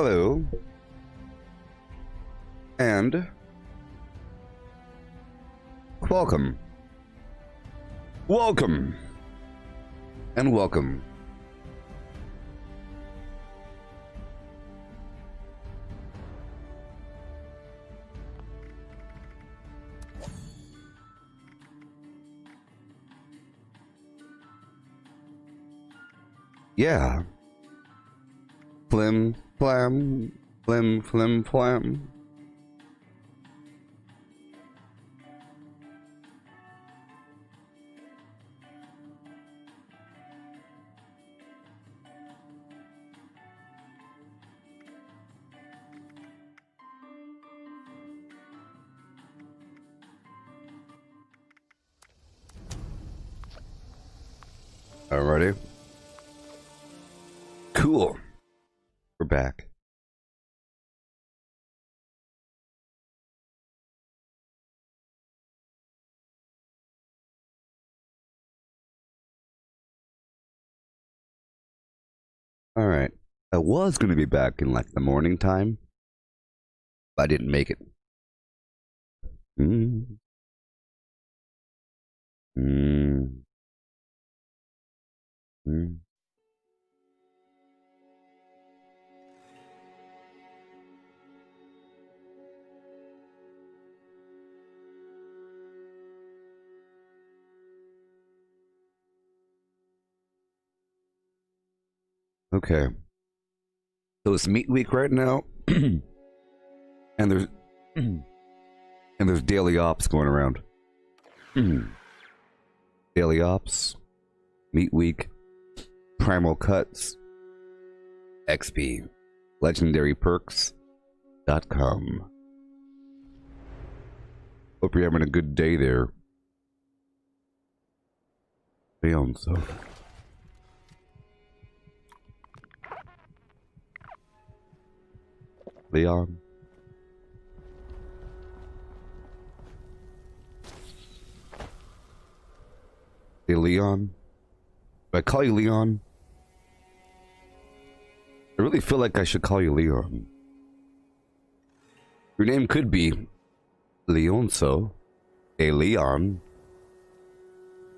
Hello. And welcome. Welcome. And welcome. Yeah. Flim, flam, flim, flim, flam. Alrighty. Cool. We're back. Alright. I was going to be back in like the morning time, but I didn't make it. Okay. So it's meat week right now, and there's daily ops going around. Daily ops, meat week, primal cuts, XP, legendaryperks.com. Hope you're having a good day there. So. Leon. Hey, Leon. Do I call you Leon? I really feel like I should call you Leon. Your name could be Leonso, a Leon,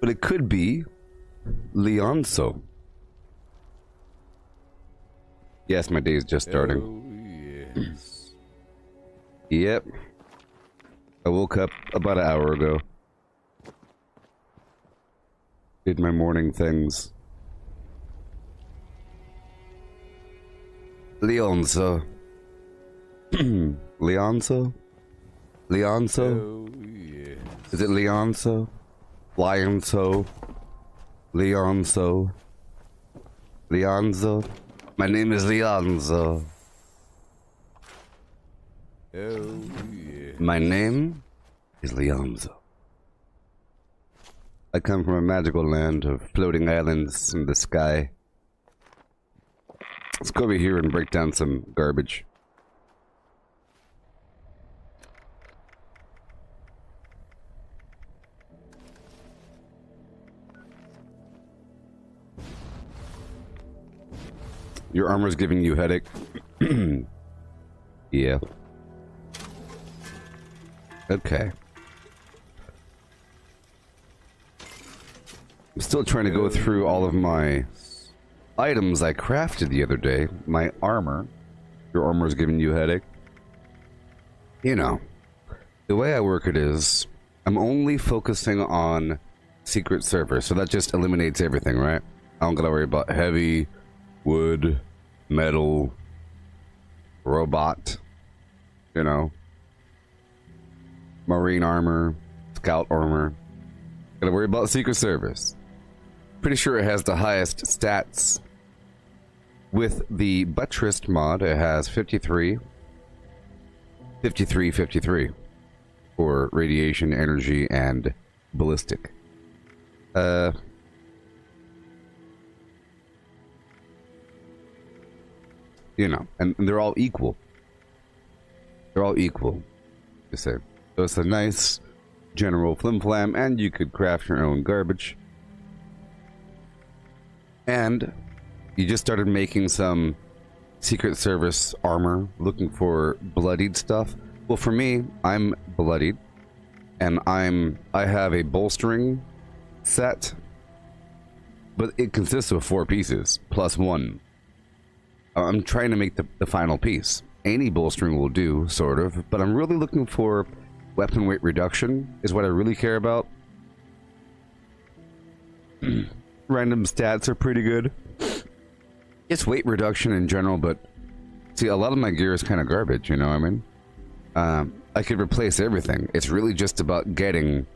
but it could be Leonso. Yes, my day is just starting. Oh, yes. Yep. I woke up about an hour ago. Did my morning things. Leonso. Leonso? Leonso? Oh, yes. Is it Leonso? Lionso? Leonso? Leonzo? My name is Leonzo. Oh, yes. My name is Leonzo. I come from a magical land of floating islands in the sky. Let's go over here and break down some garbage. Your armor's giving you a headache. Yeah. Okay. I'm still trying to go through all of my items I crafted the other day. My armor. Your armor's giving you a headache. You know, the way I work it is, I'm only focusing on secret servers, so that just eliminates everything, right? I don't gotta worry about heavy, wood, metal, robot, you know, marine armor, scout armor. Gotta worry about secret service. Pretty sure it has the highest stats. With the buttressed mod, it has 53, 53, 53 for radiation, energy, and ballistic. You know, and they're all equal. They're all equal, you say. So it's a nice general flim-flam, and you could craft your own garbage. And you just started making some Secret Service armor, looking for bloodied stuff. Well, for me, I'm bloodied, and I have a bolstering set, but it consists of 4 pieces plus 1. I'm trying to make the final piece. Any bolstering will do, sort of, but I'm really looking for weapon weight reduction, is what I really care about. Random stats are pretty good. It's weight reduction in general, but see, a lot of my gear is kind of garbage, you know what I mean? I could replace everything. It's really just about getting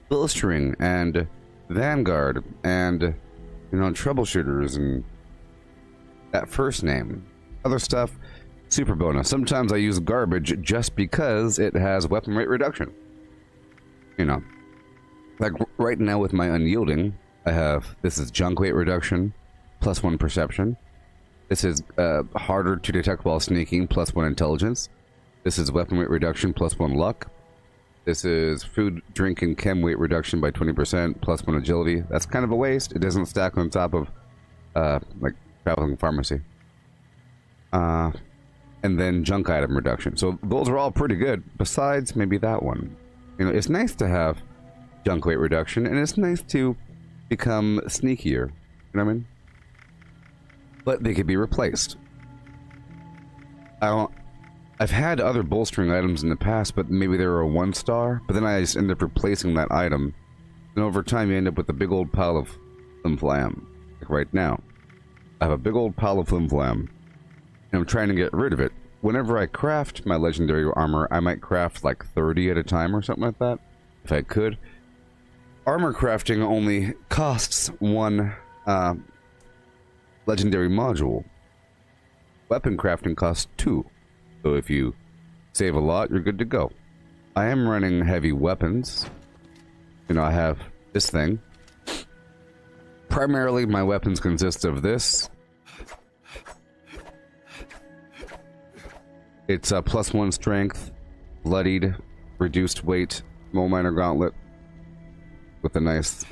bolstering and Vanguard and, you know, troubleshooters and that first name. Other stuff, super bonus. Sometimes I use garbage just because it has weapon weight reduction. You know, like right now with my unyielding, I have, this is junk weight reduction, plus 1 perception. This is harder to detect while sneaking, plus 1 intelligence. This is weapon weight reduction, plus 1 luck. This is food, drink, and chem weight reduction by 20%, plus 1 agility. That's kind of a waste. It doesn't stack on top of, like, traveling pharmacy. And then junk item reduction. So those are all pretty good, besides maybe that one. You know, it's nice to have junk weight reduction, and it's nice to become sneakier. You know what I mean? But they could be replaced. I've had other bolstering items in the past, but maybe they were a 1-star, but then I just end up replacing that item. And over time you end up with a big old pile of flim flam. Like right now. I have a big old pile of flim flam, and I'm trying to get rid of it. Whenever I craft my legendary armor, I might craft like 30 at a time or something like that, if I could. Armor crafting only costs 1 legendary module. Weapon crafting costs 2. So if you save a lot, you're good to go. I am running heavy weapons. You know, I have this thing. Primarily, my weapons consist of this. It's a plus 1 strength, bloodied, reduced weight, Mole Miner Gauntlet, with a nice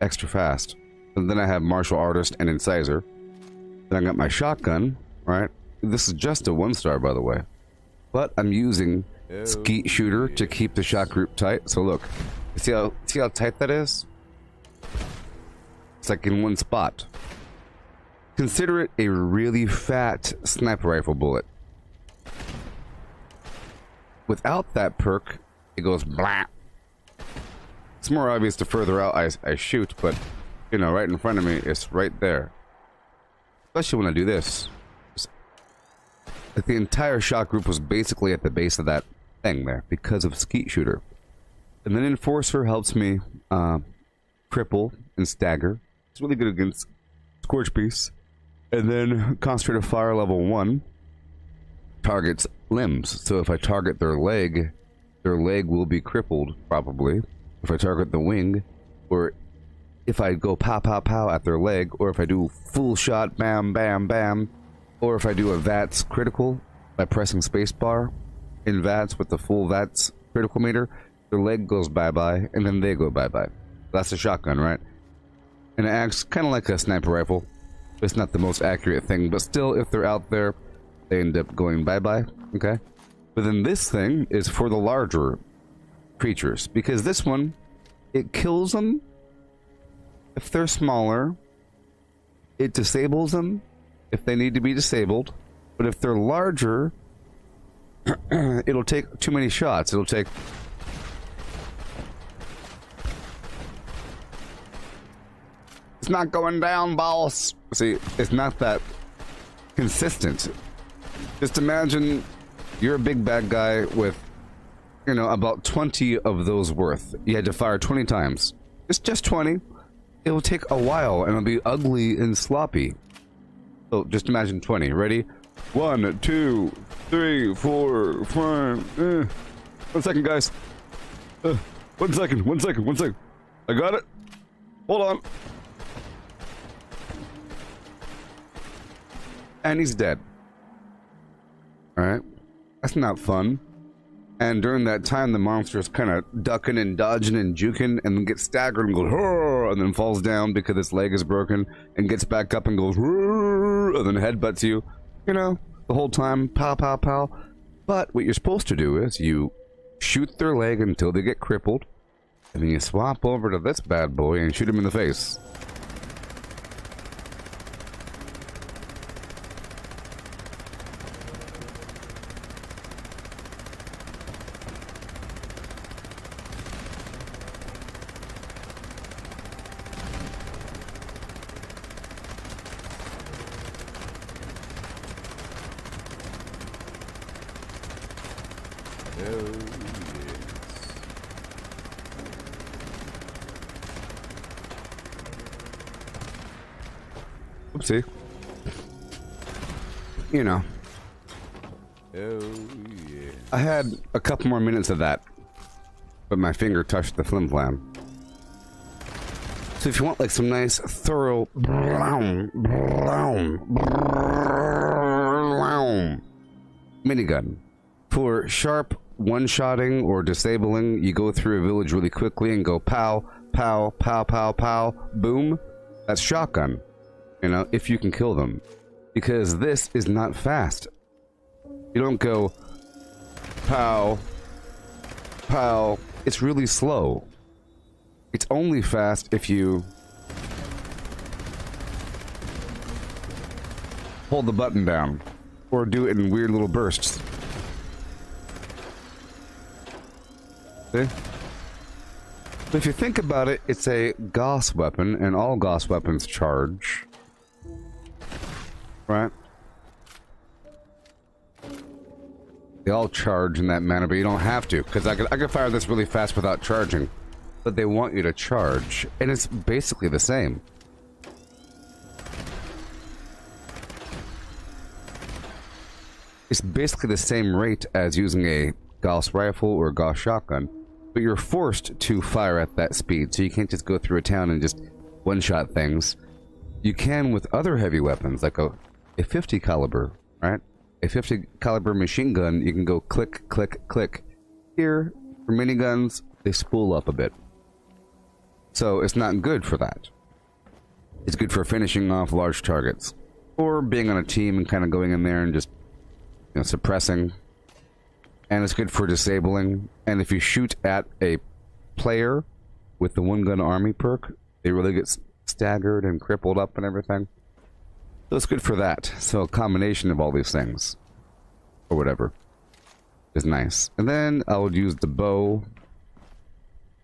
extra fast. And then I have Martial Artist and Incisor. Then I got my shotgun, right? This is just a 1-star, by the way. But I'm using Skeet Shooter to keep the shot group tight. So look, see how tight that is? It's like in one spot. Consider it a really fat sniper rifle bullet. Without that perk, it goes blah. It's more obvious the further out I shoot, but, you know, right in front of me, it's right there. Especially when I do this. Like the entire shot group was basically at the base of that thing there because of Skeet Shooter. And then Enforcer helps me cripple and stagger. It's really good against Scorch Beast. And then Concentrated Fire level 1 targets limbs. So if I target their leg will be crippled, probably. If I target the wing, or if I go pow pow pow at their leg, or if I do full shot bam bam bam, or if I do a VATS critical by pressing spacebar in VATS with the full VATS critical meter, their leg goes bye-bye, and then they go bye-bye. That's a shotgun, right? And it acts kind of like a sniper rifle. It's not the most accurate thing, but still, if they're out there, they end up going bye-bye, okay? But then this thing is for the larger creatures, because this one, it kills them if they're smaller. It disables them if they need to be disabled, but if they're larger, it'll take too many shots. It'll take... It's not going down, boss. See, it's not that consistent. Just imagine you're a big bad guy with, you know, about 20 of those worth. You had to fire 20 times. It's just 20. It will take a while, and it'll be ugly and sloppy. So just imagine 20. Ready? 1, 2, 3, 4, 5. 1 second, guys. 1 second. 1 second. 1 second. I got it. Hold on. And he's dead. Alright. That's not fun. And during that time, the monster is kind of ducking and dodging and juking, and then gets staggered and goes, "Hurr," and then falls down because its leg is broken, and gets back up and goes, "Hurr," then headbutts you, you know, the whole time, pow, pow, pow. But what you're supposed to do is you shoot their leg until they get crippled, and then you swap over to this bad boy and shoot him in the face. Oh, yes. Oopsie. You know. Oh, yes. I had a couple more minutes of that, but my finger touched the flim flam. So if you want like some nice, thorough minigun for sharp one-shotting or disabling, you go through a village really quickly and go pow, pow, pow, pow, pow, boom. That's shotgun. You know, if you can kill them, because this is not fast. You don't go pow, pow. It's really slow. It's only fast if you hold the button down or do it in weird little bursts. See? But if you think about it, it's a Gauss weapon, and all Gauss weapons charge. Right? They all charge in that manner, but you don't have to, because I could fire this really fast without charging. But they want you to charge, and it's basically the same. It's basically the same rate as using a Gauss rifle or Gauss shotgun, but you're forced to fire at that speed, so you can't just go through a town and just one-shot things. You can with other heavy weapons, like a 50 caliber, right? A 50 caliber machine gun, you can go click, click, click. Here, for miniguns, they spool up a bit. So it's not good for that. It's good for finishing off large targets. Or being on a team and kind of going in there and just, you know, suppressing. And it's good for disabling. And if you shoot at a player with the one-gun army perk, they really get staggered and crippled up and everything. So it's good for that. So a combination of all these things, or whatever, is nice. And then I would use the bow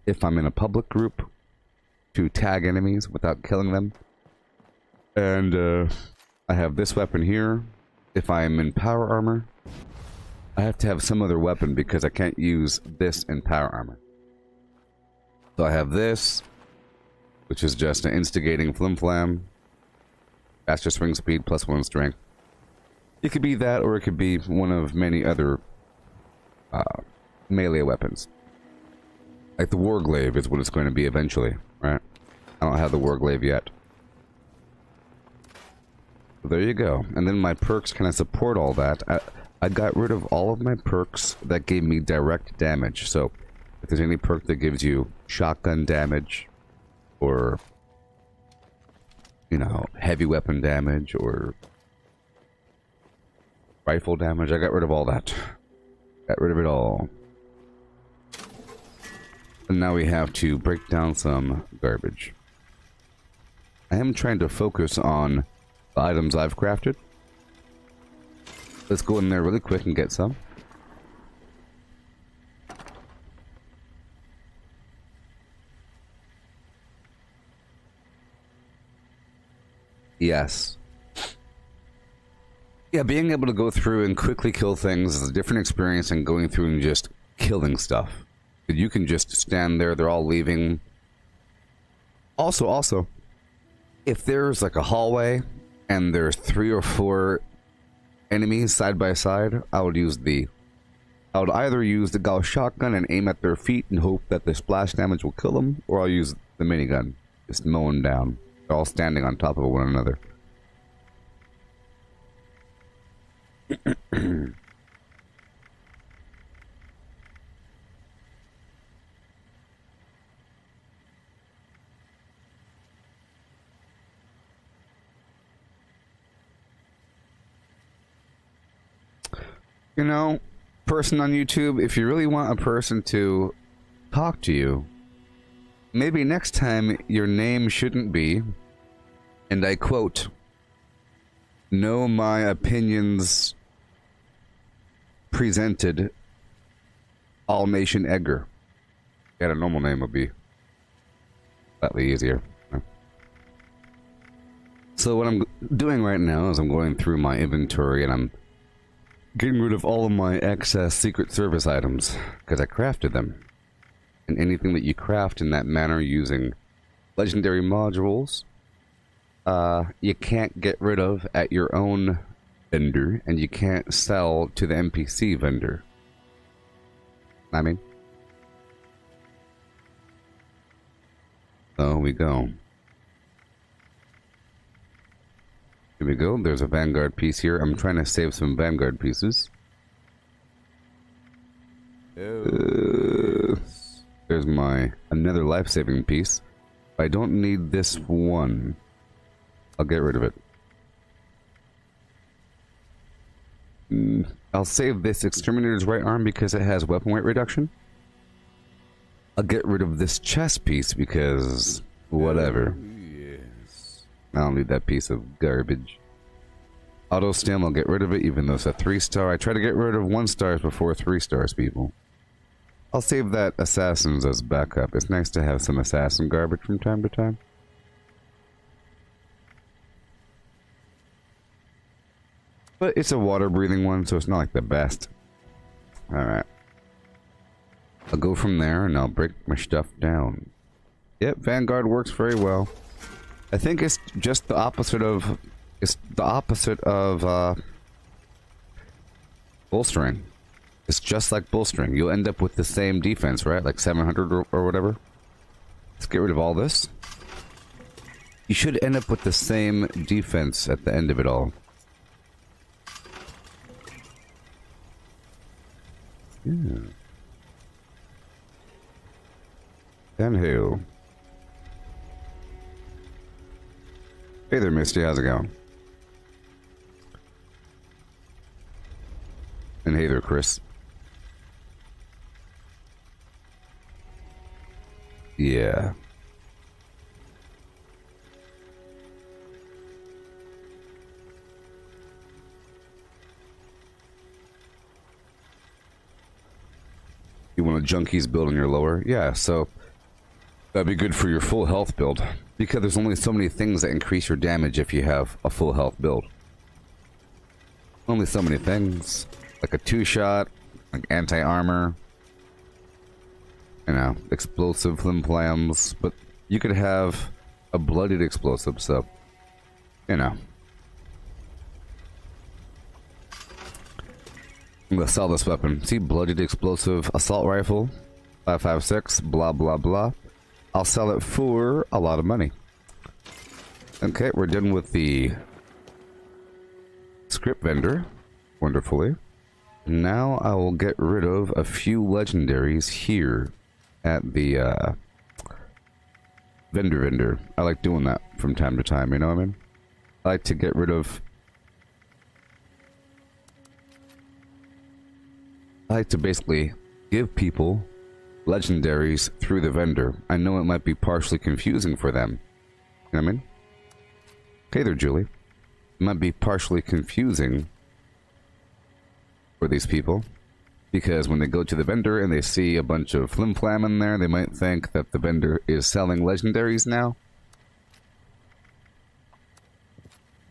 if I'm in a public group to tag enemies without killing them. And I have this weapon here. If I'm in power armor, I have to have some other weapon because I can't use this in power armor. So I have this, which is just an instigating flim-flam. Faster swing speed plus 1 strength. It could be that, or it could be one of many other melee weapons. Like the Warglaive is what it's going to be eventually, right? I don't have the Warglaive yet. So there you go. And then my perks kind of support all that. I got rid of all of my perks that gave me direct damage. So if there's any perk that gives you shotgun damage, or, you know, heavy weapon damage, or rifle damage, I got rid of all that. Got rid of it all. And now we have to break down some garbage. I am trying to focus on the items I've crafted. Let's go in there really quick and get some. Yes. Yeah, being able to go through and quickly kill things is a different experience than going through and just killing stuff. You can just stand there, they're all leaving. Also, if there's like a hallway and there's 3 or 4 enemies side by side, I would either use the Gauss shotgun and aim at their feet and hope that the splash damage will kill them, or I'll use the minigun, just mow them down. They're all standing on top of one another. You know, person on YouTube, if you really want a person to talk to you, maybe next time your name shouldn't be, and I quote, "No, my opinions presented, All Nation Edgar." Yeah, a normal name would be slightly easier. So what I'm doing right now is I'm going through my inventory and I'm getting rid of all of my excess Secret Service items because I crafted them. And anything that you craft in that manner using legendary modules, you can't get rid of at your own vendor, and you can't sell to the NPC vendor. I mean, so we go. Here we go. There's a Vanguard piece here. I'm trying to save some Vanguard pieces. There's my another life-saving piece. I don't need this one. I'll get rid of it. I'll save this Exterminator's right arm because it has weapon weight reduction. I'll get rid of this chest piece because whatever. Yes. I don't need that piece of garbage. Auto stem, I'll get rid of it even though it's a 3-star. I try to get rid of 1-stars before 3-stars, people. I'll save that assassins as backup. It's nice to have some assassin garbage from time to time. But it's a water-breathing one, so it's not like the best. Alright. I'll go from there, and I'll break my stuff down. Yep, Vanguard works very well. I think it's just the opposite of... It's the opposite of, bolstering. It's just like bolstering. You'll end up with the same defense, right? Like 700 or whatever. Let's get rid of all this. You should end up with the same defense at the end of it all. Yeah. Anywho. Hey there, Misty. How's it going? And hey there, Chris. Yeah. You want a junkies build on your lower? Yeah, so that'd be good for your full health build. Because there's only so many things that increase your damage if you have a full health build. Only so many things. Like a 2-shot, like anti-armor, you know, explosive flimflams, but you could have a blooded explosive, so, you know. I'm gonna sell this weapon. See, blooded explosive assault rifle, 5.56, blah blah blah. I'll sell it for a lot of money. Okay, we're done with the script vendor, wonderfully. Now I will get rid of a few legendaries here at the vendor. I like doing that from time to time, you know what I mean? I like to get rid of... I like to basically give people legendaries through the vendor. I know it might be partially confusing for them. You know what I mean? Hey there, Julie. It might be partially confusing for these people, because when they go to the vendor and they see a bunch of flimflam in there, they might think that the vendor is selling legendaries now.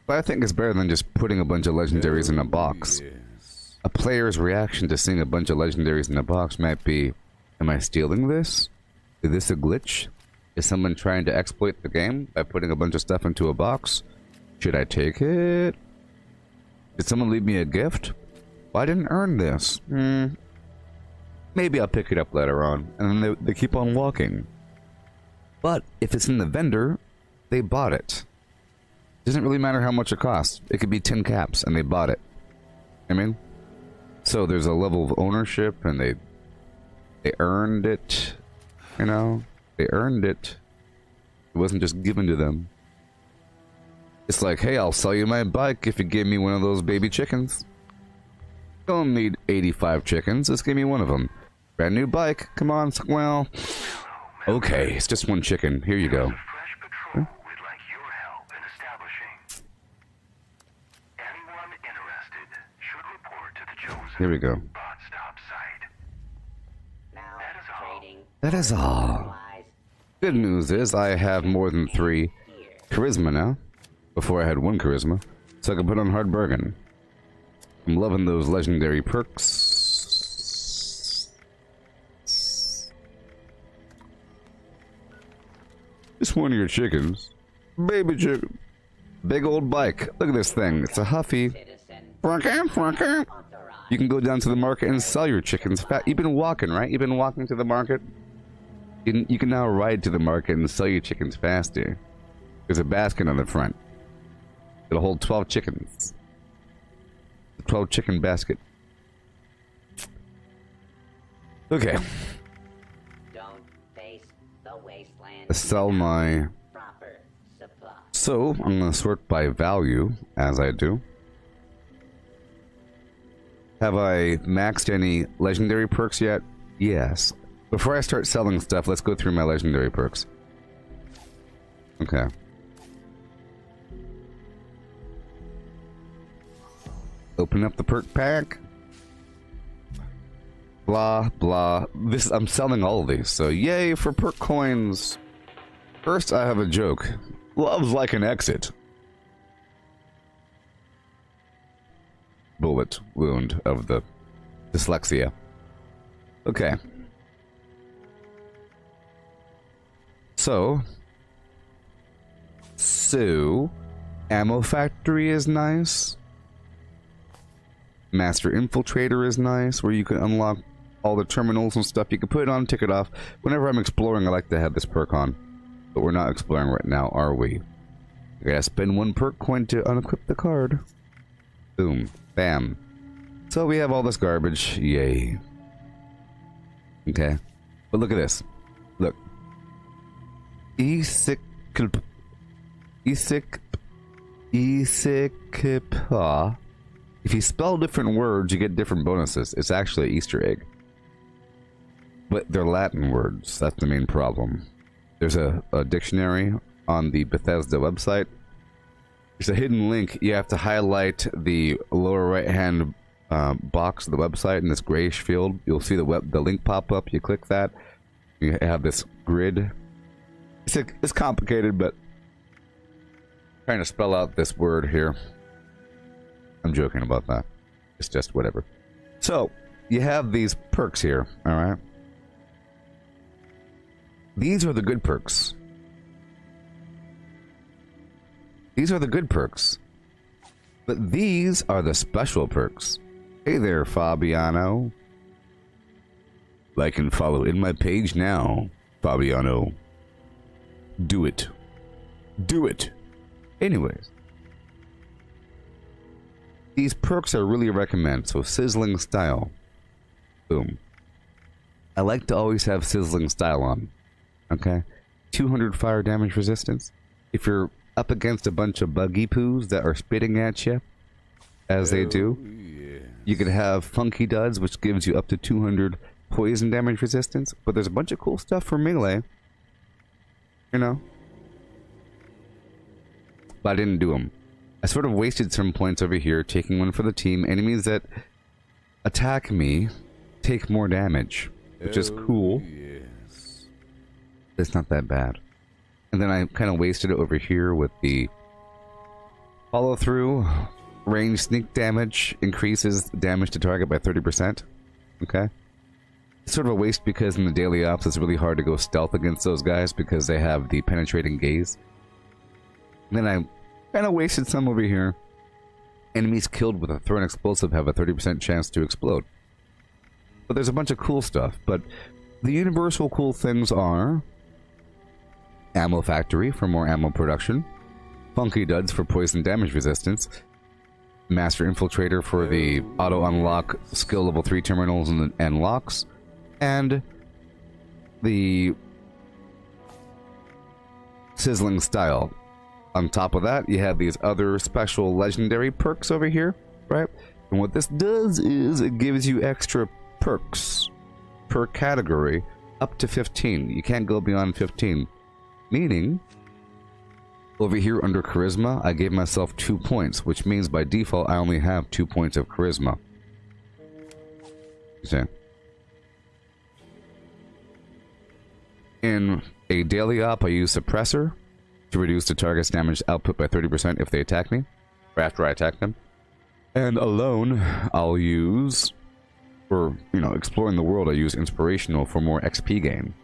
But I think it's better than just putting a bunch of legendaries in a box. Yes. A player's reaction to seeing a bunch of legendaries in a box might be, am I stealing this? Is this a glitch? Is someone trying to exploit the game by putting a bunch of stuff into a box? Should I take it? Did someone leave me a gift? Well, I didn't earn this. Maybe I'll pick it up later on. And then they keep on walking. But if it's in the vendor, they bought it. Doesn't really matter how much it costs. It could be 10 caps and they bought it. I mean? So there's a level of ownership and they earned it. You know? They earned it. It wasn't just given to them. It's like, hey, I'll sell you my bike if you give me one of those baby chickens. Don't need 85 chickens. Just give me one of them. Brand new bike. Come on, well. Okay, it's just one chicken. Here you go. Huh? Here we go. That is all. Good news is I have more than 3 charisma now. Before I had 1 charisma. So I can put on hard bargain. I'm loving those legendary perks. Just one of your chickens. Baby chicken. Big old bike. Look at this thing. It's a Huffy. You can go down to the market and sell your chickens. You've been walking, right? You've been walking to the market. You can now ride to the market and sell your chickens faster. There's a basket on the front. It'll hold 12 chickens. 12 chicken basket. Okay. Don't face the wasteland. Sell my... So, I'm going to sort by value, as I do. Have I maxed any legendary perks yet? Yes. Before I start selling stuff, let's go through my legendary perks. Okay. Open up the perk pack. Blah, blah. I'm selling all of these, so yay for perk coins. First, I have a joke. Love's like an exit. Bullet wound of the dyslexia. Okay. So, Ammo Factory is nice. Master Infiltrator is nice, where you can unlock all the terminals and stuff. You can put it on, tick it off. Whenever I'm exploring, I like to have this perk on. But we're not exploring right now, are we? I gotta spend 1 perk coin to unequip the card. Boom. Bam. So we have all this garbage. Yay. Okay. But look at this. Look. If you spell different words, you get different bonuses. It's actually an Easter egg. But they're Latin words. That's the main problem. There's a dictionary on the Bethesda website. There's a hidden link. You have to highlight the lower right-hand box of the website in this grayish field. You'll see the link pop up. You click that. You have this grid. It's complicated, but I'm trying to spell out this word here. I'm joking about that. It's just whatever. So, you have these perks here, alright? These are the good perks. These are the good perks. But these are the special perks. Hey there, Fabiano. Like and follow in my page now, Fabiano. Do it. Do it. Anyways. These perks I really recommend. So, Sizzling Style. Boom. I like to always have Sizzling Style on. Okay? 200 fire damage resistance. If you're up against a bunch of buggy poos that are spitting at you, as they do, yes. You can have Funky Duds, which gives you up to 200 poison damage resistance. But there's a bunch of cool stuff for melee. You know? But I didn't do them. I sort of wasted some points over here, taking one for the team. Enemies that attack me take more damage, which is cool. Yes. It's not that bad. And then I kind of wasted it over here with the follow-through. Range sneak damage increases damage to target by 30%. Okay? It's sort of a waste because in the daily ops it's really hard to go stealth against those guys because they have the penetrating gaze. And then I kind of wasted some over here. Enemies killed with a thrown explosive have a 30% chance to explode. But there's a bunch of cool stuff. But the universal cool things are Ammo Factory for more ammo production, Funky Duds for poison damage resistance, Master Infiltrator for the auto-unlock skill level 3 terminals and locks, and the Sizzling Style. On top of that, you have these other special legendary perks over here, right? And what this does is it gives you extra perks per category up to 15. You can't go beyond 15. Meaning, over here under Charisma, I gave myself 2 points, which means by default I only have 2 points of Charisma. See? In a daily op, I use Suppressor to reduce the target's damage output by 30% if they attack me, or after I attack them. And alone, I'll use, or, you know, exploring the world, I use Inspirational for more XP gain.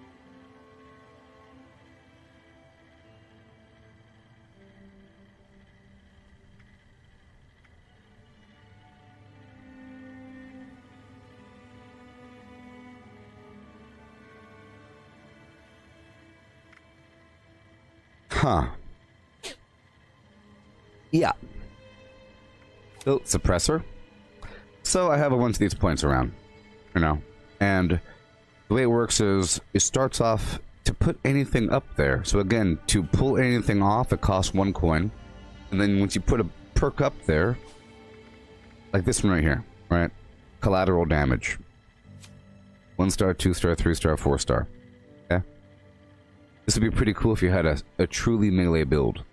Huh. Yeah. Built Suppressor. So I have a bunch of these points around, you know, and the way it works is it starts off to put anything up there. So again, to pull anything off, it costs 1 coin, and then once you put a perk up there, like this one right here, right? Collateral damage. 1 star, 2 star, 3 star, 4 star. Okay. This would be pretty cool if you had a truly melee build.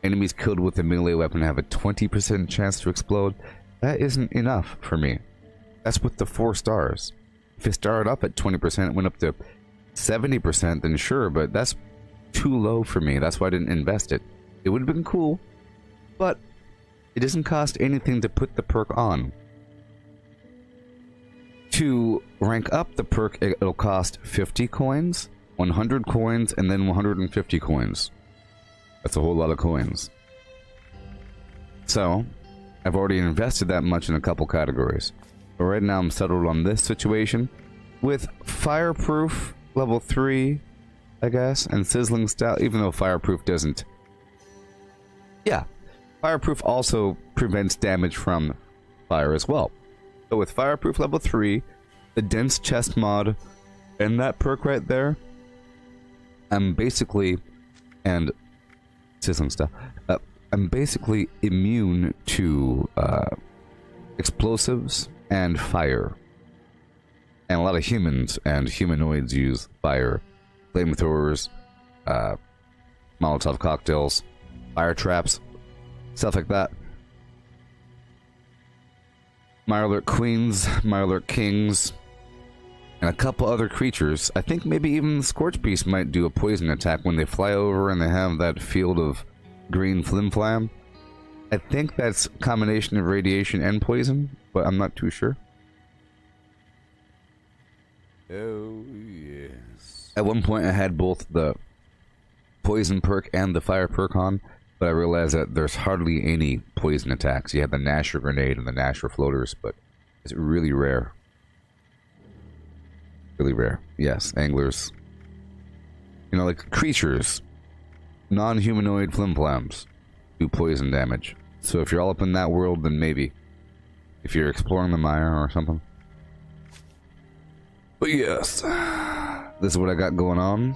Enemies killed with a melee weapon have a 20% chance to explode. That isn't enough for me. That's with the 4 stars. If it started up at 20%, it went up to 70%, then sure, but that's too low for me. That's why I didn't invest it. It would have been cool, but it doesn't cost anything to put the perk on. To rank up the perk, it'll cost 50 coins, 100 coins, and then 150 coins. That's a whole lot of coins. So, I've already invested that much in a couple categories. But right now I'm settled on this situation with Fireproof level 3, I guess, and Sizzling Style, even though Fireproof doesn't. Yeah, Fireproof also prevents damage from fire as well. So with Fireproof level 3, the Dense Chest mod, and that perk right there, I'm basically, and Sizzling Style, I'm basically immune to explosives and fire. And a lot of humans and humanoids use fire. Flamethrowers, Molotov cocktails, fire traps, stuff like that. Mirelurk Queens, Mirelurk Kings, and a couple other creatures. I think maybe even the Scorch Beast might do a poison attack when they fly over and they have that field of green flim-flam. I think that's a combination of radiation and poison, but I'm not too sure. Oh, yes. At one point I had both the poison perk and the fire perk on, but I realized that there's hardly any poison attacks. You have the Nasher Grenade and the Nasher Floaters, but it's really rare. Really rare. Yes, anglers. You know, like creatures. Non-humanoid flimflams do poison damage. So if you're all up in that world, then maybe. If you're exploring the mire or something. But yes, this is what I got going on.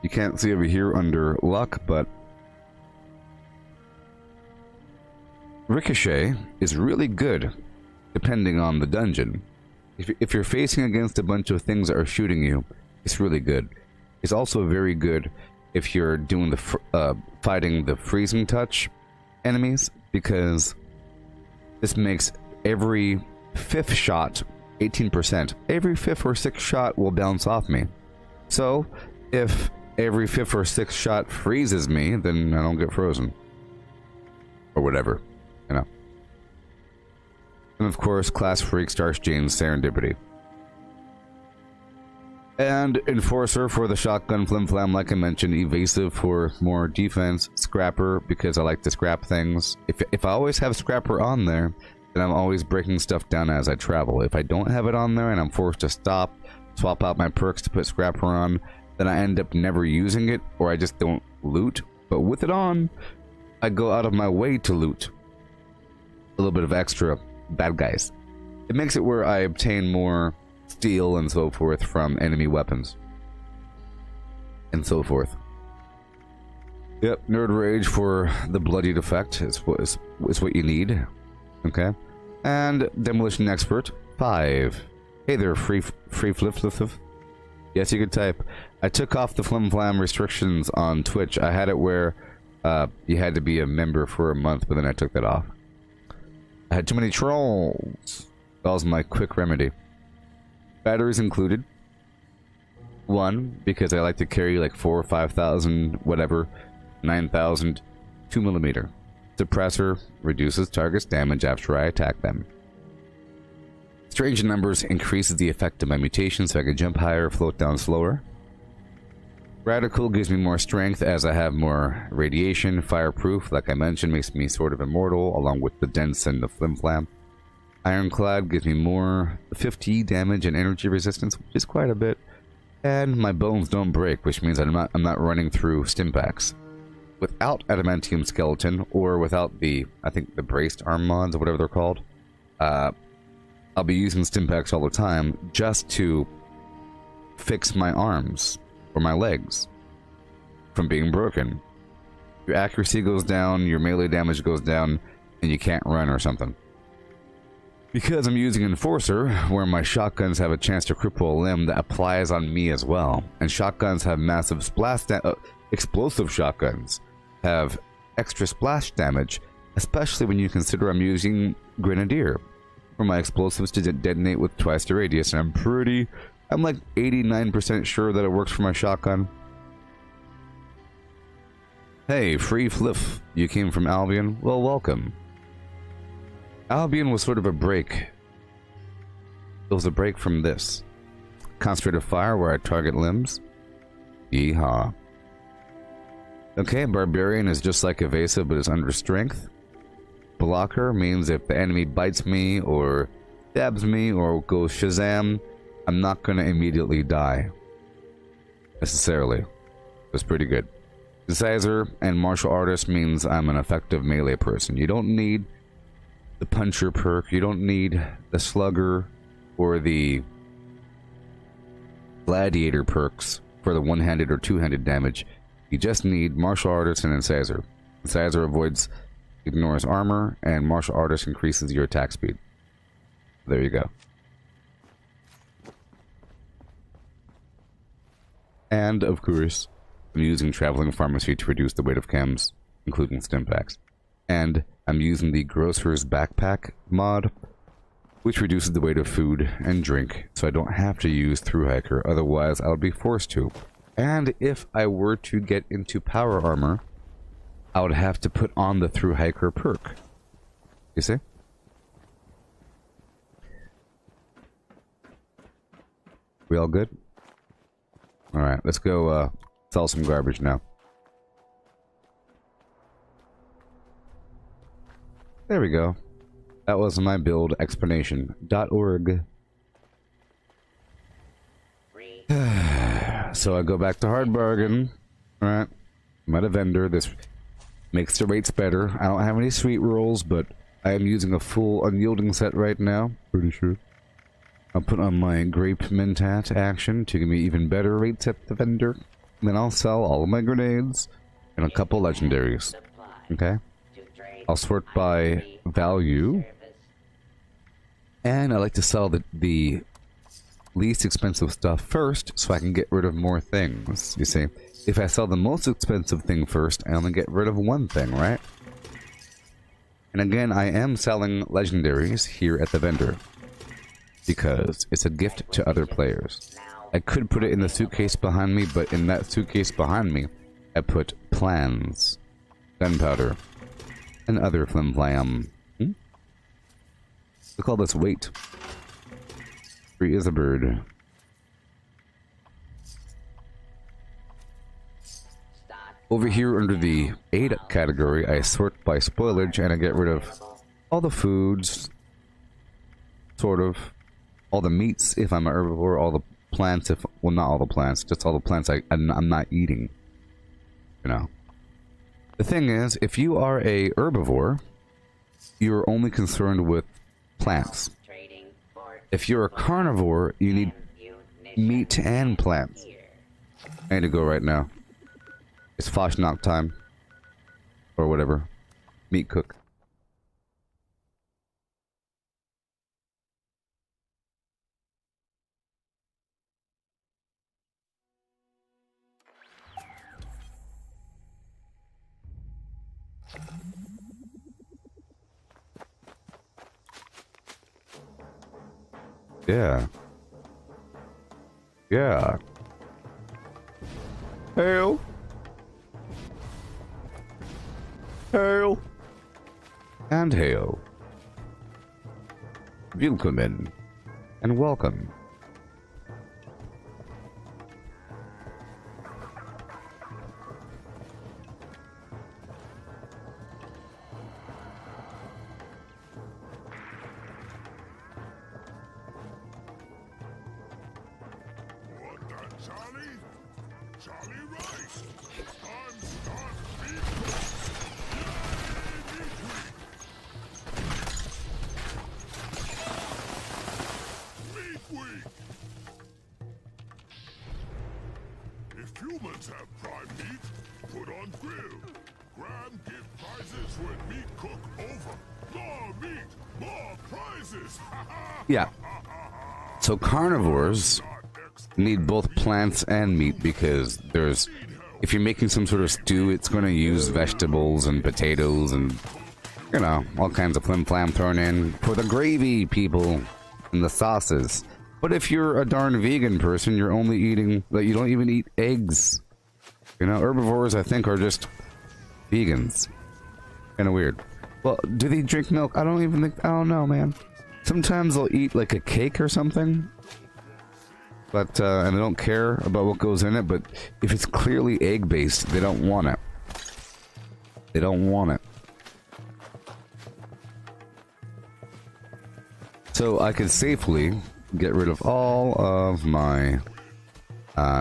You can't see over here under luck, but Ricochet is really good depending on the dungeon. If you're facing against a bunch of things that are shooting you, it's really good. It's also very good if you're doing the fighting the freezing touch enemies, because this makes every 5th shot 18%. Every 5th or 6th shot will bounce off me. So if every 5th or 6th shot freezes me, then I don't get frozen. Or whatever, you know. And of course, Class Freak, Starch Jane's Serendipity. And Enforcer for the shotgun flim-flam, like I mentioned. Evasive for more defense. Scrapper, because I like to scrap things. If I always have Scrapper on there, then I'm always breaking stuff down as I travel. If I don't have it on there and I'm forced to stop, swap out my perks to put Scrapper on, then I end up never using it, or I just don't loot. But with it on, I go out of my way to loot a little bit of extra bad guys. It makes it where I obtain more steel and so forth from enemy weapons. And so forth. Yep, Nerd Rage for the bloodied effect is what you need. Okay? And demolition expert 5. Hey there, free flip. Yes, you can type. I took off the flim flam restrictions on Twitch. I had it where you had to be a member for a month, but then I took that off. I had too many trolls. That was my quick remedy. Batteries included. 1, because I like to carry like 4,000 or 5,000, whatever, 9,000, 2mm. Suppressor reduces target's damage after I attack them. Strange numbers increases the effect of my mutation so I can jump higher, float down slower. Radical gives me more strength as I have more radiation. Fireproof, like I mentioned, makes me sort of immortal, along with the dense and the flim-flam. Ironclad gives me more 50 damage and energy resistance, which is quite a bit. And my bones don't break, which means I'm not running through stim packs. Without adamantium skeleton, or without the, I think the braced arm mods, or whatever they're called, I'll be using stim packs all the time just to fix my arms or my legs from being broken. Your accuracy goes down, your melee damage goes down, and you can't run or something. Because I'm using Enforcer, where my shotguns have a chance to cripple a limb, that applies on me as well. And shotguns have massive splash explosive shotguns have extra splash damage, especially when you consider I'm using Grenadier for my explosives to detonate with twice the radius, and I'm like 89% sure that it works for my shotgun. Hey, Free Fliff, you came from Albion? Well, welcome. Albion was sort of a break. It was a break from this. Concentrated fire where I target limbs. Yeehaw. Okay, Barbarian is just like Evasive but is under strength. Blocker means if the enemy bites me or stabs me or goes Shazam, I'm not gonna immediately die. Necessarily. It's pretty good. Incisor and Martial Artist means I'm an effective melee person. You don't need the Puncher perk, you don't need the Slugger or the Gladiator perks for the one-handed or two-handed damage. You just need Martial Artist and Incisor. Incisor ignores armor, and Martial Artist increases your attack speed. There you go. And, of course, I'm using Traveling Pharmacy to reduce the weight of chems, including stim packs. And I'm using the Grocer's Backpack mod, which reduces the weight of food and drink, so I don't have to use Through Hiker, otherwise I would be forced to. And if I were to get into power armor, I would have to put on the Through Hiker perk. You see? We all good? Alright, let's go sell some garbage now. There we go. That was my build explanation.org. So I go back to Hard Bargain. Alright. I'm at a vendor. This makes the rates better. I don't have any sweet rolls, but I am using a full unyielding set right now. Pretty sure. I'll put on my Grape Mentat action to give me even better rates at the vendor. Then I'll sell all of my grenades and a couple legendaries. Okay? I'll sort by value. And I like to sell the least expensive stuff first so I can get rid of more things. You see, if I sell the most expensive thing first, I only get rid of one thing, right? And again, I am selling legendaries here at the vendor because it's a gift to other players. I could put it in the suitcase behind me, but in that suitcase behind me, I put plans, gunpowder, and other flim-flam. Look at all this weight. Free is a bird. Over here under the aid category, I sort by spoilage and I get rid of all the foods, sort of, all the meats if I'm an herbivore, all the plants if, well, not all the plants, just all the plants I'm not eating, you know. The thing is, if you are a herbivore, you're only concerned with plants. If you're a carnivore, you need meat and plants. I need to go right now. It's Foshnock time. Or whatever. Meat cook. Yeah. Yeah. Hail. Hail. And hail. Willkommen. And welcome. Humans have prime meat, put on grill. Grab, give prizes when meat cook over. More meat, more prizes. Yeah. So carnivores need both plants and meat because there's, if you're making some sort of stew, it's going to use vegetables and potatoes and, you know, all kinds of flim-flam thrown in for the gravy, people, and the sauces. But if you're a darn vegan person, you're only eating, like, you don't even eat eggs. You know, herbivores, I think, are just vegans. Kind of weird. Well, do they drink milk? I don't even think, I don't know, man. Sometimes they'll eat, like, a cake or something. But, and they don't care about what goes in it, but if it's clearly egg-based, they don't want it. They don't want it. So I could safely get rid of all of my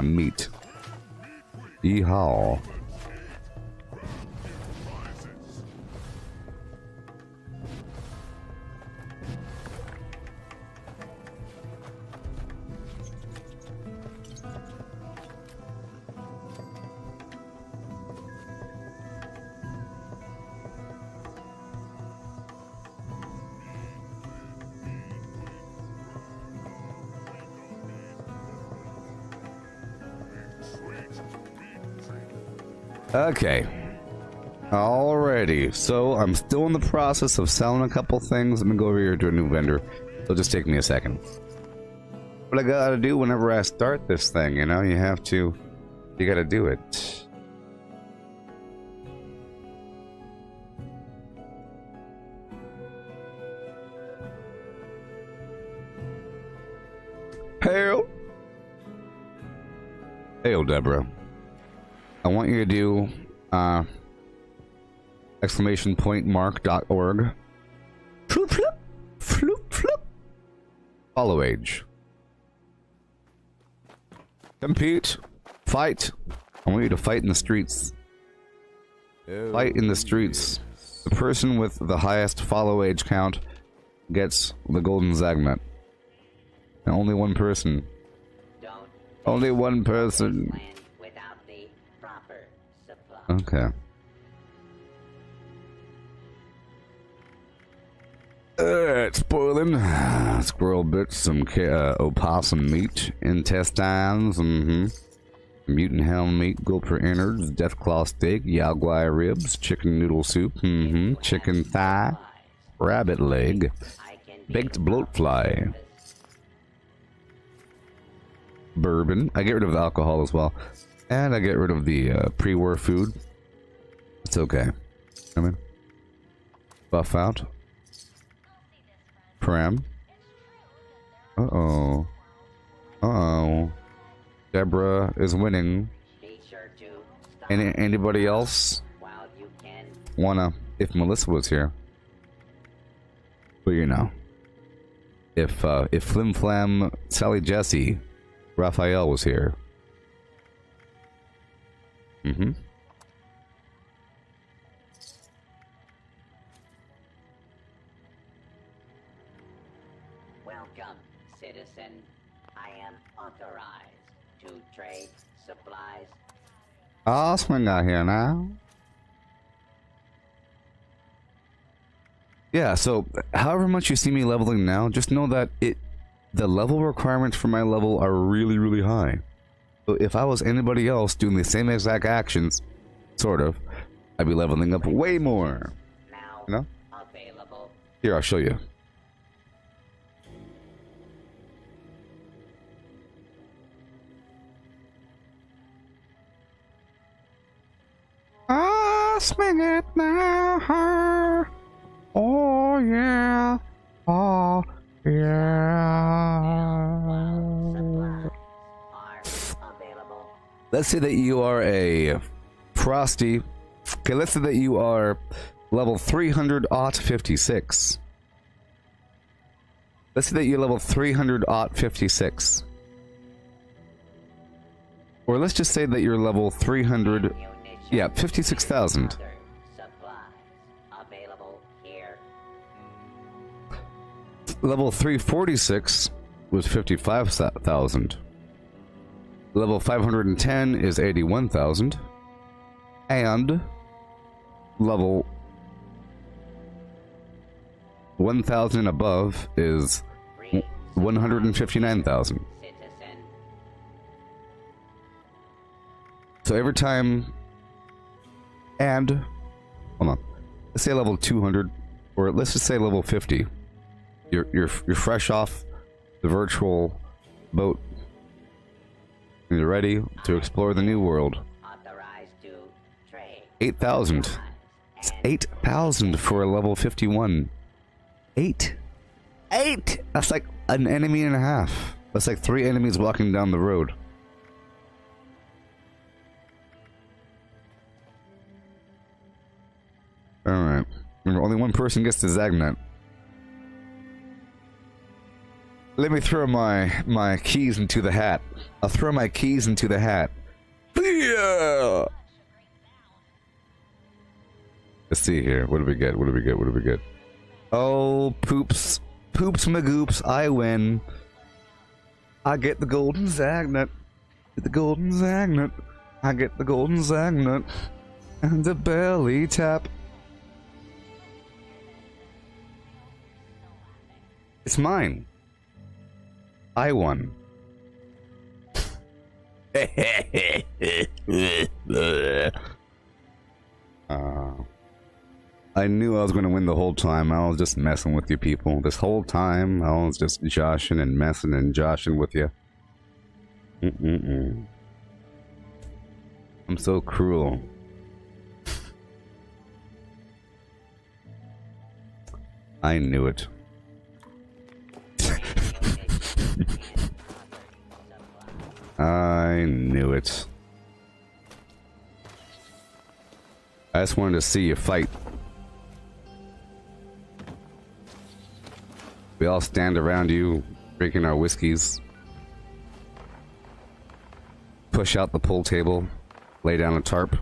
meat. Yeehaw. Okay. Alrighty. So I'm still in the process of selling a couple things. I'm gonna go over here to a new vendor. It'll just take me a second. What I gotta do whenever I start this thing, you know, you gotta do it. Hail! Hail, Deborah. I want you to do !mark.org. Floop, floop, floop, floop. Follow age. Compete. Fight. I want you to fight in the streets. Fight in the streets. The person with the highest follow age count gets the golden Zagmet. And only one person. Only one person. Okay. It's boiling. Squirrel bits, some opossum meat, intestines, mutant helm meat, gulper innards, deathclaw steak, yaguai ribs, chicken noodle soup, chicken thigh, rabbit leg, baked bloatfly, bourbon. I get rid of the alcohol as well. And I get rid of the pre-war food. It's okay. I mean, buff out. Pram. Uh-oh. Uh-oh. Deborah is winning. Anybody else wanna, if Melissa was here? Well, you know. If Flim Flam Sally Jesse Raphael was here. Welcome, citizen. I am authorized to trade supplies. I'll swing out here now. Yeah, so however much you see me leveling now, just know that the level requirements for my level are really, really high. So if I was anybody else doing the same exact actions, sort of, I'd be leveling up way more. Now you know? available. Here, I'll show you. Swing it now. Oh yeah. Oh yeah. Let's say that you are a Frosty. Okay, let's say that you are level 300-56. Let's say that you're level 300-56. Or let's just say that you're level 300... Yeah, 56,000. Level 346 was 55,000. Level 510 is 81,000. And level 1,000 and above is 159,000. So every time, and hold on, let's say level 200, or let's just say level 50. You're fresh off the virtual boat, and you're ready to explore the new world. 8,000. It's 8,000 for a level 51. 8. That's like an enemy and a half. That's like 3 enemies walking down the road. Alright. Remember, only one person gets to Zagnet. Let me throw my keys into the hat. I'll throw my keys into the hat. Yeah! Let's see here. What do we get? What do we get? What do we get? Oh, poops. Poops magoops. I win. I get the golden Zagnet. Get the golden Zagnet. I get the golden Zagnet. And the belly tap. It's mine. I won. I knew I was going to win the whole time. I was just messing with you people. This whole time, I was just joshing and messing and joshing with you. I'm so cruel. I knew it. I knew it. I just wanted to see you fight. We all stand around you, drinking our whiskeys. Push out the pool table, lay down a tarp.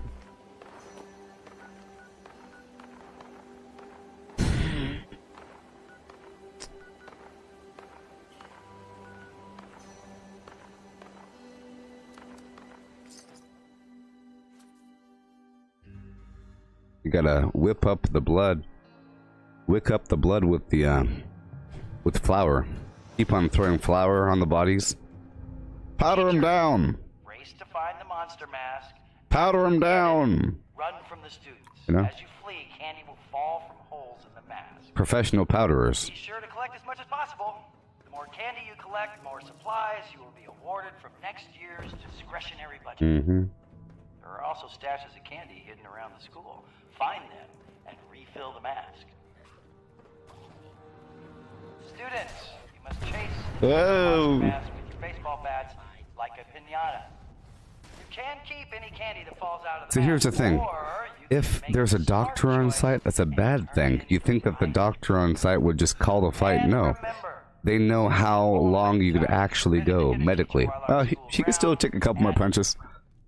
You gotta whip up the blood. Wick up the blood with the, with flour. Keep on throwing flour on the bodies. Powder them down! Race to find the monster mask. Powder them down! Run from the students. You know? As you flee, candy will fall from holes in the mask. Professional powderers. Be sure to collect as much as possible. The more candy you collect, the more supplies you will be awarded from next year's discretionary budget. There are also stashes of candy hidden around the school. Find them and refill the mask. Students, you must chase the monster mask with your baseball bats like a piñata. You can keep any candy that falls out of the So mask, here's the thing. or you can If make there's a smart doctor on choice site, that's a and bad turn thing. it You think that the into doctor on site would just call the fight? And No. remember, They know how long you could actually go medically. Oh, she can still take a couple more punches.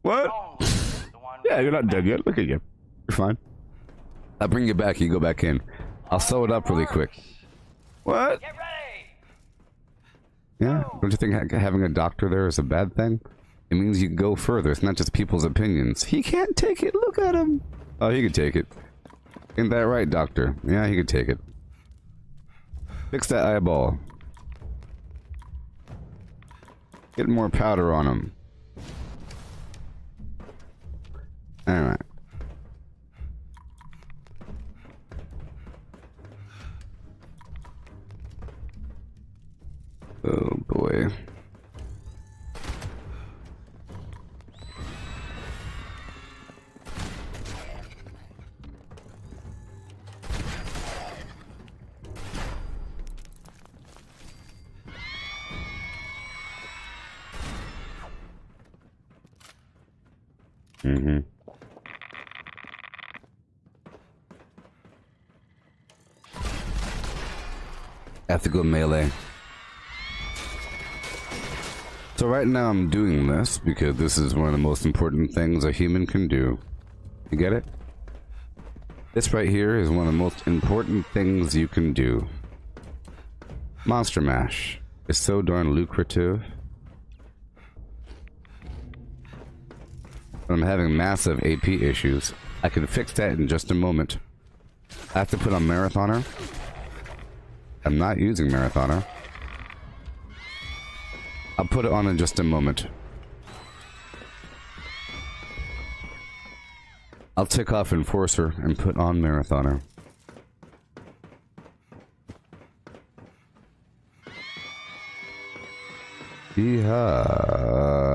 What? Yeah, you're not dead yet. Look at you. You're fine. I'll bring you back. You go back in. I'll sew it up really quick. What? Get ready. Yeah. Don't you think having a doctor there is a bad thing? It means you can go further. It's not just people's opinions. He can't take it. Look at him. Oh, he can take it. Ain't that right, doctor? Yeah, he can take it. Fix that eyeball. Get more powder on him. Alright. Oh boy. Mm-hmm. I have to go melee. So right now I'm doing this because this is one of the most important things a human can do. You get it? This right here is one of the most important things you can do. Monster Mash is so darn lucrative. I'm having massive AP issues. I can fix that in just a moment. I have to put on Marathoner. I'm not using Marathoner. I'll put it on in just a moment. I'll take off Enforcer and put on Marathoner. Yeehaw.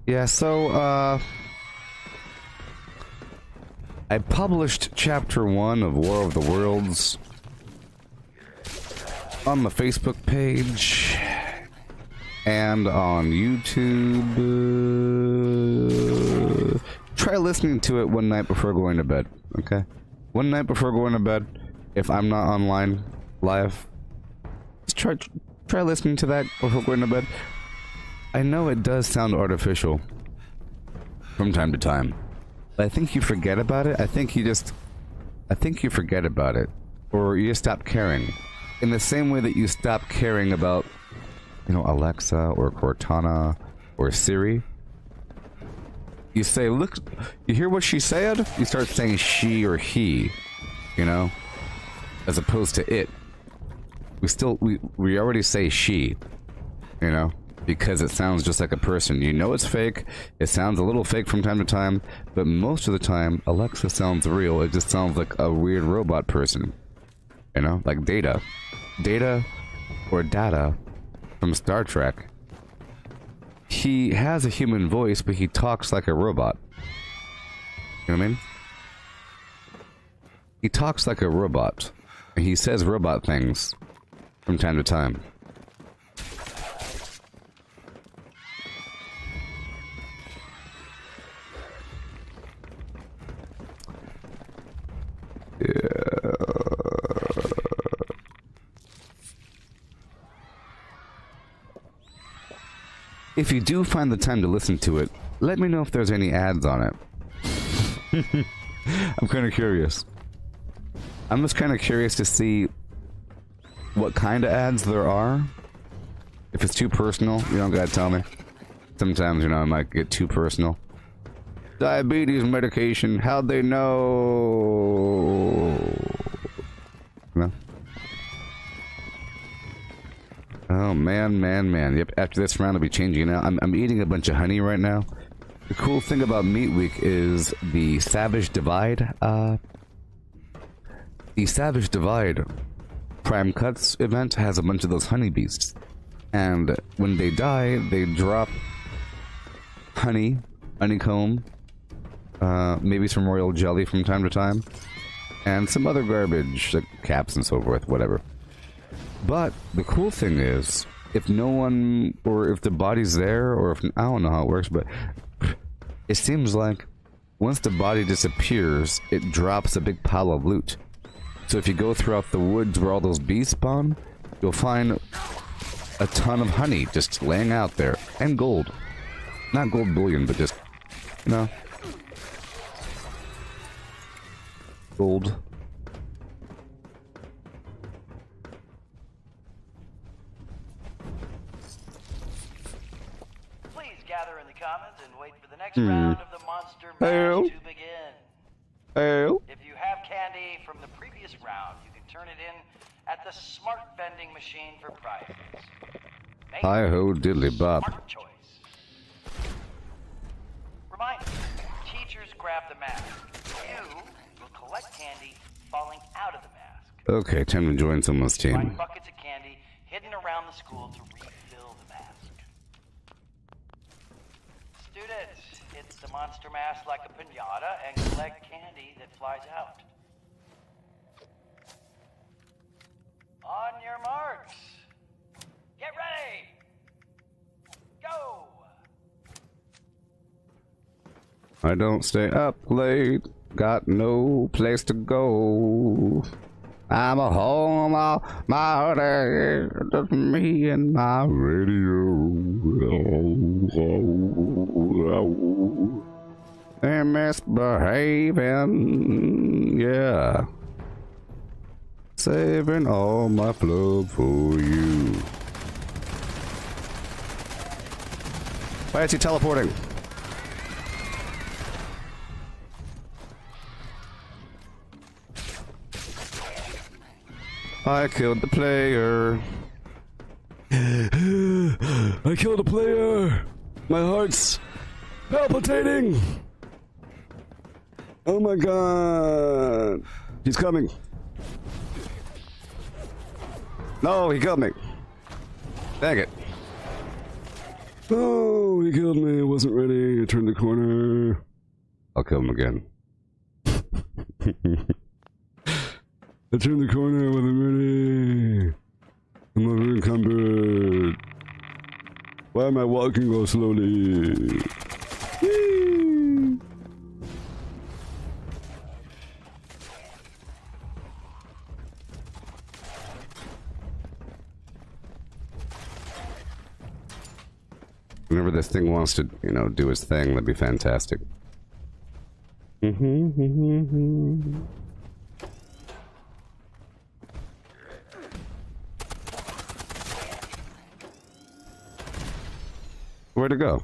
Yeah, so, I published Chapter 1 of War of the Worlds on the Facebook page and on YouTube. Try listening to it one night before going to bed, okay? One night before going to bed, if I'm not online live, just try listening to that before going to bed. I know it does sound artificial from time to time, but I think you forget about it. I think you forget about it, or you stop caring. In the same way that you stop caring about, you know, Alexa or Cortana or Siri. You say, look, you hear what she said? You start saying she or he, you know, as opposed to it. We already say she, you know, because it sounds just like a person. You know it's fake. It sounds a little fake from time to time, but most of the time, Alexa sounds real. It just sounds like a weird robot person, you know, like Data. Data or Data from Star Trek. He has a human voice, but he talks like a robot. You know what I mean? He talks like a robot. And he says robot things from time to time. Yeah. If you do find the time to listen to it, let me know if there's any ads on it. I'm kind of curious. I'm just kind of curious to see what kind of ads there are. If it's too personal, you don't gotta tell me. Sometimes, you know, I might get too personal. Diabetes medication, how'd they know? No? Oh, man. Yep, after this round, I'll be changing it out. I'm eating a bunch of honey right now. The cool thing about Meat Week is the Savage Divide. The Savage Divide Prime Cuts event has a bunch of those honey beasts. And when they die, they drop honey, honeycomb, maybe some royal jelly from time to time, and some other garbage, like caps and so forth, whatever. But the cool thing is, if no one, or if the body's there, or if, I don't know how it works, but it seems like once the body disappears, it drops a big pile of loot. So if you go throughout the woods where all those bees spawn, you'll find a ton of honey just laying out there. And gold. Not gold bullion, but just, you know, gold. Please gather in the commons and wait for the next round of the Monster Mash to begin. If you have candy from the previous round, you can turn it in at the smart vending machine for prizes. Hi-ho diddly bop. Smart choice. Reminder, teachers grab the mask. You will collect candy falling out of the mask. Okay, time to join someone's team. Find buckets of candy hidden around the school to refill the mask. Students, hit the monster mask like a piñata and collect candy that flies out. On your marks. Get ready! Go! I don't stay up late. Got no place to go. I'm a home all my day. Just me and my radio. They're misbehaving. Yeah. Saving all my flow for you. Why is he teleporting? I killed the player. I killed a player. My heart's palpitating. Oh my god. He's coming. No, he killed me. Dang it. Oh, he killed me. I wasn't ready. I turned the corner. I'll kill him again. I turned the corner, I wasn't ready. I'm over encumbered. Why am I walking so slowly? Whee! Whenever this thing wants to, you know, do its thing, that'd be fantastic. Where'd it go?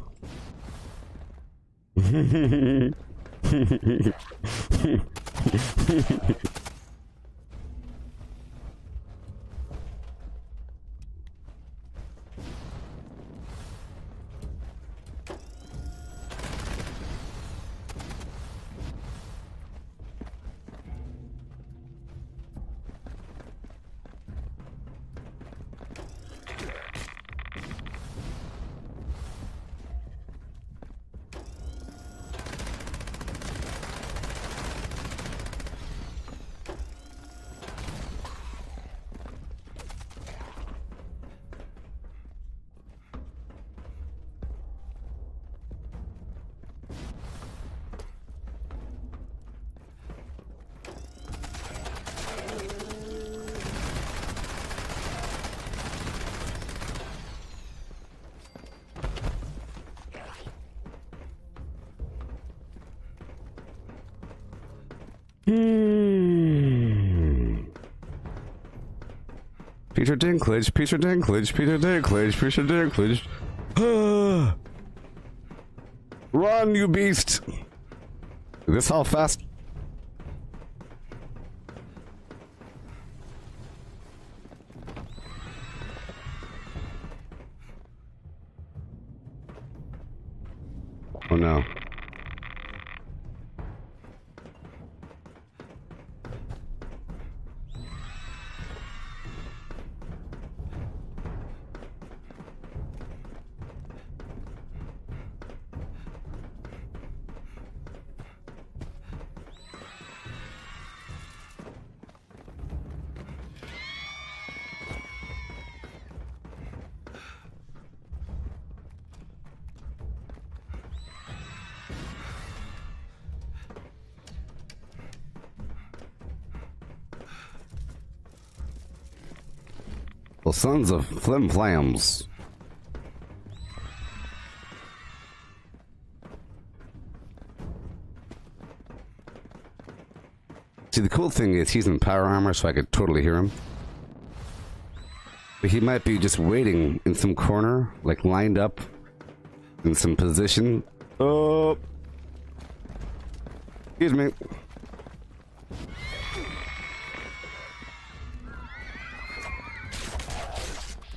Peter Dinklage, Peter Dinklage, Peter Dinklage, Peter Dinklage. Run, you beast! This how fast? Oh no. Well, sons of flim flams. See, the cool thing is he's in power armor, so I could totally hear him. But he might be just waiting in some corner, like lined up in some position. Oh, excuse me.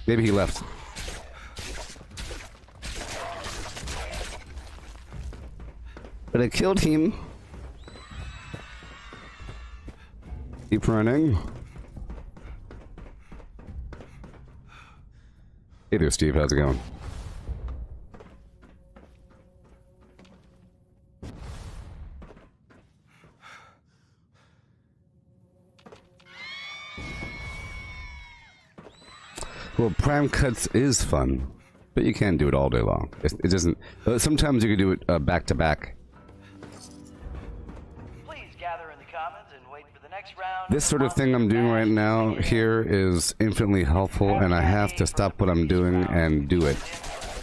Maybe he left. But I killed him. Keep running. Hey there, Steve. How's it going? Well, prime cuts is fun, but you can't do it all day long. It doesn't. Sometimes you can do it back to back. Please gather in the commons and wait for the next round. This sort of thing I'm doing right now here is infinitely helpful, and I have to stop what I'm doing and do it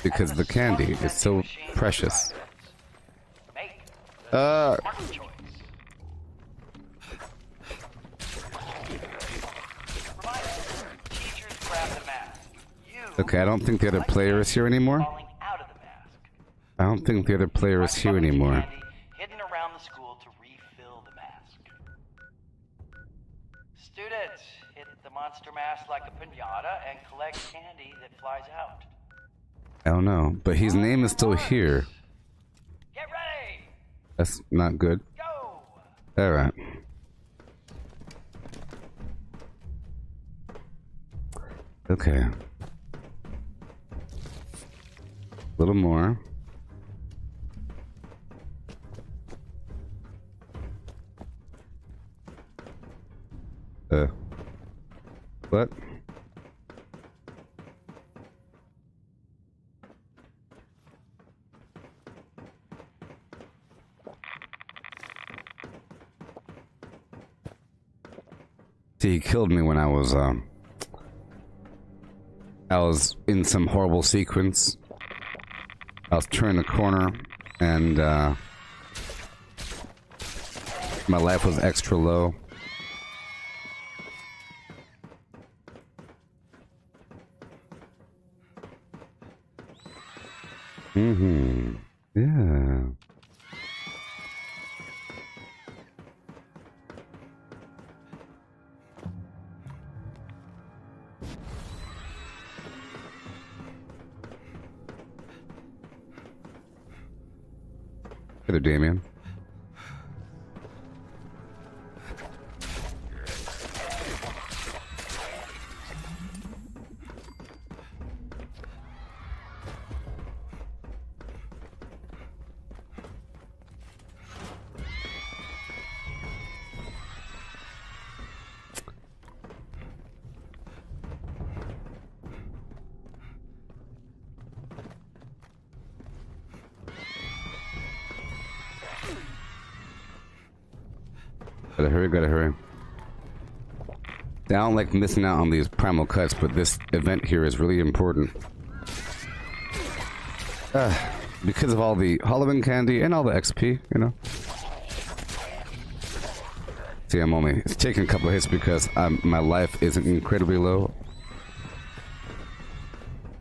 because the candy is so precious. Make the smart choice. Teachers grab the mask. You Okay, I don't think the other player is here anymore. falling out of the mask. I don't think the other player is here anymore. Candy hidden around the school to refill the mask. Students, hit the monster mask like a pinata and collect candy that flies out. I don't know, but his name is still here. Get ready! That's not good. Go! Alright. Okay. A little more. What? See, he killed me when I was in some horrible sequence. I was turning a corner, and my life was extra low. Yeah. Hey there, Damien. Gotta hurry. I don't like missing out on these primal cuts, but this event here is really important. Because of all the Halloween candy and all the XP, you know. See, it's taking a couple of hits because my life isn't incredibly low.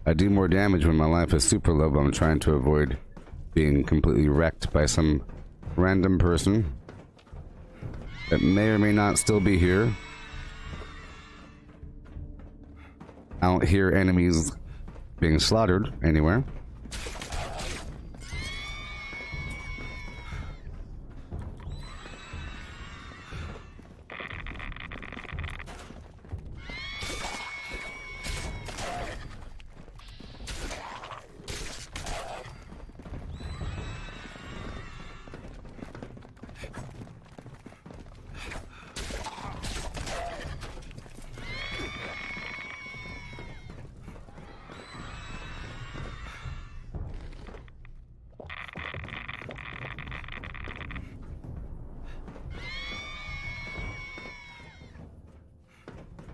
I do more damage when my life is super low, but I'm trying to avoid being completely wrecked by some random person that may or may not still be here. I don't hear enemies being slaughtered anywhere.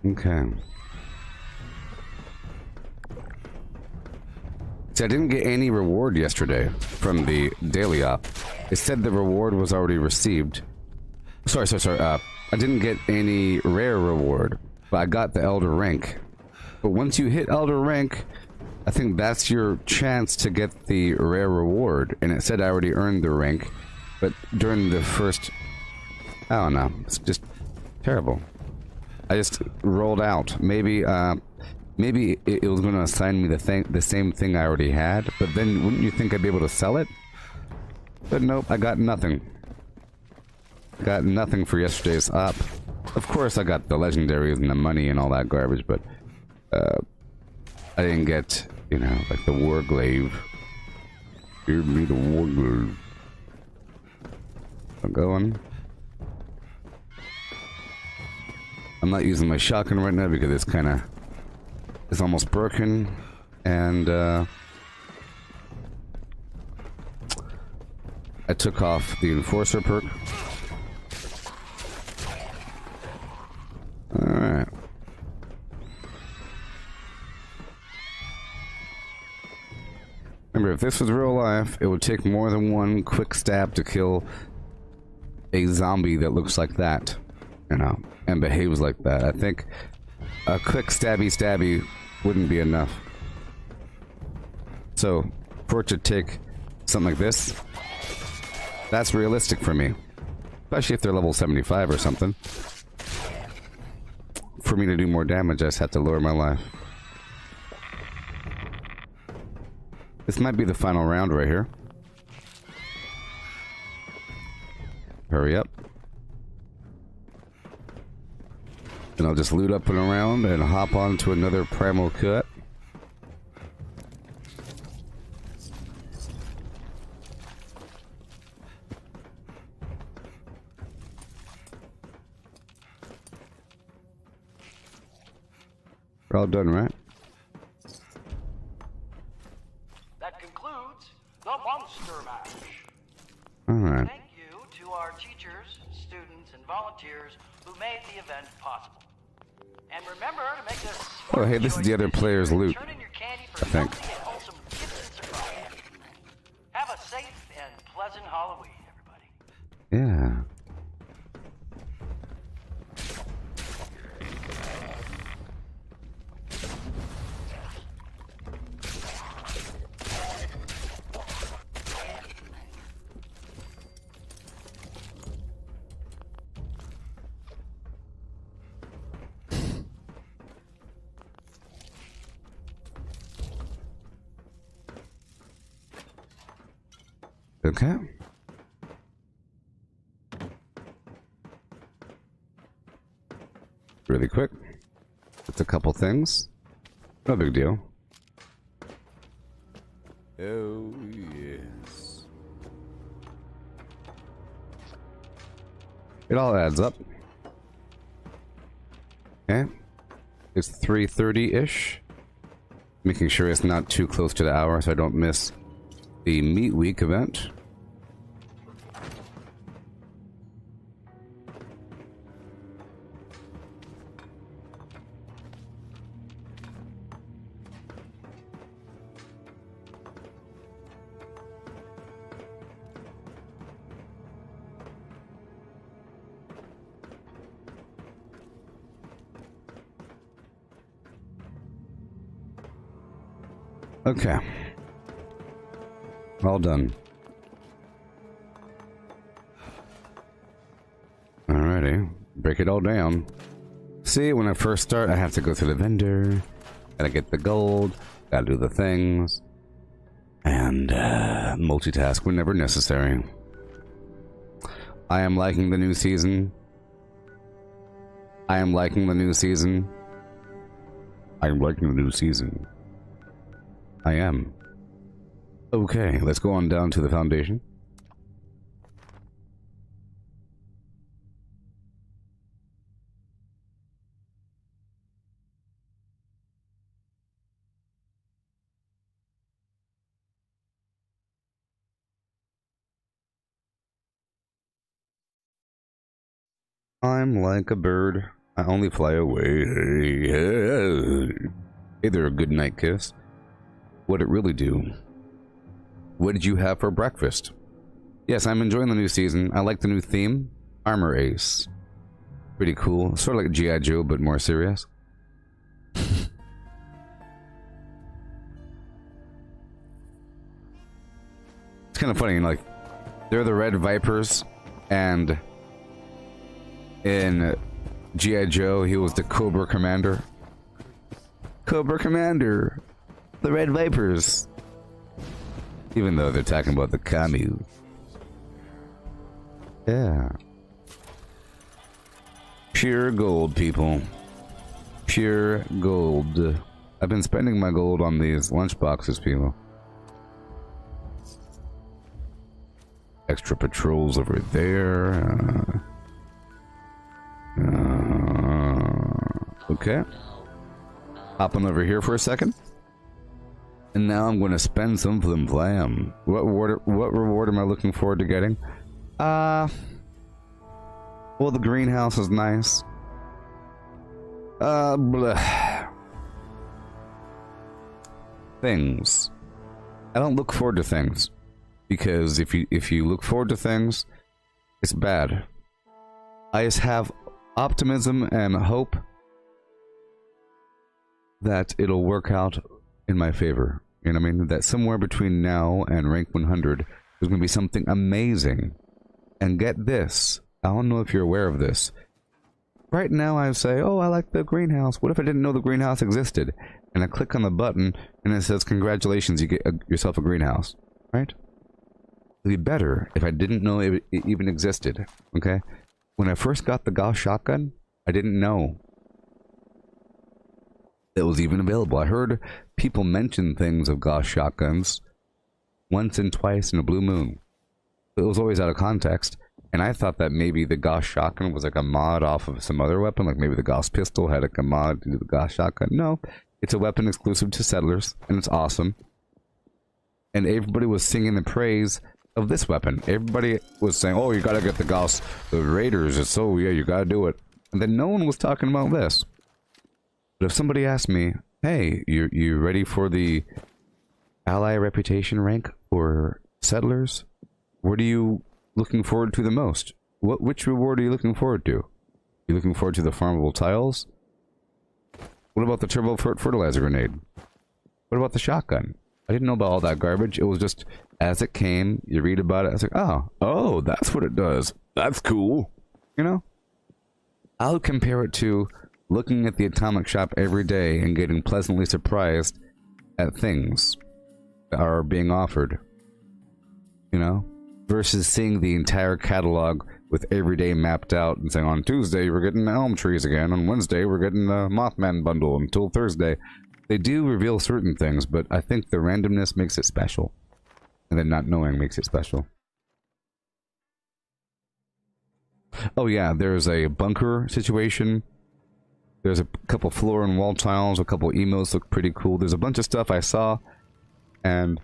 Okay. See, I didn't get any reward yesterday from the daily op. It said the reward was already received. Sorry. I didn't get any rare reward, but I got the Elder rank. But once you hit Elder rank, I think that's your chance to get the rare reward. And it said I already earned the rank, but during the first... I don't know. It's just terrible. I just rolled out. Maybe it was going to assign me the same thing I already had, but then wouldn't you think I'd be able to sell it? But nope, I got nothing. Got nothing for yesterday's op. Of course I got the legendaries and the money and all that garbage, but I didn't get, you know, like the warglaive. Give me the warglaive. I'm going. I'm not using my shotgun right now because it's kind is almost broken, and I took off the Enforcer perk. Alright. Remember, if this was real life, it would take more than one quick stab to kill a zombie that looks like that, you know, and behaves like that. I think a quick stabby wouldn't be enough. So, for it to take something like this, that's realistic for me. Especially if they're level 75 or something. For me to do more damage, I just have to lower my life. This might be the final round right here. Hurry up. And I'll just loot up and around and hop on to another primal cut. We're all done, right? That concludes the Monster Mash. Alright. Thank you to our teachers, students, and volunteers who made the event possible. And remember to make this. Oh, hey, this is the other player's loot. Turn in your candy for I think. healthy and wholesome gifts and surprises. Have a safe and pleasant Halloween, everybody. Yeah. Okay. Really quick. It's a couple things. No big deal. Oh, yes. It all adds up. Okay. It's 3:30-ish. Making sure it's not too close to the hour so I don't miss the Meat Week event. Okay. All done. Alrighty. Break it all down. See, when I first start, I have to go through the vendor. Gotta get the gold. Gotta do the things. And, multitask whenever necessary. I am liking the new season. I am liking the new season. I am liking the new season. I am. Okay, let's go on down to the Foundation. I'm like a bird. I only fly away. Hey there, a good night kiss. What'd it really do? What did you have for breakfast? Yes, I'm enjoying the new season. I like the new theme. Armor Ace. Pretty cool. Sort of like G.I. Joe, but more serious. It's kind of funny, like, they're the Red Vipers, and in G.I. Joe, he was the Cobra Commander. Cobra Commander! The Red Vipers! Even though they're talking about the Camus. Yeah. Pure gold, people. Pure gold. I've been spending my gold on these lunchboxes, people. Extra patrols over there. Okay. Hopping over here for a second. And now I'm going to spend some flim flam. What reward am I looking forward to getting? Well, the greenhouse is nice. Blah. Things. I don't look forward to things. Because if you look forward to things, it's bad. I just have optimism and hope that it'll work out in my favor. You know what I mean? That somewhere between now and rank 100, there's going to be something amazing. And get this. I don't know if you're aware of this. Right now I say, oh, I like the greenhouse. What if I didn't know the greenhouse existed? And I click on the button and it says, congratulations, you get yourself a greenhouse. Right? It'd be better if I didn't know it even existed. Okay? When I first got the Gauss shotgun, I didn't know it was even available. I heard people mention things of Gauss shotguns once and twice in a blue moon. It was always out of context, and I thought that maybe the Gauss shotgun was like a mod off of some other weapon, like maybe the Gauss pistol had like a mod to the Gauss shotgun. No, it's a weapon exclusive to settlers, and it's awesome. And everybody was singing the praise of this weapon. Everybody was saying, oh, you gotta get the Gauss, the Raiders, it's so, yeah, you gotta do it. And then no one was talking about this. But if somebody asked me, hey, you ready for the ally reputation rank for settlers? What are you looking forward to the most? Which reward are you looking forward to? Are you looking forward to the farmable tiles? What about the turbo fertilizer grenade? What about the shotgun? I didn't know about all that garbage. It was just, as it came, you read about it, I was like, oh, that's what it does. That's cool. You know? I would compare it to looking at the atomic shop every day and getting pleasantly surprised at things that are being offered. You know? Versus seeing the entire catalog with every day mapped out and saying, on Tuesday we're getting the elm trees again, on Wednesday we're getting the Mothman bundle until Thursday. They do reveal certain things, but I think the randomness makes it special. And then not knowing makes it special. Oh yeah, there's a bunker situation. There's a couple floor and wall tiles, a couple emotes look pretty cool. There's a bunch of stuff I saw, and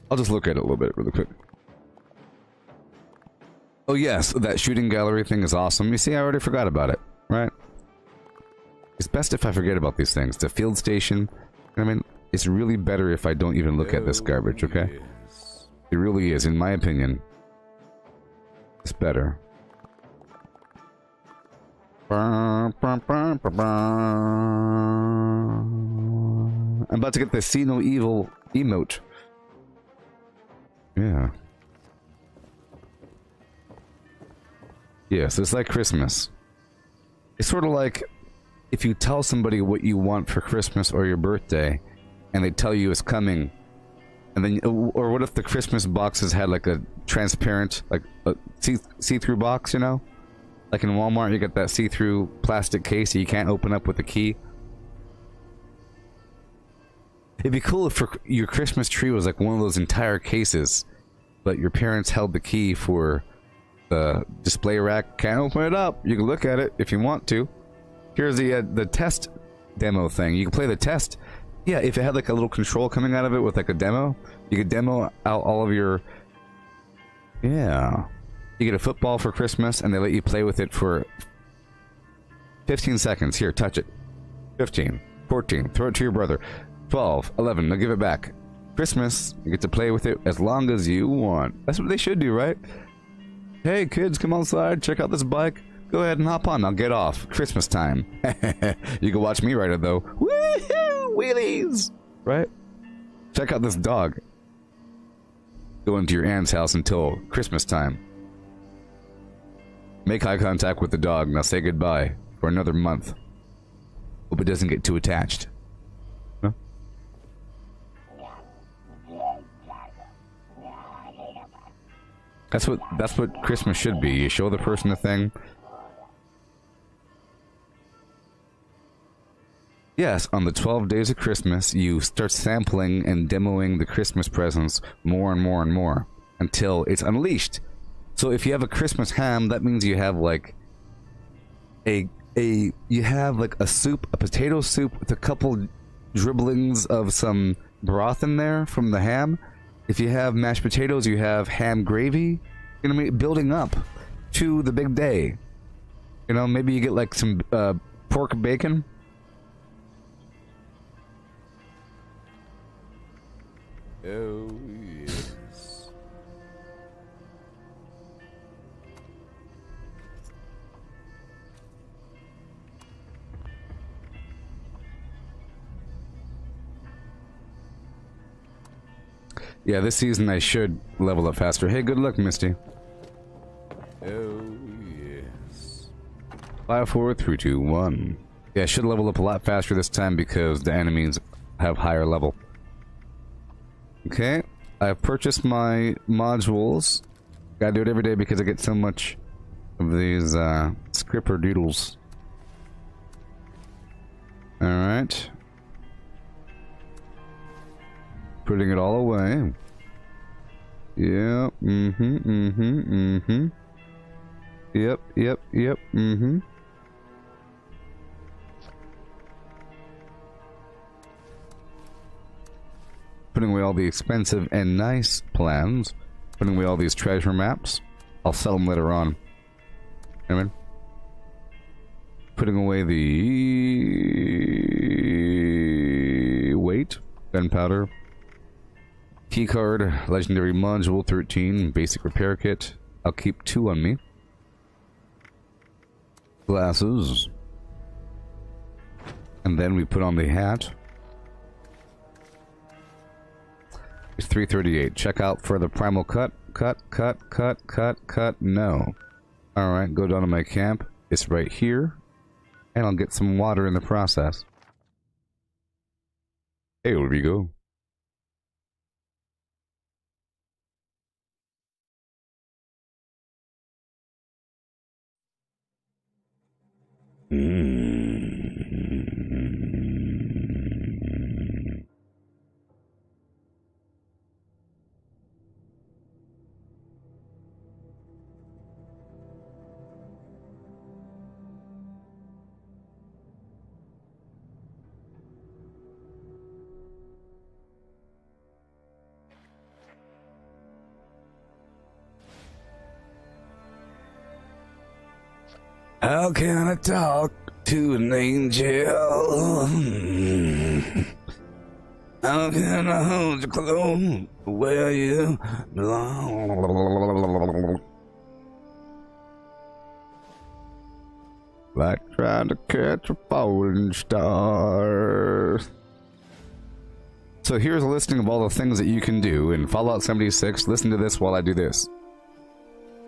I'll just look at it a little bit really quick. Oh yes, that shooting gallery thing is awesome. You see, I already forgot about it, right? It's best if I forget about these things. The field station, I mean, it's really better if I don't even look at this garbage, okay? Yes. It really is, in my opinion. It's better. I'm about to get the See No Evil emote. Yeah. Yes, it's like Christmas. It's sort of like if you tell somebody what you want for Christmas or your birthday, and they tell you it's coming, and then, or what if the Christmas boxes had like a transparent, like a see-through box, you know? Like in Walmart, you get that see-through plastic case that you can't open up with a key. It'd be cool if your Christmas tree was like one of those entire cases, but your parents held the key for the display rack. Can't open it up. You can look at it if you want to. Here's the test demo thing. You can play the test. Yeah, if it had like a little control coming out of it with like a demo, you could demo out all of your... Yeah. You get a football for Christmas, and they let you play with it for 15 seconds. Here, touch it. 15, 14, throw it to your brother. 12, 11, now give it back. Christmas, you get to play with it as long as you want. That's what they should do, right? Hey, kids, come outside, check out this bike. Go ahead and hop on, now get off. Christmas time. You can watch me ride it, though. Woohoo! Wheelies! Right? Check out this dog. Go into your aunt's house until Christmas time. Make eye contact with the dog. Now say goodbye for another month. Hope it doesn't get too attached. Huh? That's what Christmas should be. You show the person a thing. Yes, on the 12 days of Christmas, you start sampling and demoing the Christmas presents more and more and more until it's unleashed. So if you have a Christmas ham, that means you have like a you have like a soup, a potato soup with a couple dribblings of some broth in there from the ham. If you have mashed potatoes, you have ham gravy. You know what I mean? Building up to the big day. You know, maybe you get like some pork bacon. Oh, yes. Yeah, this season I should level up faster. Hey, good luck, Misty. Oh, yes. 5, 4, 3, 2, 1. Yeah, I should level up a lot faster this time because the enemies have higher level. Okay, I've purchased my modules. Gotta do it every day because I get so much of these scripper doodles. Alright. Putting it all away. Yep, Yep, Putting away all the expensive and nice plans. Putting away all these treasure maps. I'll sell them later on. You know what I mean? Putting away the weight, gunpowder, keycard, legendary module 13, basic repair kit. I'll keep 2 on me. Glasses. And then we put on the hat. It's 338. Check out for the primal cut. Cut. No. Alright, go down to my camp. It's right here. And I'll get some water in the process. Hey, Rigo. How can I talk to an angel? How can I hold you close where you belong? Like trying to catch a falling star. So here's a listing of all the things that you can do in Fallout 76. Listen to this while I do this.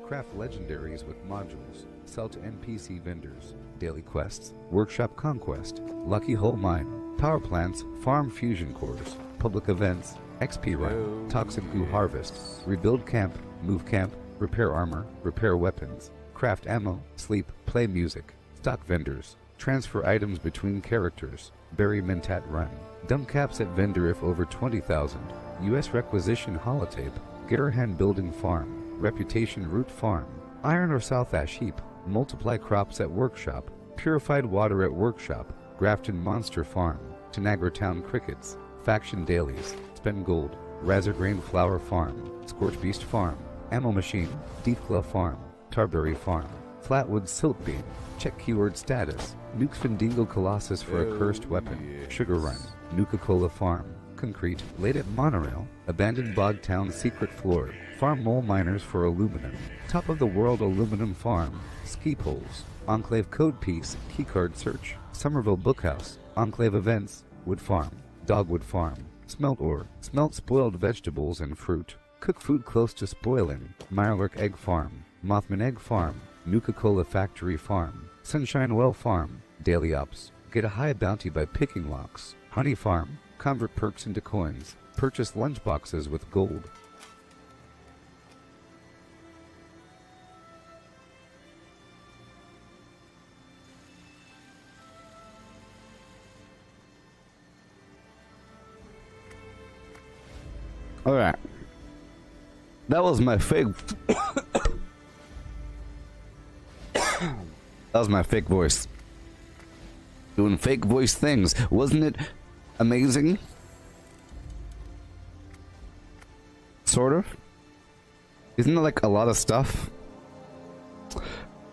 Craft legendaries with modules. Sell to NPC vendors. Daily quests. Workshop conquest. Lucky Hole Mine. Power plants. Farm fusion cores. Public events. XP run. Toxic goo harvest. Rebuild camp. Move camp. Repair armor. Repair weapons. Craft ammo. Sleep. Play music. Stock vendors. Transfer items between characters. Bury Mentat run. Dump caps at vendor if over 20,000. US requisition holotape. Garahan building farm. Reputation root farm. Iron or South Ash heap. Multiply crops at workshop. Purified water at workshop. Grafton monster farm. Tanagra town crickets. Faction dailies. Spend gold. Razorgrain flower farm. Scorch beast farm. Ammo machine. Deathclaw farm. Tarberry farm. Flatwood silk beam. Check keyword status. Nukes Findingo Colossus for a cursed weapon. Sugar run. Nuka-Cola farm. Concrete. Late at monorail. Abandoned bog town secret floor. Farm mole miners for aluminum. Top of the world aluminum farm. Ski poles. Enclave code piece. Keycard search. Somerville bookhouse. Enclave events. Wood farm. Dogwood farm. Smelt ore. Smelt spoiled vegetables and fruit. Cook food close to spoiling. Mirelurk egg farm. Mothman egg farm. Nuka-Cola factory farm. Sunshine well farm. Daily ops. Get a high bounty by picking locks. Honey farm. Convert perks into coins. Purchase lunchboxes with gold. Alright. That was my fake... that was my fake voice. doing fake voice things. Wasn't it amazing? Sort of. Isn't it like a lot of stuff?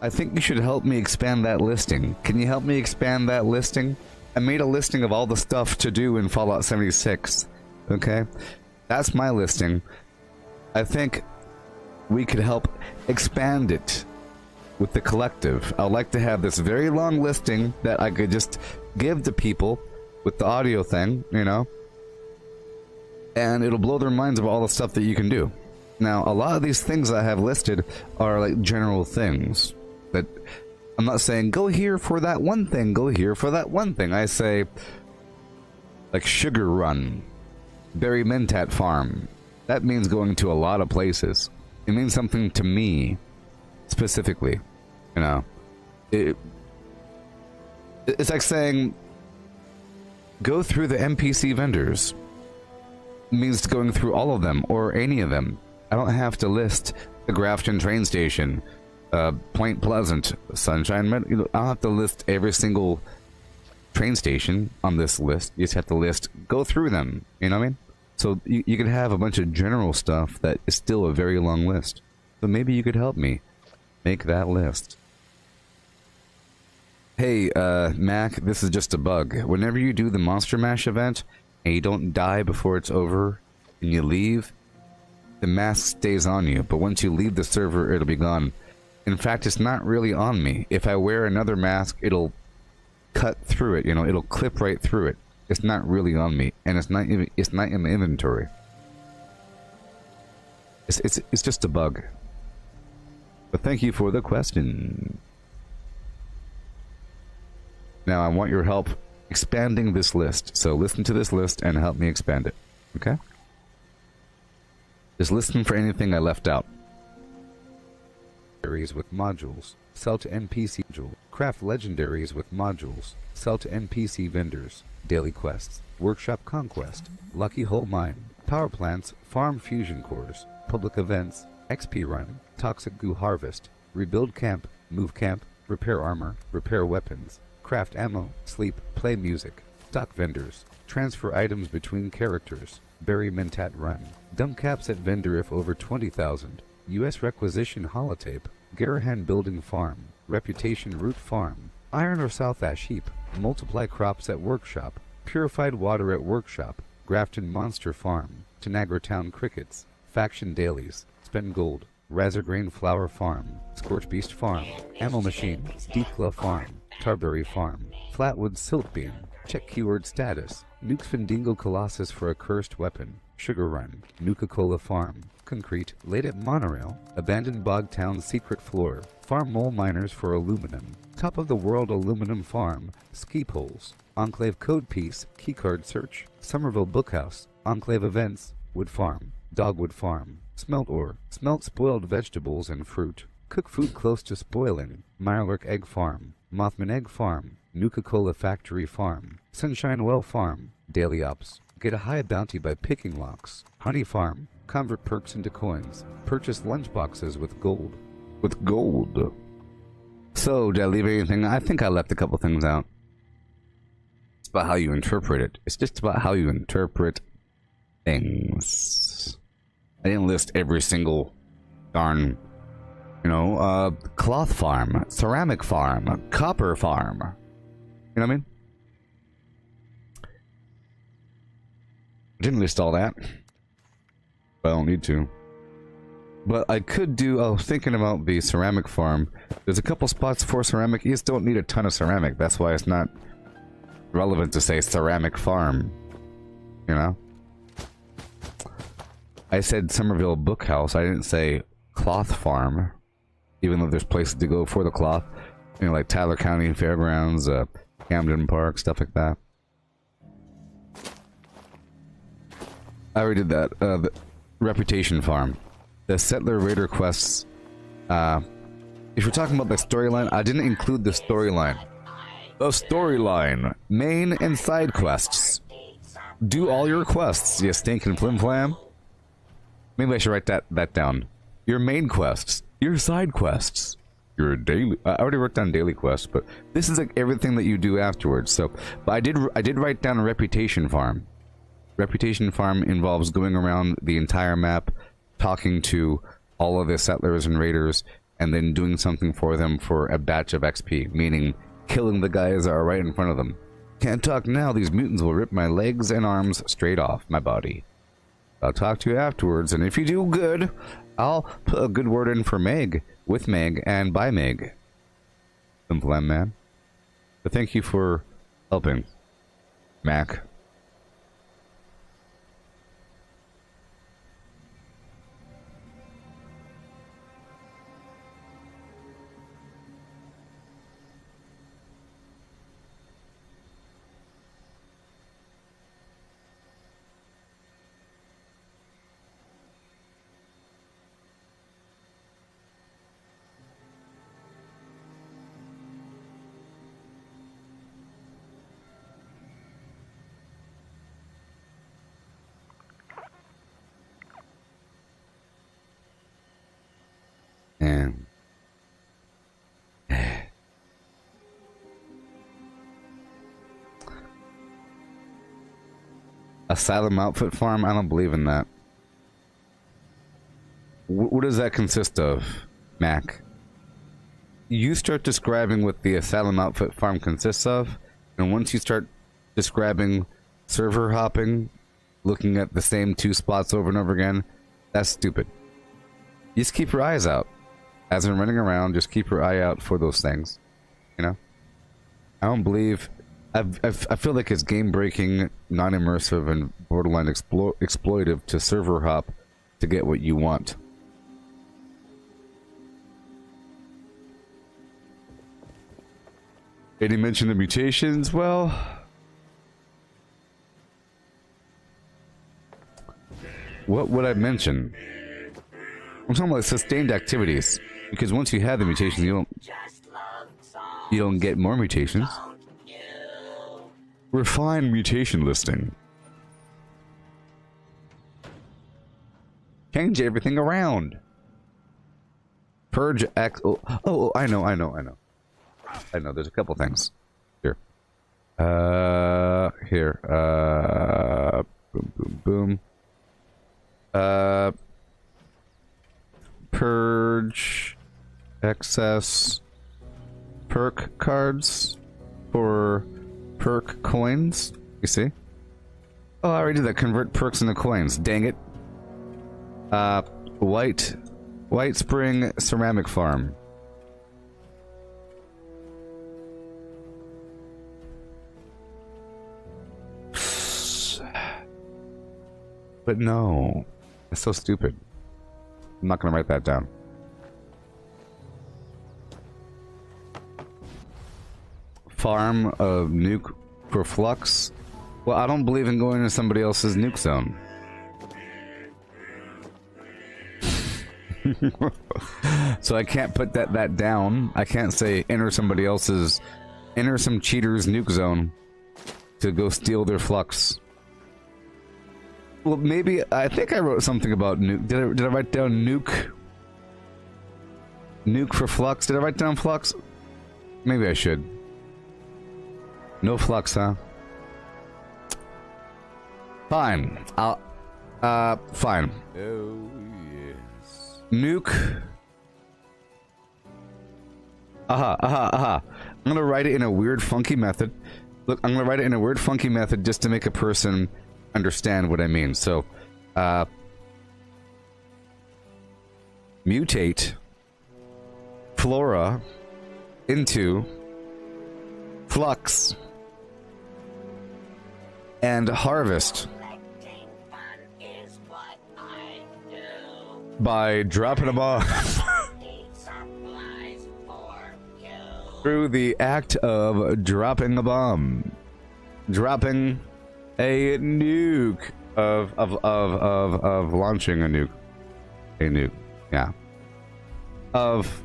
I think you should help me expand that listing. Can you help me expand that listing? I made a listing of all the stuff to do in Fallout 76. Okay? That's my listing. I think we could help expand it with the collective. I'd like to have this very long listing that I could just give to people with the audio thing, you know? And it'll blow their minds of all the stuff that you can do. Now, a lot of these things I have listed are like general things. That I'm not saying, go here for that one thing, go here for that one thing. I say, like Sugar Run, Berry Mentat Farm. That means going to a lot of places. It means something to me, specifically. You know, it's like saying, go through the NPC vendors. It means going through all of them, or any of them. I don't have to list the Grafton train station, Point Pleasant, Sunshine Meadow. You know, I don't have to list every single train station on this list. You just have to list, go through them. You know what I mean? So you could have a bunch of general stuff that is still a very long list. So maybe you could help me make that list. Hey, Mac, this is just a bug. Whenever you do the Monster Mash event, and you don't die before it's over, and you leave, the mask stays on you, but once you leave the server, it'll be gone. In fact, it's not really on me. If I wear another mask, it'll cut through it, you know, it'll clip right through it. It's not really on me, and it's not in the inventory. It's just a bug. But thank you for the question. Now I want your help expanding this list. So listen to this list and help me expand it. Okay? Just listen for anything I left out. Legendaries with modules. Sell to NPC modules. Craft legendaries with modules. Sell to NPC vendors. Daily quests. Workshop conquest. Lucky Hole Mine. Power plants. Farm fusion cores. Public events. XP run. Toxic goo harvest. Rebuild camp. Move camp. Repair armor. Repair weapons. Craft ammo. Sleep. Play music. Stock vendors. Transfer items between characters. Berry Mentat run. Dump caps at vendor if over 20,000. U.S. requisition holotape. Garahan building farm. Reputation root farm. Iron or South Ash heap. Multiply crops at workshop. Purified water at workshop. Grafton monster farm. Tanagra town crickets. Faction dailies. Spend gold. Razorgrain flower farm. Scorch beast farm. Ammo machine. Deep glove farm. Tarberry farm. Flatwood silt beam. Check keyword status. Nuke Findingo Colossus for a cursed weapon. Sugar Run. Nuka-Cola Farm. Concrete. Laid at Monorail. Abandoned Bogtown secret floor. Farm mole miners for aluminum. Top of the world aluminum farm. Ski poles. Enclave code piece. Keycard search. Somerville Bookhouse. Enclave events. Wood farm. Dogwood farm. Smelt ore. Smelt spoiled vegetables and fruit. Cook food close to spoiling. Mirelurk egg farm. Mothman egg farm. Nuka-Cola factory farm. Sunshine well farm. Daily ops. Get a high bounty by picking locks. Honey farm. Convert perks into coins. Purchase lunchboxes with gold. With gold. So, did I leave anything? I think I left a couple things out. It's about how you interpret it. It's just about how you interpret things. I didn't list every single darn, you know, cloth farm, ceramic farm, copper farm. You know what I mean? I didn't list all that. But I don't need to. But I could do, I was thinking about the ceramic farm. There's a couple spots for ceramic. You just don't need a ton of ceramic. That's why it's not relevant to say ceramic farm. You know? I said Somerville Bookhouse. I didn't say cloth farm. Even though there's places to go for the cloth. You know, like Tyler County Fairgrounds, Camden Park, stuff like that. I already did that. The Reputation Farm. The Settler Raider quests. If you're talking about the storyline, I didn't include the storyline. The storyline. Main and side quests. Do all your quests, you stinking flim-flam. Maybe I should write that down. Your main quests. Your side quests. Your daily. I already wrote down daily quest, but this is like everything that you do afterwards. So, but I did write down a reputation farm. Reputation farm involves going around the entire map, talking to all of the settlers and raiders, and then doing something for them for a batch of XP, meaning killing the guys that are right in front of them. Can't talk now, these mutants will rip my legs and arms straight off my body. I'll talk to you afterwards, and if you do good, I'll put a good word in for Meg, with Meg, and by Meg. Simple M, man. But thank you for helping, Mac. And Asylum outfit farm? I don't believe in that. What does that consist of, Mac? You start describing what the Asylum outfit farm consists of, and once you start describing server hopping, looking at the same 2 spots over and over again, that's stupid. You just keep your eyes out. As I'm running around, just keep your eye out for those things. You know? I don't believe... I feel like it's game-breaking, non-immersive, and borderline exploitive to server hop to get what you want. Did he mention the mutations? Well... what would I mention? I'm talking about sustained activities. Because once you have the mutations, you don't get more mutations. Refine mutation listing. Change everything around. Purge X. Oh, I know. There's a couple things. Here. Here. Boom. Purge excess perk cards for perk coins. You see? Oh, I already did that. Convert perks into coins. Dang it. White Spring Ceramic Farm. But no. That's so stupid. I'm not gonna write that down. Farm of nuke for flux. Well, I don't believe in going to somebody else's nuke zone. So I can't put that down. I can't say enter some cheater's nuke zone to go steal their flux. Well, maybe I think I wrote something about nuke. Did I write down nuke? Nuke for flux? Did I write down flux? Maybe I should. No flux, huh? Fine. Fine. Oh, yes. Nuke. I'm gonna write it in a weird, funky method. Look, I'm gonna write it in a weird, funky method just to make a person understand what I mean. So, mutate flora into flux and harvest by dropping a bomb through the act of dropping a bomb, dropping a nuke of launching a nuke, yeah, of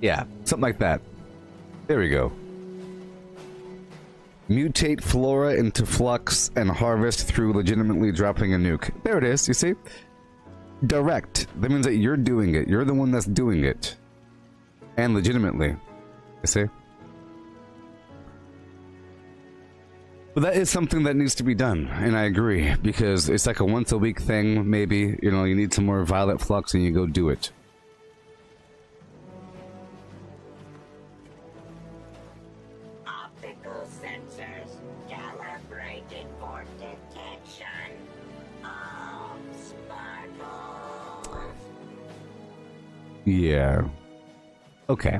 Yeah, something like that. There we go. Mutate flora into flux and harvest through legitimately dropping a nuke. There it is, you see? Direct. That means that you're doing it. You're the one that's doing it. And legitimately. You see? But that is something that needs to be done, and I agree, because it's like a once a week thing, maybe. You know, you need some more violet flux and you go do it. Optical sensors calibrated for detection of sparkles. Yeah. Okay.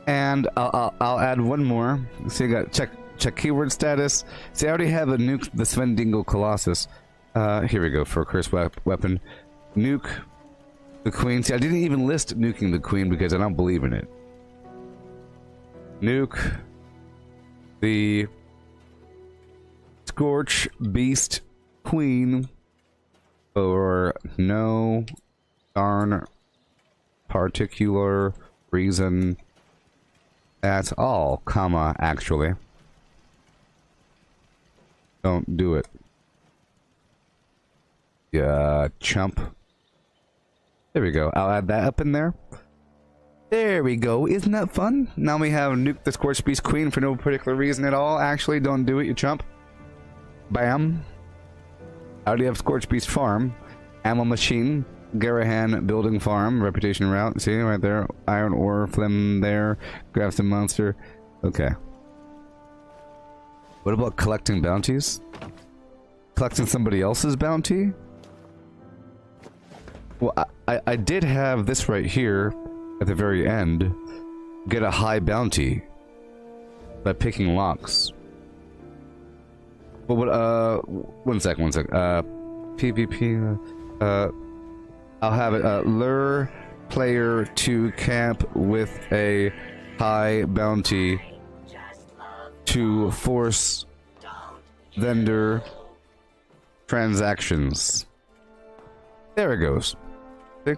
And I'll add one more. So you got check keyword status. See, I already have a nuke the Svendingo Colossus. Here we go for a cursed weapon. Nuke the queen. See, I didn't even list nuking the queen because I don't believe in it. Nuke the Scorch Beast Queen for no darn particular reason at all, comma, actually. Don't do it. Yeah, chump. There we go. I'll add that up in there. There we go. Isn't that fun? Now we have Nuke the Scorched Beast Queen for no particular reason at all. Actually, don't do it, you chump. Bam. I already have Scorched Beast Farm. Ammo Machine. Garahan Building Farm. Reputation Route. See, right there. Iron Ore. Phlegm there. Grab some monster. Okay. What about collecting bounties? Collecting somebody else's bounty? Well, I did have this right here at the very end. Get a high bounty by picking locks. Well, what, one sec. PvP, I'll have it, lure player to camp with a high bounty to force vendor transactions. There it goes. See?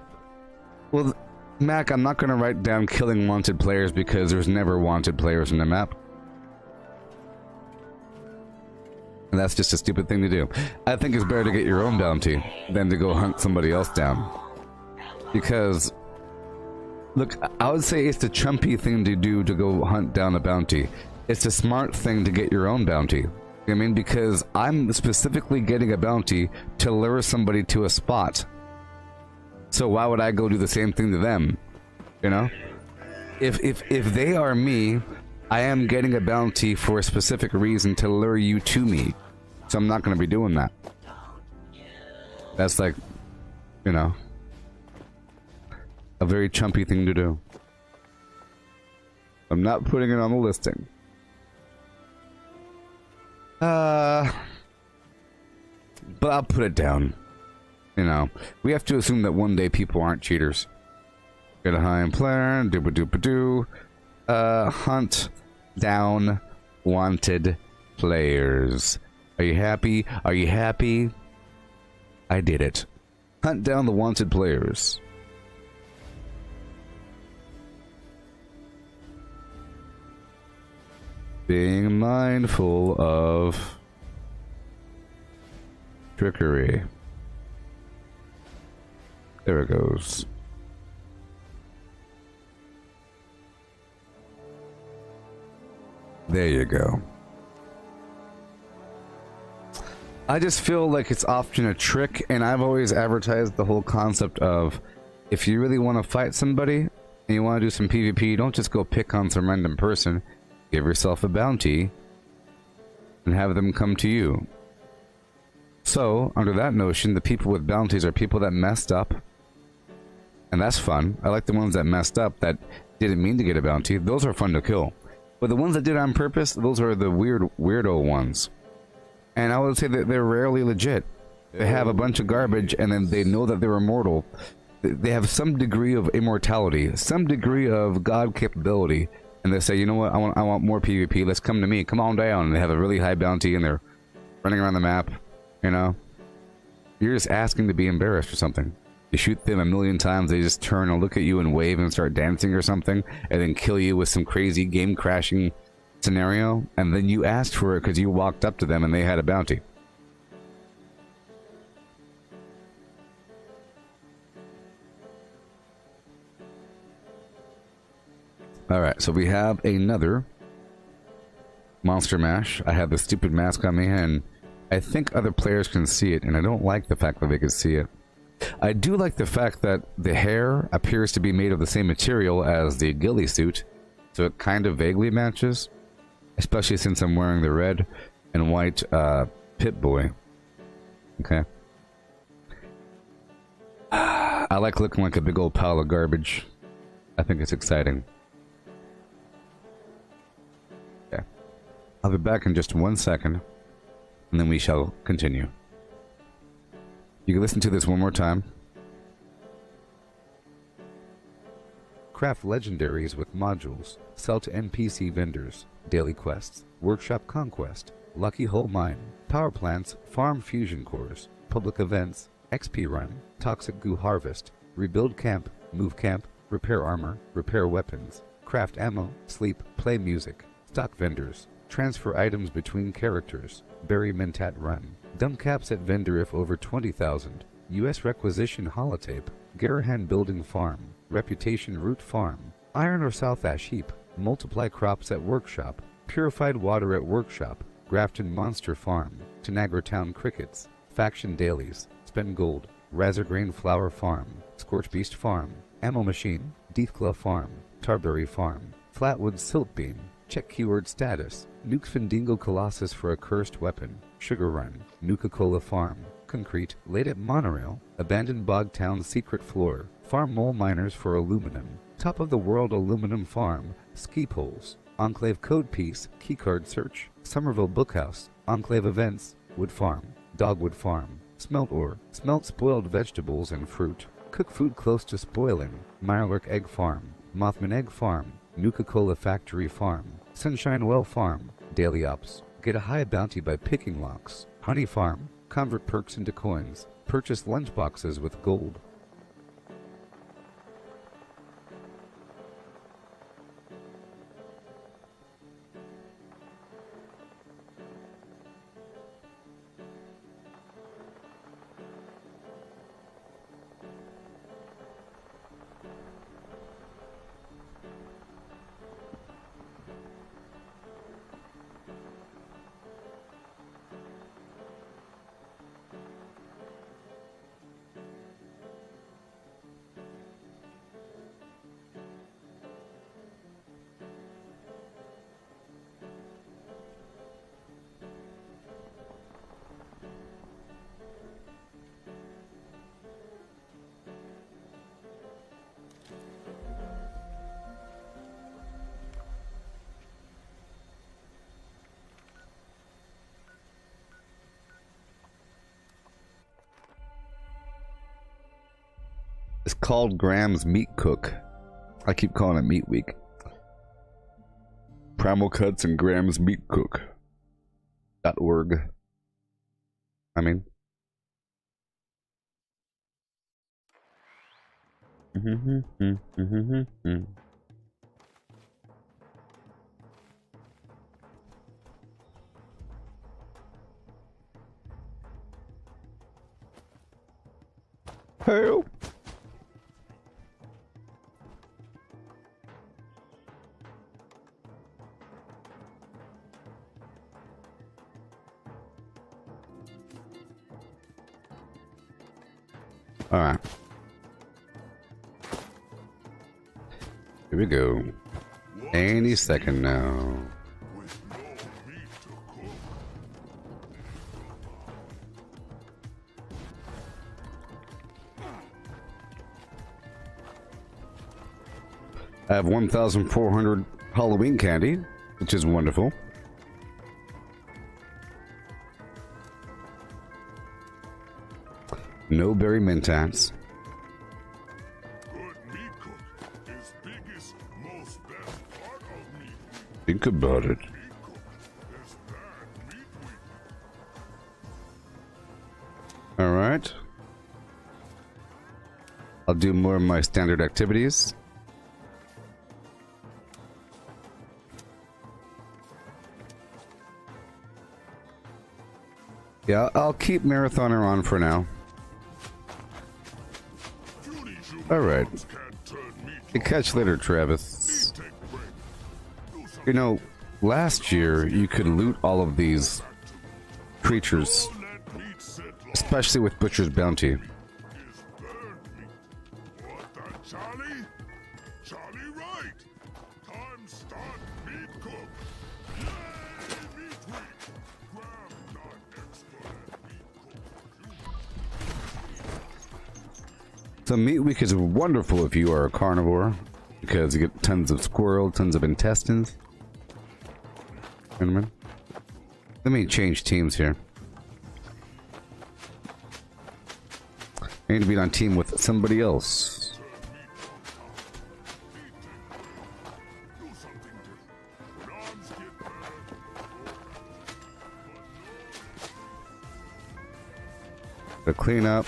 Well, Mac, I'm not going to write down killing wanted players because there's never wanted players in the map. And that's just a stupid thing to do. I think it's better to get your own bounty than to go hunt somebody else down. Because, look, I would say it's the chumpy thing to do to go hunt down a bounty. It's a smart thing to get your own bounty. You know what I mean? Because I'm specifically getting a bounty to lure somebody to a spot. So why would I go do the same thing to them? You know? If they are me, I am getting a bounty for a specific reason to lure you to me. So I'm not going to be doing that. That's like, you know, a very chumpy thing to do. I'm not putting it on the listing. But I'll put it down. You know, we have to assume that one day people aren't cheaters. Get a high player, dooba-dooba-doo. Hunt down wanted players. Are you happy? Are you happy? I did it. Hunt down the wanted players. Being mindful of trickery. There it goes. There you go. I just feel like it's often a trick, and I've always advertised the whole concept of if you really want to fight somebody and you want to do some PvP, don't just go pick on some random person. Give yourself a bounty and have them come to you. So, under that notion, the people with bounties are people that messed up. And that's fun. I like the ones that messed up that didn't mean to get a bounty. Those are fun to kill. But the ones that did it on purpose, those are the weirdo ones. And I would say that they're rarely legit. They have a bunch of garbage and then they know that they're immortal. They have some degree of immortality, some degree of God capability. And they say, you know what, I want more PvP, let's come to me, come on down. And they have a really high bounty and they're running around the map, you know? You're just asking to be embarrassed or something. You shoot them a million times, they just turn and look at you and wave and start dancing or something, and then kill you with some crazy game-crashing scenario, and then you asked for it because you walked up to them and they had a bounty. Alright, so we have another Monster Mash. I have the stupid mask on me, and I think other players can see it, and I don't like the fact that they can see it. I do like the fact that the hair appears to be made of the same material as the ghillie suit, so it kind of vaguely matches, especially since I'm wearing the red and white Pip-Boy. Okay. I like looking like a big old pile of garbage. I think it's exciting. Okay. I'll be back in just 1 second, and then we shall continue. You can listen to this one more time. Craft legendaries with modules. Sell to NPC vendors. Daily quests. Workshop conquest. Lucky hole mine. Power plants. Farm fusion cores. Public events. XP run. Toxic goo harvest. Rebuild camp. Move camp. Repair armor. Repair weapons. Craft ammo. Sleep. Play music. Stock vendors. Transfer items between characters. Bury Mentat run. Dump caps at vendor if over 20,000. U.S. requisition holotape. Garahan building farm. Reputation root farm. Iron or south ash heap. Multiply crops at workshop. Purified water at workshop. Grafton monster farm. Tanagra town crickets. Faction dailies. Spend gold. Razorgrain flower farm. Scorch beast farm. Ammo machine. Deathclaw farm. Tarberry farm. Flatwood silt beam. Check keyword status. Nuke Findingo Colossus for a cursed weapon. Sugar Run. Nuka-Cola Farm. Concrete. Laid at Monorail. Abandoned Bog Town secret floor. Farm mole miners for aluminum. Top of the world aluminum farm. Ski poles. Enclave code piece. Keycard search. Somerville Bookhouse. Enclave events. Wood farm. Dogwood farm. Smelt ore. Smelt spoiled vegetables and fruit. Cook food close to spoiling. Mirelurk egg farm. Mothman egg farm. Nuka-Cola factory farm. Sunshine Well farm. Daily ops. Get a high bounty by picking locks. Honey farm. Convert perks into coins. Purchase lunchboxes with gold. It's called Graham's Meat Cook. I keep calling it Meat Week. Primal Cuts and Graham's Meat Cook. .org. I mean. Help! Alright. Here we go. Any second now. I have 1,400 Halloween candy, which is wonderful. No berry mentats. Think about it. All right. I'll do more of my standard activities. Yeah, I'll keep Marathoner on for now. Alright. Catch you later, Travis. You know, last year you could loot all of these creatures, especially with Butcher's Bounty. So Meat Week is wonderful if you are a carnivore, because you get tons of squirrel, tons of intestines. Gentlemen, let me change teams here. I need to be on team with somebody else. The cleanup.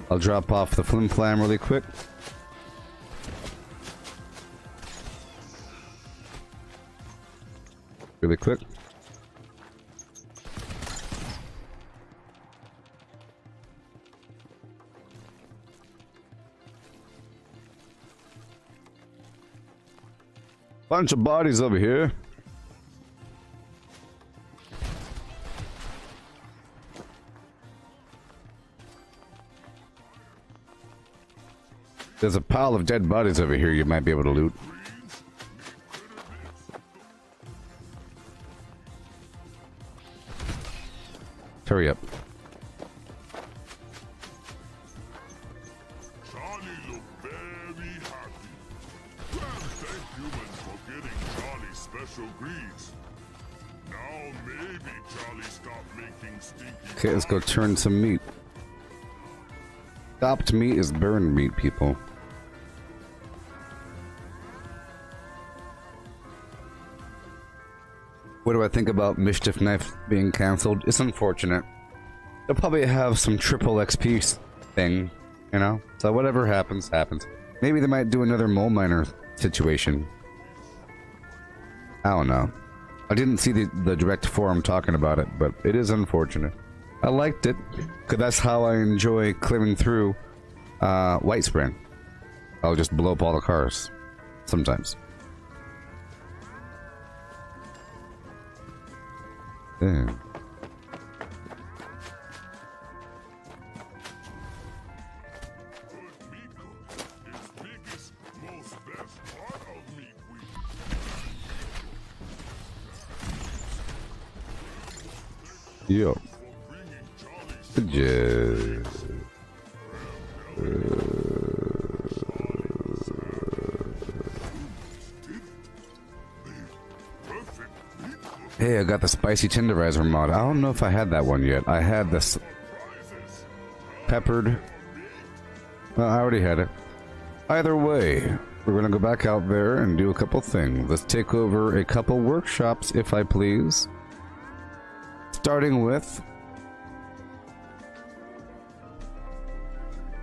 I'll drop off the flim flam really quick. Really quick. Bunch of bodies over here. There's a pile of dead bodies over here you might be able to loot. Hurry up. Charlie looked very happy. Well, thank humans for getting Charlie special greens. Now maybe Charlie stopped making stinky. Okay, let's go turn some meat. Chopped meat is burned meat, people. What do I think about Mischief Knife being cancelled? It's unfortunate. They'll probably have some triple XP thing, you know? So whatever happens, happens. Maybe they might do another mole miner situation. I don't know. I didn't see the direct forum talking about it, but it is unfortunate. I liked it, because that's how I enjoy clearing through White Spring. I'll just blow up all the cars. Sometimes. Yeah. Yo. Good job. Hey, I got the spicy tenderizer mod. I don't know if I had that one yet. I had this peppered. Well, I already had it. Either way, we're gonna go back out there and do a couple things. Let's take over a couple workshops, if I please. Starting with...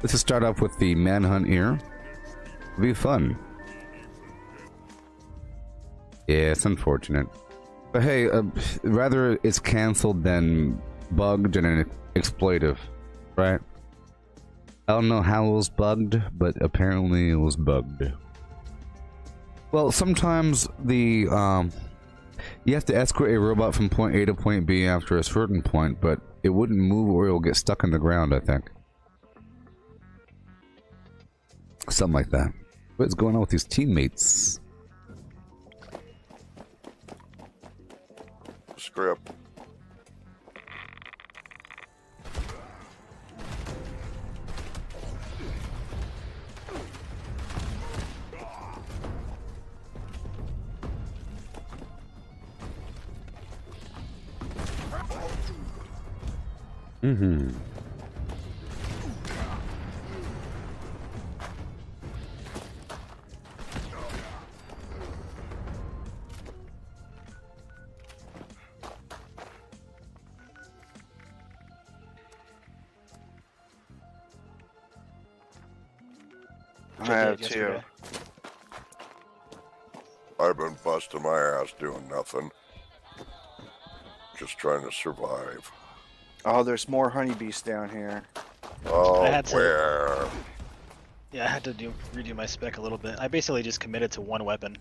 Let's just start off with the manhunt here. It'll be fun. Yeah, it's unfortunate. But hey, rather it's cancelled than bugged and an exploitive, right? I don't know how it was bugged, but apparently it was bugged. Well, sometimes the, you have to escort a robot from point A to point B after a certain point, but it wouldn't move or it'll get stuck in the ground, I think. Something like that. What's going on with these teammates? Script. Mm-hmm. I have too. yesterday. I've been busting my ass doing nothing. Just trying to survive. Oh, there's more honeybees down here. Oh, I had to- where? Yeah, I had to redo my spec a little bit. I basically just committed to one weapon.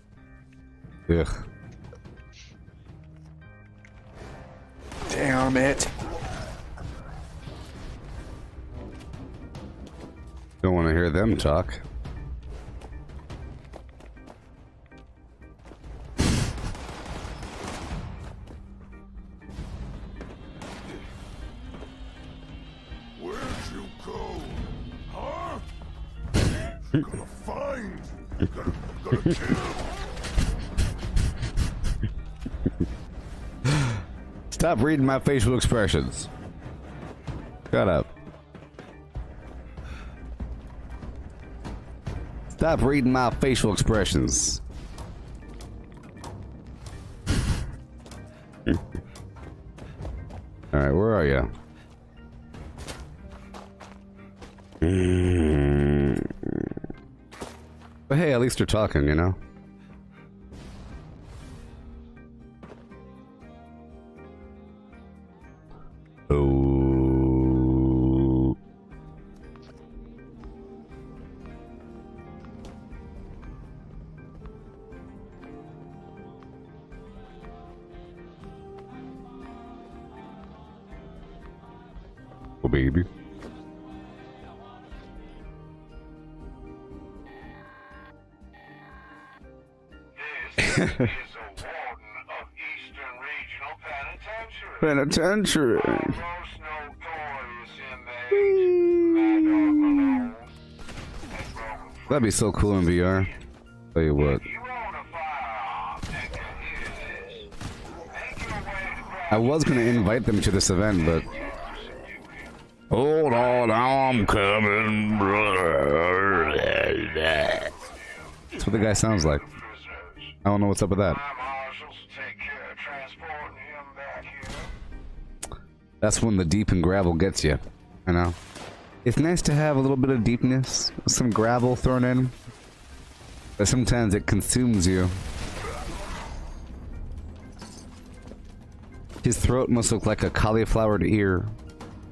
Ugh. Damn it. Don't want to hear them talk. Where'd you go? Huh? You gotta find. You gotta kill. Stop reading my facial expressions. Shut up. Stop reading my facial expressions. Alright, where are you? But hey, at least they're talking, you know? Oh. Oh, baby. This is a warden of Eastern Regional Penitentiary. Penitentiary. Most notorious inmate, Mad Dog Malone. Has broken free. That'd be so cool in VR. Tell you what. If you own a firearm and can hear this, make your way to I was gonna invite them to this event, but hold on, I'm coming, brother. That's what the guy sounds like. I don't know what's up with that. my marshals take care of transporting him back here. That's when the deep and gravel gets you. You know, it's nice to have a little bit of deepness, some gravel thrown in, but sometimes it consumes you. His throat must look like a cauliflowered ear,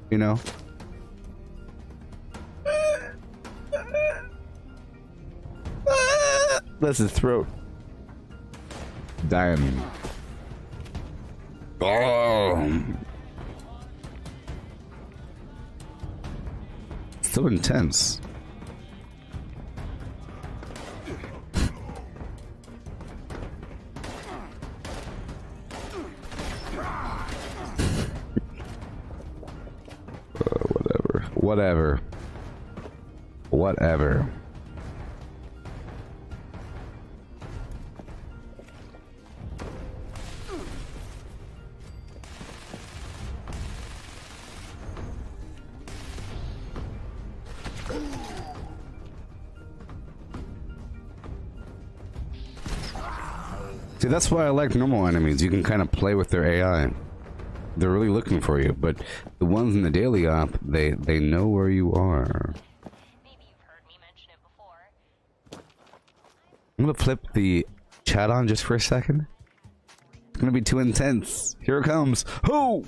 you know? That's his throat. Dying. Oh. So intense. Whatever. Whatever. See, that's why I like normal enemies. You can kind of play with their AI. They're really looking for you, but the ones in the daily op, they know where you are. Maybe you've heard me mention it before. I'm gonna flip the chat on just for a second. It's gonna be too intense. Here it comes. Ho!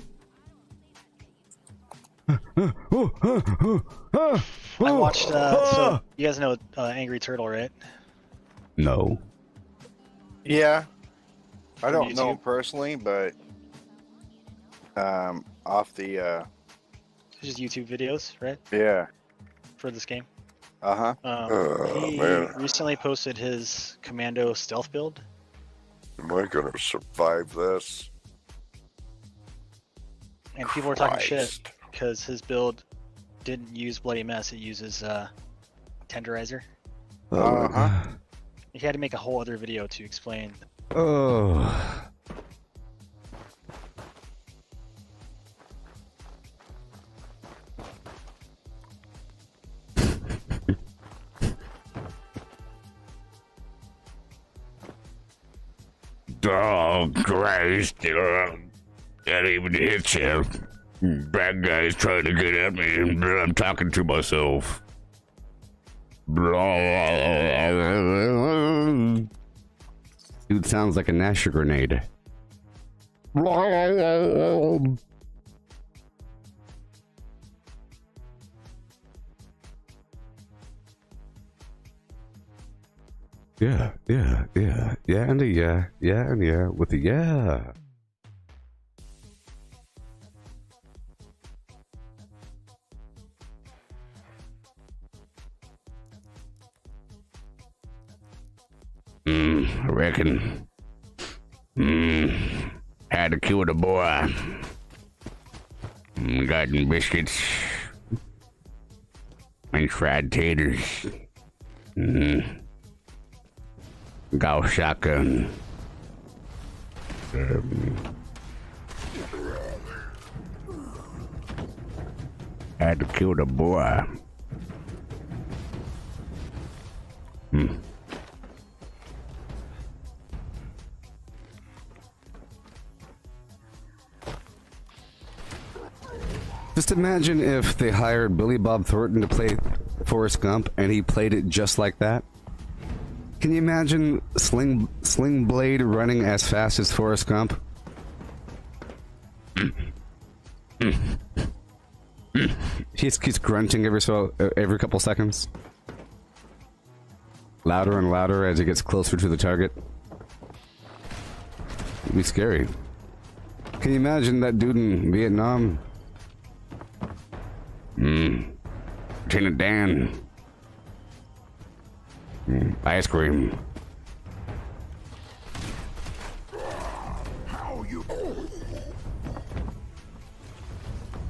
I watched, so you guys know Angry Turtle, right? No. Yeah. I don't YouTube? know personally, but off the Just YouTube videos, right? yeah. For this game. Uh-huh. He man. recently posted his Commando stealth build. Am I gonna survive this? And people were talking shit Christ. because his build didn't use Bloody Mess, it uses Tenderizer. Uh-huh. He had to make a whole other video to explain. Oh. Oh, Christ. That even hits you. Bad guy's trying to get at me, and I'm talking to myself. Dude sounds like a Nasher grenade. Yeah, and a yeah, and yeah, with a yeah. I reckon. Had to kill the boy. Gotten biscuits. And fried taters. Got shotgun. Had to kill the boy. Just imagine if they hired Billy Bob Thornton to play Forrest Gump and he played it just like that. Can you imagine Sling Blade running as fast as Forrest Gump? He's grunting every couple seconds. Louder and louder as he gets closer to the target. It'd be scary. Can you imagine that dude in Vietnam? Lieutenant Dan. Ice cream.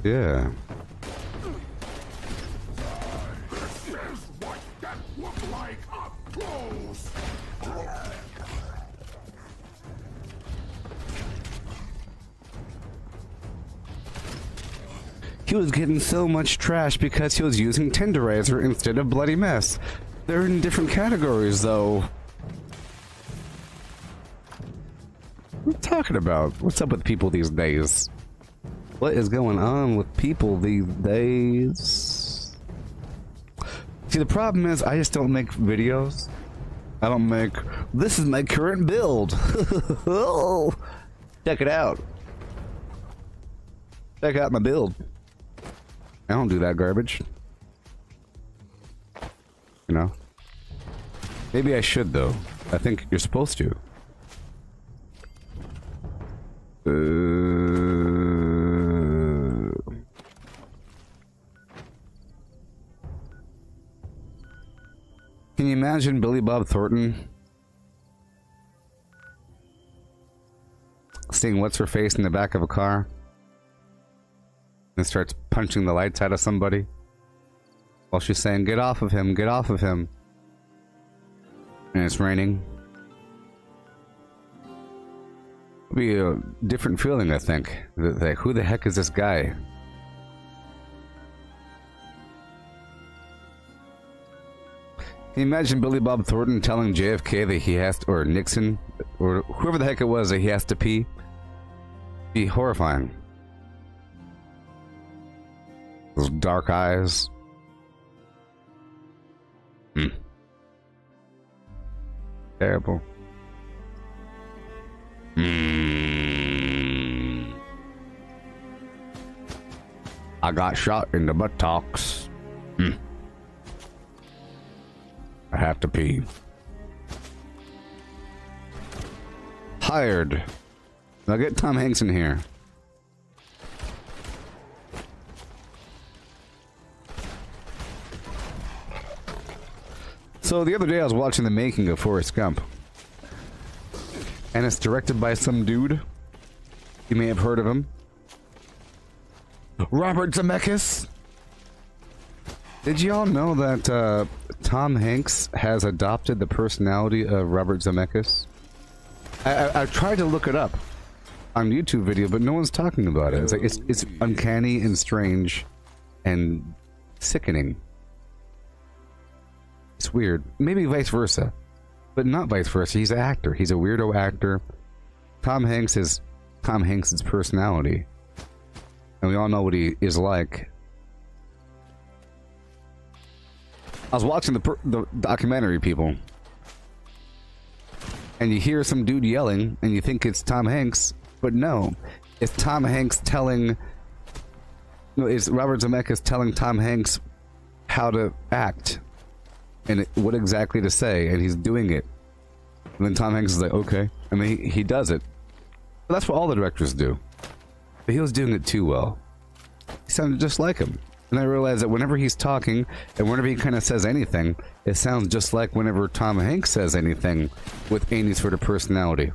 Yeah. He was getting so much trash because he was using tenderizer instead of bloody mess. They're in different categories, though. What are you talking about? What's up with people these days? What is going on with people these days? See, the problem is I just don't make videos. I don't make, this is my current build. Check it out. Check out my build. I don't do that garbage. You know? Maybe I should, though. I think you're supposed to. Can you imagine Billy Bob Thornton seeing what's her face in the back of a car and starts punching the lights out of somebody while she's saying, "Get off of him, get off of him." And it's raining. It'll be a different feeling, I think. Like, who the heck is this guy? Can you imagine Billy Bob Thornton telling JFK that he has to, or Nixon, or whoever the heck it was, that he has to pee? Be horrifying. Those dark eyes. Terrible. I got shot in the buttocks. I have to pee. Hired. Now get Tom Hanks in here. So the other day I was watching the making of Forrest Gump. And it's directed by some dude. You may have heard of him. Robert Zemeckis. Did you all know that Tom Hanks has adopted the personality of Robert Zemeckis? I tried to look it up on YouTube video, but no one's talking about it. It's like it's uncanny and strange and sickening. It's weird. Maybe vice versa, but not vice versa. He's an actor. He's a weirdo actor. Tom Hanks is Tom Hanks' personality, and we all know what he is like. I was watching the documentary, people, and you hear some dude yelling, and you think it's Tom Hanks, but no, it's Tom Hanks telling. No, it's Robert Zemeckis telling Tom Hanks how to act and what exactly to say, and he's doing it. And then Tom Hanks is like, okay, and then he does it. But that's what all the directors do. But he was doing it too well. He sounded just like him. And I realized that whenever he's talking, and whenever he kind of says anything, it sounds just like whenever Tom Hanks says anything with any sort of personality.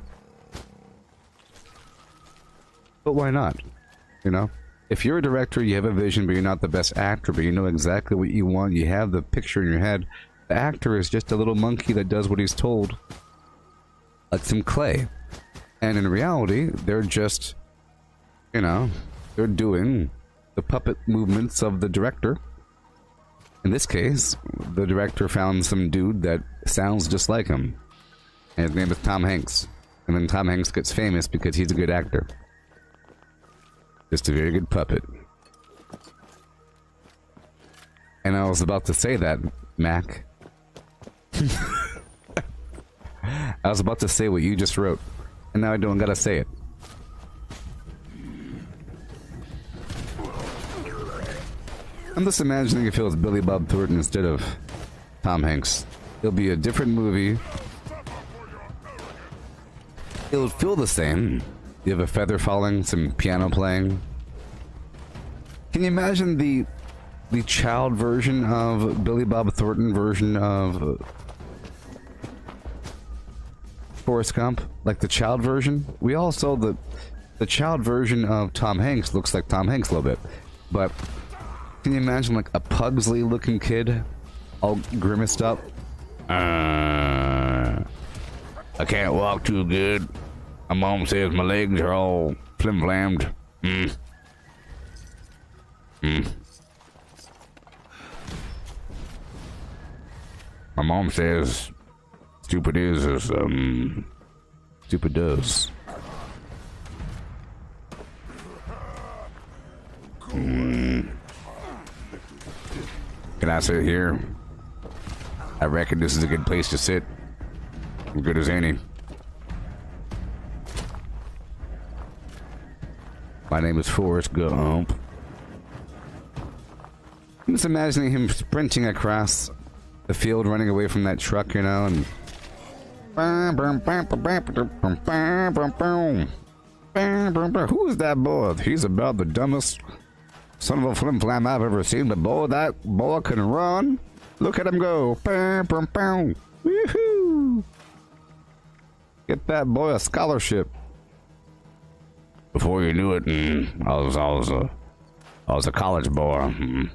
But why not? You know? If you're a director, you have a vision, but you're not the best actor, but you know exactly what you want, you have the picture in your head. The actor is just a little monkey that does what he's told. Like some clay. And in reality, they're just, you know, they're doing the puppet movements of the director. In this case, the director found some dude that sounds just like him. And his name is Tom Hanks. And then Tom Hanks gets famous because he's a good actor. Just a very good puppet. And I was about to say that, Mac. I was about to say what you just wrote. And now I don't gotta say it. I'm just imagining if it was Billy Bob Thornton instead of Tom Hanks. It'll be a different movie. It'll feel the same. You have a feather falling, some piano playing. Can you imagine the child version of Billy Bob Thornton version of Forrest Gump? Like the child version? We all saw the child version of Tom Hanks looks like Tom Hanks a little bit. But can you imagine like a Pugsley looking kid all grimaced up? I can't walk too good. My mom says my legs are all flim-flammed. My mom says stupid is Stupid does. Can I sit here? I reckon this is a good place to sit. As good as any. My name is Forrest Gump. I'm just imagining him sprinting across the field, running away from that truck, you know, and who is that boy? He's about the dumbest son of a flim-flam I've ever seen, but boy, that boy can run. Look at him go. Woohoo! Get that boy a scholarship. Before you knew it, I was a college boy.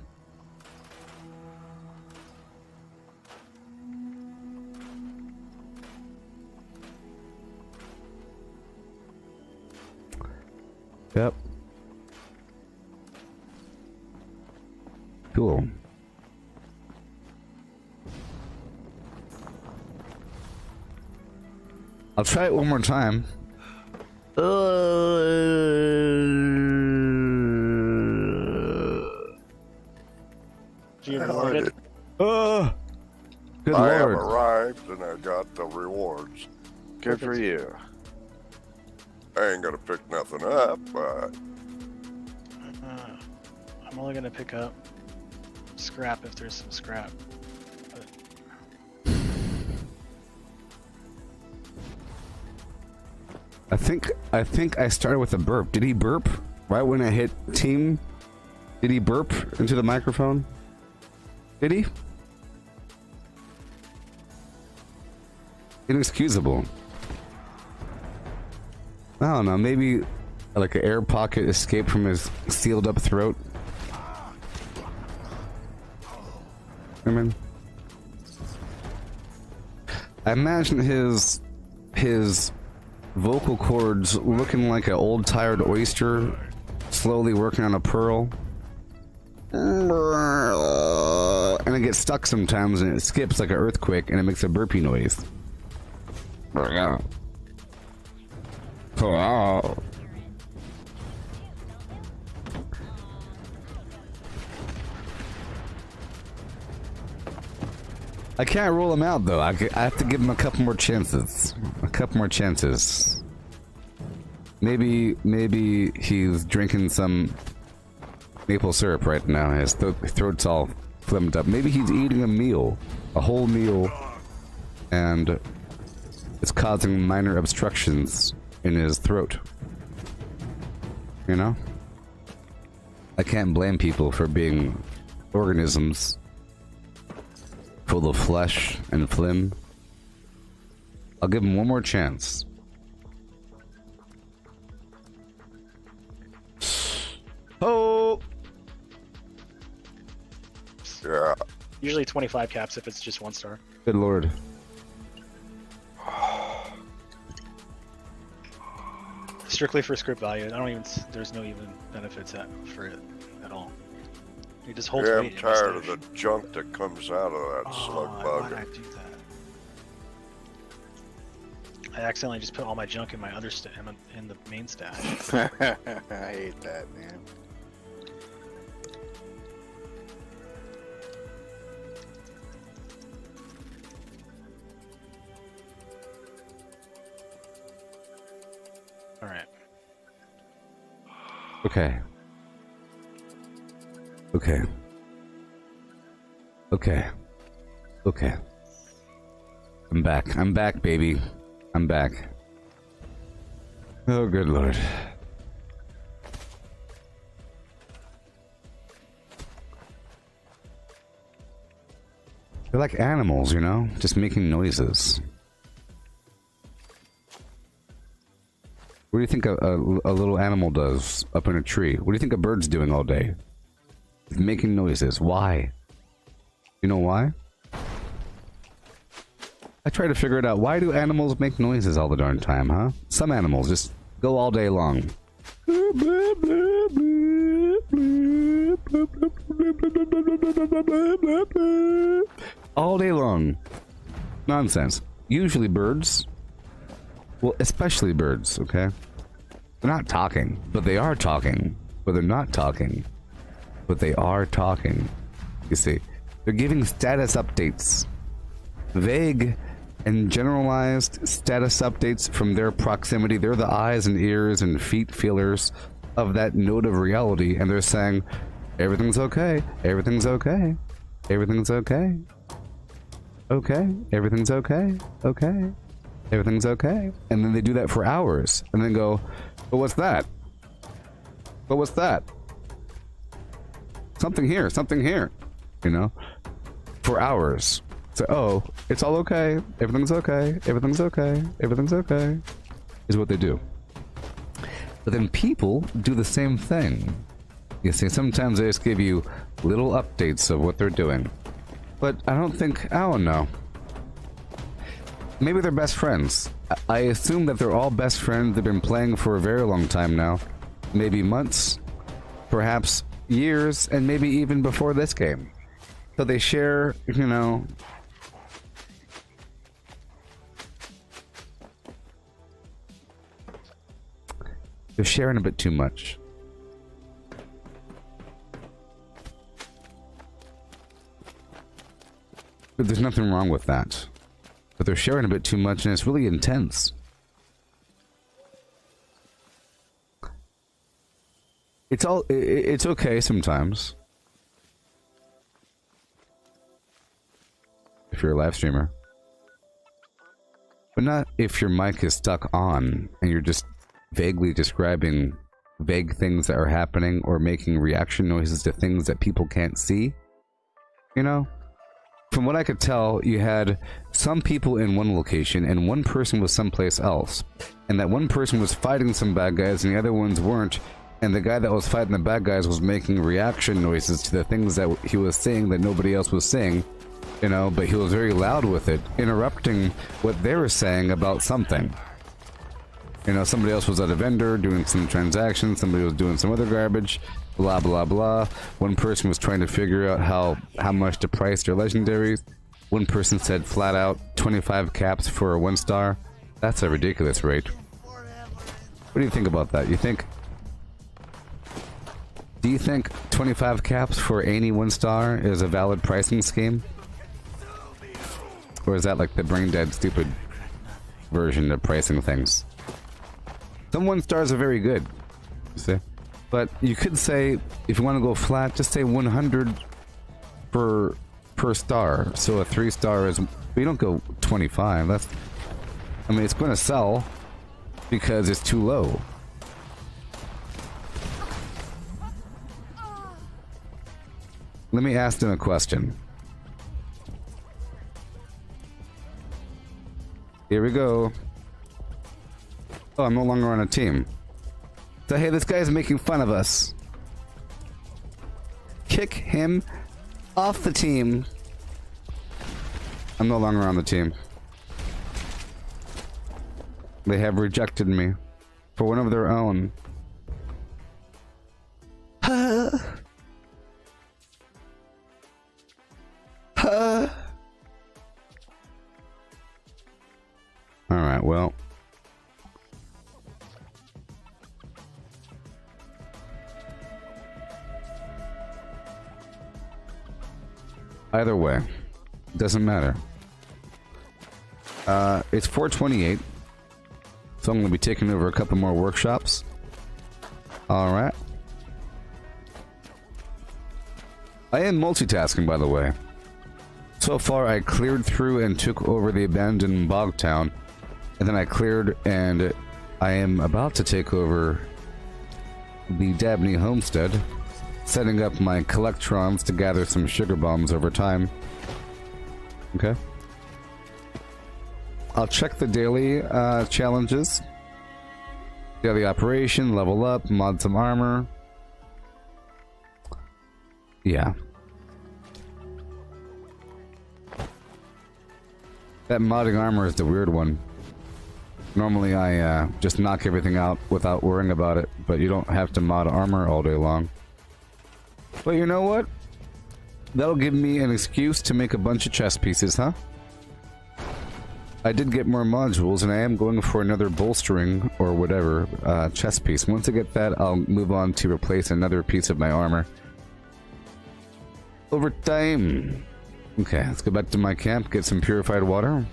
Yep. Cool. I'll try it one more time. Do you reward it? Good I have lord. arrived and I got the rewards. Good for you. I ain't gonna pick nothing up, but I'm only gonna pick up scrap if there's some scrap. But I think I started with a burp. Did he burp right when I hit team? Did he burp into the microphone? Did he? Inexcusable. I don't know, maybe like an air pocket escaped from his sealed up throat. I mean, I imagine his vocal cords looking like an old tired oyster slowly working on a pearl. And it gets stuck sometimes and it skips like an earthquake and it makes a burpee noise. I can't rule him out though. I have to give him a couple more chances. A couple more chances. Maybe he's drinking some maple syrup right now. His throat's all phlegmed up. Maybe he's eating a meal, a whole meal, and it's causing minor obstructions in his throat. You know? I can't blame people for being organisms full of flesh and phlegm. I'll give him one more chance. Oh! Yeah. Usually 25 caps if it's just 1 star. Good lord. Strictly for script value. I don't even. There's no even benefits for it at all. It just holds Yeah, weight. I'm tired of the junk that comes out of that slug Why did bug. I do that? I accidentally just put all my junk in my other in the main stash. I hate that, man. All right. Okay. Okay. Okay. Okay. I'm back. I'm back, baby. I'm back. Oh, good lord. They're like animals, you know? Just making noises. What do you think a little animal does up in a tree? What do you think a bird's doing all day? Making noises. Why? You know why? I try to figure it out. Why do animals make noises all the darn time, huh? Some animals just go all day long. All day long. Nonsense. Usually birds. Well, especially birds, okay? They're not talking, but they are talking. But they're not talking, but they are talking. You see, they're giving status updates. Vague and generalized status updates from their proximity. They're the eyes and ears and feet feelers of that node of reality, and they're saying, everything's okay, everything's okay, everything's okay, okay, everything's okay, okay, everything's okay. And then they do that for hours, and then go, but what's that? But what's that? Something here, you know? For hours. So, oh, it's all okay, everything's okay, everything's okay, everything's okay, is what they do. But then people do the same thing. You see, sometimes they just give you little updates of what they're doing. But I don't know. Maybe they're best friends. I assume that they're all best friends. They've been playing for a very long time now. Maybe months, perhaps years, and maybe even before this game. So they share, you know... They're sharing a bit too much. But there's nothing wrong with that. But they're sharing a bit too much, and it's really intense. It's okay sometimes. If you're a live streamer. But not if your mic is stuck on, and you're just vaguely describing vague things that are happening, or making reaction noises to things that people can't see. You know? From what I could tell, you had some people in one location, and one person was someplace else. And that one person was fighting some bad guys, and the other ones weren't. And the guy that was fighting the bad guys was making reaction noises to the things that he was saying that nobody else was saying. You know, but he was very loud with it, interrupting what they were saying about something. You know, somebody else was at a vendor doing some transactions, somebody was doing some other garbage, blah blah blah. One person was trying to figure out how much to price their legendaries. One person said flat out 25 caps for a 1-star. That's a ridiculous rate. What do you think about that? Do you think 25 caps for any 1-star is a valid pricing scheme? Or is that like the brain dead stupid version of pricing things? Some 1 stars are very good, you see? But you could say, if you want to go flat, just say 100 per star. So a 3 star is, we don't go 25. That's, I mean, it's going to sell because it's too low. Let me ask them a question. Here we go. Oh, I'm no longer on a team. So, hey, this guy's making fun of us. Kick him off the team. I'm no longer on the team. They have rejected me for one of their own. Alright, well. Either way, doesn't matter. It's 4:28, so I'm going to be taking over a couple more workshops. Alright. I am multitasking, by the way. So far, I cleared through and took over the abandoned bog town. And then I cleared, and I am about to take over the Dabney homestead, setting up my collectrons to gather some sugar bombs over time. Okay. I'll check the daily challenges. Daily operation, level up, mod some armor. Yeah. That modding armor is the weird one. Normally I just knock everything out without worrying about it, but you don't have to mod armor all day long. But you know what? That'll give me an excuse to make a bunch of chess pieces, huh? I did get more modules, and I am going for another bolstering, or whatever, chess piece. Once I get that, I'll move on to replace another piece of my armor. Over time. Okay, let's go back to my camp, get some purified water.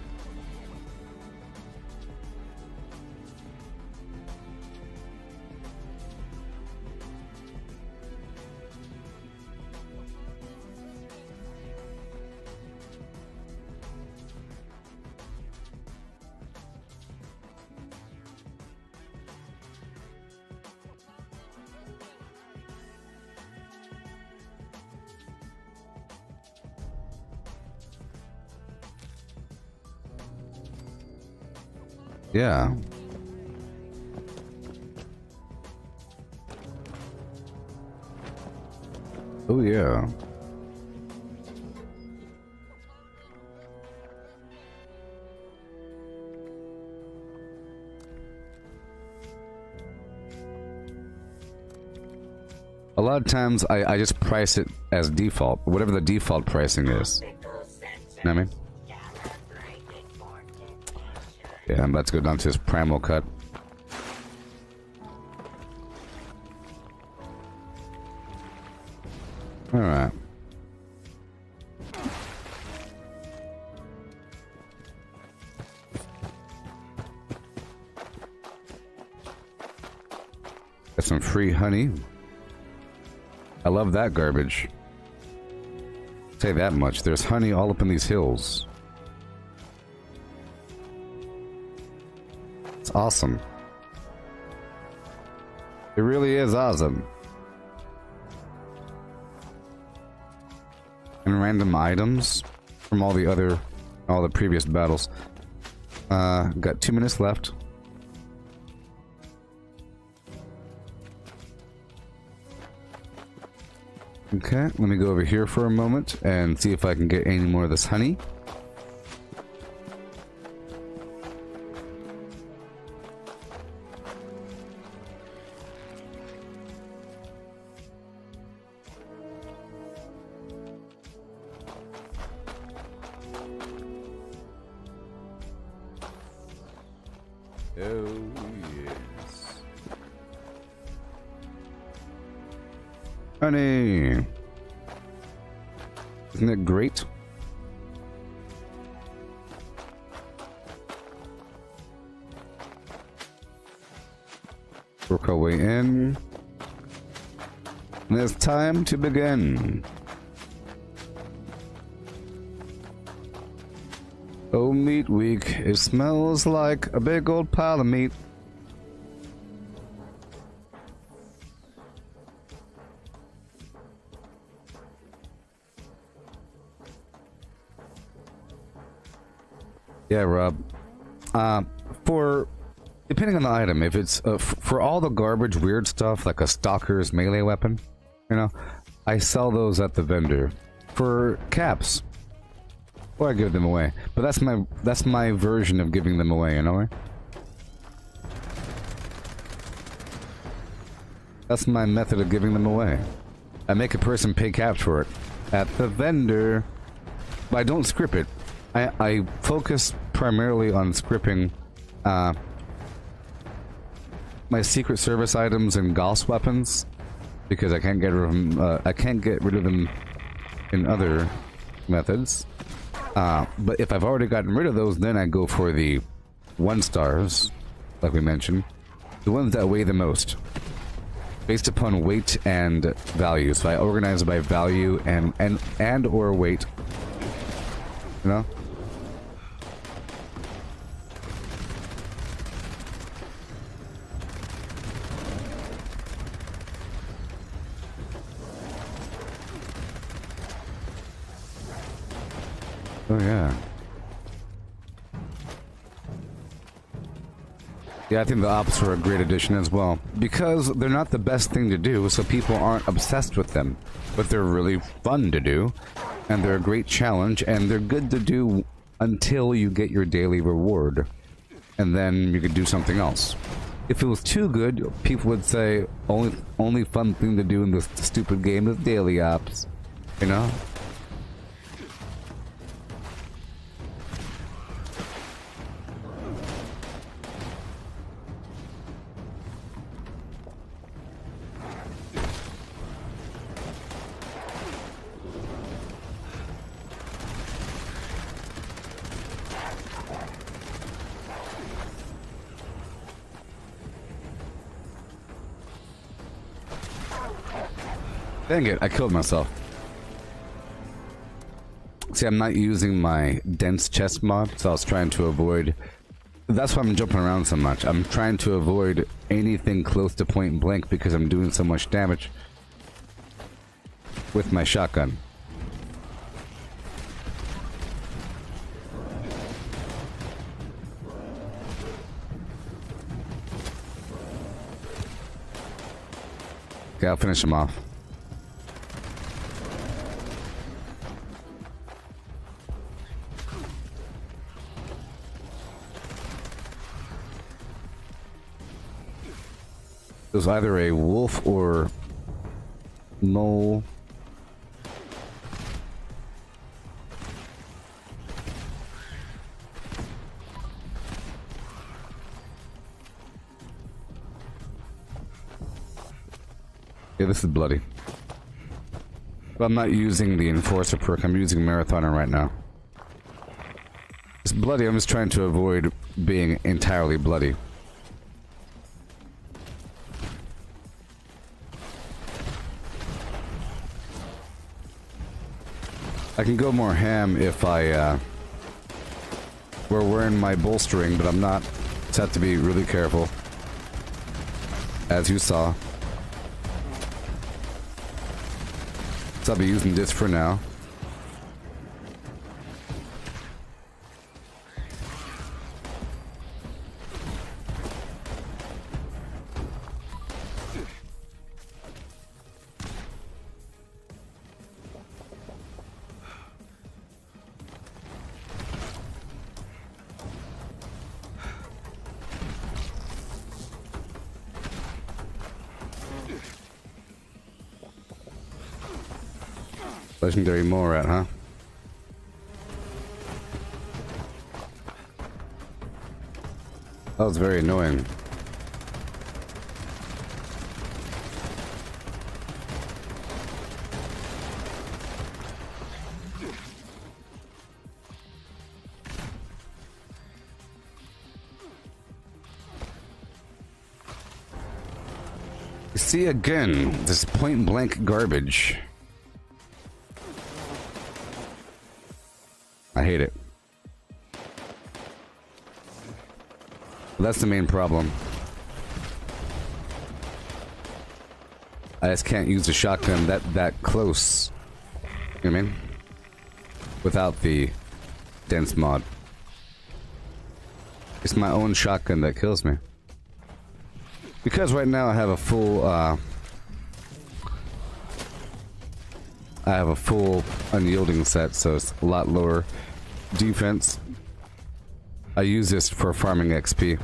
Yeah. Oh yeah. A lot of times I just price it as default, whatever the default pricing is. You know what I mean? Yeah, I'm about to go down to this primal cut. Alright. Got some free honey. I love that garbage. Say that much. There's honey all up in these hills. It's awesome. It really is awesome. And random items from all the previous battles. Got 2 minutes left. Okay, let me go over here for a moment and see if I can get any more of this honey. Oh, yes. Honey! Isn't it great? Work our way in. And it's time to begin. Oh, meat week. It smells like a big old pile of meat. Yeah, Rob. For depending on the item, if it's for all the garbage, weird stuff like a stalker's melee weapon, you know, I sell those at the vendor. For caps, or I give them away. But that's my version of giving them away, you know. That's my method of giving them away. I make a person pay caps for it at the vendor, but I don't script it. I focus primarily on scripting my Secret Service items and Gauss weapons because I can't get rid of them. I can't get rid of them in other methods. But if I've already gotten rid of those, then I go for the 1 stars, like we mentioned, the ones that weigh the most, based upon weight and value. So I organize it by value and or weight. You know. Oh yeah. Yeah, I think the ops are a great addition as well. Because they're not the best thing to do, so people aren't obsessed with them. But they're really fun to do, and they're a great challenge, and they're good to do until you get your daily reward. And then you could do something else. If it was too good, people would say, only fun thing to do in this stupid game is daily ops. You know? Dang it, I killed myself. See, I'm not using my dense chest mod, so I was trying to avoid... That's why I'm jumping around so much. I'm trying to avoid anything close to point blank because I'm doing so much damage with my shotgun. Okay, I'll finish him off. There's either a wolf or mole. Yeah, this is bloody. But I'm not using the Enforcer perk, I'm using Marathoner right now. It's bloody, I'm just trying to avoid being entirely bloody. I can go more ham if I were wearing my bolstering, but I'm not. Just have to be really careful. As you saw. So I'll be using this for now. Legendary Morat, huh? That was very annoying. You see, again, this point blank garbage. I hate it. That's the main problem. I just can't use the shotgun that close. You know what I mean? Without the dense mod. It's my own shotgun that kills me. Because right now I have a full unyielding set, so it's a lot lower defense. I use this for farming XP.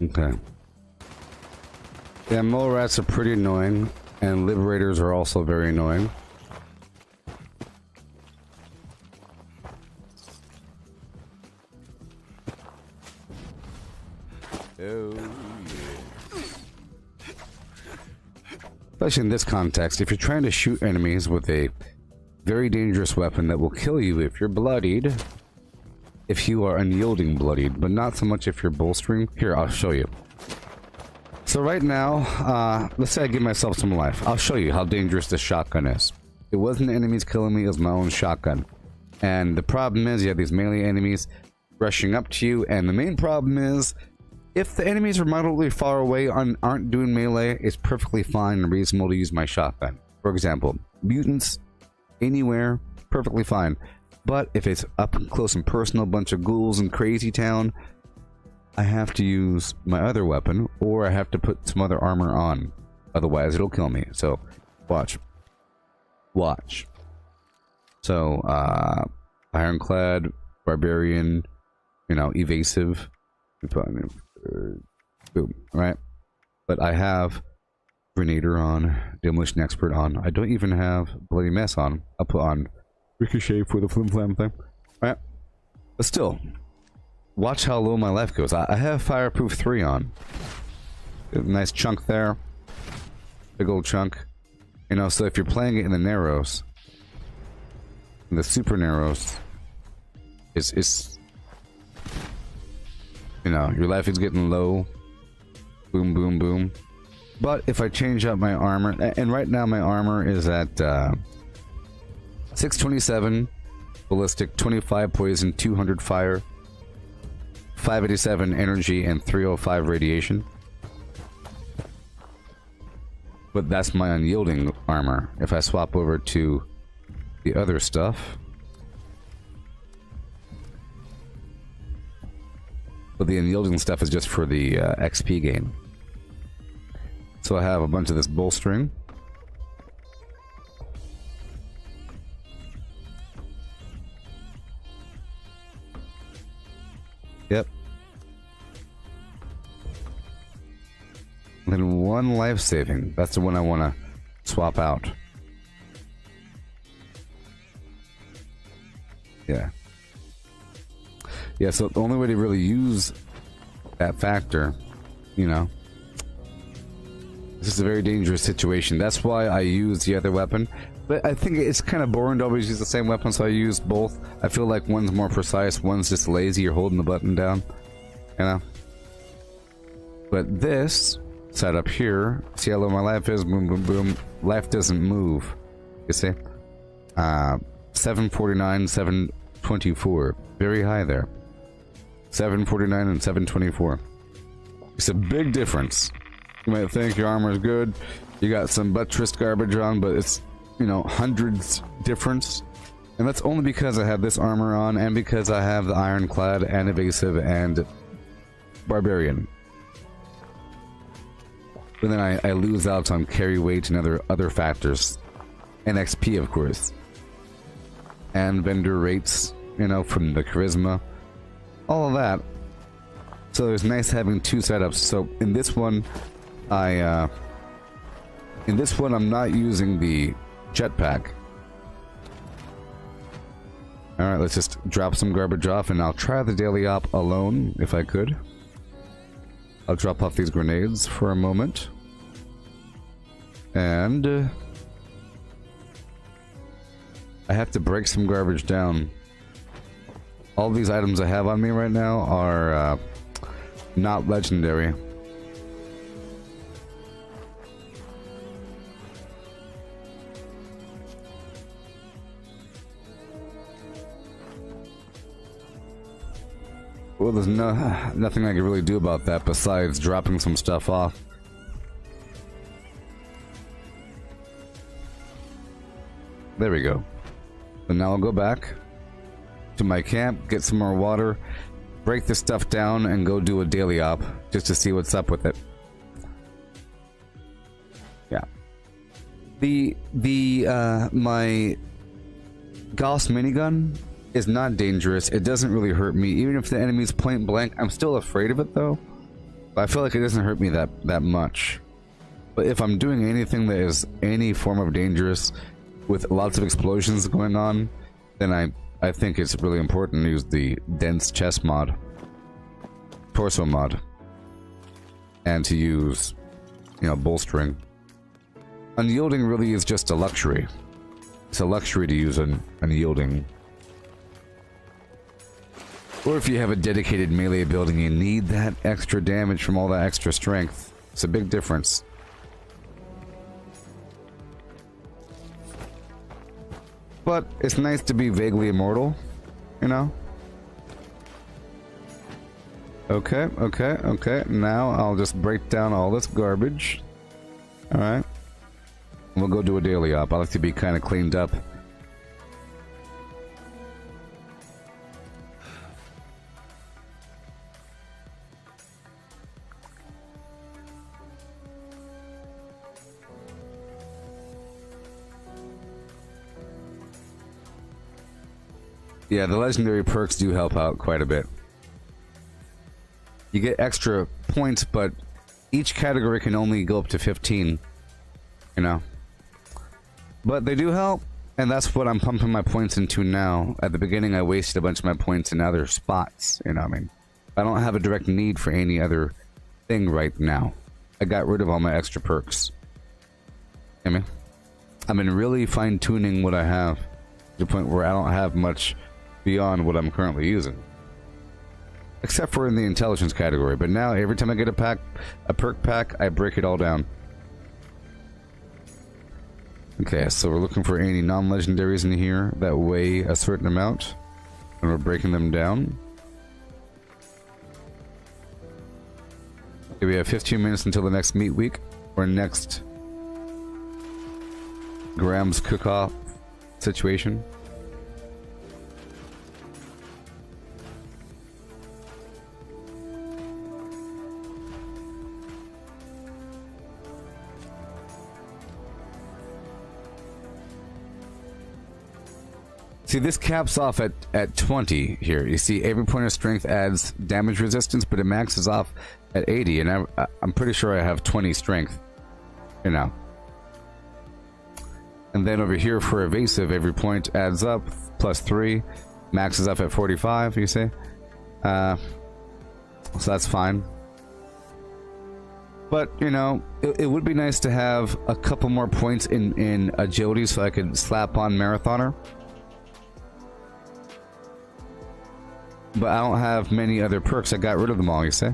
Okay. Yeah, mole rats are pretty annoying, and liberators are also very annoying. Oh, yeah. Especially in this context, if you're trying to shoot enemies with a very dangerous weapon that will kill you if you're bloodied, if you are unyielding bloodied, but not so much if you're bolstering. Here, I'll show you. So right now, let's say I give myself some life. I'll show you how dangerous this shotgun is. It wasn't the enemies killing me, it was my own shotgun. And the problem is, you have these melee enemies rushing up to you, and the main problem is, if the enemies are moderately far away and aren't doing melee, it's perfectly fine and reasonable to use my shotgun. For example, mutants, anywhere, perfectly fine. But if it's up close and personal, bunch of ghouls in Crazy Town, I have to use my other weapon, or I have to put some other armor on. Otherwise, it'll kill me. So, watch. Watch. So, Ironclad, Barbarian, you know, Evasive. Boom, right? But I have Grenader on, Demolition Expert on. I don't even have Bloody Mess on. I'll put on Ricochet for the flim flam thing. Right? But still, watch how low my life goes. I have Fireproof 3 on. A nice chunk there. Big old chunk. You know, so if you're playing it in the narrows, in the super narrows, it's you know, your life is getting low. Boom, boom, boom. But if I change up my armor, and right now my armor is at 627 ballistic, 25 poison, 200 fire, 587 energy, and 305 radiation. But that's my unyielding armor. If I swap over to the other stuff, but the unyielding stuff is just for the XP gain. So I have a bunch of this bolstering. Yep. And then one life saving. That's the one I want to swap out. Yeah. Yeah, so the only way to really use that factor, you know, this is a very dangerous situation. That's why I use the other weapon. But I think it's kind of boring to always use the same weapon, so I use both. I feel like one's more precise, one's just lazy, you're holding the button down, you know? But this setup here, see how low my life is? Boom, boom, boom. Life doesn't move, you see? 749, 724. Very high there. 749 and 724. It's a big difference. You might think your armor is good, you got some buttressed garbage on, but it's, you know, hundreds difference. And that's only because I have this armor on, and because I have the ironclad and evasive and barbarian. But then I lose out on carry weight and other factors. And XP, of course. And vendor rates, you know, from the charisma. All of that. So it's nice having two setups. So in this one, I'm not using the jetpack. Alright, let's just drop some garbage off, and I'll try the daily op alone, if I could. I'll drop off these grenades for a moment. And I have to break some garbage down. All these items I have on me right now are not legendary. Well, there's nothing I can really do about that besides dropping some stuff off. There we go. So now I'll go back to my camp, get some more water, break this stuff down, and go do a daily op just to see what's up with it. Yeah. My Gauss minigun is not dangerous. It doesn't really hurt me. Even if the enemy's point blank, I'm still afraid of it though. But I feel like it doesn't hurt me that much. But if I'm doing anything that is any form of dangerous with lots of explosions going on, then I think it's really important to use the dense chest mod, torso mod, and to use, you know, bolstering. Unyielding really is just a luxury. It's a luxury to use unyielding. Or if you have a dedicated melee ability, you need that extra damage from all that extra strength. It's a big difference. But it's nice to be vaguely immortal, you know? Okay. Now I'll just break down all this garbage. Alright. We'll go do a daily op. I like to be kind of cleaned up. Yeah, the legendary perks do help out quite a bit. You get extra points, but each category can only go up to 15. You know? But they do help, and that's what I'm pumping my points into now. At the beginning, I wasted a bunch of my points in other spots, you know what I mean? I don't have a direct need for any other thing right now. I got rid of all my extra perks. I mean, I've been really fine-tuning what I have to the point where I don't have much beyond what I'm currently using, except for in the intelligence category. But now every time I get a perk pack, I break it all down. Okay, so we're looking for any non-legendaries in here that weigh a certain amount, and we're breaking them down. Okay, we have 15 minutes until the next meat week, or next Graham's cook-off situation. See, this caps off at 20 here. You see, every point of strength adds damage resistance, but it maxes off at 80, and I'm pretty sure I have 20 strength, you know. And then over here for evasive, every point adds up, plus 3, maxes up at 45, you see. So that's fine. But, you know, it would be nice to have a couple more points in agility so I could slap on Marathoner. But I don't have many other perks. I got rid of them all, you see?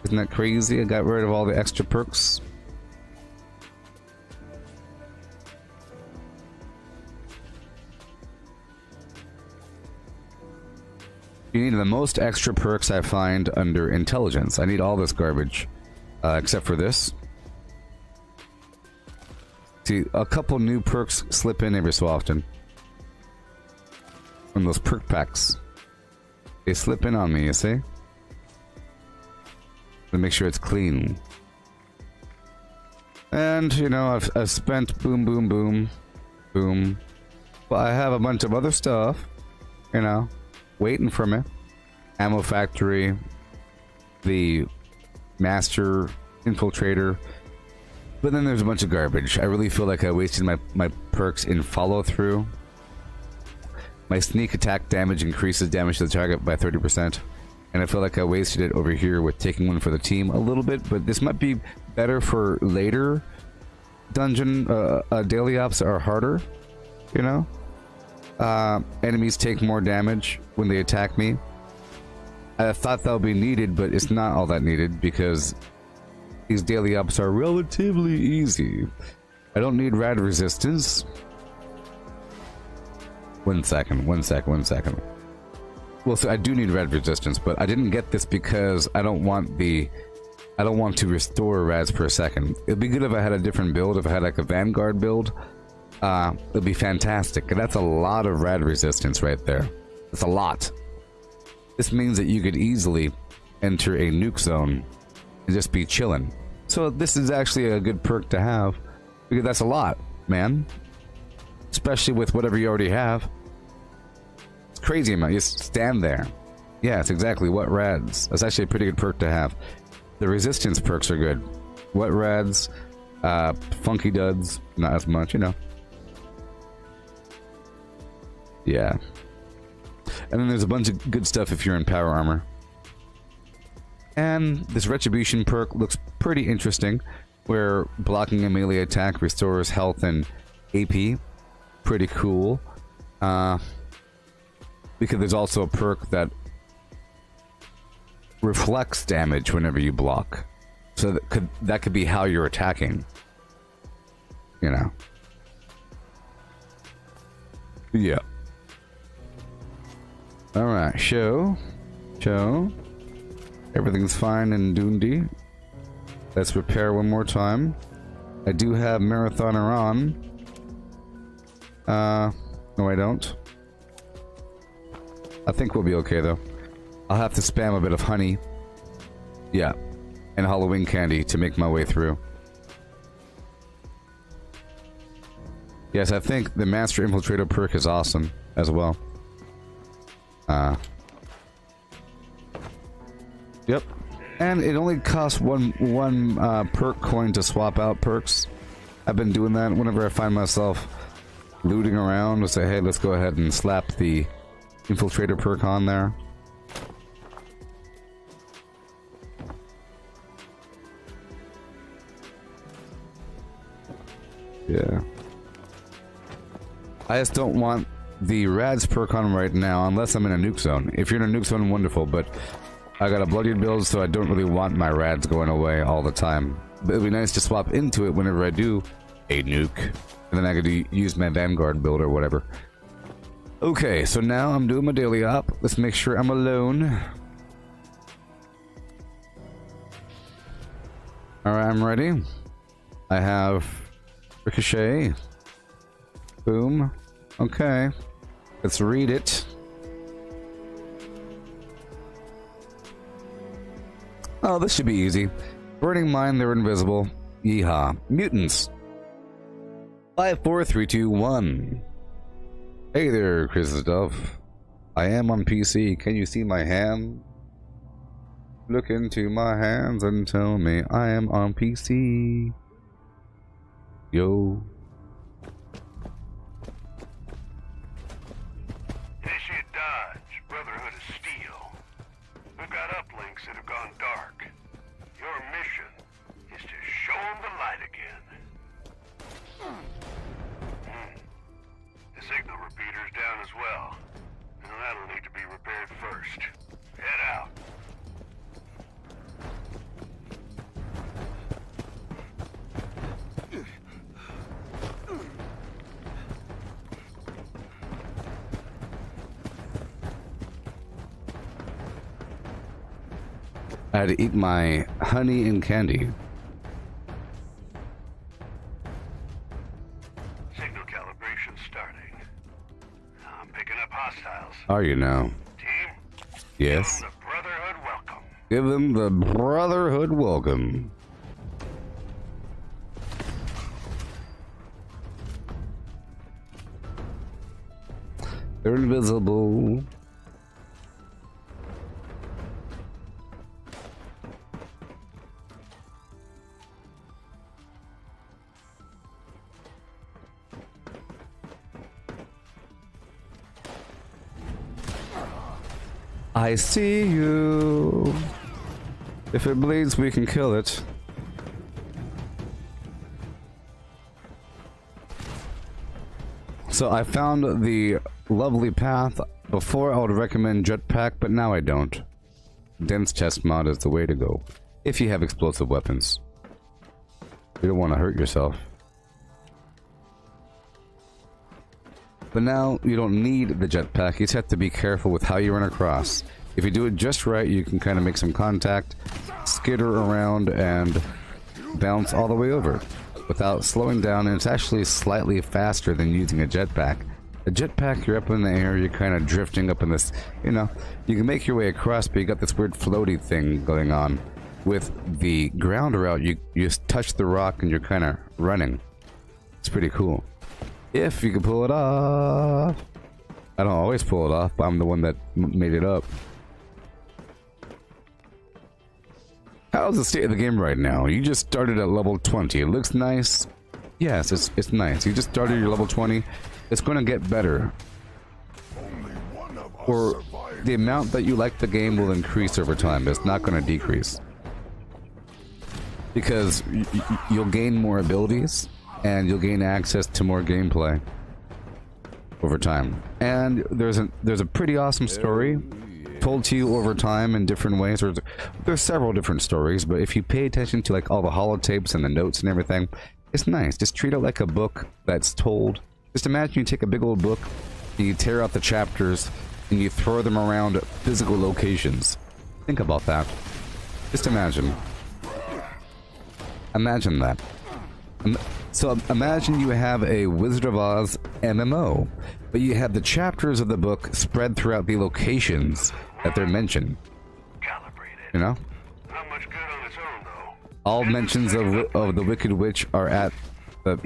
Isn't that crazy? I got rid of all the extra perks. You need the most extra perks I find under intelligence. I need all this garbage, except for this. See, a couple new perks slip in every so often. From those perk packs. They slip in on me, you see? To make sure it's clean. And, you know, I've spent boom, boom, boom, boom. But I have a bunch of other stuff, you know, waiting for me. Ammo factory, the master infiltrator. But then there's a bunch of garbage. I really feel like I wasted my perks in follow through. My sneak attack damage increases damage to the target by 30%. And I feel like I wasted it over here with taking one for the team a little bit. But this might be better for later dungeon daily ops that are harder, you know? Enemies take more damage when they attack me. I thought that would be needed, but it's not all that needed because these daily ops are relatively easy. I don't need rad resistance. One second. Well, so I do need rad resistance, but I didn't get this because I don't want to restore rads per second. It'd be good if I had a different build, if I had like a Vanguard build. It'd be fantastic. And that's a lot of rad resistance right there. That's a lot. This means that you could easily enter a nuke zone and just be chilling. So this is actually a good perk to have, because that's a lot, man. Especially with whatever you already have. It's crazy amount. You just stand there. Yeah, it's exactly what rads. That's actually a pretty good perk to have. The resistance perks are good. What rads, funky duds, not as much, you know. Yeah. And then there's a bunch of good stuff if you're in power armor. And this retribution perk looks pretty interesting, where blocking a melee attack restores health and AP. Pretty cool. Because there's also a perk that reflects damage whenever you block. So that could be how you're attacking. You know. Yeah. Alright, show. Everything's fine in Doondy. Let's repair one more time. I do have Marathoner on. No I don't. I think we'll be okay though. I'll have to spam a bit of honey. Yeah. And Halloween candy to make my way through. Yes, I think the Master Infiltrator perk is awesome as well. Yep. And it only costs one perk coin to swap out perks. I've been doing that whenever I find myself looting around. I'll say, hey, let's go ahead and slap the Infiltrator perk on there. Yeah. I just don't want the Rads perk on right now unless I'm in a nuke zone. If you're in a nuke zone, wonderful, but I got a bloodied build, so I don't really want my Rads going away all the time. But it'd be nice to swap into it whenever I do a nuke, and then I could use my Vanguard build or whatever. Okay, so now I'm doing my daily op. Let's make sure I'm alone. Alright, I'm ready. I have Ricochet. Boom. Okay. Let's read it. Oh, this should be easy. Burning Mine, they're invisible. Yeehaw. Mutants. 5, 4, 3, 2, 1. Hey there, Christoph. I am on PC. Can you see my hand? Look into my hands and tell me I am on PC. Yo. Initiate Dodge, Brotherhood of Steel. We've got uplinks that have gone dark. Your mission is to show them the light again. The signal repeater's down as well. And that'll need to be repaired first. Head out. I had to eat my honey and candy. Signal calibration starting. I'm picking up hostiles. Are you now? Team, Yes. give them the Brotherhood welcome. Give them the Brotherhood welcome. They're invisible. I see you. If it bleeds, we can kill it. So I found the lovely path. Before I would recommend jetpack, but now I don't. Dense chest mod is the way to go. If you have explosive weapons. You don't want to hurt yourself. But now you don't need the jetpack. You just have to be careful with how you run across. If you do it just right, you can kind of make some contact, skitter around, and bounce all the way over without slowing down. And it's actually slightly faster than using a jetpack. A jetpack, you're up in the air, you're kind of drifting up in this, you know, you can make your way across, but you got this weird floaty thing going on. With the ground route, you just touch the rock and you're kind of running. It's pretty cool. If you can pull it off. I don't always pull it off, but I'm the one that made it up. How's the state of the game right now? You just started at level 20. It looks nice. Yes, it's nice. You just started your level 20. It's going to get better. Or the amount that you like the game will increase over time. It's not going to decrease. Because you'll gain more abilities. And you'll gain access to more gameplay over time. And there's a pretty awesome story told to you over time in different ways. There's several different stories, but if you pay attention to like all the holotapes and the notes and everything, it's nice. Just treat it like a book that's told. Just imagine you take a big old book and you tear out the chapters and you throw them around physical locations. Think about that. Just imagine. Imagine that. So imagine you have a Wizard of Oz MMO, but you have the chapters of the book spread throughout the locations that they're mentioned. Calibrated. You know? Not much good on its own, though. All mentions of the Wicked Witch are at the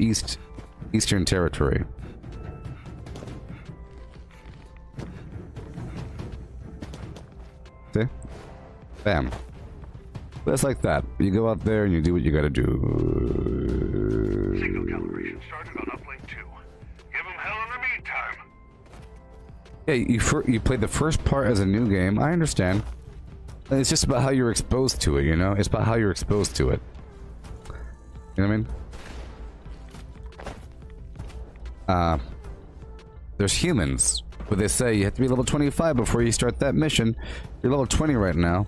Eastern Territory. See? Bam. Just like that. You go out there and you do what you gotta do. Signal calibration started on uplink 2. Give them hell in the meantime. Yeah, you played the first part as a new game. I understand. It's just about how you're exposed to it, you know? It's about how you're exposed to it. You know what I mean? There's humans, but they say you have to be level 25 before you start that mission. You're level 20 right now.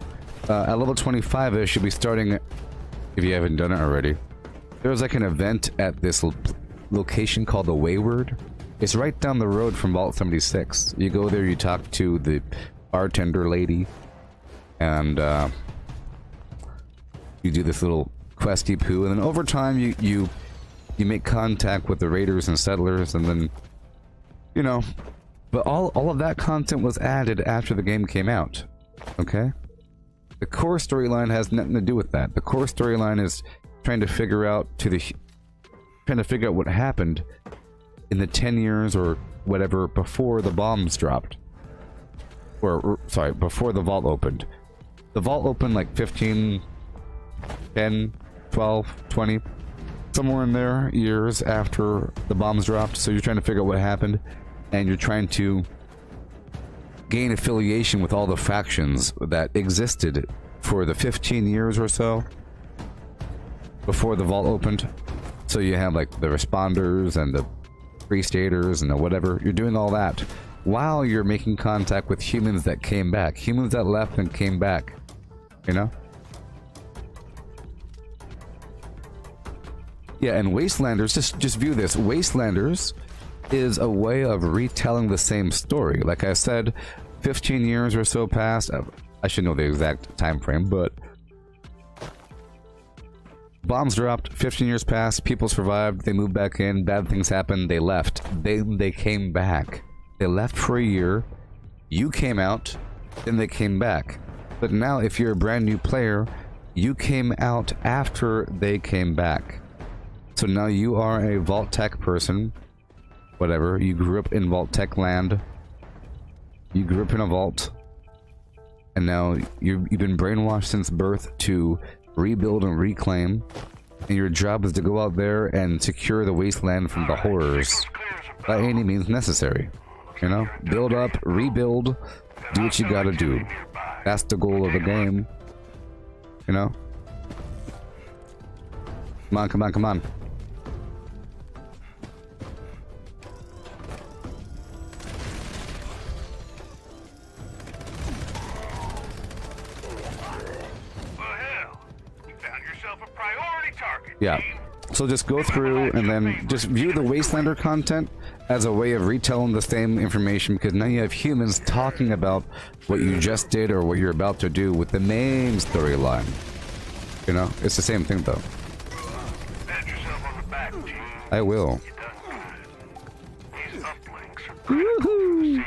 At level 25, it should be starting, if you haven't done it already. There's like an event at this location called the Wayward. It's right down the road from Vault 76. You go there, you talk to the bartender lady, and you do this little questy poo, and then over time you make contact with the raiders and settlers, and then, you know, but all of that content was added after the game came out. Okay? The core storyline has nothing to do with that. The core storyline is trying to figure out what happened in the 10 years or whatever before the bombs dropped. Or sorry, before the vault opened. The vault opened like 15, 10, 12, 20, somewhere in there years after the bombs dropped. So you're trying to figure out what happened, and you're trying to gain affiliation with all the factions that existed for the 15 years or so before the vault opened. So you have like the responders and the free staters and the whatever. You're doing all that while you're making contact with humans that came back, humans that left and came back, you know? Yeah, and Wastelanders, just view this. Wastelanders is a way of retelling the same story. Like I said, 15 years or so passed. I should know the exact time frame, but bombs dropped, 15 years passed, people survived, they moved back in, bad things happened, they left. They came back. They left for a year, you came out, then they came back. But now if you're a brand new player, you came out after they came back. So now you are a Vault Tech person, whatever, you grew up in Vault Tech land, you grew up in a vault, and now you've been brainwashed since birth to rebuild and reclaim, and your job is to go out there and secure the wasteland from the horrors by any means necessary. You know? Build up, rebuild, do what you gotta do. That's the goal of the game. You know? Come on, come on, come on. Yeah, so just go through and then just view the Wastelander content as a way of retelling the same information, because now you have humans talking about what you just did or what you're about to do with the main storyline. You know, it's the same thing though. I will. Woohoo!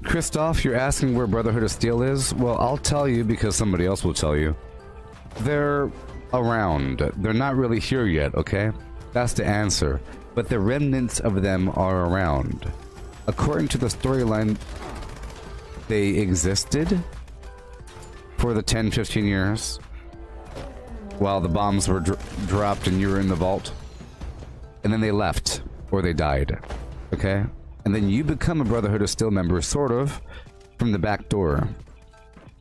Christoph, you're asking where Brotherhood of Steel is? Well, I'll tell you because somebody else will tell you. They're around. They're not really here yet, okay? That's the answer. But the remnants of them are around. According to the storyline, they existed for the 10-15 years while the bombs were dropped and you were in the vault. And then they left, or they died, okay? And then you become a Brotherhood of Steel member, sort of, from the back door.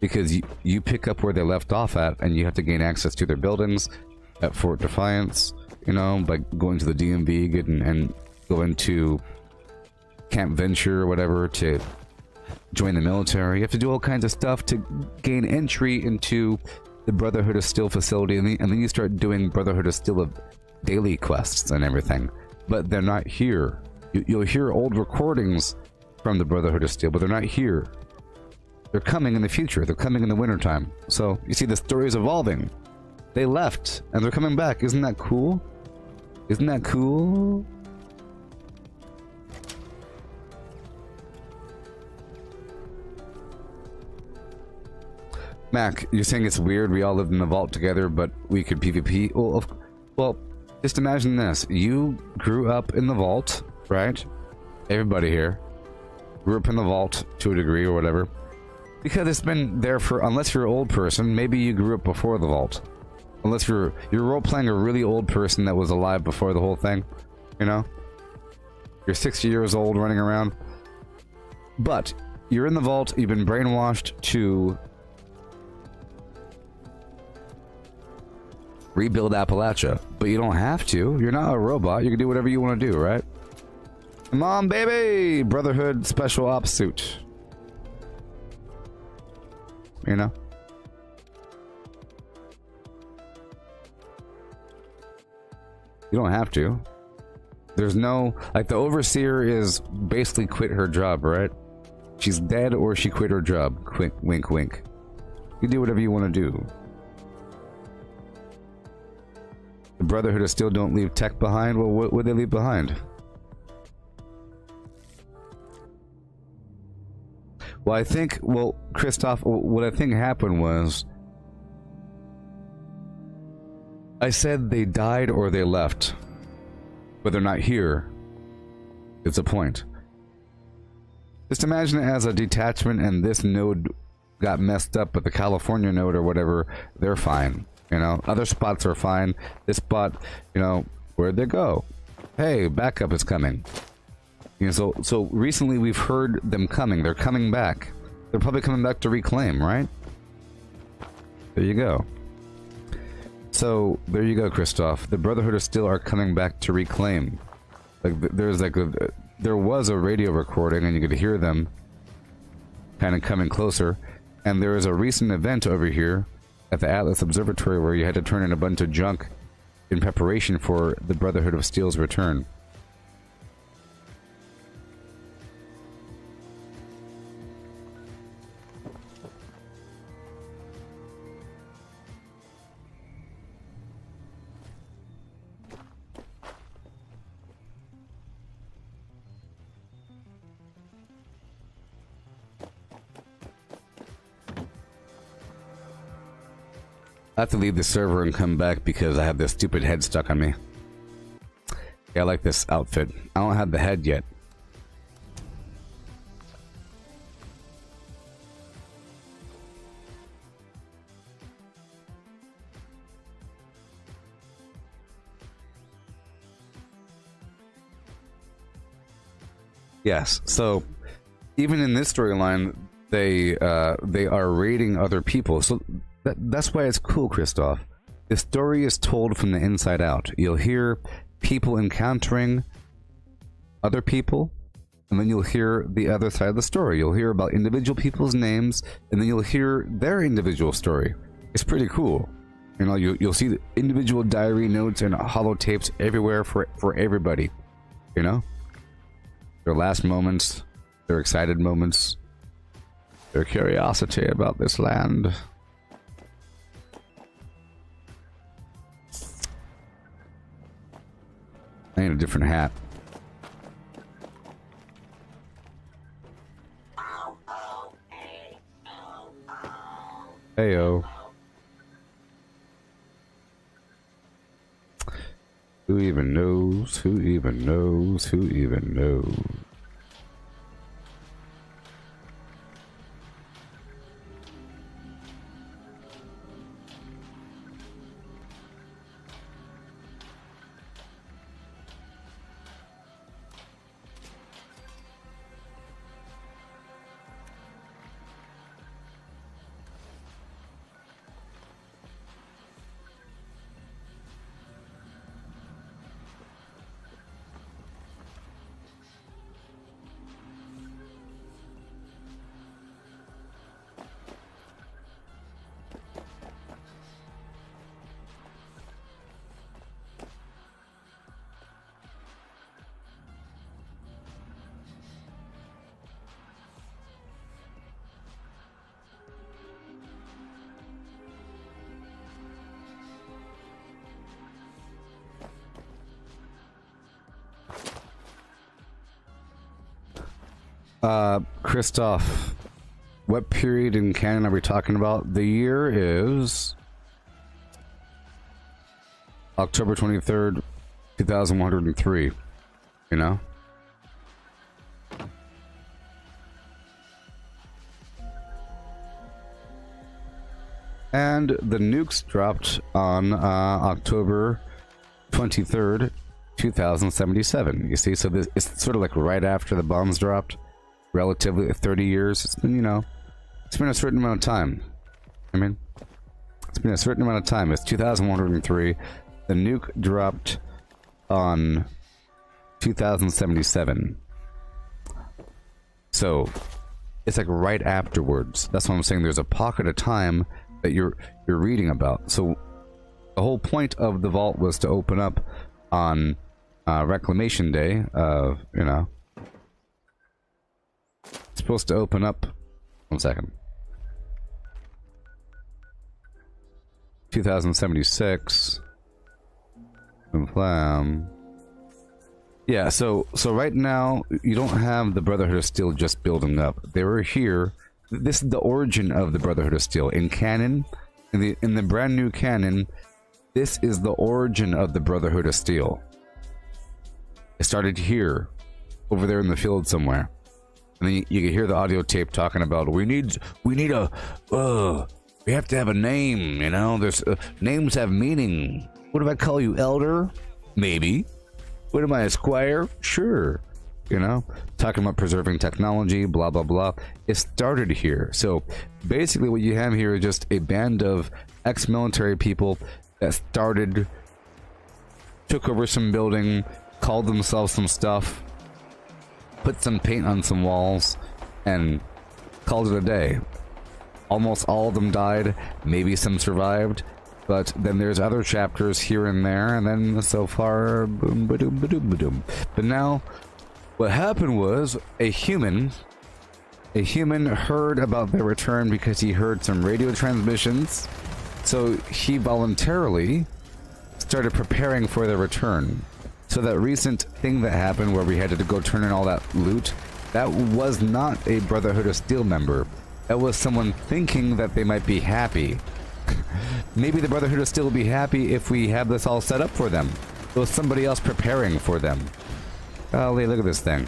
Because you pick up where they left off at, and you have to gain access to their buildings at Fort Defiance, you know, by going to the DMV and go into Camp Venture or whatever to join the military. You have to do all kinds of stuff to gain entry into the Brotherhood of Steel facility, and then you start doing Brotherhood of Steel of daily quests and everything. But they're not here. You'll hear old recordings from the Brotherhood of Steel, but they're not here. They're coming in the future. They're coming in the wintertime. So, you see, the story's evolving. They left, and they're coming back. Isn't that cool? Isn't that cool? Mac, you're saying it's weird we all lived in the vault together, but we could PvP? Well, just imagine this. You grew up in the vault, right? Everybody here grew up in the vault to a degree or whatever. Because it's been there for, unless you're an old person, maybe you grew up before the vault. Unless you're role-playing a really old person that was alive before the whole thing, you know? You're 60 years old running around. But you're in the vault, you've been brainwashed to rebuild Appalachia. But you don't have to. You're not a robot. You can do whatever you want to do, right? Come on, baby! Brotherhood Special Ops suit. You know? You don't have to. There's no... Like, the Overseer is basically quit her job, right? She's dead or she quit her job. Quick, wink, wink. You do whatever you want to do. The Brotherhood of Steel don't leave tech behind. Well, what would they leave behind? Well, I think... Well, Christoph, what I think happened was... I said they died or they left. But they're not here. It's a point. Just imagine it as a detachment and this node got messed up, but the California node or whatever, they're fine. You know, other spots are fine. This spot, you know, where'd they go? Hey, backup is coming. You know, so recently we've heard them coming. They're coming back. They're probably coming back to reclaim, right? There you go. So, there you go, Christoph. The Brotherhood of Steel are coming back to reclaim. Like, there's like a... There was a radio recording, and you could hear them kind of coming closer. And there was a recent event over here at the Atlas Observatory where you had to turn in a bunch of junk in preparation for the Brotherhood of Steel's return. I have to leave the server and come back because I have this stupid head stuck on me. Yeah, I like this outfit. I don't have the head yet. Yes, so even in this storyline, they are raiding other people. So that's why it's cool, Christoph. The story is told from the inside out. You'll hear people encountering other people, and then you'll hear the other side of the story. You'll hear about individual people's names, and then you'll hear their individual story. It's pretty cool. You know, you'll see the individual diary notes and holotapes everywhere for everybody. You know? Their last moments, their excited moments, their curiosity about this land. I need a different hat. Heyo. Who even knows? Who even knows? Who even knows? Christoph, what period in canon are we talking about? The year is October 23rd, 2103. You know? And the nukes dropped on October 23rd, 2077. You see, so this it's sort of like right after the bombs dropped. Relatively 30 years. It's been, you know, it's been a certain amount of time. I mean, it's been a certain amount of time. It's 2103. The nuke dropped on 2077. So it's like right afterwards. That's what I'm saying. There's a pocket of time that you're reading about. So the whole point of the vault was to open up on Reclamation Day. You know. Supposed to open up 1 second 2076 yeah, so right now you don't have the Brotherhood of Steel just building up. They were here. This is the origin of the Brotherhood of Steel in canon. In the brand new canon, this is the origin of the Brotherhood of Steel. It started here, over there in the field somewhere. And then you can hear the audio tape talking about we have to have a name, you know. There's names have meaning. What do I call you, Elder? Maybe. What am I, a squire? Sure. You know, talking about preserving technology, blah blah blah. It started here. So basically, what you have here is just a band of ex-military people that started, took over some building, called themselves some stuff, put some paint on some walls, and called it a day. Almost all of them died, maybe some survived, but then there's other chapters here and there, and then so far, boom, ba-doom, ba-doom, ba-doom. But now, what happened was, a human heard about their return because he heard some radio transmissions, so he voluntarily started preparing for their return. So that recent thing that happened where we had to go turn in all that loot, that was not a Brotherhood of Steel member. That was someone thinking that they might be happy. maybe the Brotherhood will still be happy if we have this all set up for them. With somebody else preparing for them. Golly, look at this thing.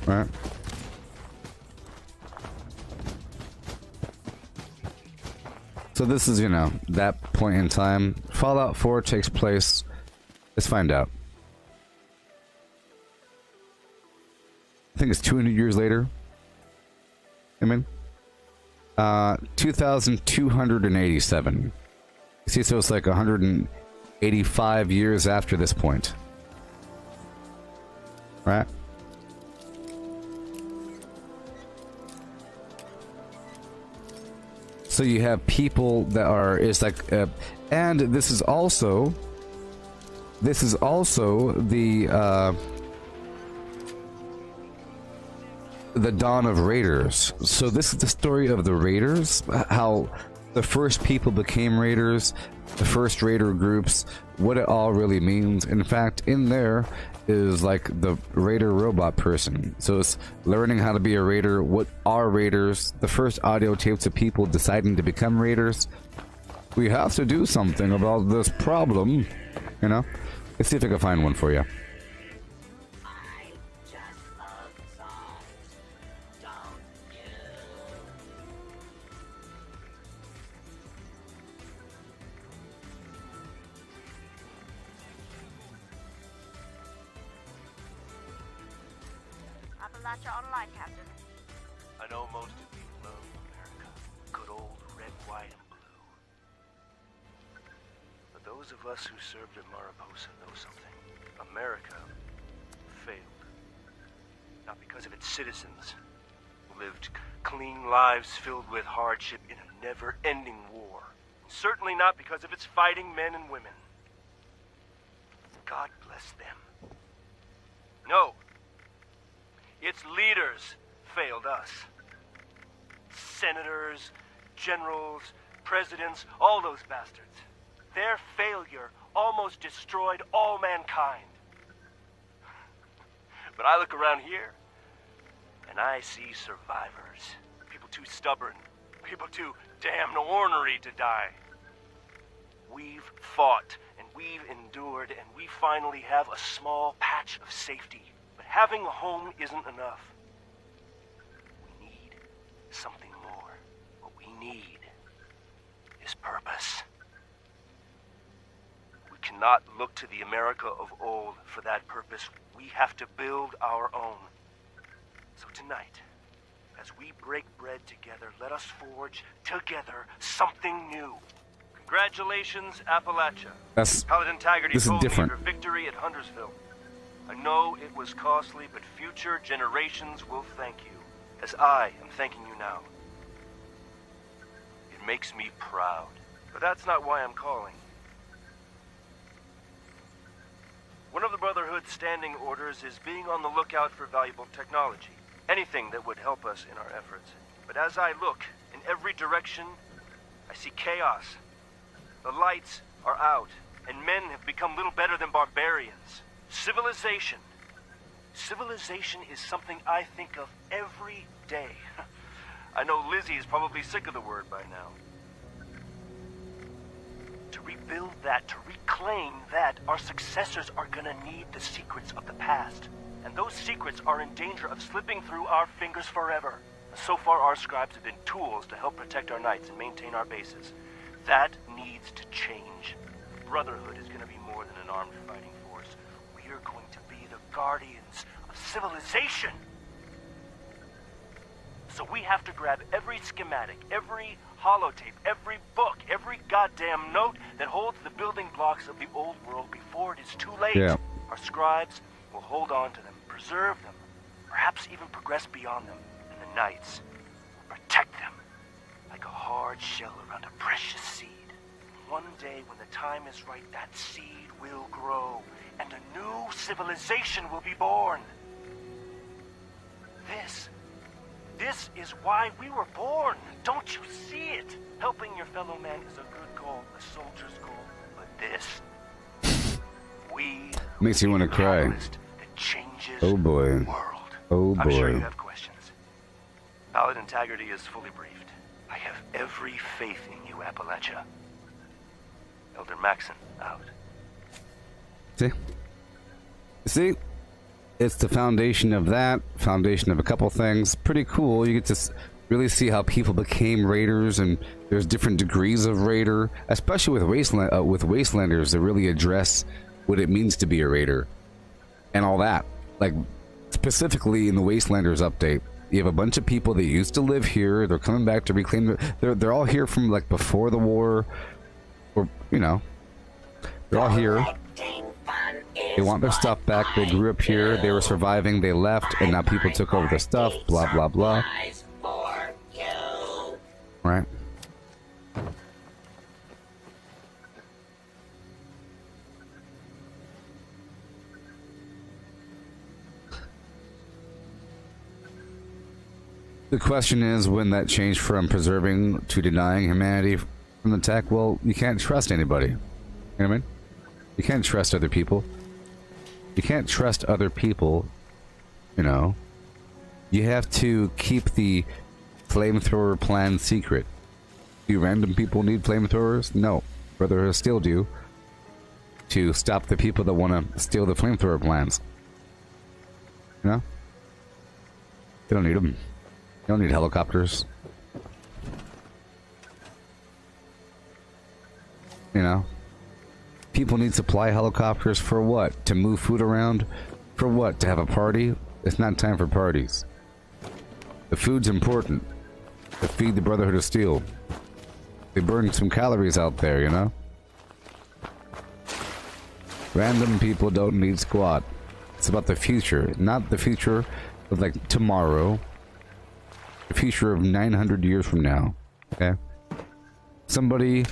Right. So this is, you know, that point in time. Fallout 4 takes place. Let's find out. I think it's 200 years later. I mean, 2,287. You see, so it's like 185 years after this point. Right? So you have people that are, it's like, and this is also the dawn of raiders. So this is the story of the raiders, how the first people became raiders, the first raider groups, what it all really means. In fact, in there is like the raider robot person. So it's learning how to be a raider, what are raiders, the first audio tapes of people deciding to become raiders. We have to do something about this problem, you know. Let's see if I can find one for you. Appalachia online, Captain. I know most of you love America. Good old red, white, and blue. But those of us who served at Mariposa know something. America failed. Not because of its citizens, who lived clean lives filled with hardship in a never-ending war. And certainly not because of its fighting men and women. God bless them. No. Its leaders failed us. Senators, generals, presidents, all those bastards. Their failure almost destroyed all mankind. But I look around here, and I see survivors. People too stubborn, people too damn ornery to die. We've fought, and we've endured, and we finally have a small patch of safety. Having a home isn't enough. We need something more. What we need is purpose. We cannot look to the America of old for that purpose. We have to build our own. So tonight, as we break bread together, let us forge together something new. Congratulations, Appalachia. Paladin Taggarty told me of your victory at Huntersville. I know it was costly, but future generations will thank you, as I am thanking you now. It makes me proud, but that's not why I'm calling. One of the Brotherhood's standing orders is being on the lookout for valuable technology, anything that would help us in our efforts. But as I look in every direction, I see chaos. The lights are out, and men have become little better than barbarians. Civilization. Civilization is something I think of every day. I know Lizzie is probably sick of the word by now. To rebuild that, to reclaim that, our successors are gonna need the secrets of the past. And those secrets are in danger of slipping through our fingers forever. So far, our scribes have been tools to help protect our knights and maintain our bases. That needs to change. Brotherhood is gonna be more than an armed fighting force. We're going to be the guardians of civilization. So we have to grab every schematic, every holotape, every book, every goddamn note that holds the building blocks of the old world before it is too late. Yeah. Our scribes will hold on to them, preserve them, perhaps even progress beyond them. And the knights will protect them like a hard shell around a precious seed. One day when the time is right, that seed will grow, and a new civilization will be born. This is why we were born. Don't you see it? Helping your fellow man is a good goal, a soldier's goal. But this, we makes you want to cry. That change changes Oh boy. the world. Oh I'm sure you boy. have questions. Paladin Integrity is fully briefed. I have every faith in you, Appalachia. Elder Maxon, out. See? See? It's the foundation of that, foundation of a couple things. Pretty cool. You get to really see how people became raiders, and there's different degrees of raider, especially with Wastelanders that really address what it means to be a raider and all that. Like, specifically in the Wastelanders update, you have a bunch of people that used to live here. They're coming back to reclaim. They're all here from like before the war, or you know, they're all here. They want their stuff back. They grew up here. They were surviving. They left, and now people took over the stuff. Blah blah blah. Right. The question is when that changed from preserving to denying humanity from the tech. Well, you can't trust anybody. You know what I mean? You can't trust other people. You can't trust other people, you know. You have to keep the flamethrower plan secret. Do random people need flamethrowers? No. Brotherhood still do. To stop the people that want to steal the flamethrower plans. You know? They don't need them. They don't need helicopters. You know? People need supply helicopters for what? To move food around? For what? To have a party? It's not time for parties. The food's important. To feed the Brotherhood of Steel. They burn some calories out there, you know? Random people don't need squat. It's about the future. Not the future of like tomorrow. The future of 900 years from now. Okay? Somebody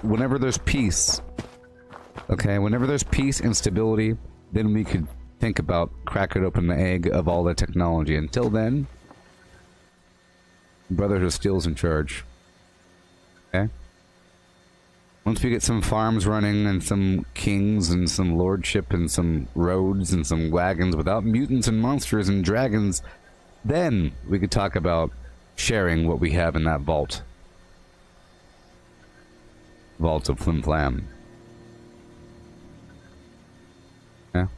whenever there's peace. Okay, whenever there's peace and stability, then we could think about cracking open the egg of all the technology. Until then, Brotherhood of Steel's in charge. Okay? Once we get some farms running and some kings and some lordship and some roads and some wagons without mutants and monsters and dragons, then we could talk about sharing what we have in that vault. Vault of Flim Flam. Yeah.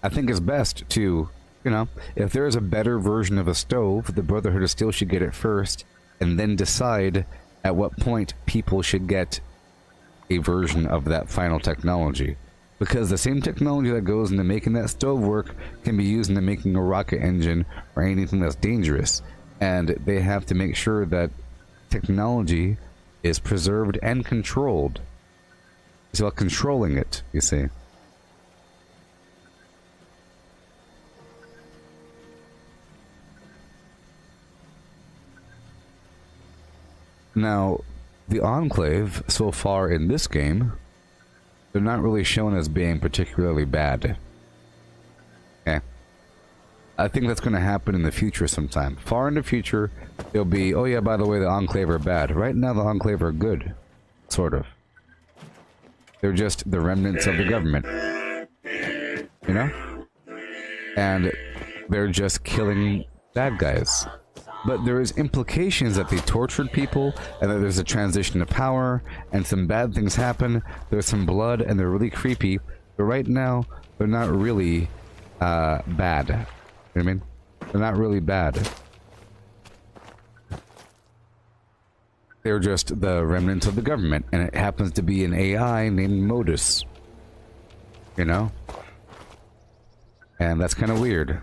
I think it's best to, you know, if there is a better version of a stove, the Brotherhood of Steel should get it first, and then decide at what point people should get a version of that final technology. Because the same technology that goes into making that stove work can be used into making a rocket engine or anything that's dangerous. And they have to make sure that technology is preserved and controlled. It's about controlling it, you see. Now, the Enclave, so far in this game, they're not really shown as being particularly bad. Okay. I think that's going to happen in the future sometime. Far in the future, they'll be, oh yeah, by the way, the Enclave are bad. Right now, the Enclave are good. Sort of. They're just the remnants of the government. You know? And they're just killing bad guys. But there is implications that they tortured people, and that there's a transition of power, and some bad things happen. There's some blood, and they're really creepy. But right now, they're not really bad. You know what I mean? They're not really bad. They're just the remnants of the government, and it happens to be an AI named Modus. You know? And that's kind of weird.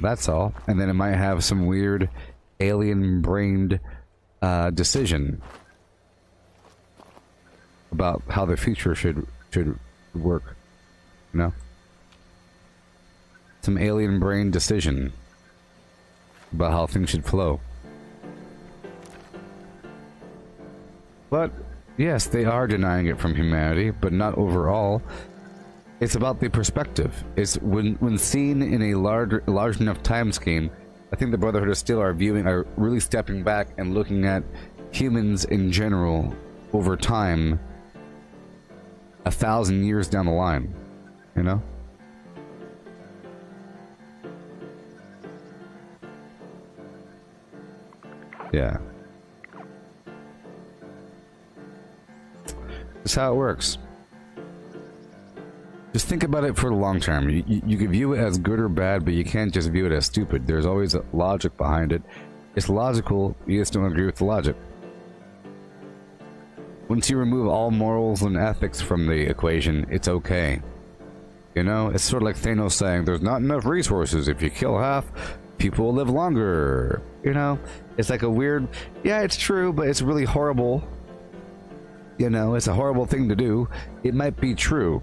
That's all. And then it might have some weird alien-brained decision about how the future should work. You know? Some alien-brained decision about how things should flow. But, yes, they are denying it from humanity, but not overall. It's about the perspective. It's when seen in a large enough time scheme, I think the Brotherhood of Steel are really stepping back and looking at humans in general over time 1,000 years down the line, you know? Yeah. That's how it works. Just think about it for the long term. You can view it as good or bad, but you can't just view it as stupid. There's always a logic behind it. It's logical, you just don't agree with the logic. Once you remove all morals and ethics from the equation, it's okay. You know, it's sort of like Thanos saying, there's not enough resources. If you kill half, people will live longer. You know, it's like a weird, yeah, it's true, but it's really horrible. You know, it's a horrible thing to do. It might be true,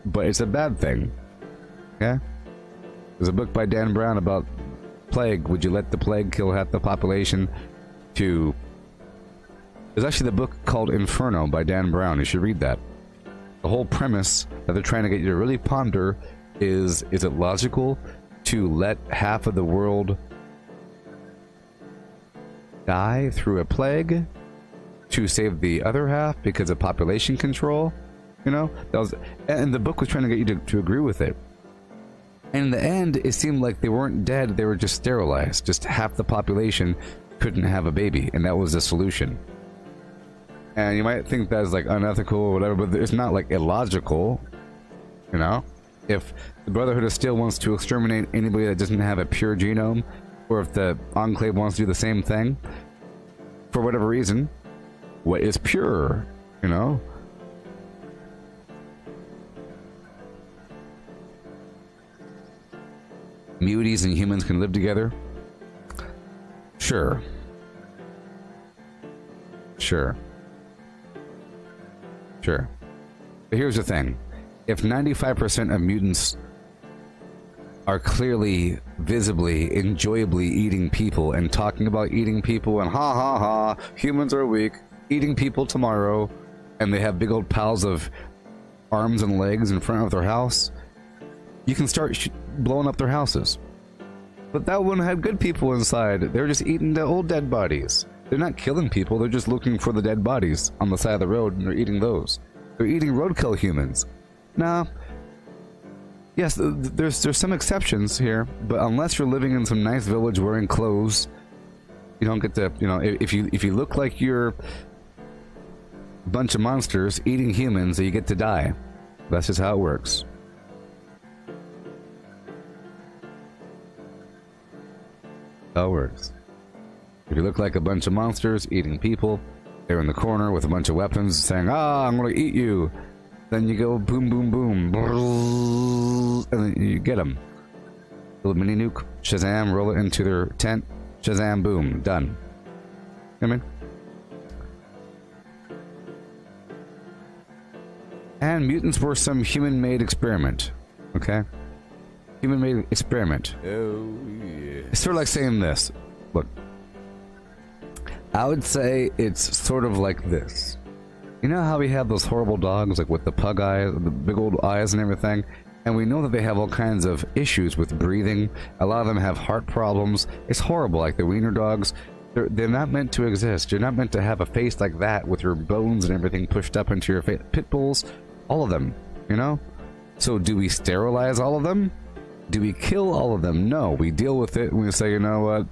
but it's a bad thing. Yeah? There's a book by Dan Brown about plague. Would you let the plague kill half the population? There's actually the book called Inferno by Dan Brown. You should read that. The whole premise that they're trying to get you to really ponder is it logical to let half of the world die through a plague to save the other half because of population control? You know? And the book was trying to get you to agree with it. And in the end, it seemed like they weren't dead, they were just sterilized. Just half the population couldn't have a baby, and that was the solution. And you might think that's like unethical or whatever, but it's not like illogical, you know? If the Brotherhood of Steel wants to exterminate anybody that doesn't have a pure genome, or if the Enclave wants to do the same thing, for whatever reason, what is pure, you know? Muties and humans can live together? Sure. Sure. Sure. But here's the thing. If 95% of mutants are clearly, visibly, enjoyably eating people and talking about eating people and ha ha ha, humans are weak, eating people tomorrow, and they have big old piles of arms and legs in front of their house, you can start blowing up their houses. But that one had good people inside. They're just eating the old dead bodies. They're not killing people, they're just looking for the dead bodies on the side of the road, and they're eating those. They're eating roadkill humans. Now, yes, there's some exceptions here, but unless you're living in some nice village wearing clothes, you don't get to, you know, if you look like you're a bunch of monsters eating humans, you get to die. That's just how it works. How it works. If you look like a bunch of monsters eating people, they're in the corner with a bunch of weapons saying, I'm gonna eat you. Then you go boom, boom, boom. And then you get them. Little mini nuke, Shazam, roll it into their tent. Shazam, boom, done. You know what I mean? And mutants were some human-made experiment. Okay? Human-made experiment. Oh, yeah. It's sort of like saying this. Look. I would say it's sort of like this. You know how we have those horrible dogs, like with the pug eyes, the big old eyes and everything? And we know that they have all kinds of issues with breathing. A lot of them have heart problems. It's horrible, like the wiener dogs. They're not meant to exist. You're not meant to have a face like that with your bones and everything pushed up into your face. Pit bulls, all of them, you know? So do we sterilize all of them? Do we kill all of them? No, we deal with it and we say, you know what?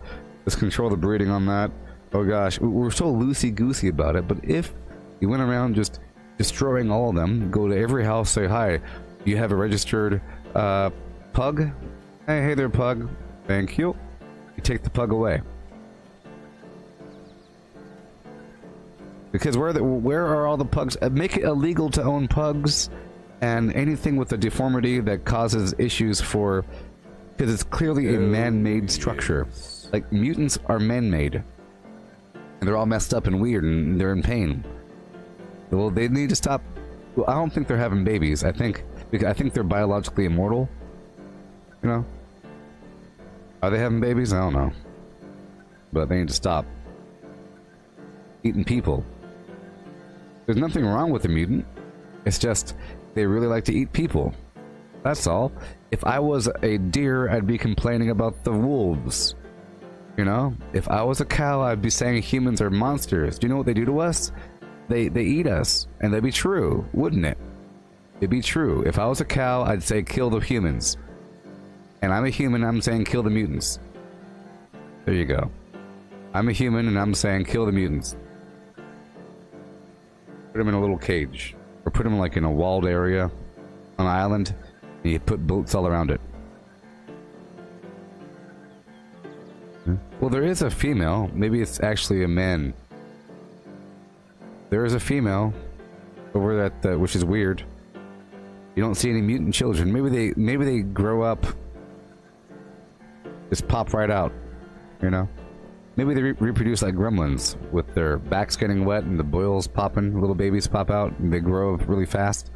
Let's control the breeding on that. Oh gosh, we're so loosey-goosey about it, but if you went around just destroying all of them, go to every house, say, hi, you have a registered pug? Hey there, pug. Thank you. You take the pug away. Because where are all the pugs? Make it illegal to own pugs and anything with a deformity that causes issues for... Because it's clearly a man-made structure. Like, mutants are man-made. And they're all messed up and weird and they're in pain. Well, they need to stop... Well, I don't think they're having babies. I think they're biologically immortal. You know? Are they having babies? I don't know. But they need to stop eating people. There's nothing wrong with a mutant. It's just they really like to eat people. That's all. If I was a deer, I'd be complaining about the wolves. You know? If I was a cow, I'd be saying humans are monsters. Do you know what they do to us? they eat us, and that'd be true, wouldn't it? It'd be true. If I was a cow, I'd say kill the humans. And I'm a human, I'm saying kill the mutants. There you go. I'm a human, and I'm saying kill the mutants. Put them in a little cage. Or put them like in a walled area on an island, and you put boats all around it. Well, there is a female. Maybe it's actually a man. There is a female over at which is weird. You don't see any mutant children. Maybe they grow up, just pop right out, you know. Maybe they reproduce like gremlins, with their backs getting wet and the boils popping. Little babies pop out and they grow really fast.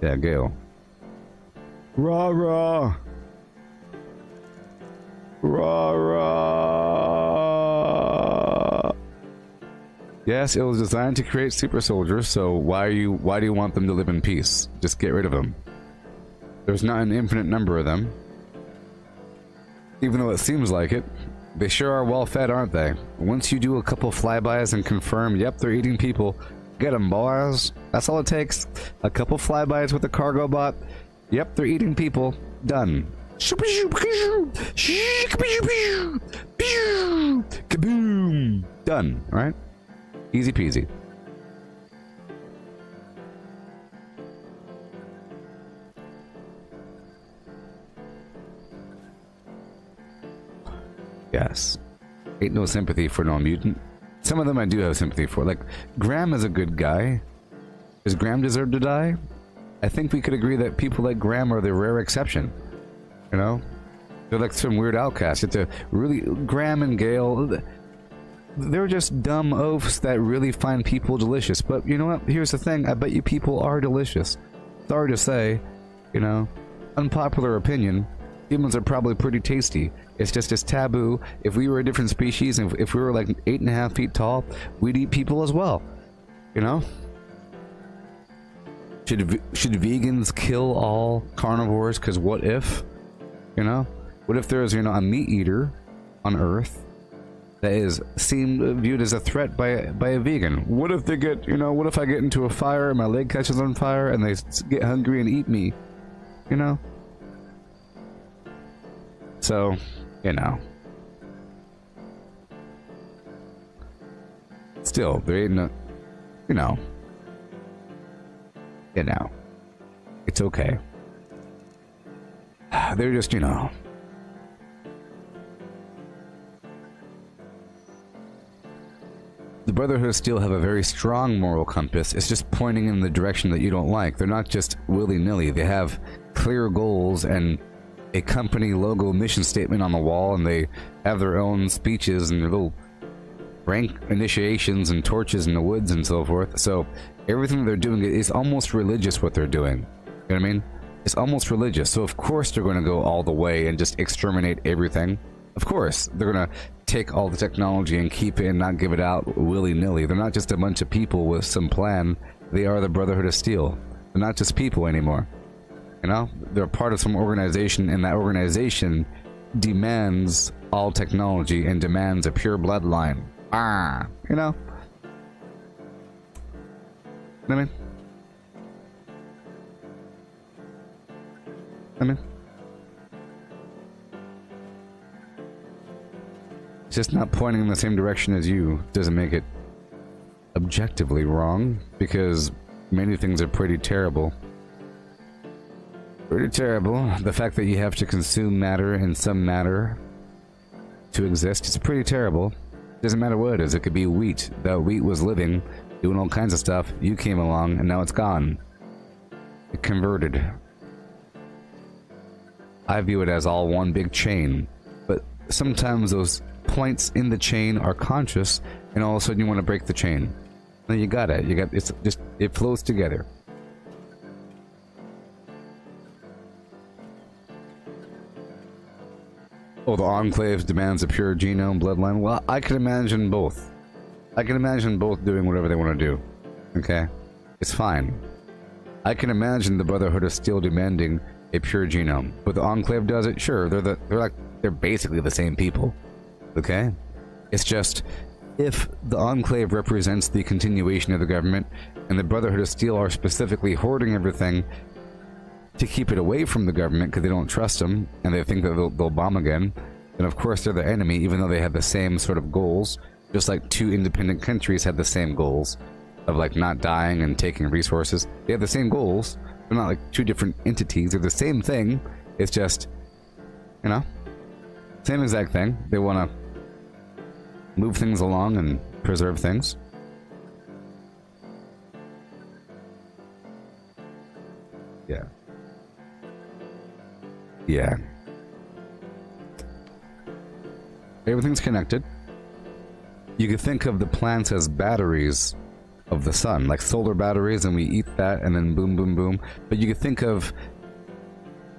Yeah, Gale. Rah rah. Rah rah. Yes, it was designed to create super soldiers, so why do you want them to live in peace? Just get rid of them. There's not an infinite number of them. Even though it seems like it. They sure are well fed, aren't they? Once you do a couple flybys and confirm, yep, they're eating people, get them, boys. That's all it takes. A couple flybys with a cargo bot. Yep, they're eating people. Done. Kaboom! Done, right? Easy peasy. Yes. Ain't no sympathy for no mutant. Some of them I do have sympathy for. Like, Graham is a good guy. Does Graham deserve to die? I think we could agree that people like Graham are the rare exception. You know? They're like some weird outcasts. It's a really... Graham and Gale... They're just dumb oafs that really find people delicious. But you know what? Here's the thing. I bet you people are delicious. Sorry to say. You know? Unpopular opinion. Humans are probably pretty tasty. It's just as taboo. If we were a different species, and if we were like 8.5 feet tall, we'd eat people as well. You know? Should vegans kill all carnivores? Because what if? You know? What if there's, you know, a meat eater on Earth that is viewed as a threat by a vegan? What if they get, you know, what if I get into a fire and my leg catches on fire and they get hungry and eat me? You know? So, you know. Still, there ain't no, you know. You know. It's okay. They're just, you know. The Brotherhood of Steel have a very strong moral compass. It's just pointing in the direction that you don't like. They're not just willy-nilly. They have clear goals and a company logo mission statement on the wall, and they have their own speeches and their little rank initiations and torches in the woods and so forth. So everything they're doing is almost religious, what they're doing. You know what I mean? It's almost religious. So of course they're going to go all the way and just exterminate everything. Of course, they're going to take all the technology and keep it and not give it out willy-nilly. They're not just a bunch of people with some plan. They are the Brotherhood of Steel. They're not just people anymore. You know? They're part of some organization, and that organization demands all technology and demands a pure bloodline. Ah, you know? I mean, just not pointing in the same direction as you doesn't make it objectively wrong, because many things are pretty terrible. Pretty terrible. The fact that you have to consume matter and some matter to exist is pretty terrible. Doesn't matter what it is. It could be wheat. That wheat was living, doing all kinds of stuff. You came along, and now it's gone. It converted. I view it as all one big chain. But sometimes those points in the chain are conscious, and all of a sudden you want to break the chain. And you got it. It's just, it flows together. Oh, the Enclave demands a pure genome bloodline. Well, I can imagine both. I can imagine both doing whatever they want to do. Okay? It's fine. I can imagine the Brotherhood of Steel demanding a pure genome. But the Enclave does it, sure. They're basically the same people. Okay? It's just if the Enclave represents the continuation of the government, and the Brotherhood of Steel are specifically hoarding everything to keep it away from the government because they don't trust them, and they think that they'll bomb again, then of course they're the enemy, even though they have the same sort of goals, just like two independent countries have the same goals of like not dying and taking resources. They have the same goals. They're not like two different entities. They're the same thing. It's just, you know, same exact thing. They want to move things along and preserve things. Yeah. Yeah. Everything's connected. You could think of the plants as batteries of the sun, like solar batteries, and we eat that and then boom, boom, boom. But you could think of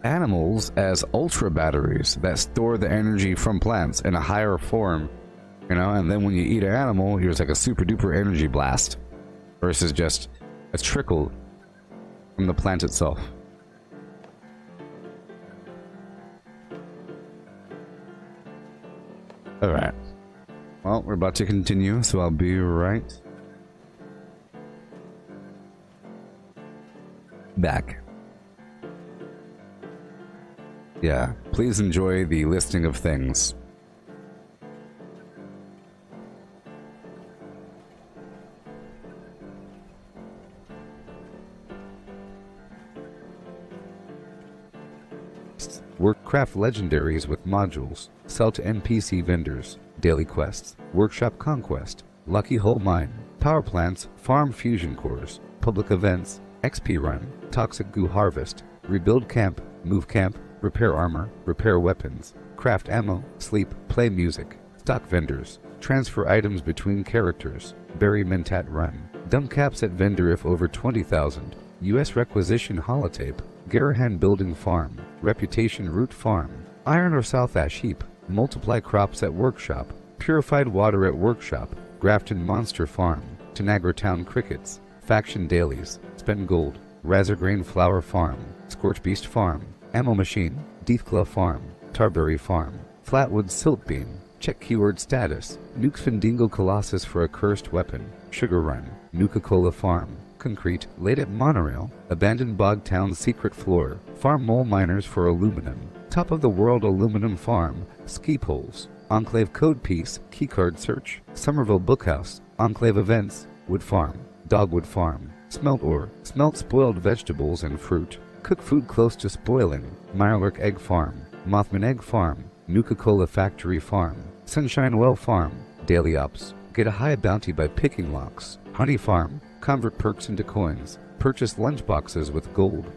animals as ultra batteries that store the energy from plants in a higher form, you know, and then when you eat an animal, here's like a super duper energy blast versus just a trickle from the plant itself. Alright. Well, we're about to continue, so I'll be right back. Yeah, please enjoy the listing of things. Workcraft legendaries with modules. Sell to NPC vendors. Daily quests. Workshop conquest. Lucky Hole Mine. Power plants. Farm fusion cores. Public events. XP run. Toxic goo harvest. Rebuild camp. Move camp. Repair armor. Repair weapons. Craft ammo. Sleep. Play music. Stock vendors. Transfer items between characters. Bury Mentat run. Dump caps at vendor if over 20,000. U.S. requisition holotape. Garahan building farm. Reputation root farm. Iron or South Ash heap. Multiply crops at workshop. Purified water at workshop. Grafton monster farm. Tanagra town crickets. Faction dailies. Spend gold. Razorgrain flower farm. Scorch beast farm. Ammo machine. Deathclaw farm. Tarberry farm. Flatwood silt beam. Check keyword status. Nukes Findingo Colossus for a cursed weapon. Sugar run. Nuka-Cola farm. Concrete. Laid at monorail. Abandoned bog town secret floor. Farm mole miners for aluminum. Top of the world aluminum farm. Ski poles. Enclave code piece. Keycard search. Somerville bookhouse. Enclave events. Wood farm. Dogwood farm. Smelt ore. Smelt spoiled vegetables and fruit. Cook food close to spoiling. Mirelurk egg farm. Mothman egg farm. Nuka-Cola factory farm. Sunshine well farm. Daily ops. Get a high bounty by picking locks. Honey farm. Convert perks into coins. Purchase lunchboxes with gold.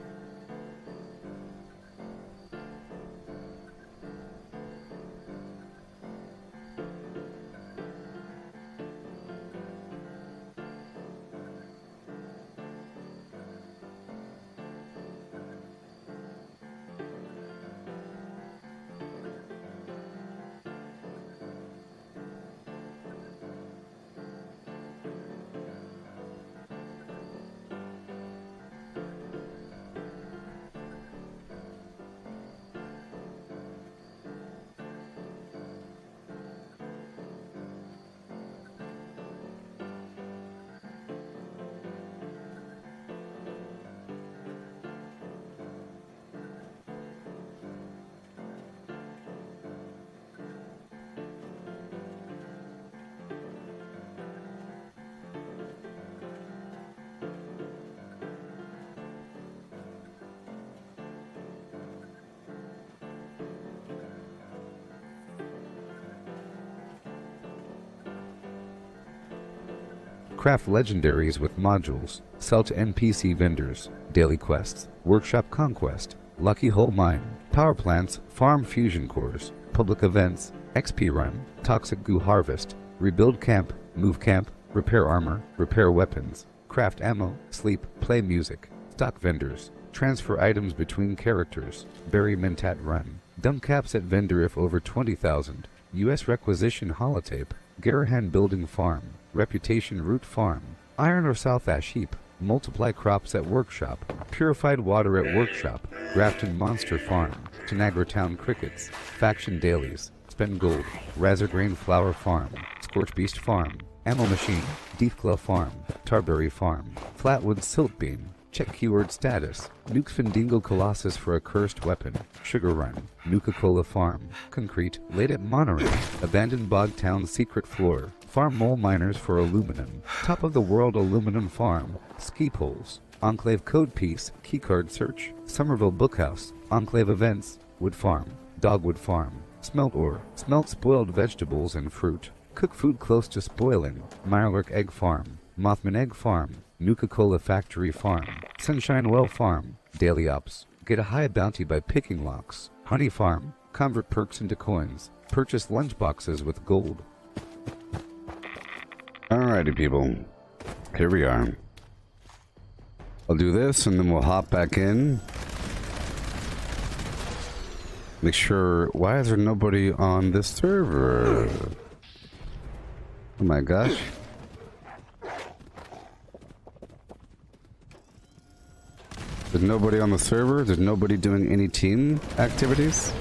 Craft legendaries with modules. Sell to NPC vendors. Daily quests. Workshop conquest. Lucky Hole Mine. Power plants. Farm fusion cores. Public events. XP run. Toxic goo harvest. Rebuild camp. Move camp. Repair armor. Repair weapons. Craft ammo. Sleep. Play music. Stock vendors. Transfer items between characters. Bury Mentat run. Dump caps at vendor if over 20,000. U.S. requisition holotape. Garahan building farm. Reputation root farm. Iron or South Ash heap. Multiply crops at workshop. Purified water at workshop. Grafton monster farm. Tanagra town crickets. Faction dailies. Spend Gold, Razor Grain Flower Farm, Scorch Beast Farm, Ammo Machine, Deep Glove Farm, Tarberry Farm, Flatwood Silt Beam, check keyword status, Nuke Findingo Colossus for a cursed weapon, Sugar Run, Nuka-Cola Farm, Concrete, Late at Monterey, Abandoned Bogtown Secret Floor, Farm Mole Miners for Aluminum, Top of the World Aluminum Farm, Ski Poles, Enclave Code Piece, Keycard Search, Somerville Bookhouse, Enclave Events, Wood Farm, Dogwood Farm, Smelt Ore, Smelt Spoiled Vegetables and Fruit, Cook Food Close to Spoiling, Mirelurk Egg Farm, Mothman Egg Farm, Nuka-Cola Factory Farm, Sunshine Well Farm, Daily Ops, get a high bounty by picking locks, Honey Farm, convert perks into coins, purchase lunchboxes with gold. Alrighty people, here we are. I'll do this and then we'll hop back in. Make sure, why is there nobody on this server? Oh my gosh. There's nobody on the server? There's nobody doing any team activities?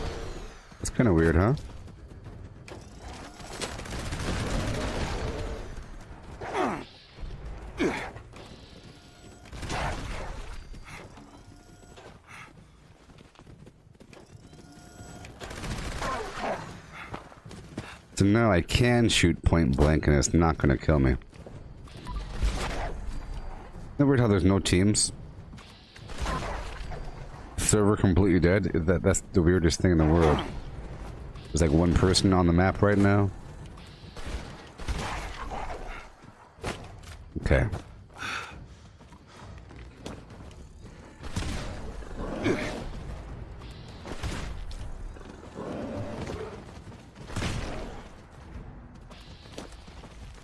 That's kind of weird, huh? So now I can shoot point blank and it's not gonna kill me. Isn't it weird how there's no teams? Server completely dead? That's the weirdest thing in the world. There's like one person on the map right now. Okay.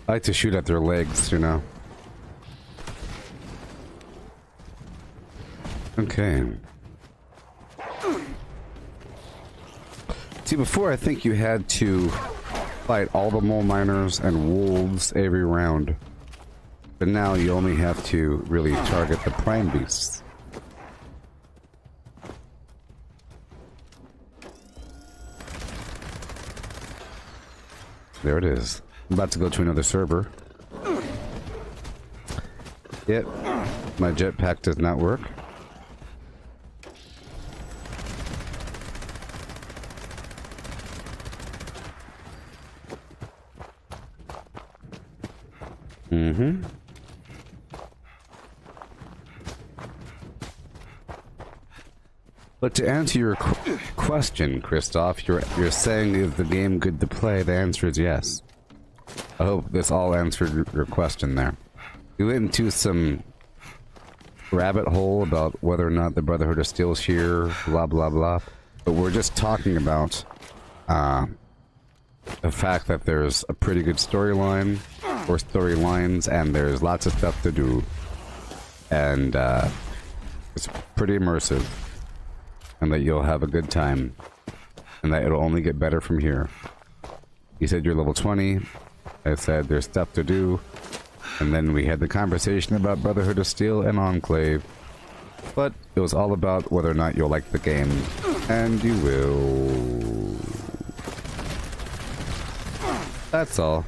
I like to shoot at their legs, you know. Okay. See, before I think you had to fight all the mole miners and wolves every round. But now you only have to really target the prime beasts. There it is. I'm about to go to another server. Yep. My jetpack does not work. Mm-hmm. But to answer your question, Christoph, you're saying is the game good to play? The answer is yes. I hope this all answered your question there. We went into some rabbit hole about whether or not the Brotherhood of Steel is here, blah blah blah. But we're just talking about the fact that there's a pretty good storyline, or storylines, and there's lots of stuff to do. And it's pretty immersive. And that you'll have a good time. And that it'll only get better from here. You said you're level 20. I said there's stuff to do. And then we had the conversation about Brotherhood of Steel and Enclave. But it was all about whether or not you'll like the game. And you will. That's all.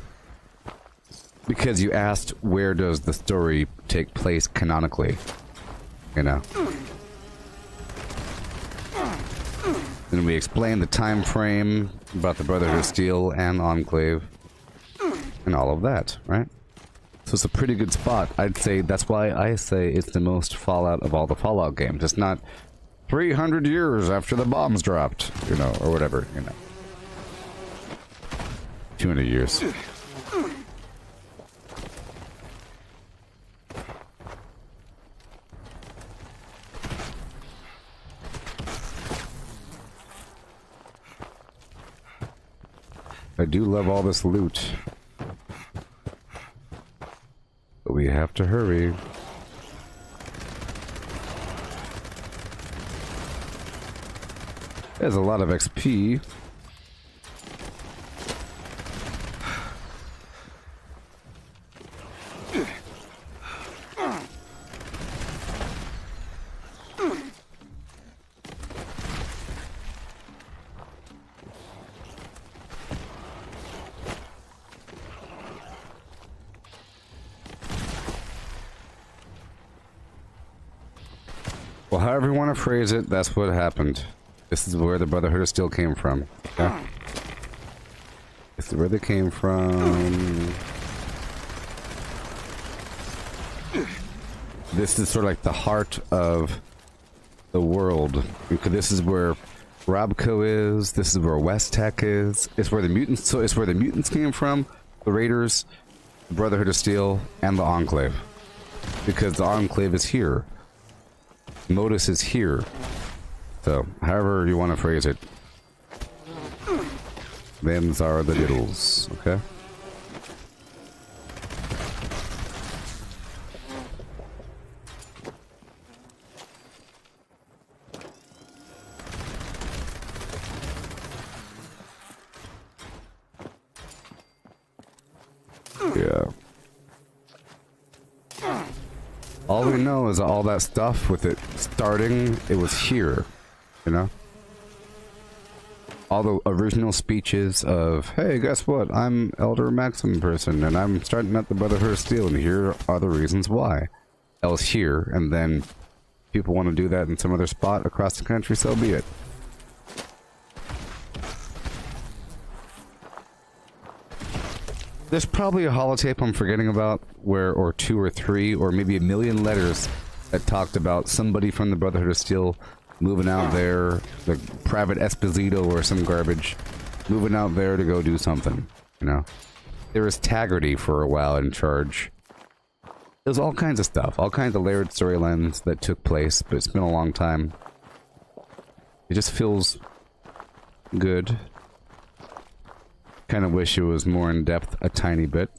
Because you asked where does the story take place canonically. You know. Then we explained the time frame about the Brotherhood of Steel and Enclave. And all of that, right? So it's a pretty good spot. I'd say that's why I say it's the most Fallout of all the Fallout games. It's not 300 years after the bombs dropped, you know, or whatever, you know. 200 years. I do love all this loot. But we have to hurry. There's a lot of XP. Well, however you want to phrase it, that's what happened. This is where the Brotherhood of Steel came from. Okay? This is where they came from. This is sort of like the heart of the world. Because this is where Robco is. This is where West Tech is. It's where the mutants. So it's where the mutants came from. The Raiders, the Brotherhood of Steel, and the Enclave. Because the Enclave is here. Modus is here. So, however you want to phrase it. Them's are the diddles, okay? Yeah. All we know is all that stuff with it starting, it was here, you know? All the original speeches of, hey, guess what? I'm Elder Maxim person, and I'm starting at the Brotherhood of Steel, and here are the reasons why. Else here, and then people want to do that in some other spot across the country, so be it. There's probably a holotape I'm forgetting about, where, or 2 or 3, or maybe 1,000,000 letters that talked about somebody from the Brotherhood of Steel moving out there, the Private Esposito or some garbage, moving out there to go do something, you know? There was Taggarty for a while in charge. There's all kinds of stuff, all kinds of layered storylines that took place, but it's been a long time. It just feels good. Kind of wish it was more in depth a tiny bit.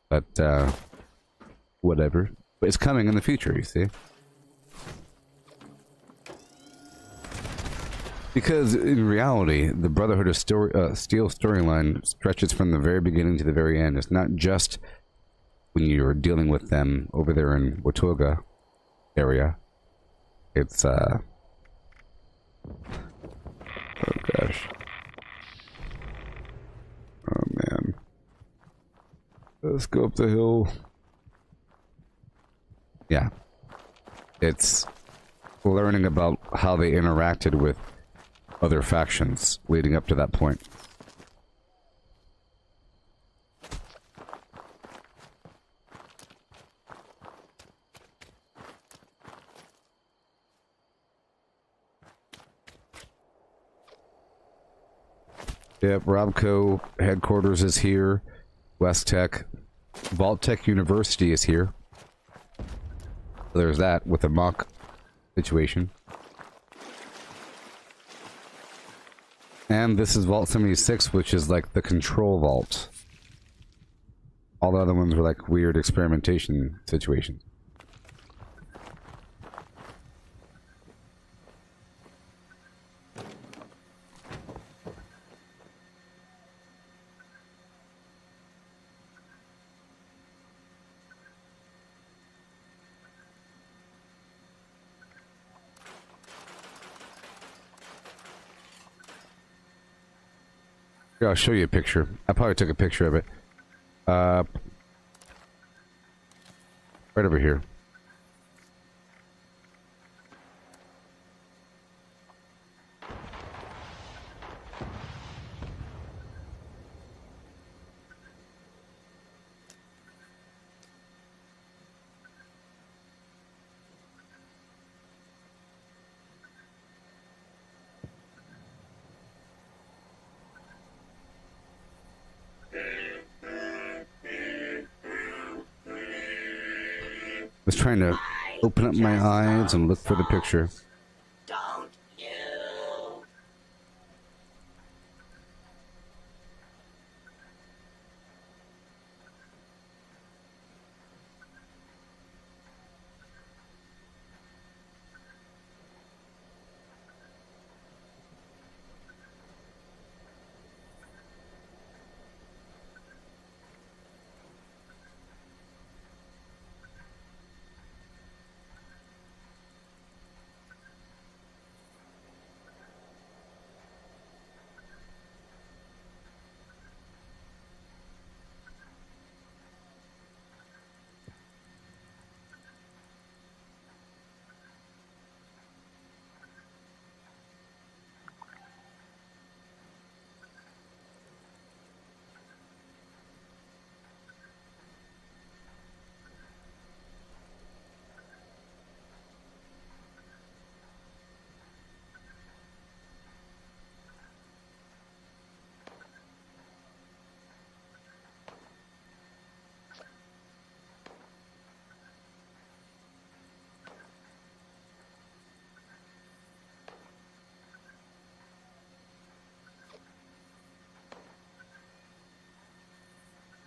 But, whatever. But it's coming in the future, you see? Because, in reality, the Brotherhood of Steel storyline stretches from the very beginning to the very end. It's not just when you're dealing with them over there in Watoga area. It's, oh gosh. Oh, man. Let's go up the hill. Yeah. It's learning about how they interacted with other factions leading up to that point. Yep, Robco headquarters is here. West Tech. Vault Tech University is here. There's that with the mock situation. And this is Vault 76, which is like the control vault. All the other ones were like weird experimentation situations. Here, I'll show you a picture. I probably took a picture of it. Right over here. I was trying to open up my eyes and look for the picture. Don't you?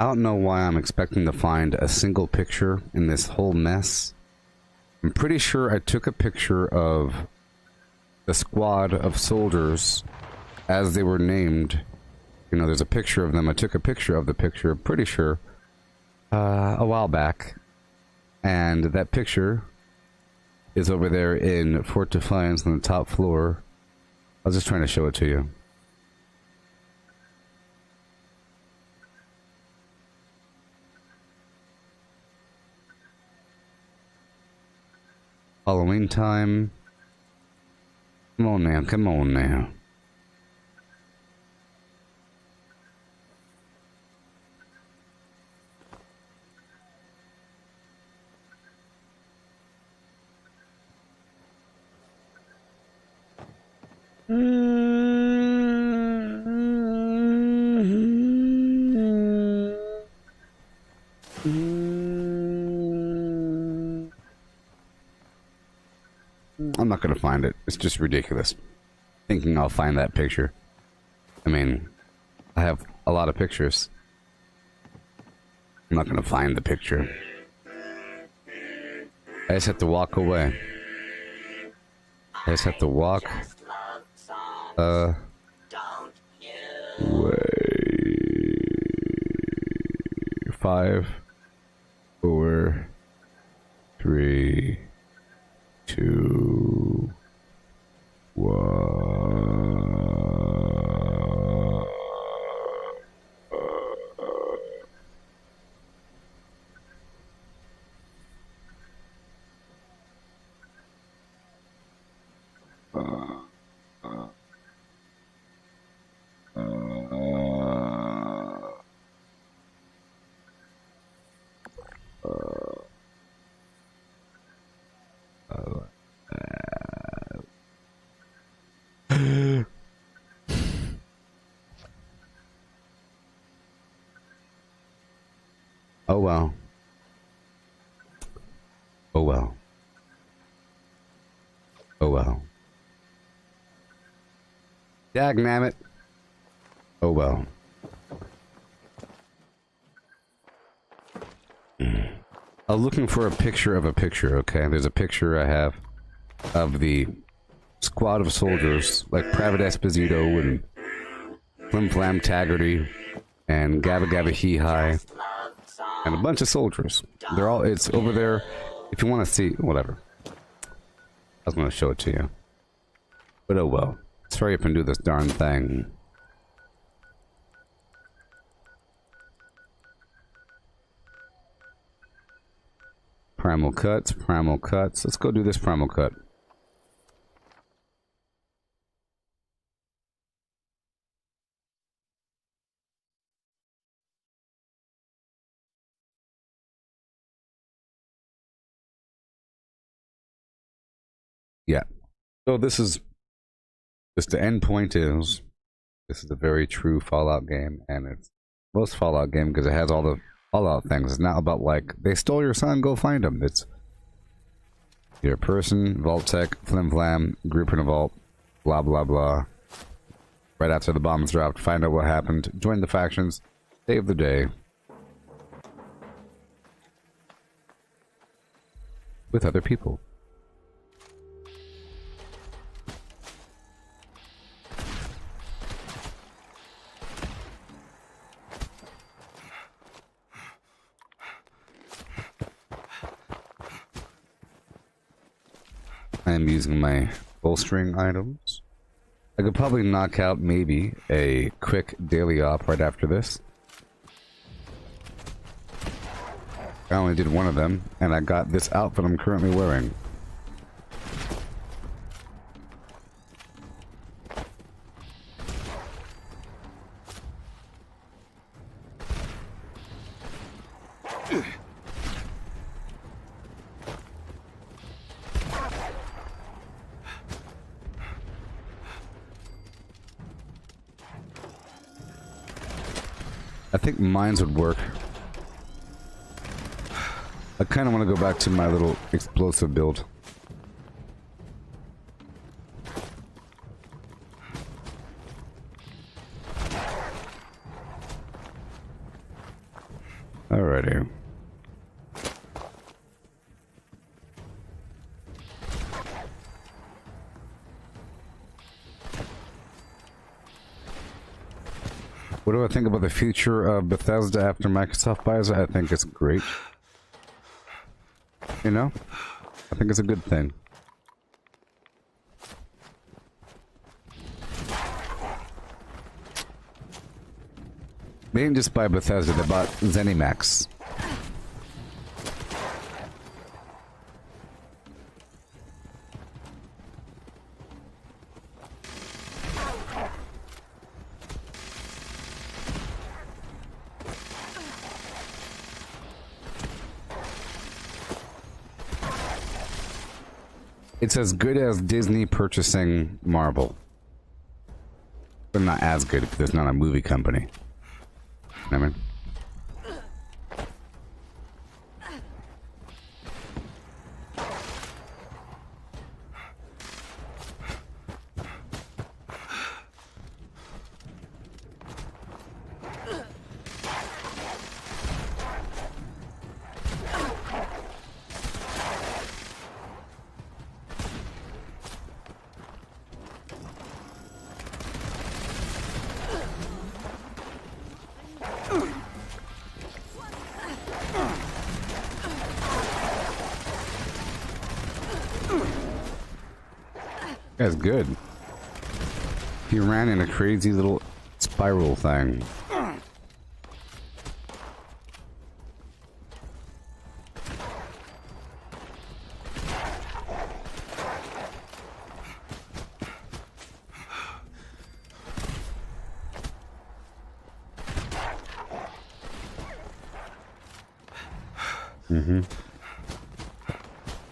I don't know why I'm expecting to find a single picture in this whole mess. I'm pretty sure I took a picture of the squad of soldiers as they were named. You know, there's a picture of them. I took a picture of the picture, pretty sure, a while back. And that picture is over there in Fort Defiance on the top floor. I was just trying to show it to you. Halloween time. Come on now, come on now. I'm not gonna find it. It's just ridiculous. Thinking I'll find that picture. I mean, I have a lot of pictures. I'm not gonna find the picture. I just have to walk away. I just have to walk away. 5, 4, 3, 2, 1. Oh well. Oh well. Oh well. Dagnammit. Oh well. I was looking for a picture of a picture, okay? There's a picture I have of the squad of soldiers, like Private Esposito and Flim Flam Taggarty and Gabba Gabba Hee Hi and a bunch of soldiers. They're all, it's over there. If you want to see, whatever. I was going to show it to you. But oh well. Let's hurry up and do this darn thing. Primal cuts, primal cuts. Let's go do this primal cut. Yeah. So this is just the end point is this is a very true Fallout game, and it's most Fallout game because it has all the Fallout things. It's not about like they stole your son, go find him. It's you're a person, Vault Tech, Flim Flam, group in a vault, blah blah blah. Right after the bombs dropped, find out what happened, join the factions, save the day. With other people. I am using my bolstering items. I could probably knock out maybe a quick daily op right after this. I only did one of them, and I got this outfit I'm currently wearing. I think mines would work. I kind of want to go back to my little explosive build. What do I think about the future of Bethesda after Microsoft buys it? I think it's great. You know? I think it's a good thing. They didn't just buy Bethesda, they bought ZeniMax. It's as good as Disney purchasing Marvel. But not as good because it's not a movie company. You know what I mean? That's good. He ran in a crazy little spiral thing.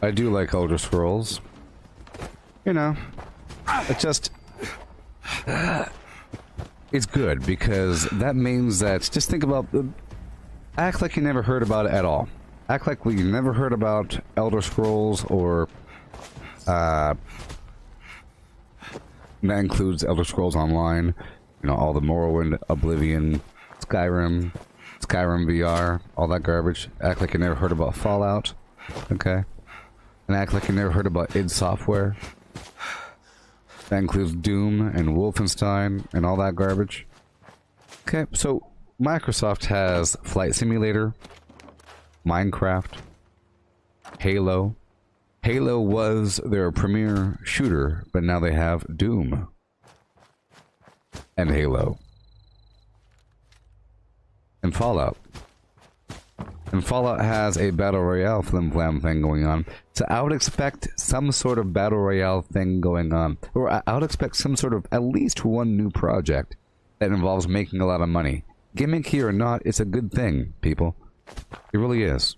I do like Elder Scrolls. You know, it just... it's good, because that means that... Just think about... Act like you never heard about it at all. Act like you never heard about Elder Scrolls, or... that includes Elder Scrolls Online. You know, all the Morrowind, Oblivion, Skyrim VR, all that garbage. Act like you never heard about Fallout. Okay? And act like you never heard about id Software. That includes Doom and Wolfenstein and all that garbage. Okay, so Microsoft has Flight Simulator, Minecraft, Halo. Halo was their premier shooter, but now they have Doom and Halo. And Fallout. And Fallout has a Battle Royale flim-flam thing going on. So I would expect some sort of Battle Royale thing going on. Or I would expect some sort of at least one new project that involves making a lot of money. Gimmicky or not, it's a good thing, people. It really is.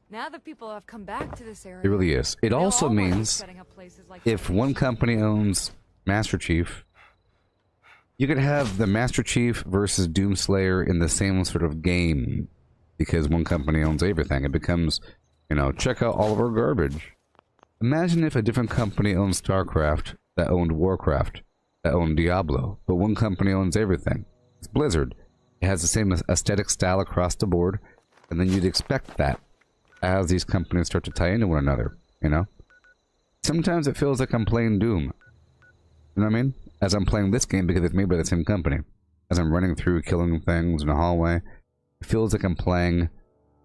Now that people have come back to this area, it really is. It also means like if one company owns Master Chief, you could have the Master Chief versus Doomslayer in the same sort of game. Because one company owns everything. It becomes, you know, check out all of our garbage. Imagine if a different company owned StarCraft, that owned Warcraft, that owned Diablo, but one company owns everything. It's Blizzard. It has the same aesthetic style across the board, and then you'd expect that as these companies start to tie into one another, you know? Sometimes it feels like I'm playing Doom. You know what I mean? As I'm playing this game because it's made by the same company. As I'm running through, killing things in a hallway. It feels like I'm playing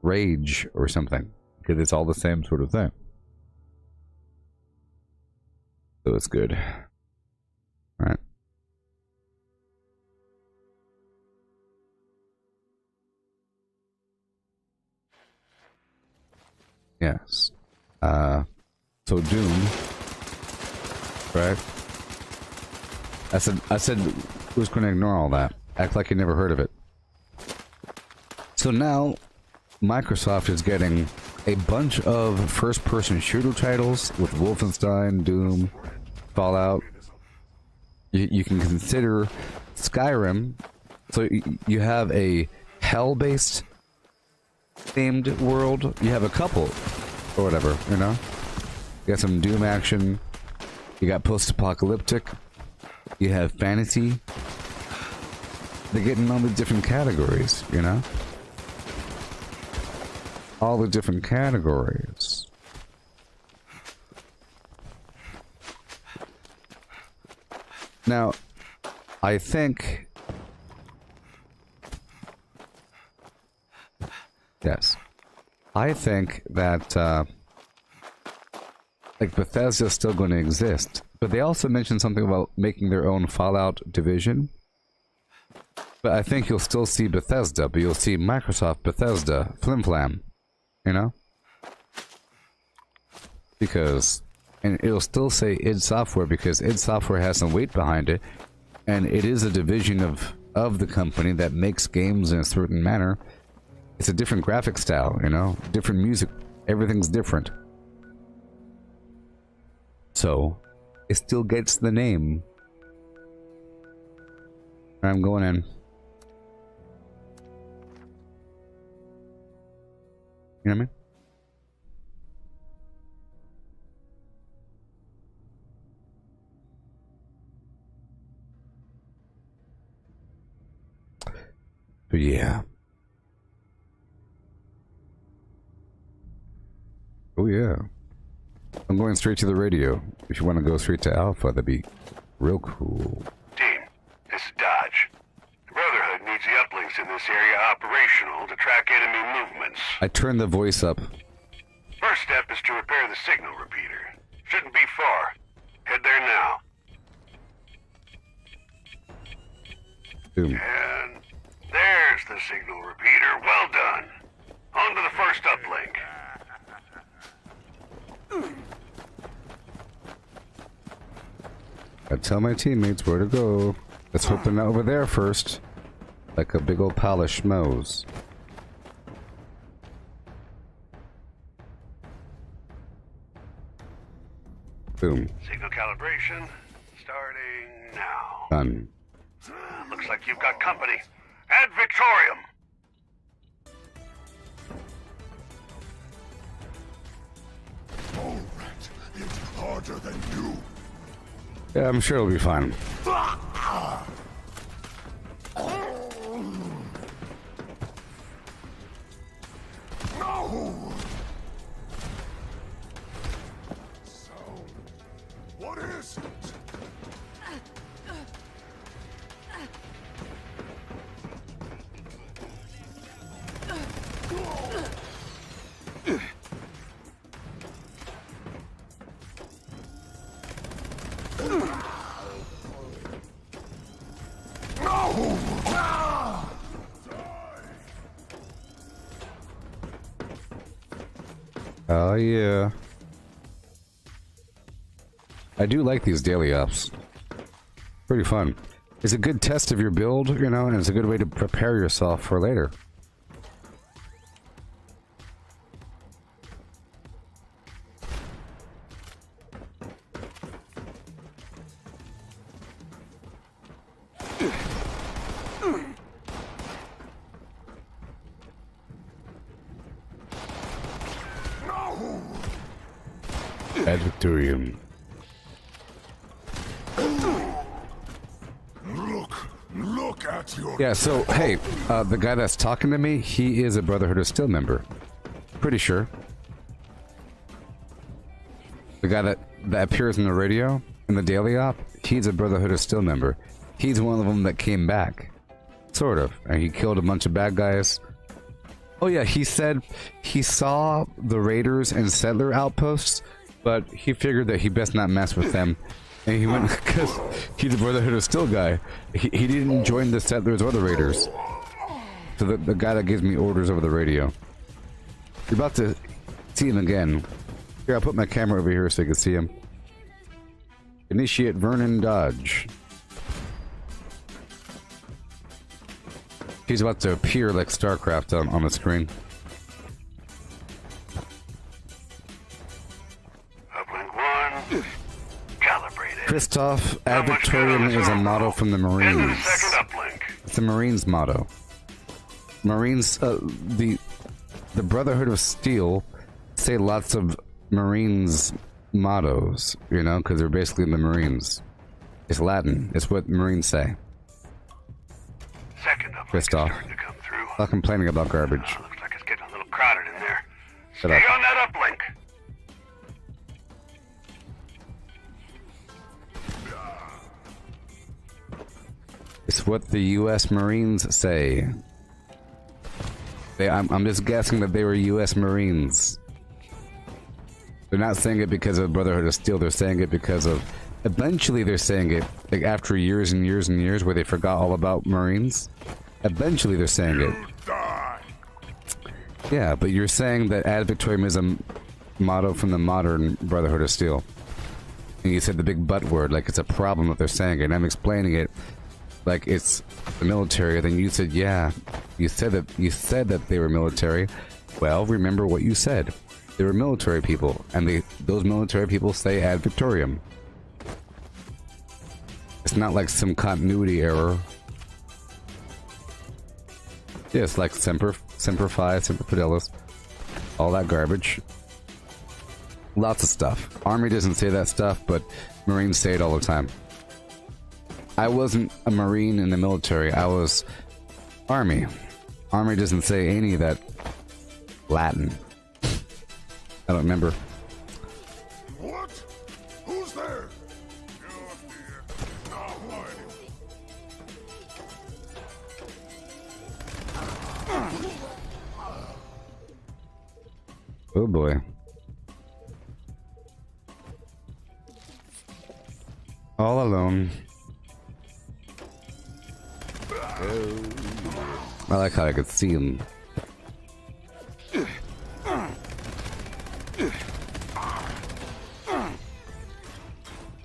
Rage or something, because it's all the same sort of thing. So it's good. Alright. Yes. So Doom. Right? I said, who's going to ignore all that? Act like you never heard of it. So now, Microsoft is getting a bunch of first-person shooter titles with Wolfenstein, Doom, Fallout. You can consider Skyrim. So you have a hell-based themed world. You have a couple, or whatever, you know? You got some Doom action. You got post-apocalyptic. You have fantasy. They're getting all the different categories, you know? All the different categories. Now, I think I think that, like, Bethesda's still going to exist. But they also mentioned something about making their own Fallout division. But I think you'll still see Bethesda, but you'll see Microsoft, Bethesda, Flimflam. You know? Because... And it'll still say id Software, because id Software has some weight behind it. And it is a division of the company that makes games in a certain manner. It's a different graphic style, you know? Different music. Everything's different. So, it still gets the name. I'm going in. You know what I mean? But yeah. Oh yeah. I'm going straight to the radio. If you want to go straight to Alpha, that'd be real cool. Team, this is Dodge. The Brotherhood needs the uplinks in this area operational to track enemy movements. I turned the voice up. First step is to repair the signal repeater. Shouldn't be far. Head there now. Boom. And there's the signal repeater. Well done. On to the first uplink. I tell my teammates where to go. Let's hope they're not over there first. Like a big old pile of schmoes. Boom. Signal calibration starting now. Done. Looks like you've got company. Ad Victorium. It's harder than you. Yeah, I'm sure it'll be fine. No! So, what is it? Oh yeah. I do like these daily ops. Pretty fun. It's a good test of your build, you know, and it's a good way to prepare yourself for later. Ad Victorium. Look at your... Yeah, so, hey, the guy that's talking to me, he is a Brotherhood of Steel member. Pretty sure. The guy that appears in the radio, in the daily op, he's a Brotherhood of Steel member. He's one of them that came back. Sort of. And he killed a bunch of bad guys. Oh yeah, he said he saw the Raiders and Settler outposts, but he figured that he best not mess with them. And he went, because he's a Brotherhood of Steel guy. He didn't join the Settlers or the Raiders. So the guy that gives me orders over the radio. You're about to see him again. Here, I'll put my camera over here so you can see him. Initiate Vernon Dodge. He's about to appear like StarCraft on the screen. Uplink 1. Calibrated. Christoph, Ad Victorium is a motto from the Marines. Into the second uplink. It's a Marines motto. Marines, the Brotherhood of Steel say lots of Marines mottos, you know, because they're basically the Marines. It's Latin. It's what Marines say. Second uplink Christoph. starting to come through. Stop complaining about garbage. Looks like it's getting a little crowded in there. Shut Stay up. on that uplink. It's what the U.S. Marines say. I'm just guessing that they were U.S. Marines. They're not saying it because of Brotherhood of Steel. They're saying it because of... Eventually they're saying it, like after years and years and years where they forgot all about Marines. Eventually they're saying it. Yeah, but you're saying that Ad Victoriam is a motto from the modern Brotherhood of Steel. And you said the big butt word, like it's a problem that they're saying it. And I'm explaining it like it's the military. Then you said, yeah, you said that they were military. Well, remember what you said. They were military people, and those military people say Ad Victoriam. It's not like some continuity error. Yeah, it's like Semper Fi, Semper Fidelis, all that garbage. Lots of stuff. Army doesn't say that stuff, but Marines say it all the time. I wasn't a Marine in the military. I was Army. Army doesn't say any of that Latin. I don't remember. What? Who's there? Oh dear. I'll find him. Oh boy. All alone. I like how I could see him.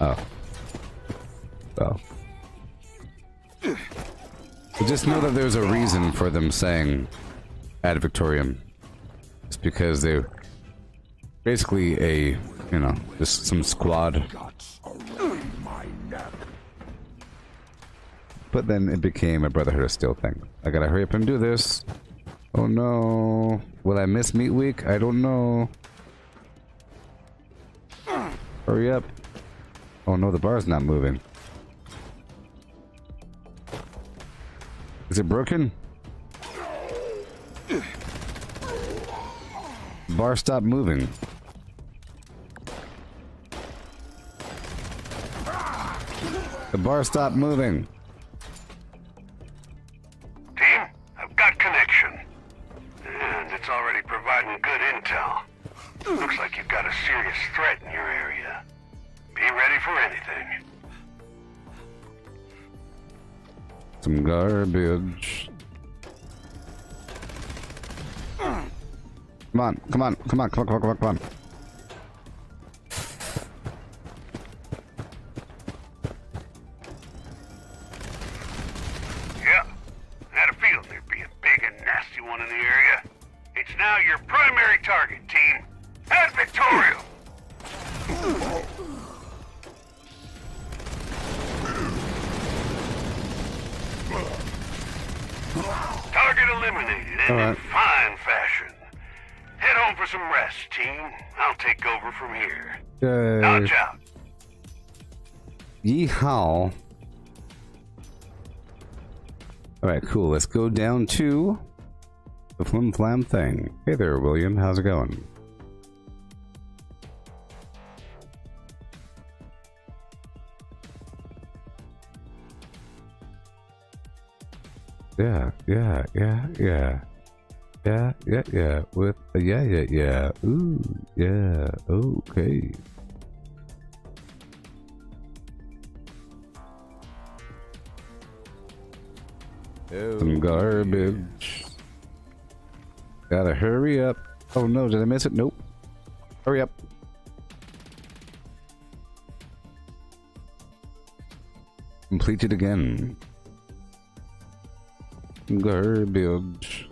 Oh. Well. But just know that there's a reason for them saying Ad Victoriam. It's because they're basically a, you know, just some squad. But then it became a Brotherhood of Steel thing. I gotta hurry up and do this. Oh no. Will I miss Meat Week? I don't know. Hurry up. Oh no, the bar's not moving. Is it broken? Bar stopped moving. The bar stopped moving. Team, I've got connection. And it's already providing good intel. Looks like you've got a serious threat in your area. Be ready for anything. Some garbage. Come on, come on, come on, come on, come on, come on, come on. Yeah, had a feeling there'd be a big and nasty one in the area. It's now your primary target, team. Ad Victoriam! Target eliminated and in fine fashion. Head home for some rest, team. I'll take over from here. Dodge out. Yeehaw. Alright, cool. Let's go down to the Flim Flam thing. Hey there, William. How's it going? Yeah. With yeah. Ooh, yeah. Okay. Some garbage. Gotta hurry up. Oh no, did I miss it? Nope. Hurry up. Complete it again. Garbage.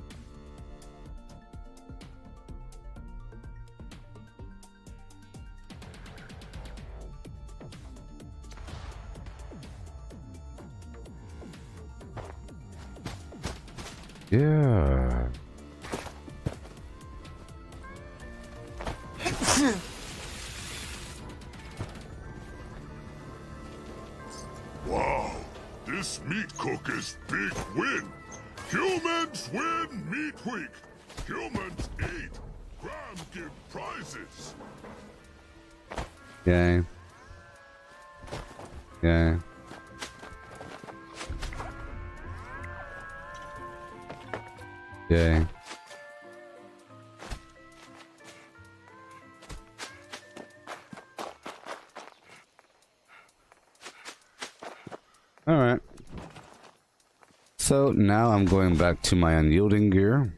Yeah. Wow, this meat cook is big win. Humans win Meat Week. Humans eat. Graham give prizes. Yay. Yay. Yay. Alright. So now I'm going back to my unyielding gear.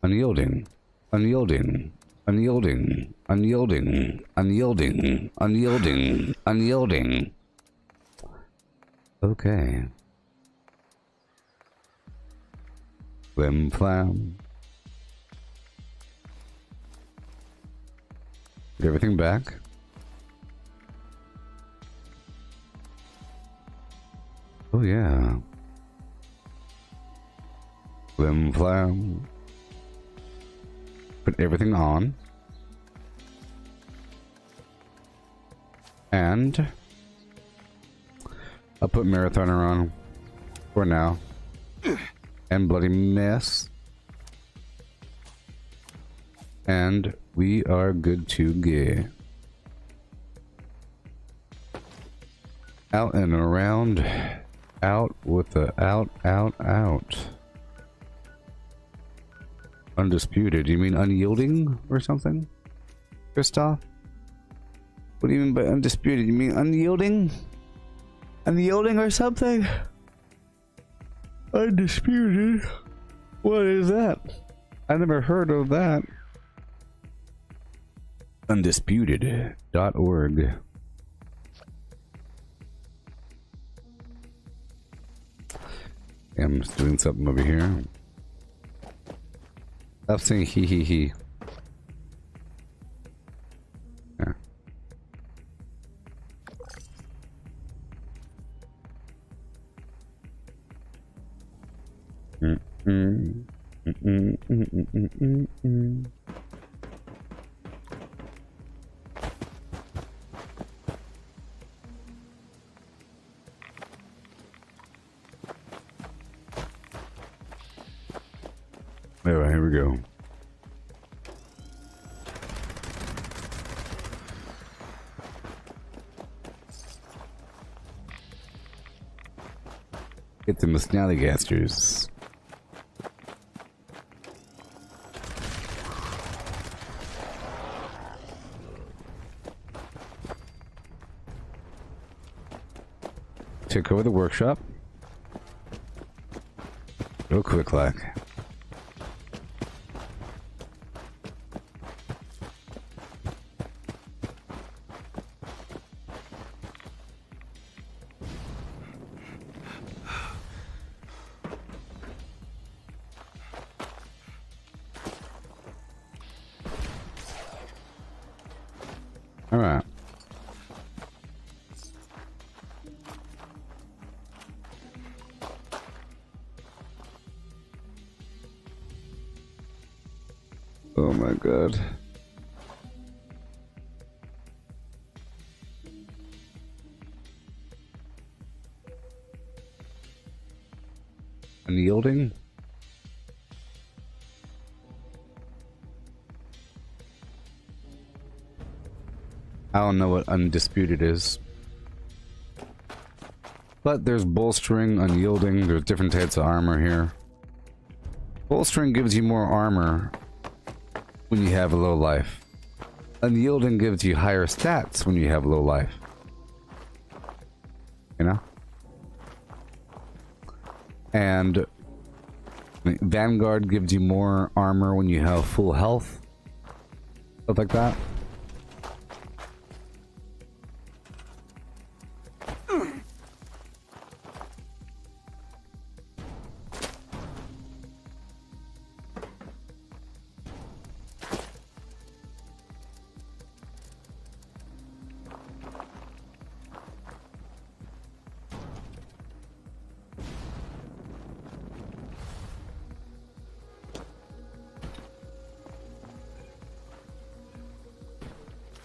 Unyielding. Unyielding. Unyielding. Unyielding. Unyielding. Unyielding. Unyielding. Okay. Flim flam. Get everything back. Oh yeah. Flim flam. Put everything on. And I'll put Marathoner on for now. And Bloody Mess. And we are good to go. Out and around. Out with the out. Undisputed. You mean unyielding or something? Christoph? What do you mean by undisputed? You mean unyielding? Unyielding or something? Undisputed? What is that? I never heard of that. Undisputed.org. I'm just doing something over here. Stop saying he. Yeah. Alright, here we go. Get them snallygasters. Take over the workshop. Real quick like. Alright. Oh my god. Unyielding? I don't know what undisputed is. But there's bolstering, unyielding, there's different types of armor here. Bolstering gives you more armor when you have low life. Unyielding gives you higher stats when you have low life. You know? And Vanguard gives you more armor when you have full health. Stuff like that.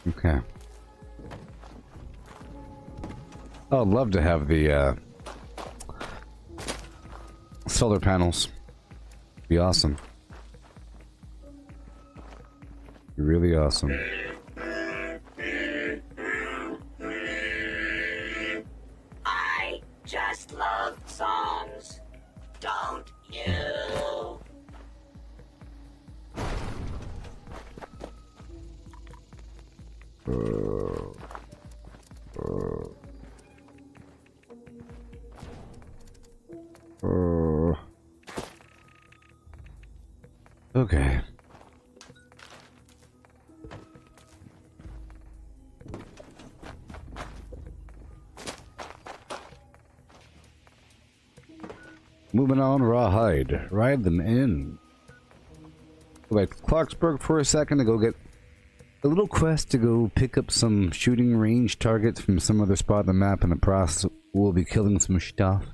Okay. Oh, I'd love to have the solar panels. Be awesome. Be really awesome. Okay. Moving on, Rawhide. Ride them in. Go back to Clarksburg for a second to go get a little quest to go pick up some shooting range targets from some other spot on the map. In the process, we'll be killing some stuff.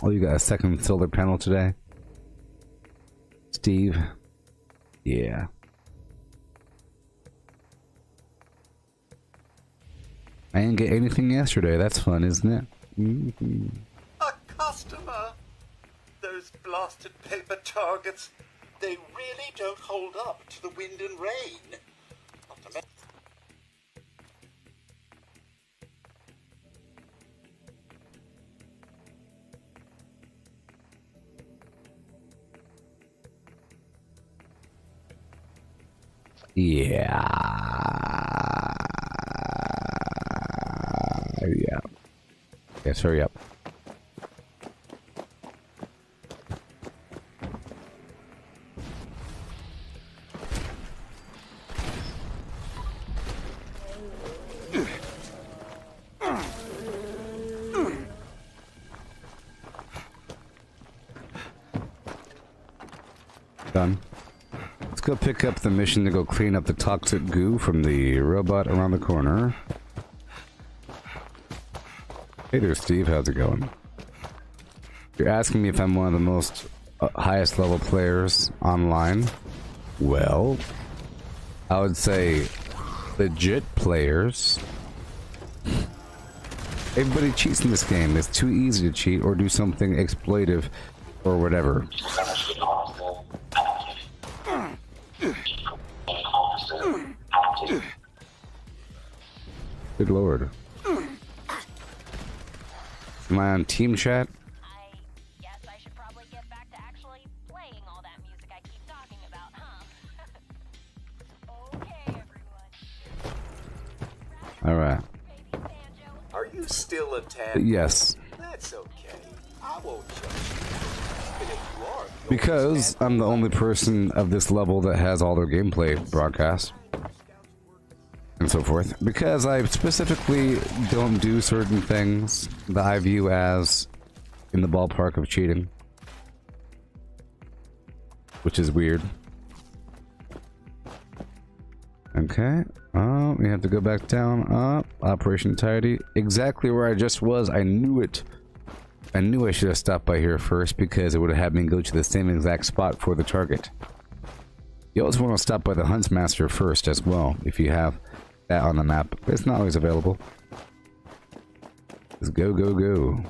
Oh, you got a second solar panel today? Steve? Yeah. I didn't get anything yesterday. That's fun, isn't it? Mm-hmm. A customer? Those blasted paper targets, they really don't hold up to the wind and rain. Not to mention Yeah. Yes, hurry up. Done. Let's go pick up the mission to go clean up the toxic goo from the robot around the corner. Hey there, Steve. How's it going? You're asking me if I'm one of the most highest level players online. Well, I would say legit players. Everybody cheats in this game. It's too easy to cheat or do something exploitive or whatever. Good lord. Am I on team chat? I guess I should probably get back to actually playing all that music I keep talking about, huh? Okay, everyone. Alright. Are you still a tad? Yes. That's okay. I won't judge you. Even if you are. Because I'm the only person of this level that has all their gameplay broadcast. And so forth. Because I specifically don't do certain things that I view as in the ballpark of cheating. Which is weird. Okay. Oh, we have to go back down. Up. Operation Tidy. Exactly where I just was. I knew it. I knew I should have stopped by here first because it would have had me go to the same exact spot for the target. You also want to stop by the Huntsmaster first as well, if you have that on the map. But it's not always available. Let's go, go, go.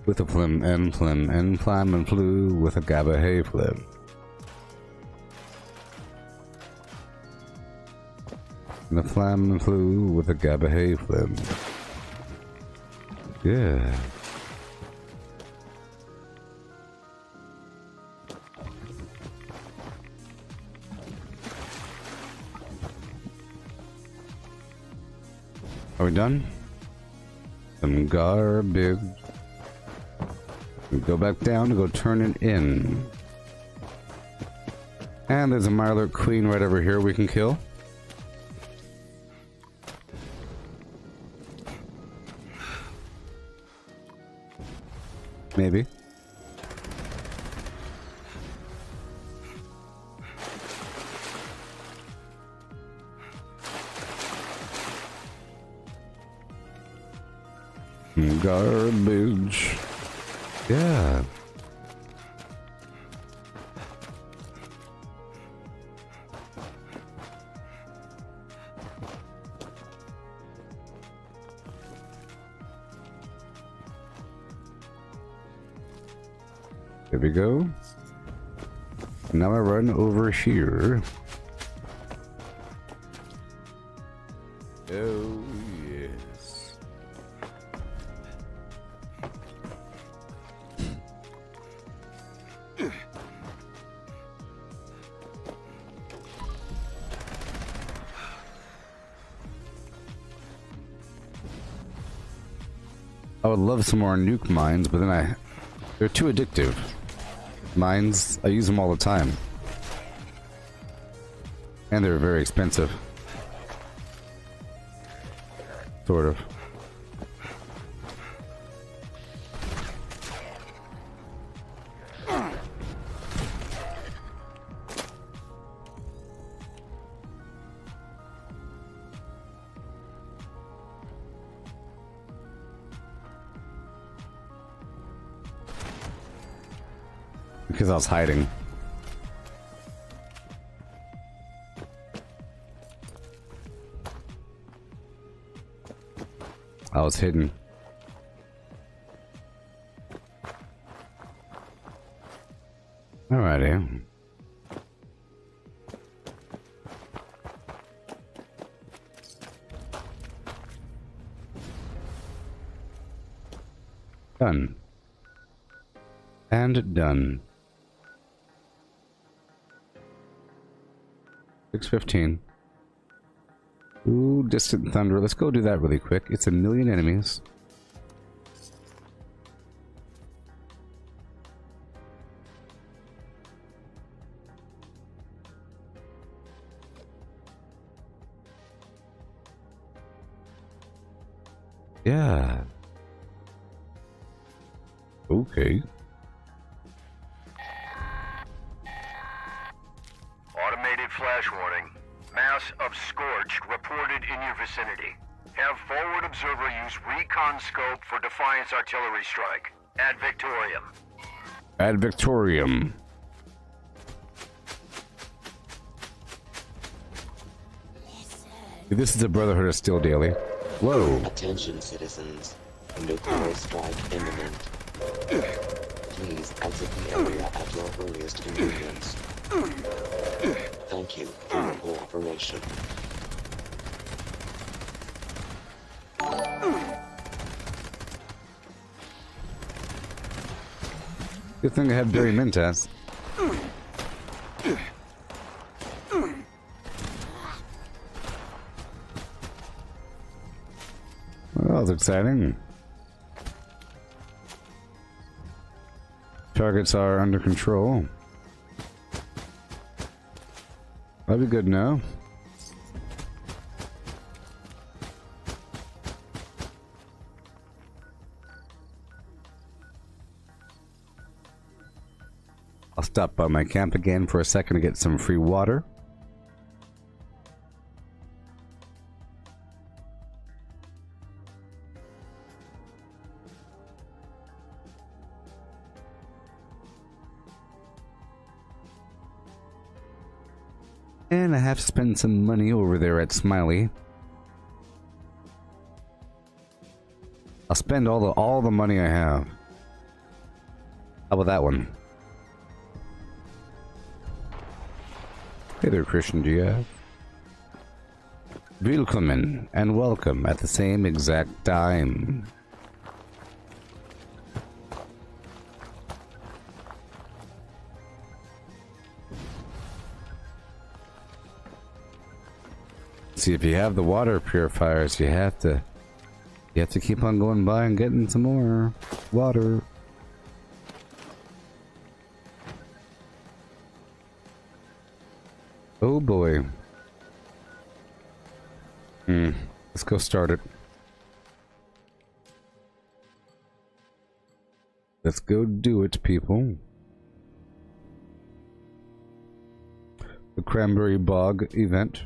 With a flim and flim and flam and flew with a gabba hay flim. And a flam and flew with a gabba hay flim. Yeah. Are we done? Some garbage. We go back down to go turn it in. And there's a Mirelurk Queen right over here we can kill. Maybe. Garbage. Yeah. There we go. Now I run over here. Oh, yes. I would love some more nuke mines, but then they're too addictive. Mines, I use them all the time. And they're very expensive. Sort of. Because I was hiding. I was hidden. Alrighty. Done. And done. 6:15. Ooh, Distant Thunder. Let's go do that really quick. It's 1,000,000 enemies. Yeah. Okay. Automated flash warning. Mass of Scorched reported in your vicinity. Have forward observer use recon scope for Defiance artillery strike. Ad Victorium. Ad Victorium. This is the Brotherhood of Steel Daily. Whoa. Attention, citizens. Nuclear strike imminent. Please exit the area at your earliest convenience. Thank you for your cooperation. Good thing I had Barry Mintas. Well, that was exciting. Targets are under control. That'll be good now. I'll stop by my camp again for a second to get some free water. And I have to spend some money over there at Smiley. I'll spend all the money I have. How about that one? Hey there, Christian GF. Willkommen and welcome at the same exact time. See, if you have the water purifiers, you have to keep on going by and getting some more water. Oh boy. Let's go start it. Let's go do it, people. The Cranberry Bog event.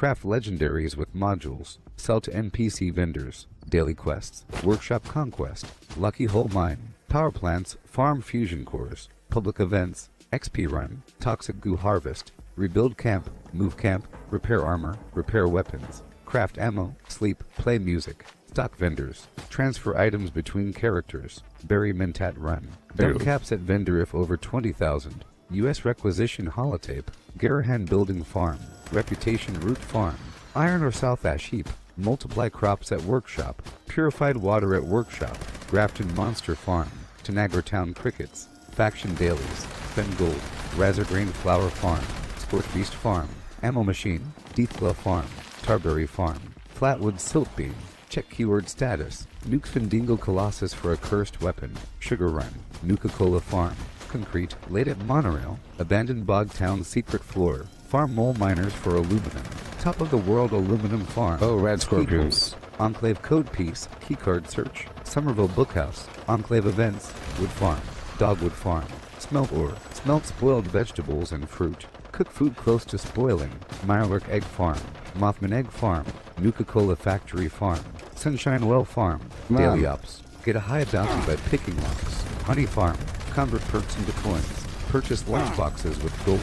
Craft legendaries with modules. Sell to NPC vendors. Daily quests. Workshop conquest. Lucky hole mine. Power plants. Farm fusion cores. Public events. XP run. Toxic goo harvest. Rebuild camp. Move camp. Repair armor. Repair weapons. Craft ammo. Sleep. Play music. Stock vendors. Transfer items between characters. Bury Mentat run. Dump caps at vendor if over 20,000. U.S. requisition holotape. Garahan building farm. Reputation root farm. Iron or South Ash heap. Multiply crops at workshop. Purified water at workshop. Grafton monster farm. Tanagra town crickets. Faction dailies. Fen gold. Razorgrain flower farm. Scorch beast farm. Ammo machine. Deathglow farm. Tarberry farm. Flatwood silt beam. Check keyword status. Nuke Findingo Colossus for a cursed weapon. Sugar run. Nuka-Cola farm. Concrete. Late at monorail. Abandoned bog town secret floor. Farm mole miners for aluminum. Top of the world aluminum farm. Oh, red scorpions. Enclave code piece. Keycard search. Somerville bookhouse. Enclave events. Wood farm. Dogwood farm. Smelt ore. Smelt spoiled vegetables and fruit. Cook food close to spoiling. Mirelurk egg farm. Mothman egg farm. Nuka-Cola factory farm. Sunshine well farm. Daily ops. Get a high bounty by picking locks. Honey farm. Convert perks into coins. Purchase lunch boxes with gold.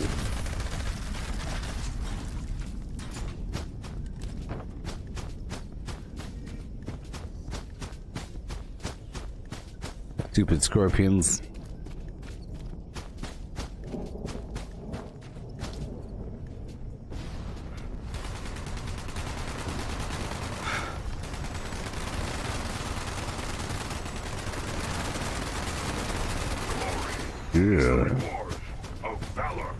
Stupid scorpions. Yeah. Of valor.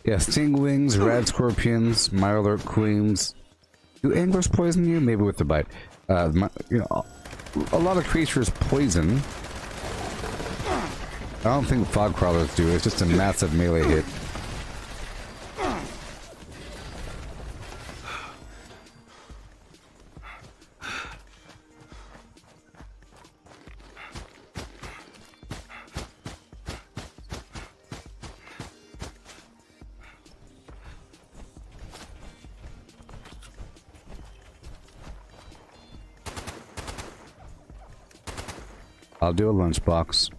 Yeah, stingwings, rad scorpions, mirelurk queens. Do anglers poison you? Maybe with the bite. You know, a lot of creatures poison. I don't think fog crawlers do. It's just a massive melee hit. I'll do a lunchbox.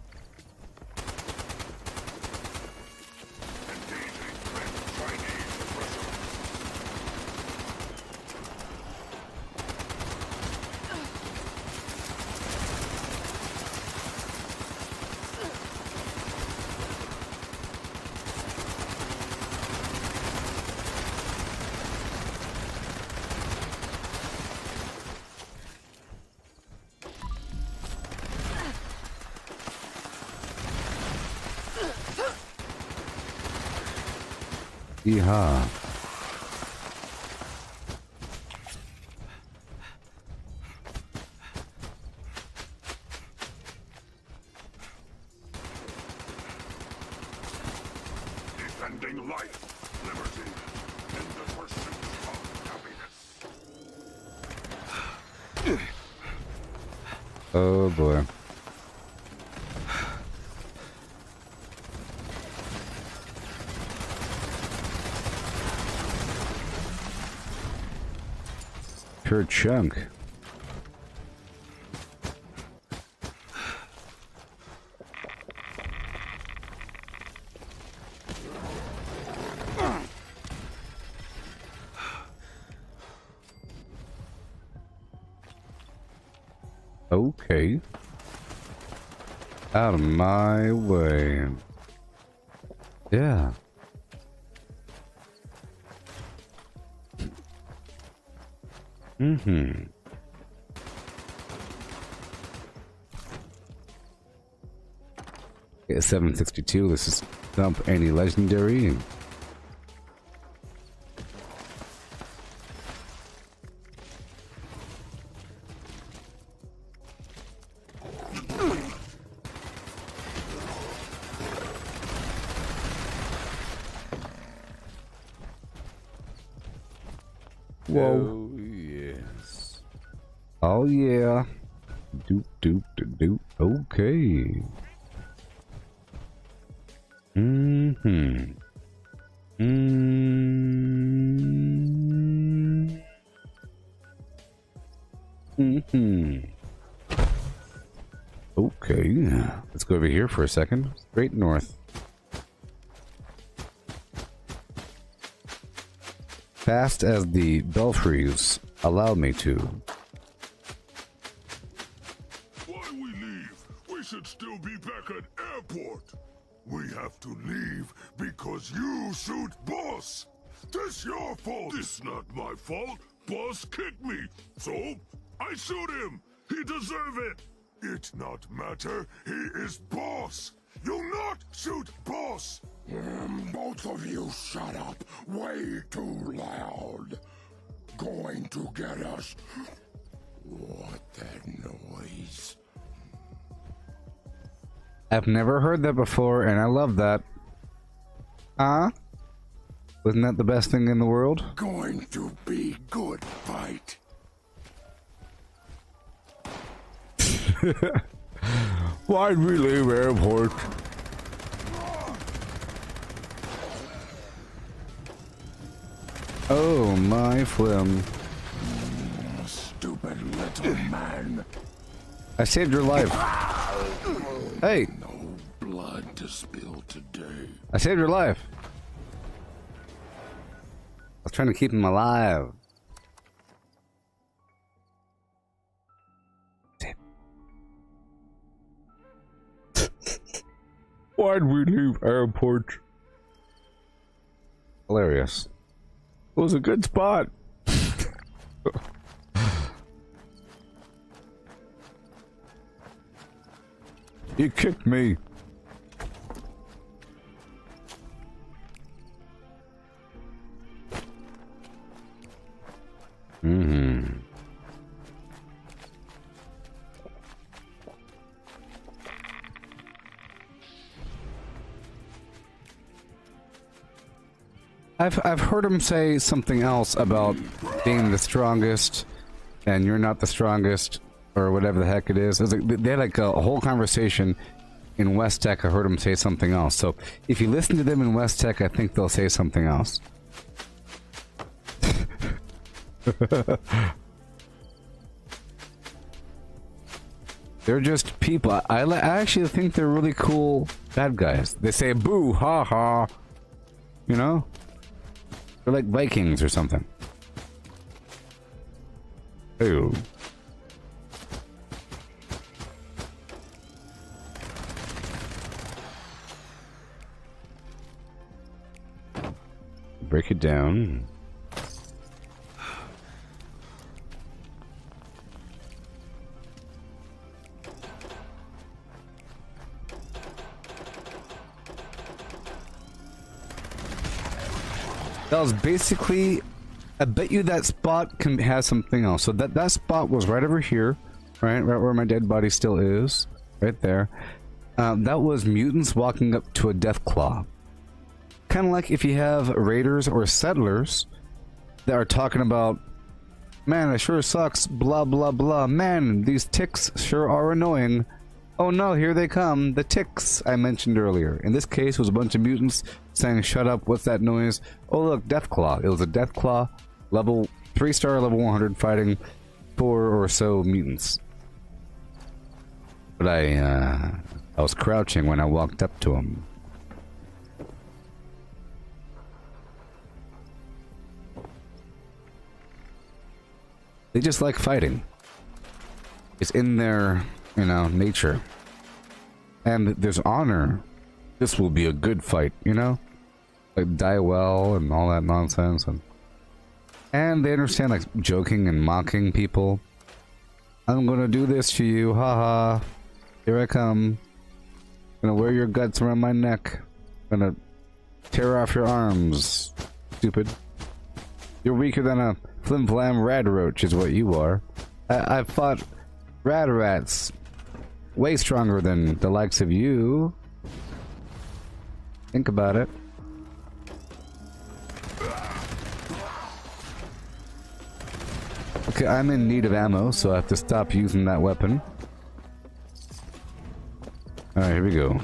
Yeehaw. Defending life, liberty, and the pursuit of happiness. Oh boy. Pure chunk. Okay. Out of my way. Yeah. Mm-hmm. Okay, 762. Let's just dump any legendary. Whoa. Oh, yes. Oh, yeah. Doop, doop, doop, doop. Okay. Mm-hmm. Mm-hmm. Okay. Let's go over here for a second. Straight north. Fast as the belfries allow me to. Why we leave? We should still be back at airport. We have to leave because you shoot boss. This your fault. This not my fault. Boss kicked me, so I shoot him. He deserve it. It not matter. He is boss. You not shoot boss. Both of you shut up. Way too loud. Going to get us. What that noise? I've never heard that before, and I love that. Huh? Wasn't that the best thing in the world? Going to be good fight. Why'd we leave airport? Oh, my flim. Stupid little man. I saved your life. Hey! No blood to spill today. I saved your life. I was trying to keep him alive. Why'd we leave airport? Hilarious. It was a good spot. He kicked me. Mm-hmm. I've heard him say something else about being the strongest, and you're not the strongest, or whatever the heck it is. It was like, they had like a whole conversation in West Tech. I heard him say something else. So if you listen to them in West Tech, I think they'll say something else. They're just people. I actually think they're really cool bad guys. They say boo, ha ha. You know? They're like Vikings or something. Ew. Break it down. That was basically, I bet you that spot has something else. So that spot was right over here, right where my dead body still is, right there. That was mutants walking up to a death claw. Kind of like if you have raiders or settlers that are talking about, man, it sure sucks, blah blah blah, man, these ticks sure are annoying. Oh no, here they come, the ticks I mentioned earlier. In this case, it was a bunch of mutants saying, shut up, what's that noise? Oh look, Deathclaw. It was a Deathclaw, level 3-star, level 100, fighting 4 or so mutants. But I was crouching when I walked up to him. They just like fighting. It's in their, you know, nature. And there's honor. This will be a good fight, you know? Like, die well and all that nonsense. And they understand, like, joking and mocking people. I'm gonna do this to you, haha. Here I come. Gonna wear your guts around my neck. Gonna tear off your arms. Stupid. You're weaker than a flim-flam rad roach is what you are. I've fought rad rats way stronger than the likes of you. Think about it. Okay, I'm in need of ammo, so I have to stop using that weapon. Alright, here we go.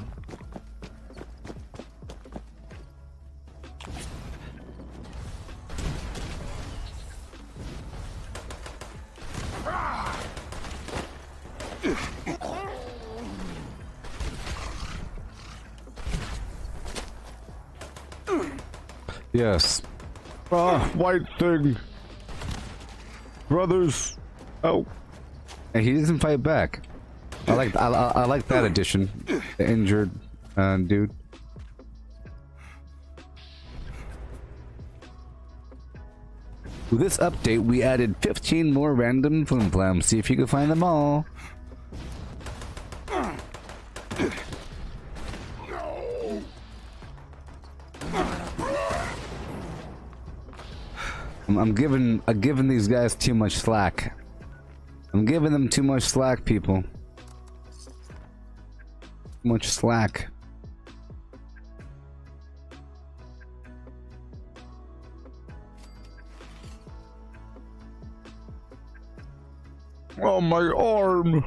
Yes. Ah, white thing. Brothers. Oh. And he doesn't fight back. I like that addition. The injured dude. With this update, we added 15 more random flim flams. See if you can find them all. I'm giving these guys too much slack. I'm giving them too much slack, people. Too much slack. Oh, my arm.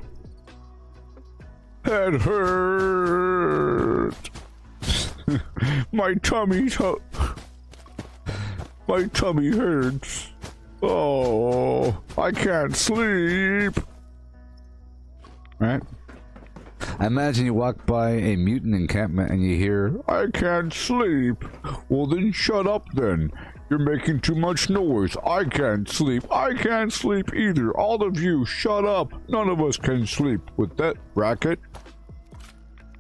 That hurt. My tummy hurts. Oh, I can't sleep. Right? I imagine you walk by a mutant encampment and you hear, I can't sleep. Well, then shut up then. You're making too much noise. I can't sleep. I can't sleep either. All of you, shut up. None of us can sleep with that racket.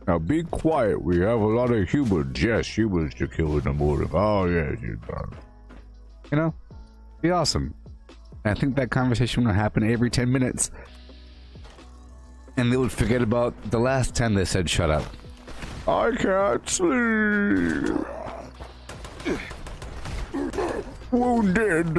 Now be quiet. We have a lot of humans. Yes, humans to kill in the morning. Oh, yes, you done. You know, be awesome. And I think that conversation will happen every 10 minutes. And they would forget about the last time they said shut up. I can't sleep. Wounded.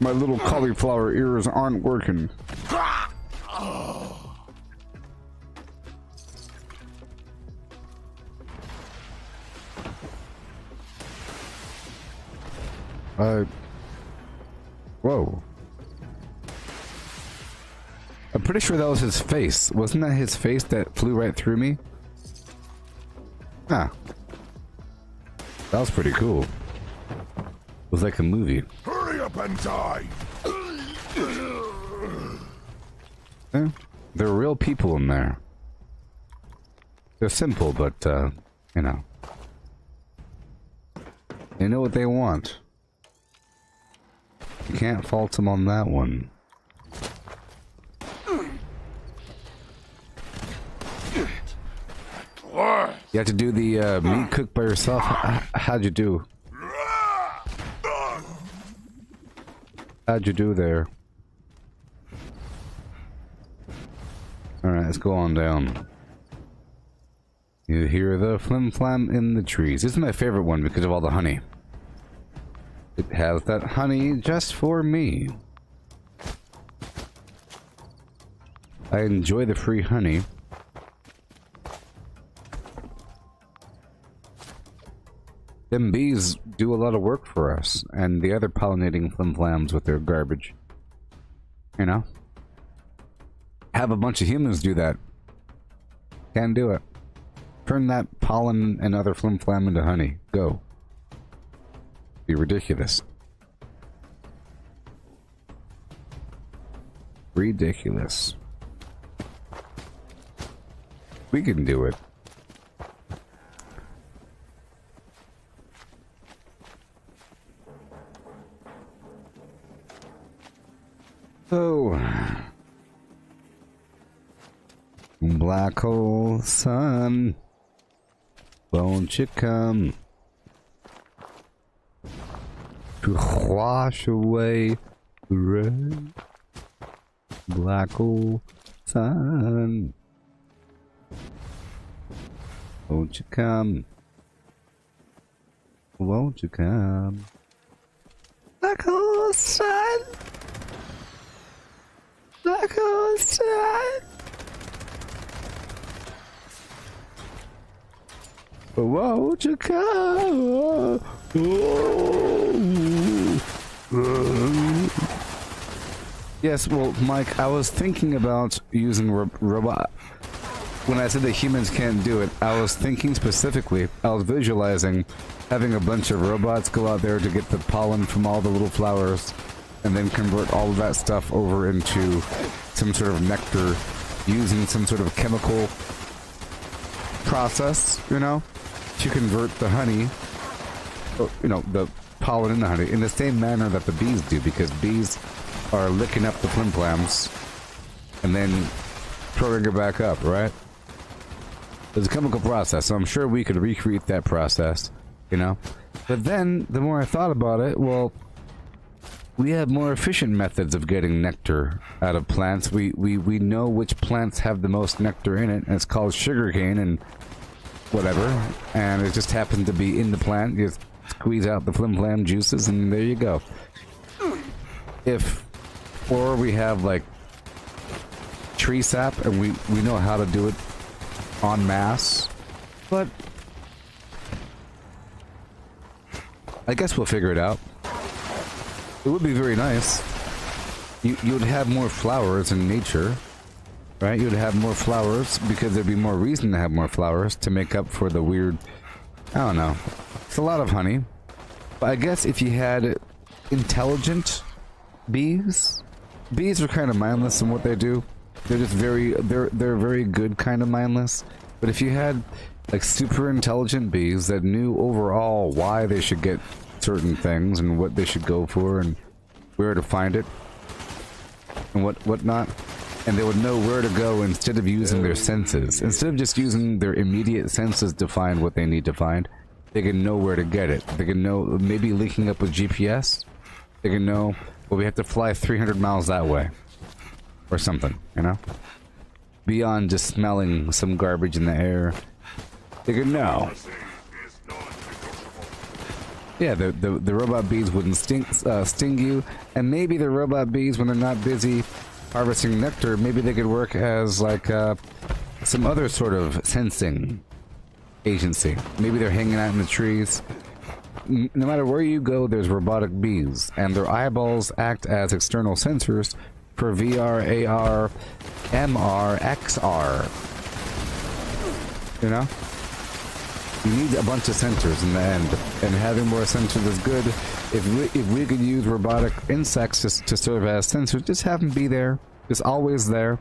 My little cauliflower ears aren't working. Whoa. I'm pretty sure that was his face. Wasn't that his face that flew right through me? Ah. That was pretty cool. It was like a movie. Hurry up and die! Yeah, there are real people in there. They're simple, but, you know. They know what they want. You can't fault them on that one. You have to do the meat cook by yourself? How'd you do? How'd you do there? Alright, let's go on down. You hear the flim flam in the trees. This is my favorite one because of all the honey. It has that honey just for me. I enjoy the free honey. Them bees do a lot of work for us, and the other pollinating flim-flams with their garbage. You know? Have a bunch of humans do that. Can't do it. Turn that pollen and other flim-flam into honey. Go. Be ridiculous. Ridiculous. We can do it. So, black hole sun, won't you come to wash away the rain? Black hole sun, won't you come? Won't you come? Black hole sun. Black hole sun. Won't you come? Yes, well, Mike, I was thinking about using robot. When I said that humans can't do it, I was thinking specifically, I was visualizing having a bunch of robots go out there to get the pollen from all the little flowers and then convert all of that stuff over into some sort of nectar using some sort of chemical process, you know, to convert the honey, or, you know, the pollen in the honey in the same manner that the bees do, because bees are licking up the flimplams and then throwing it back up, right? It's a chemical process, so I'm sure we could recreate that process, you know? But then, the more I thought about it, well, we have more efficient methods of getting nectar out of plants. We know which plants have the most nectar in it, and it's called sugarcane and whatever, and it just happens to be in the plant. You just squeeze out the flim-flam juices, and there you go. Or we have, like, tree sap, and we know how to do it en masse, but I guess we'll figure it out. It would be very nice. You'd have more flowers in nature, right? You'd have more flowers because there'd be more reason to have more flowers to make up for the weird, I don't know. It's a lot of honey. But I guess if you had intelligent bees are kind of mindless in what they do. They're just they're very good kind of mindless. But if you had like super intelligent bees that knew overall why they should get certain things and what they should go for and where to find it and whatnot, and they would know where to go instead of using their senses. Instead of just using their immediate senses to find what they need to find, they can know where to get it. They can know, maybe linking up with GPS, they can know, well, we have to fly 300 miles that way. Or something, you know? Beyond just smelling some garbage in the air. They could know. Yeah, the robot bees wouldn't sting you, and maybe the robot bees, when they're not busy harvesting nectar, maybe they could work as like some other sort of sensing agency. Maybe they're hanging out in the trees. No matter where you go, there's robotic bees, and their eyeballs act as external sensors for VR, AR, MR, XR. You know? You need a bunch of sensors in the end, and having more sensors is good. If we could use robotic insects to serve as sensors, just have them be there, just always there.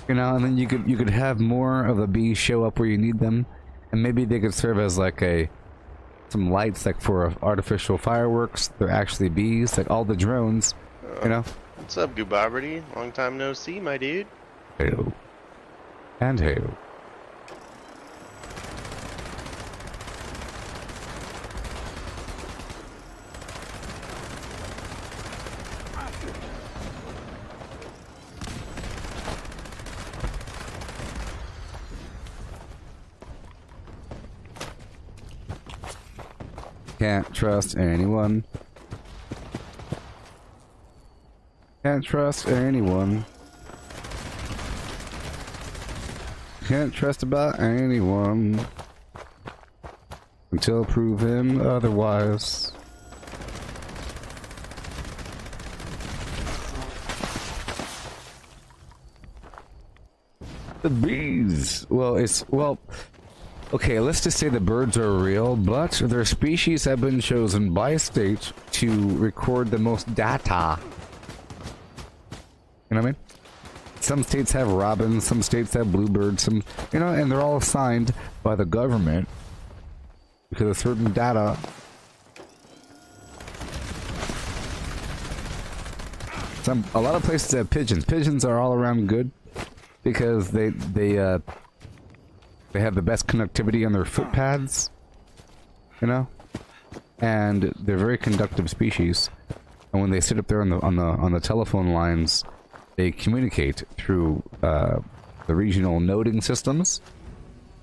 You know, and then you could have more of the bees show up where you need them, and maybe they could serve as like some lights, like for artificial fireworks. They're actually bees, like all the drones. You know. What's up, Gooboberti? Long time no see, my dude. Hail. And hail. Can't trust anyone. Can't trust anyone. Can't trust about anyone until proven otherwise. The bees. Well, okay, let's just say the birds are real, but their species have been chosen by state to record the most data. You know what I mean? Some states have robins, some states have bluebirds, some, you know, and they're all assigned by the government because of certain data. A lot of places have pigeons. Pigeons are all around good because they have the best connectivity on their footpads, you know, and they're very conductive species. And when they sit up there on the telephone lines, they communicate through the regional noding systems,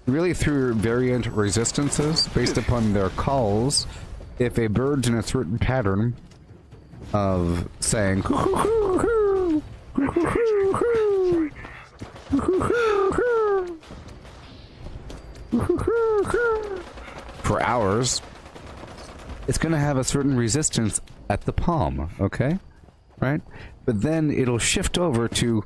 really through variant resistances based upon their calls. If a bird's in a certain pattern of saying for hours, it's going to have a certain resistance at the palm, okay? Right? But then it'll shift over to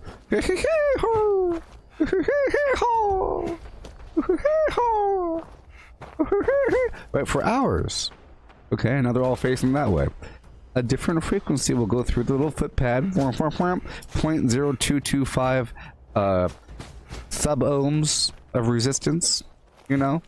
right, for hours. Okay, now they're all facing that way. A different frequency will go through the little footpad, 0.0225 sub-ohms of resistance, you know?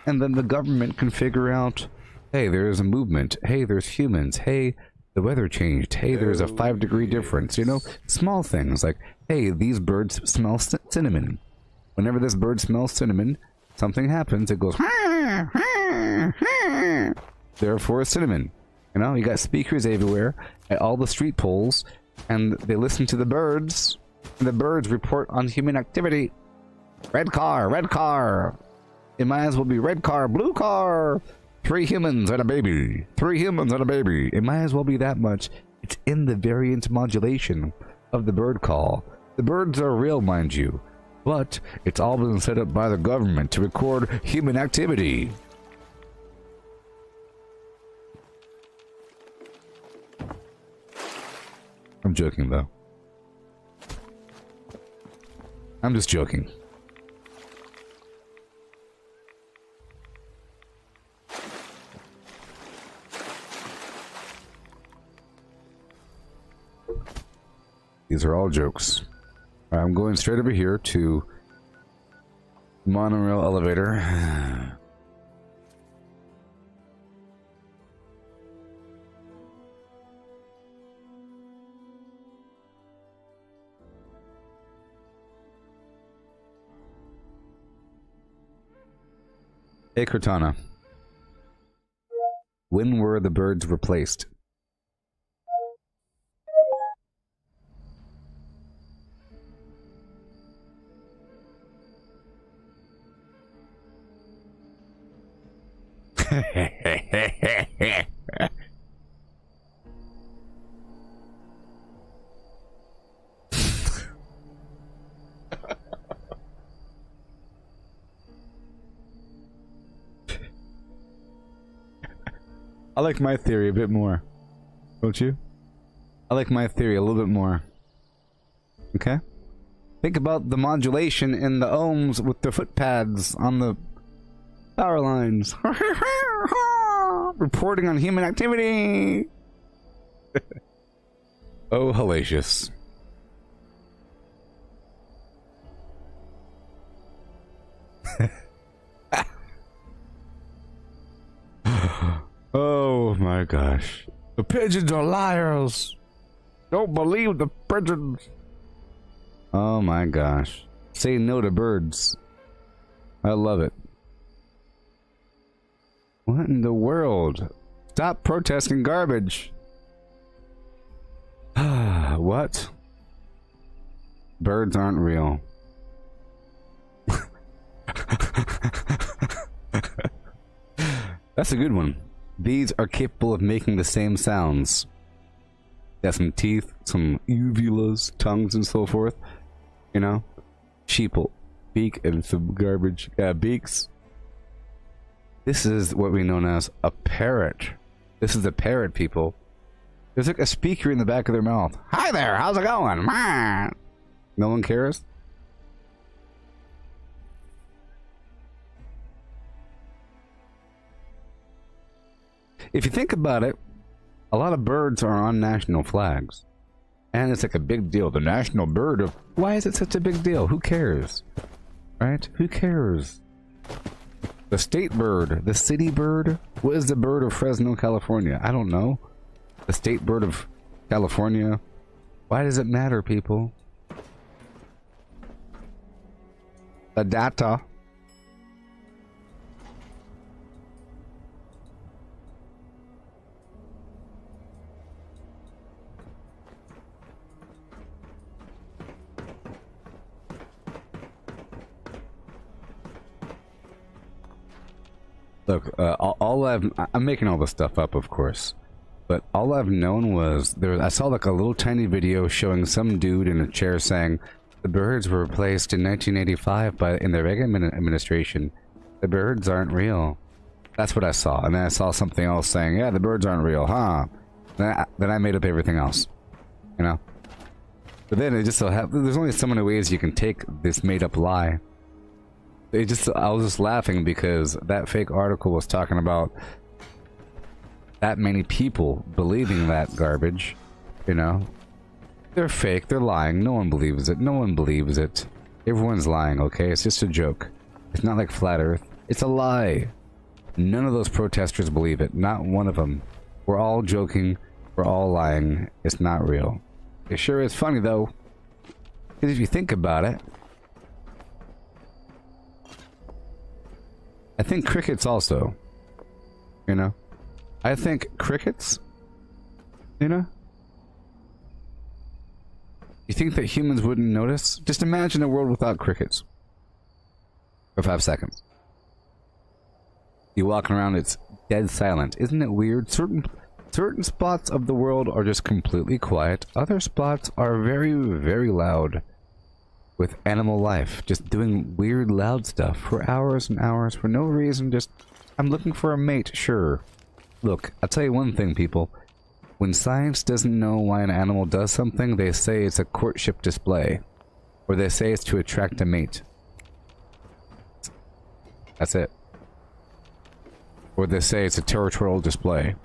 And then the government can figure out, hey, there's a movement, hey, there's humans, hey, the weather changed, hey, there's a 5-degree difference, you know? Small things like, hey, these birds smell cinnamon. Whenever this bird smells cinnamon, something happens, it goes, therefore cinnamon. You know, you got speakers everywhere at all the street poles, and they listen to the birds, and the birds report on human activity. Red car, red car. It might as well be red car, blue car. 3 humans and a baby. 3 humans and a baby. It might as well be that much. It's in the variant modulation of the bird call. The birds are real, mind you, but it's all been set up by the government to record human activity. I'm joking, though. I'm just joking. These are all jokes. I'm going straight over here to monorail elevator. Hey, Cortana. When were the birds replaced? I like my theory a bit more. Don't you? I like my theory a little bit more. Okay? Think about the modulation in the ohms with the footpads on the power lines. Reporting on human activity. Oh, hellacious. Oh my gosh. The pigeons are liars. Don't believe the pigeons. Oh my gosh. Say no to birds. I love it. What in the world? Stop protesting garbage. What? Birds aren't real. That's a good one. These are capable of making the same sounds. Got some teeth, some uvulas, tongues, and so forth. You know? Sheeple. Beak and some garbage. Beaks. This is what we know as a parrot. This is a parrot, people. There's like a speaker in the back of their mouth. Hi there, how's it going? No one cares? If you think about it, a lot of birds are on national flags. And it's like a big deal. The national bird of... Why is it such a big deal? Who cares? Right? Who cares? The state bird. The city bird? What is the bird of Fresno, California? I don't know. The state bird of California? Why does it matter, people? The data. Look, I'm making all this stuff up, of course, but all I've known was I saw like a little tiny video showing some dude in a chair saying the birds were replaced in 1985 in the Reagan administration. The birds aren't real. That's what I saw. And then I saw something else saying, yeah, the birds aren't real, huh? Then I made up everything else. You know? But then it just so happens, there's only so many ways you can take this made-up lie. I was just laughing because that fake article was talking about that many people believing that garbage, you know? They're fake, they're lying, no one believes it, no one believes it. Everyone's lying, okay? It's just a joke. It's not like Flat Earth. It's a lie. None of those protesters believe it, not one of them. We're all joking, we're all lying, it's not real. It sure is funny though, because if you think about it, I think crickets also, you know? I think crickets, you know? You think that humans wouldn't notice? Just imagine a world without crickets. For 5 seconds. You walking around, it's dead silent. Isn't it weird? Certain spots of the world are just completely quiet. Other spots are very, very loud. With animal life. Just doing weird, loud stuff for hours and hours for no reason. Just, I'm looking for a mate, sure. Look, I'll tell you one thing, people. When science doesn't know why an animal does something, they say it's a courtship display. Or they say it's to attract a mate. That's it. Or they say it's a territorial display.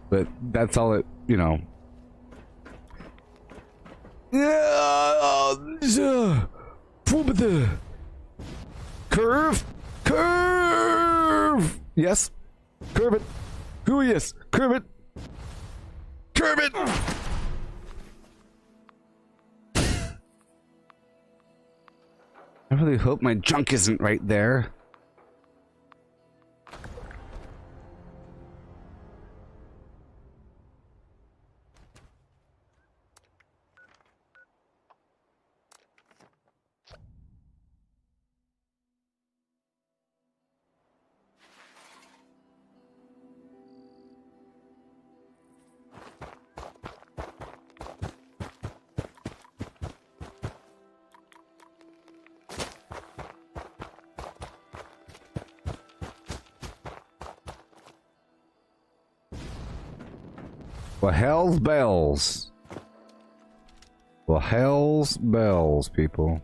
But that's all it, you know. Curve! Curve! Yes. Curve it. Oh yes. Curve it. Curve it! I really hope my junk isn't right there. Well, hell's bells. Well, hell's bells, people.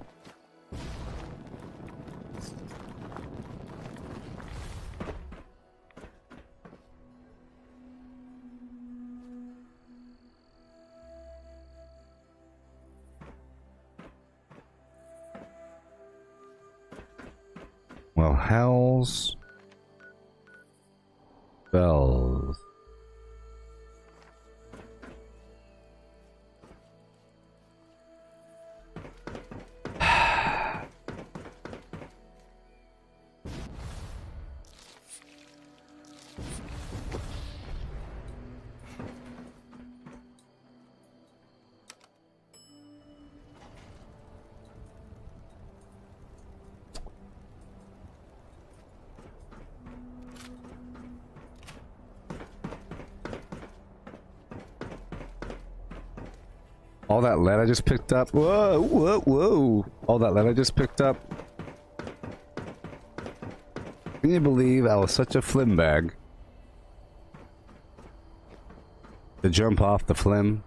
Well, hell's bells. All that lead I just picked up. Whoa, whoa, whoa. All that lead I just picked up. Can you believe I was such a flim bag to jump off the flim?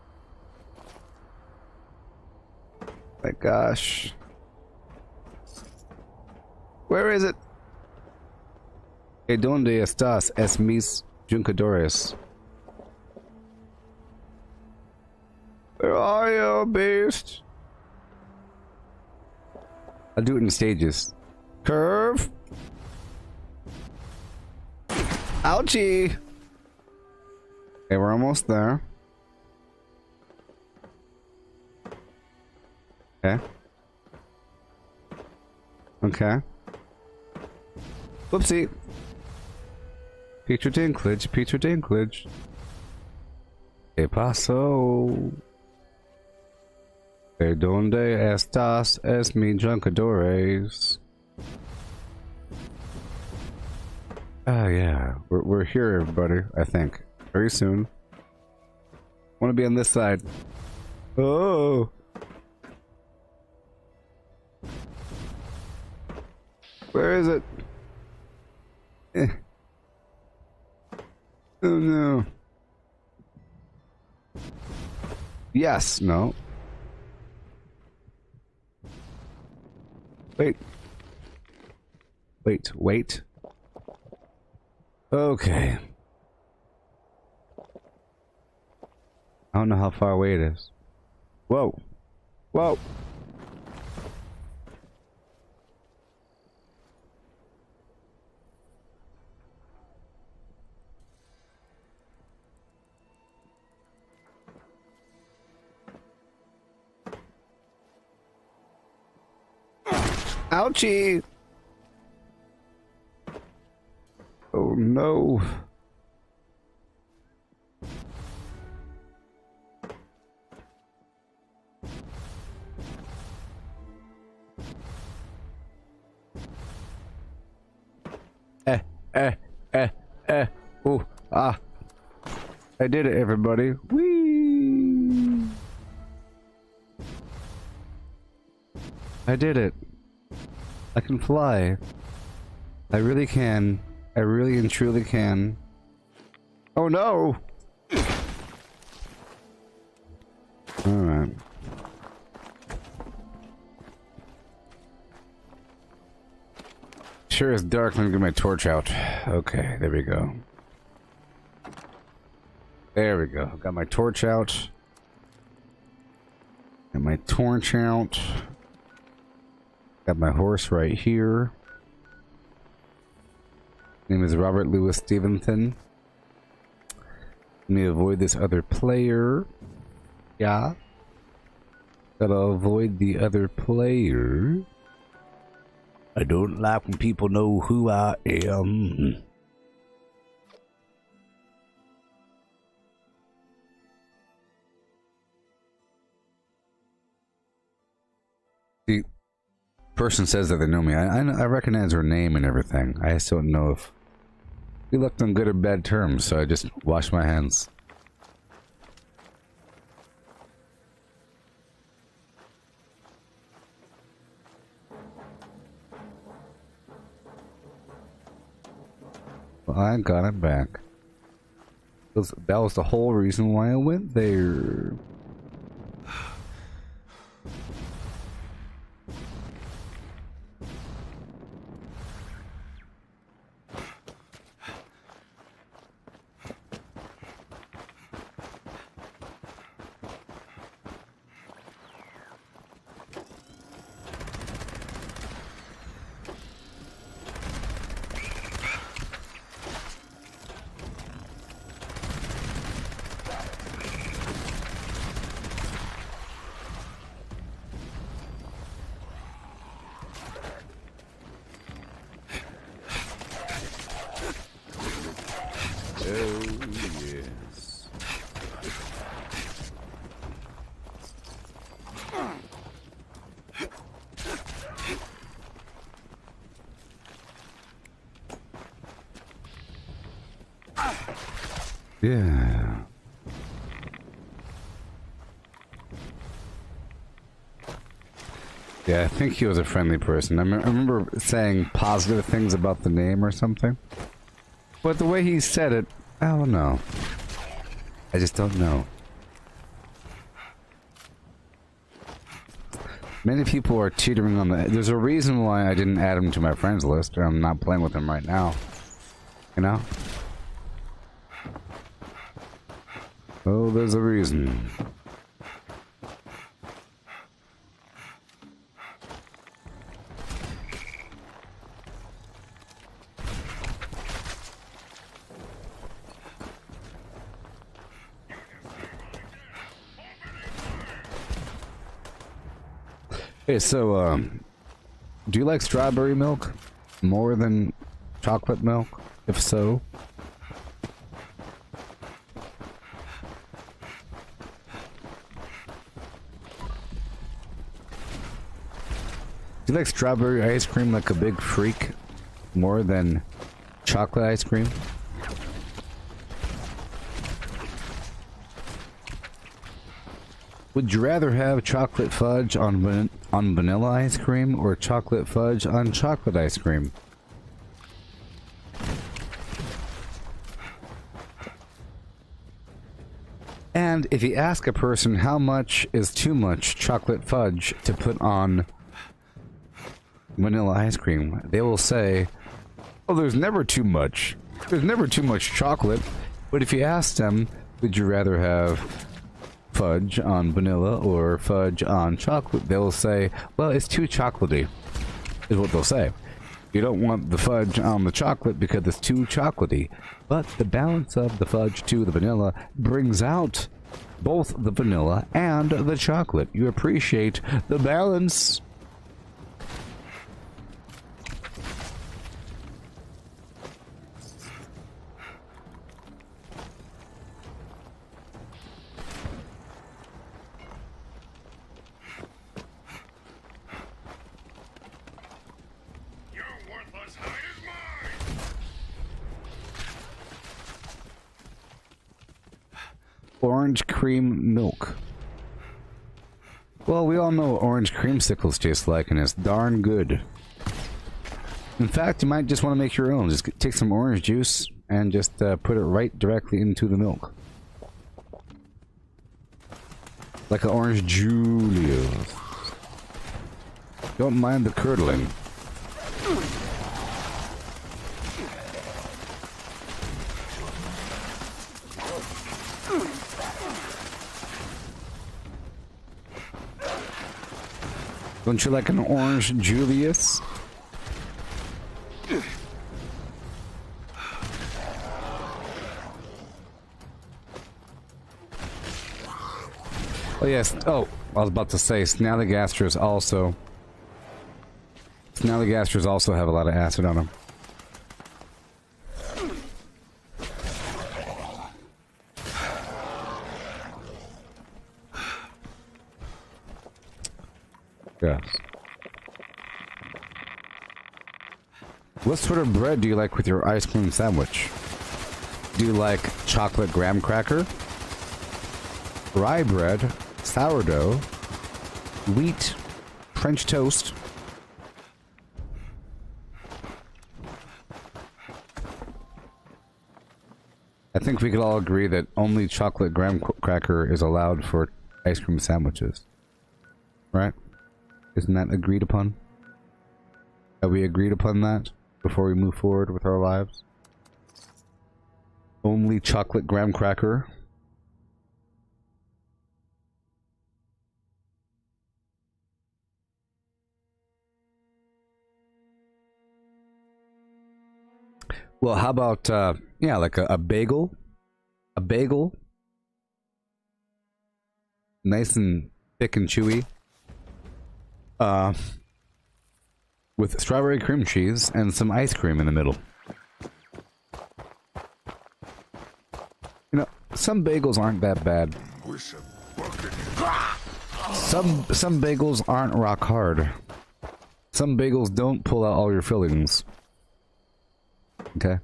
My gosh. Where is it? ¿Dónde estás, es mis juncadores? Where are you, beast? I'll do it in stages. Curve. Ouchie. Okay, we're almost there. Okay. Okay. Whoopsie. Peter Dinklage, Peter Dinklage. ¿Qué pasó? ¿Dónde estás, es mi juncadores? Oh yeah, we're here, everybody. I think very soon. Want to be on this side? Oh, where is it? Oh no. Yes, no. Wait. Wait. Okay. I don't know how far away it is. Whoa. Whoa. Ouchie! Oh no. Ooh, ah. I did it, everybody. Whee! I did it. I can fly. I really can. I really and truly can. Oh no! Alright. Sure is dark. Let me get my torch out. Okay, there we go. There we go. Got my torch out. Got my torch out. Got my horse right here. Name is Robert Louis Stevenson. Let me avoid this other player. Yeah. Gotta avoid the other player. I don't like when people know who I am. The person says that they know me. I recognize her name and everything. I just don't know if we left on good or bad terms, so I just wash my hands. Well, I got it back. That was the whole reason why I went there. Yeah. Yeah, I think he was a friendly person. I remember saying positive things about the name or something. But the way he said it, I don't know. I just don't know. Many people are teetering on the... There's a reason why I didn't add him to my friends list. I'm not playing with him right now. You know? Oh, there's a reason. Hey, so, do you like strawberry milk more than chocolate milk? If so... Do you like strawberry ice cream like a big freak more than chocolate ice cream? Would you rather have chocolate fudge on vanilla ice cream or chocolate fudge on chocolate ice cream? And if you ask a person how much is too much chocolate fudge to put on vanilla ice cream, they will say, oh, there's never too much. There's never too much chocolate. But if you ask them, would you rather have fudge on vanilla or fudge on chocolate, they'll say, well, it's too chocolatey, is what they'll say. You don't want the fudge on the chocolate because it's too chocolatey. But the balance of the fudge to the vanilla brings out both the vanilla and the chocolate. You appreciate the balance. Orange cream milk. Well, we all know what orange creamsicles taste like, and it's darn good. In fact, you might just want to make your own. Just take some orange juice and just put it right directly into the milk. Like an orange Julius. Don't mind the curdling. Don't you like an orange Julius? Oh yes. Oh, I was about to say Snallygasters also. Snallygasters also have a lot of acid on them. Yes. What sort of bread do you like with your ice cream sandwich? Do you like chocolate graham cracker, rye bread, sourdough, wheat, French toast? I think we could all agree that only chocolate graham cracker is allowed for ice cream sandwiches. Right? Isn't that agreed upon? Have we agreed upon that before we move forward with our lives? Only chocolate graham cracker. Well, how about, yeah, like a bagel? A bagel? Nice and thick and chewy. With strawberry cream cheese and some ice cream in the middle. You know, some bagels aren't that bad. Some bagels aren't rock hard. Some bagels don't pull out all your fillings. Okay.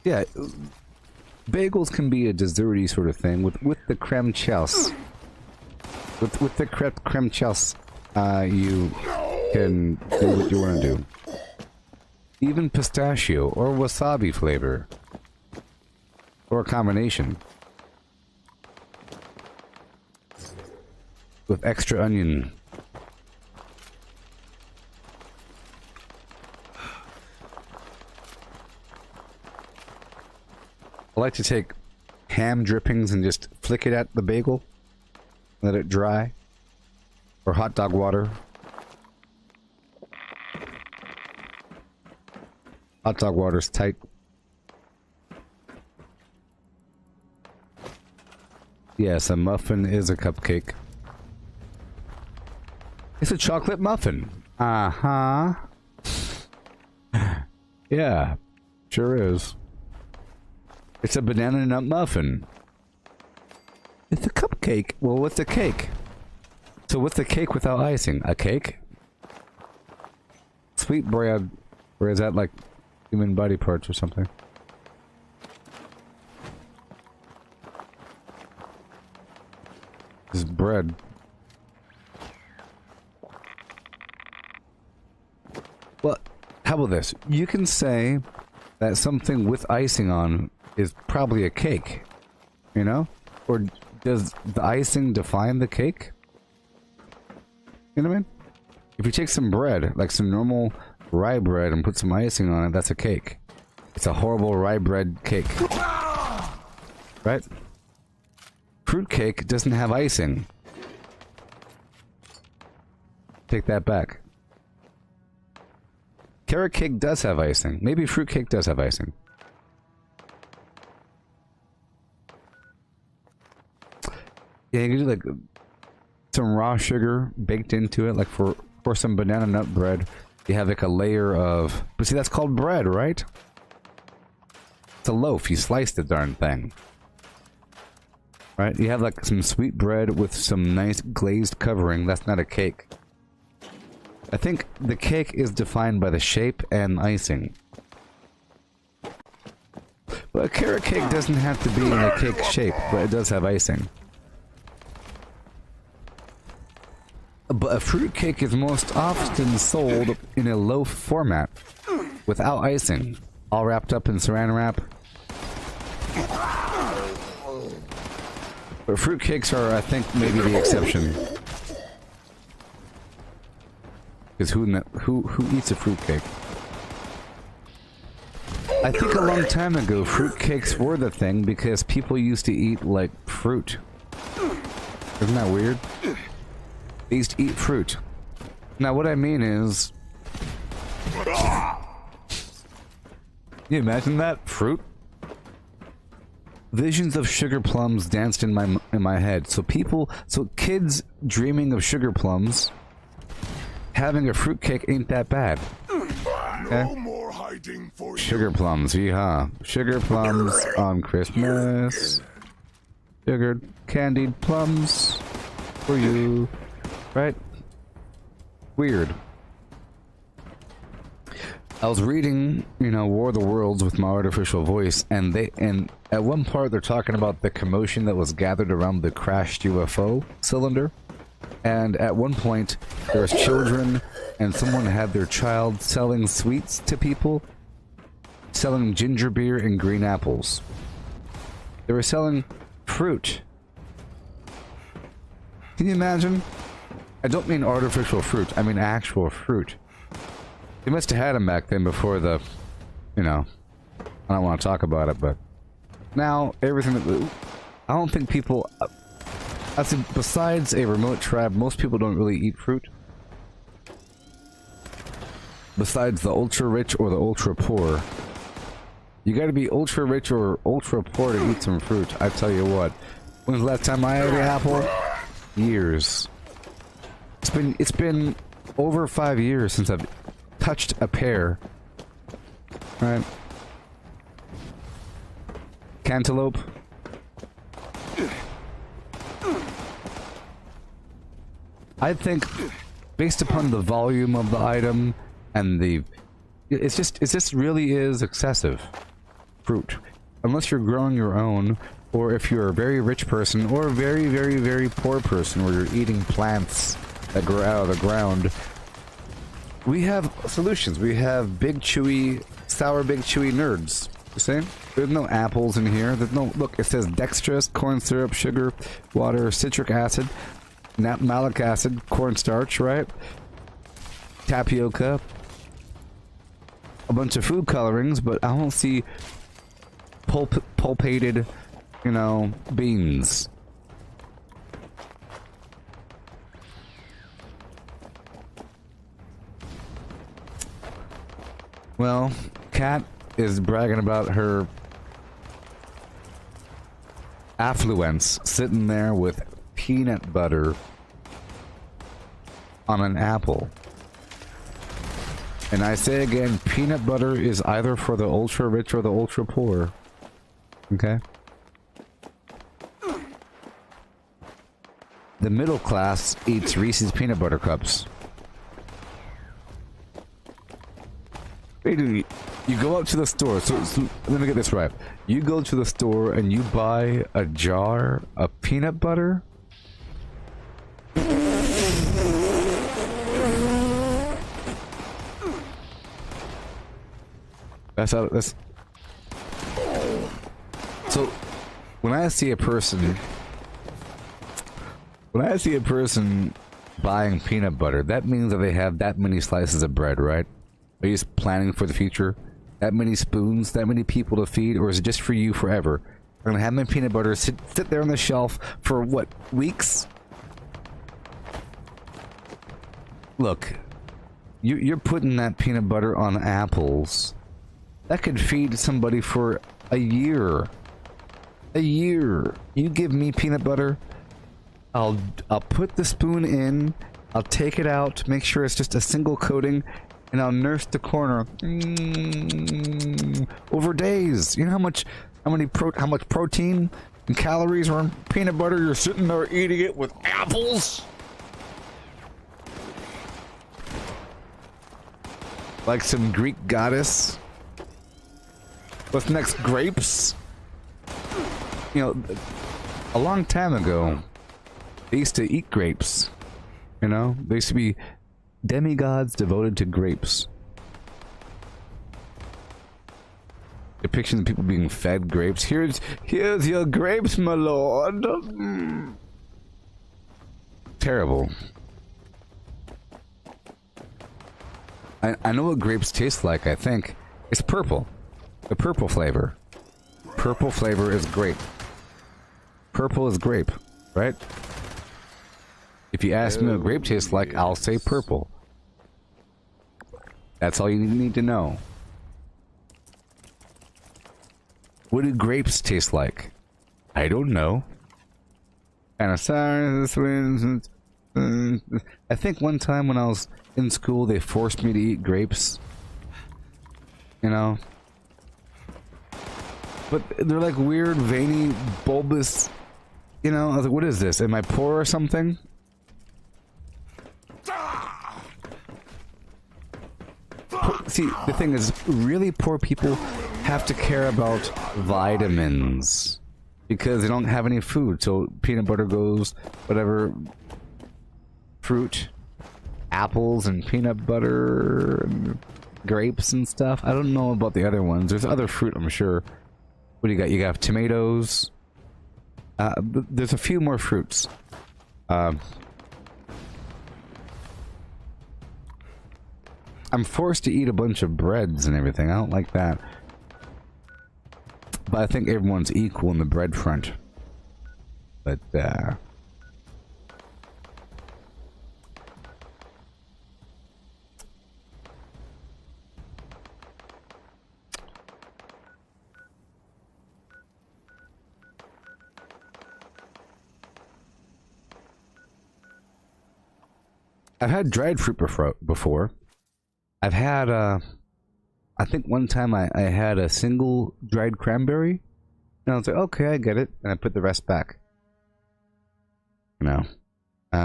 Yeah, bagels can be a desserty sort of thing with the creme chase. With the creme chase, you can do what you want to do. Even pistachio or wasabi flavor, or a combination with extra onion. I like to take ham drippings and just flick it at the bagel. Let it dry. Or hot dog water. Hot dog water's tight. Yes, a muffin is a cupcake. It's a chocolate muffin. Uh-huh. Yeah, sure is. It's a banana nut muffin. It's a cupcake. Well, what's a cake? So what's a cake without icing? A cake? Sweet bread. Or is that like human body parts or something. This is bread. Well, how about this? You can say that something with icing on is probably a cake, you know? Or does the icing define the cake? You know what I mean? If you take some bread, like some normal rye bread, and put some icing on it, that's a cake. It's a horrible rye bread cake. Right? Fruit cake doesn't have icing. Take that back. Carrot cake does have icing. Maybe fruit cake does have icing. Yeah, you can do like some raw sugar baked into it, like for some banana nut bread. You have like a layer of... But see, that's called bread, right? It's a loaf. You slice the darn thing. Right? You have like some sweet bread with some nice glazed covering. That's not a cake. I think the cake is defined by the shape and icing. But a carrot cake doesn't have to be in a cake shape, but it does have icing. But a fruit cake is most often sold in a loaf format, without icing, all wrapped up in saran wrap. But fruit cakes are, I think, maybe the exception. Because who eats a fruit cake? I think a long time ago, fruit cakes were the thing because people used to eat, like, fruit. Isn't that weird? They used to eat fruit. Now, what I mean is... Can you imagine that? Fruit? Visions of sugar plums danced in my head. So kids dreaming of sugar plums, having a fruitcake ain't that bad. Okay? No more hiding for Sugar plums, yeehaw. Sugar plums on Christmas. Sugared candied plums for you. Right? Weird. I was reading, you know, War of the Worlds with my artificial voice, and at one part they're talking about the commotion that was gathered around the crashed UFO cylinder. And at one point, there was children, and someone had their child selling sweets to people, selling ginger beer and green apples. They were selling fruit. Can you imagine? I don't mean artificial fruit, I mean actual fruit. They must have had them back then before the, you know, I don't want to talk about it, but now everything, I don't think people, I said, besides a remote tribe, most people don't really eat fruit. Besides the ultra rich or the ultra poor. You gotta be ultra rich or ultra poor to eat some fruit, I tell you what. When's the last time I ate an apple? Years. It's been over 5 years since I've touched a pear. Right? Cantaloupe. I think, based upon the volume of the item and it just really is excessive. Fruit. Unless you're growing your own, or if you're a very rich person, or a very, very, very poor person, where you're eating plants that grow out of the ground. We have solutions. We have big chewy, sour big chewy nerds. You see? There's no apples in here. There's no, look, it says dextrose, corn syrup, sugar, water, citric acid, malic acid, cornstarch, right? Tapioca. A bunch of food colorings, but I don't see pulpated, you know, beans. Well, Kat is bragging about her affluence, sitting there with peanut butter on an apple. And I say again, peanut butter is either for the ultra rich or the ultra poor. Okay? The middle class eats Reese's peanut butter cups. They do eat. You go up to the store. So let me get this right. You go to the store and you buy a jar of peanut butter. That's how. That's. So, when I see a person buying peanut butter, that means that they have that many slices of bread, right? Are you just planning for the future? That many spoons, that many people to feed, or is it just for you forever? I'm gonna have my peanut butter sit there on the shelf for what, weeks? Look, you're putting that peanut butter on apples. That could feed somebody for a year. A year. You give me peanut butter, I'll put the spoon in, I'll take it out, make sure it's just a single coating, and I'll nurse the corner over days. You know how much protein and calories are in peanut butter? You're sitting there eating it with apples. Like some Greek goddess. What's next? Grapes? You know, a long time ago, they used to eat grapes. You know, they used to be demigods devoted to grapes. Depiction of people being fed grapes. Here's your grapes, my lord. Terrible. I know what grapes taste like, I think. It's purple. The purple flavor. Purple flavor is grape. Purple is grape, right? If you ask me what grape tastes like, I'll say purple. That's all you need to know. What do grapes taste like? I don't know. Kind of sour. I think one time when I was in school, they forced me to eat grapes. You know? But they're like weird, veiny, bulbous. You know, I was like, what is this? Am I poor or something? See, the thing is, really poor people have to care about vitamins because they don't have any food. So peanut butter goes, whatever, fruit, apples and peanut butter, and grapes and stuff. I don't know about the other ones. There's other fruit, I'm sure. What do you got? You got tomatoes. There's a few more fruits. I'm forced to eat a bunch of breads and everything. I don't like that. But I think everyone's equal in the bread front. But, I've had dried fruit before. I've had, I think one time I had a single dried cranberry. And I was like, okay, I get it. And I put the rest back. You know.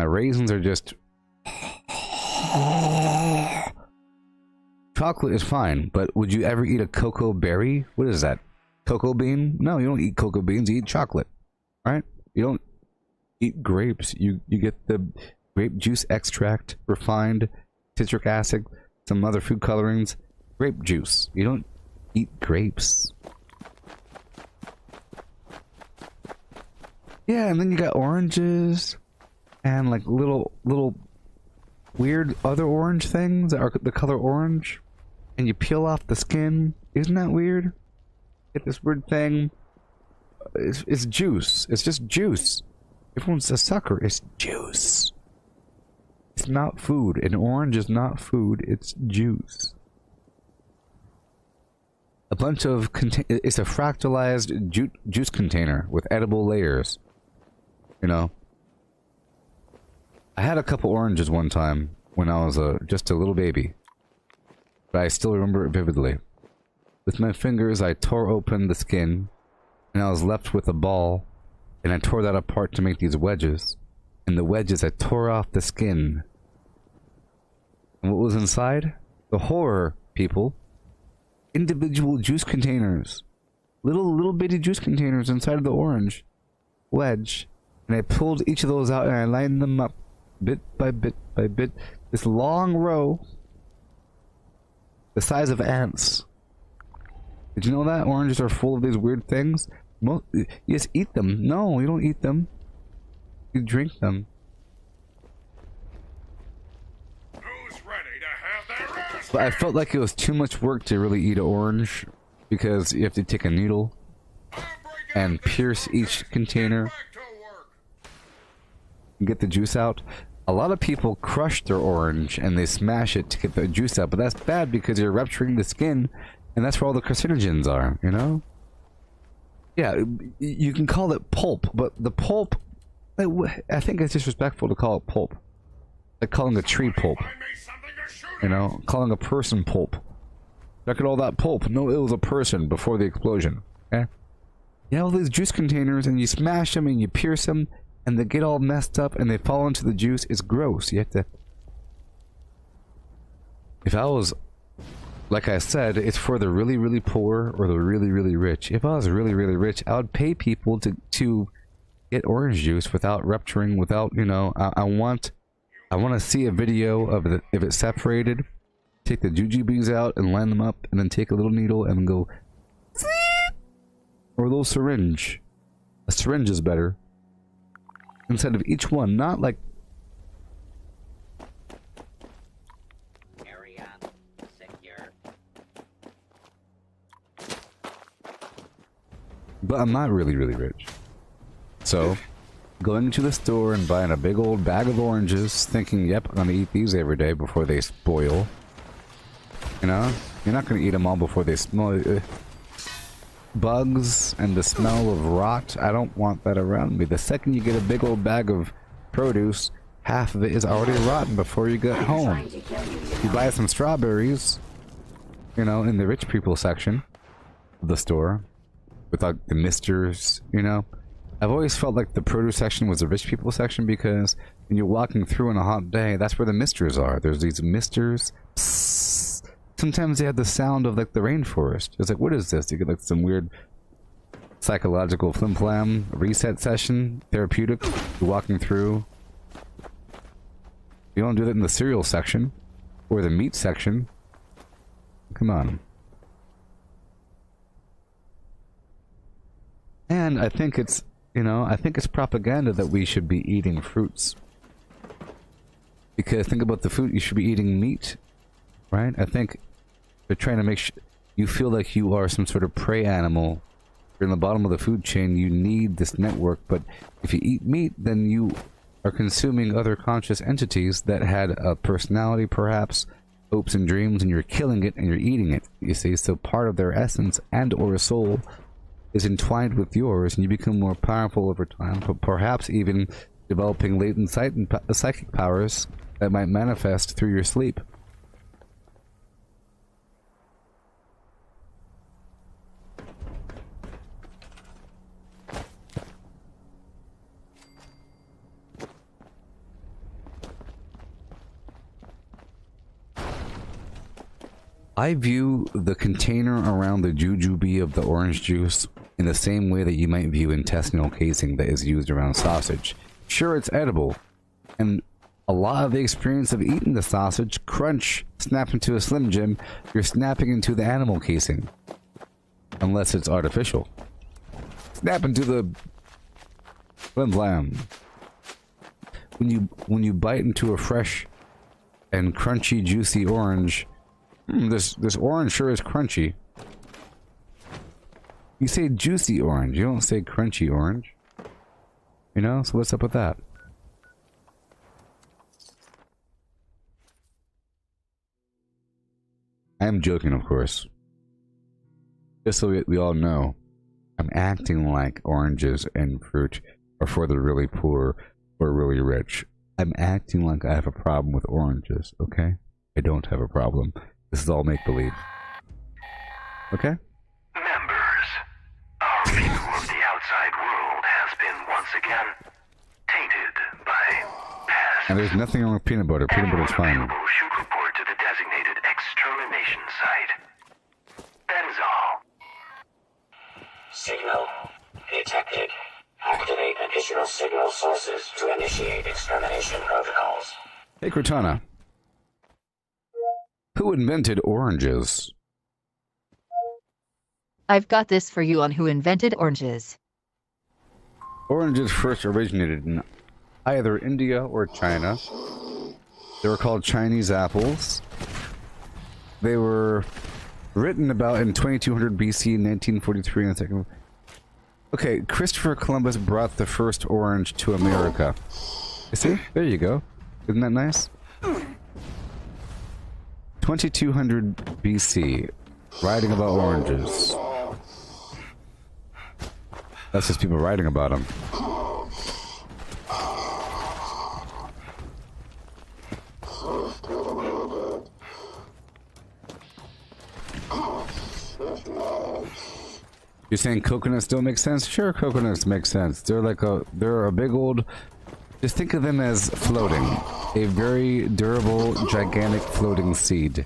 Raisins are just... Chocolate is fine, but would you ever eat a cocoa berry? What is that? Cocoa bean? No, you don't eat cocoa beans, you eat chocolate. Right? You don't eat grapes. You get the grape juice extract, refined citric acid, some other food colorings, grape juice. You don't eat grapes. Yeah, and then you got oranges and like little weird other orange things that are the color orange, and you peel off the skin. Isn't that weird? Get this weird thing. It's juice. It's just juice. Everyone's a sucker. It's juice. It's not food. An orange is not food. It's juice. A bunch of it's a fractalized juice container with edible layers. You know. I had a couple oranges one time when I was just a little baby. But I still remember it vividly. With my fingers, I tore open the skin, and I was left with a ball, and I tore that apart to make these wedges. And the wedges, I tore off the skin. And what was inside? The horror, people. individual juice containers. Little bitty juice containers inside of the orange wedge. And I pulled each of those out and I lined them up bit by bit by bit. This long row, the size of ants. Did you know that oranges are full of these weird things? You just eat them. No, you don't eat them. You drink them. Who's ready to have their ass? But I felt like it was too much work to really eat an orange because you have to take a needle and pierce each container and get the juice out. A lot of people crush their orange and they smash it to get the juice out, but that's bad because you're rupturing the skin, and that's where all the carcinogens are, you know? Yeah, you can call it pulp, but the pulp, I think it's disrespectful to call it pulp. Like calling a tree pulp. You know, calling a person pulp. Look at all that pulp. No, it was a person before the explosion. Okay? You have all these juice containers and you smash them and you pierce them and they get all messed up and they fall into the juice. It's gross. You have to... If I was... Like I said, it's for the really, really poor or the really, really rich. If I was really, really rich, I would pay people to get orange juice without rupturing, without, you know... I want to see a video of it if it's separated. Take the jujubes out and line them up, and then take a little needle and go... Or a little syringe. A syringe is better. Instead of each one, not like... But I'm not really, really rich. So, going to the store and buying a big old bag of oranges, thinking, yep, I'm gonna eat these every day before they spoil. You know? You're not gonna eat them all before they smell. Bugs and the smell of rot, I don't want that around me. The second you get a big old bag of produce, half of it is already rotten before you get home. You buy some strawberries, you know, in the rich people section of the store, with like the misters, you know. I've always felt like the produce section was the rich people section because when you're walking through on a hot day, that's where the misters are. There's these misters. Psst. Sometimes they have the sound of like the rainforest. It's like, what is this? You get like some weird psychological flim-flam reset session, therapeutic. You're walking through. You don't do that in the cereal section or the meat section. Come on. And I think it's, you know, I think it's propaganda that we should be eating fruits. Because think about the food, you should be eating meat, right? I think they're trying to make sure you feel like you are some sort of prey animal. You're in the bottom of the food chain, you need this network, but if you eat meat, then you are consuming other conscious entities that had a personality, perhaps, hopes and dreams, and you're killing it and you're eating it, you see? So part of their essence and or soul is entwined with yours, and you become more powerful over time, but perhaps even developing latent psychic powers that might manifest through your sleep. I view the container around the jujube of the orange juice in the same way that you might view intestinal casing that is used around sausage. Sure, it's edible, and a lot of the experience of eating the sausage, crunch, snap into a Slim Jim, you're snapping into the animal casing. Unless it's artificial. Snap into the Flim Flam. When you bite into a fresh and crunchy, juicy orange, this orange sure is crunchy. You say juicy orange, you don't say crunchy orange. You know, so what's up with that? I am joking, of course. Just so we all know, I'm acting like oranges and fruit are for the really poor or really rich. I'm acting like I have a problem with oranges, okay? I don't have a problem. This is all make-believe. Okay? Members, our view of the outside world has been once again tainted by past. And there's nothing wrong with peanut butter. Peanut butter's fine. Should report to the designated extermination site. That is all. Signal detected. Activate additional signal sources to initiate extermination protocols. Hey, Cortana. Who invented oranges? I've got this for you on who invented oranges. Oranges first originated in either India or China. They were called Chinese apples. They were written about in 2200 BC, 1943 in the second. Okay, Christopher Columbus brought the first orange to America. You see? There you go. Isn't that nice? 2200 BC. Writing about oranges. That's just people writing about them. You're saying coconuts don't make sense? Sure, coconuts make sense. They're a big old... Just think of them as floating. A very durable, gigantic floating seed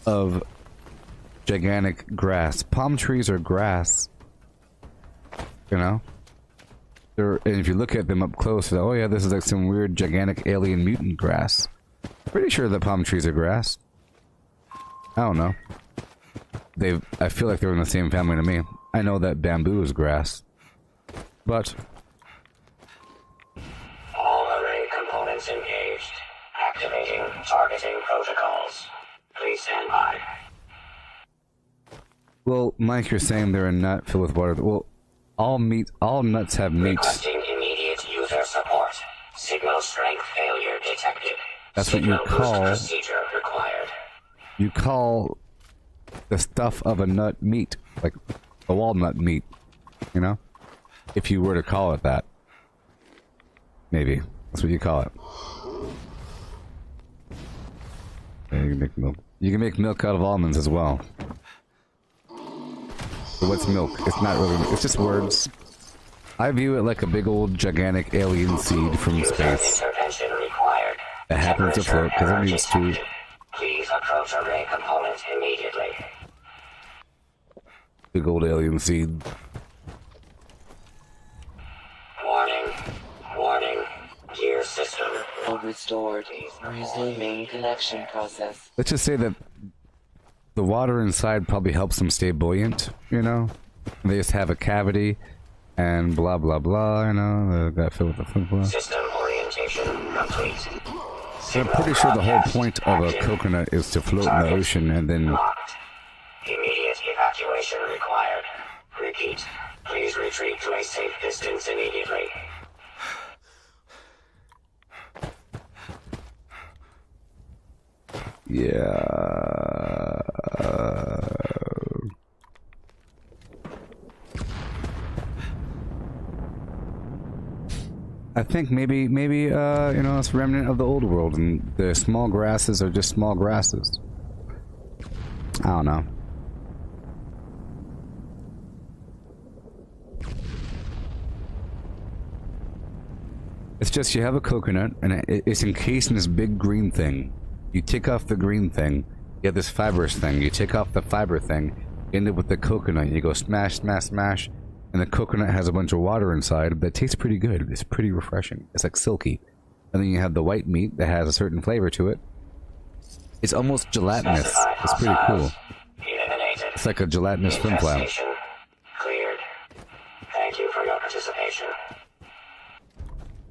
of gigantic grass. Palm trees are grass. You know? And if you look at them up close, oh yeah, this is like some weird, gigantic, alien mutant grass. Pretty sure that palm trees are grass. I don't know. I feel like they're in the same family to me. I know that bamboo is grass. But... All array components engaged. Activating targeting protocols. Please stand by. Well, Mike, you're saying they're a nut filled with water. Well, all nuts have meat. Requesting immediate user support. Signal strength failure detected. That's what you Signal boost call... procedure required. You call the stuff of a nut meat, like a walnut meat, you know? If you were to call it that. Maybe. That's what you call it. Yeah, you can make milk. You can make milk out of almonds as well. But what's milk? It's not really... It's just words. I view it like a big old gigantic alien seed from space. Intervention required. That happens to float because it needs to... Please approach array component immediately. Big old alien seed. Warning. Warning. Gear system restored. Resuming connection process. Let's just say that the water inside probably helps them stay buoyant, you know? They just have a cavity and blah blah blah, you know? Got filled with the funk. System orientation complete. I'm pretty sure the whole point of a coconut is to float in the ocean and then... Immediate evacuation required. Repeat. Please retreat to a safe distance immediately. Yeah... I think maybe, you know, it's a remnant of the old world, and the small grasses are just small grasses. I don't know. It's just you have a coconut, and it's encased in this big green thing. You take off the green thing, you have this fibrous thing. You take off the fiber thing, you end up with the coconut. You go smash, smash, smash. And the coconut has a bunch of water inside, but it tastes pretty good. It's pretty refreshing. It's like silky. And then you have the white meat that has a certain flavor to it. It's almost gelatinous. It's pretty cool. It's like a gelatinous flim-flam. Cleared. Thank you for your participation.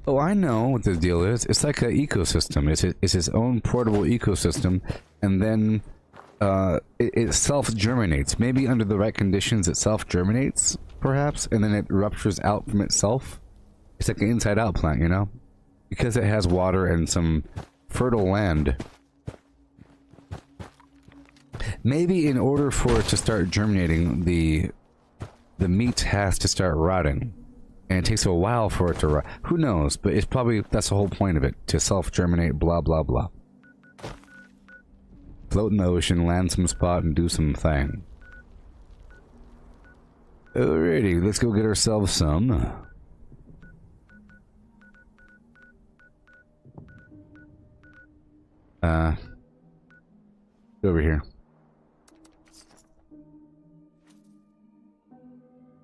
Oh, I know what this deal is. It's like an ecosystem. It's its own portable ecosystem, and then it self-germinates. Maybe under the right conditions, it self-germinates, perhaps, and then it ruptures out from itself. It's like an inside-out plant, you know? Because it has water and some fertile land. Maybe in order for it to start germinating, the meat has to start rotting. And it takes a while for it to rot. Who knows? But it's probably, that's the whole point of it. To self-germinate, blah, blah, blah. Float in the ocean, land some spot, and do some thing. Alrighty, let's go get ourselves some. Over here.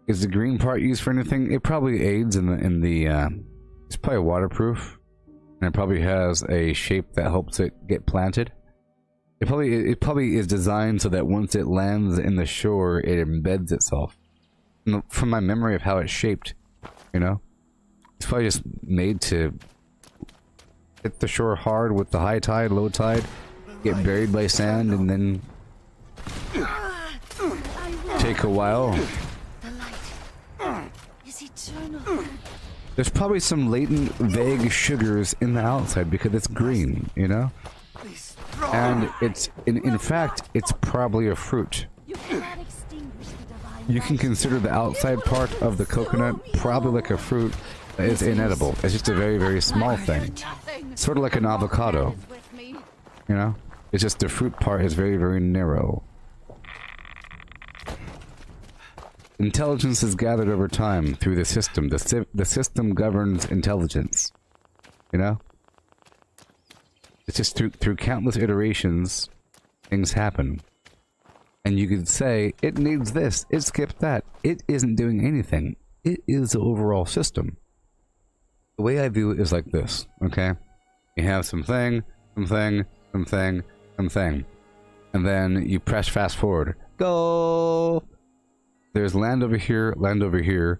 Is the green part used for anything? It probably aids in the it's probably waterproof, and it probably has a shape that helps it get planted. It probably is designed so that once it lands in the shore, it embeds itself. From my memory of how it's shaped, you know, it's probably just made to hit the shore hard with the high tide, low tide, get buried by sand, and then take a while. There's probably some latent, vague sugars in the outside because it's green, you know? And it's, in fact, it's probably a fruit. You can consider the outside part of the coconut probably like a fruit that is inedible. It's just a very, very small thing. Sort of like an avocado. You know? It's just the fruit part is very, very narrow. Intelligence is gathered over time through the system. The system governs intelligence. You know? It's just through countless iterations, things happen. And you could say, it needs this, it skipped that. It isn't doing anything. It is the overall system. The way I view it is like this, okay? You have something, and then you press fast forward. Go! There's land over here, land over here.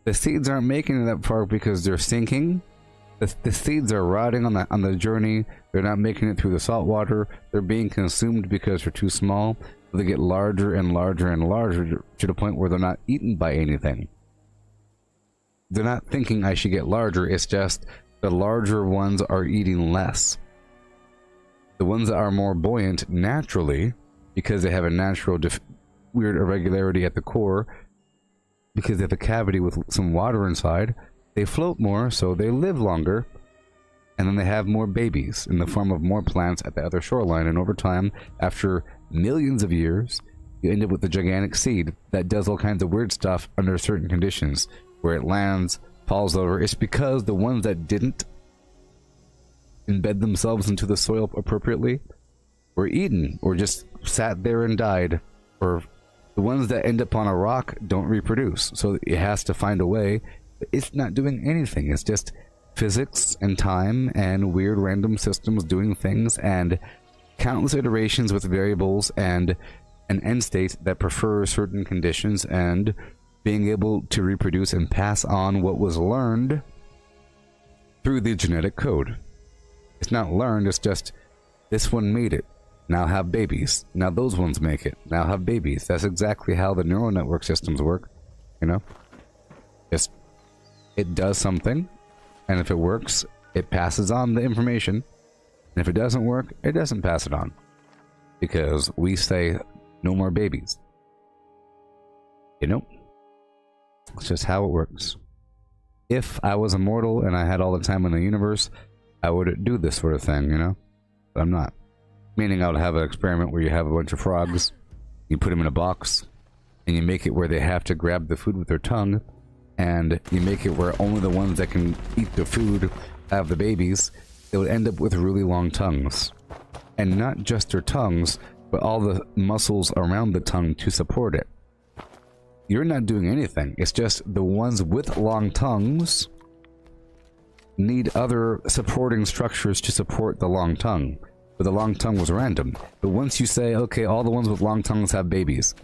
The seeds aren't making it that far because they're sinking. The seeds are rotting on the journey. They're not making it through the salt water. They're being consumed because they're too small. They get larger and larger and larger to the point where they're not eaten by anything. They're not thinking I should get larger. It's just the larger ones are eating less. The ones that are more buoyant naturally, because they have a natural weird irregularity at the core, because they have a cavity with some water inside, they float more, so they live longer, and then they have more babies in the form of more plants at the other shoreline, and over time, after millions of years, you end up with a gigantic seed that does all kinds of weird stuff under certain conditions, where it lands, falls over. It's because the ones that didn't embed themselves into the soil appropriately were eaten, or just sat there and died, or the ones that end up on a rock don't reproduce, so it has to find a way. It's not doing anything. It's just physics and time and weird random systems doing things and countless iterations with variables and an end state that prefers certain conditions and being able to reproduce and pass on what was learned through the genetic code. It's not learned, it's just this one made it. Now have babies. Now those ones make it. Now have babies. That's exactly how the neural network systems work, you know? It does something, and if it works, it passes on the information, and if it doesn't work, it doesn't pass it on. Because we say, no more babies. You know? It's just how it works. If I was immortal and I had all the time in the universe, I would do this sort of thing, you know? But I'm not. Meaning I would have an experiment where you have a bunch of frogs, you put them in a box, and you make it where they have to grab the food with their tongue, and you make it where only the ones that can eat the food have the babies. They would end up with really long tongues. And not just their tongues, but all the muscles around the tongue to support it. You're not doing anything. It's just the ones with long tongues need other supporting structures to support the long tongue. But the long tongue was random. But once you say, okay, all the ones with long tongues have babies,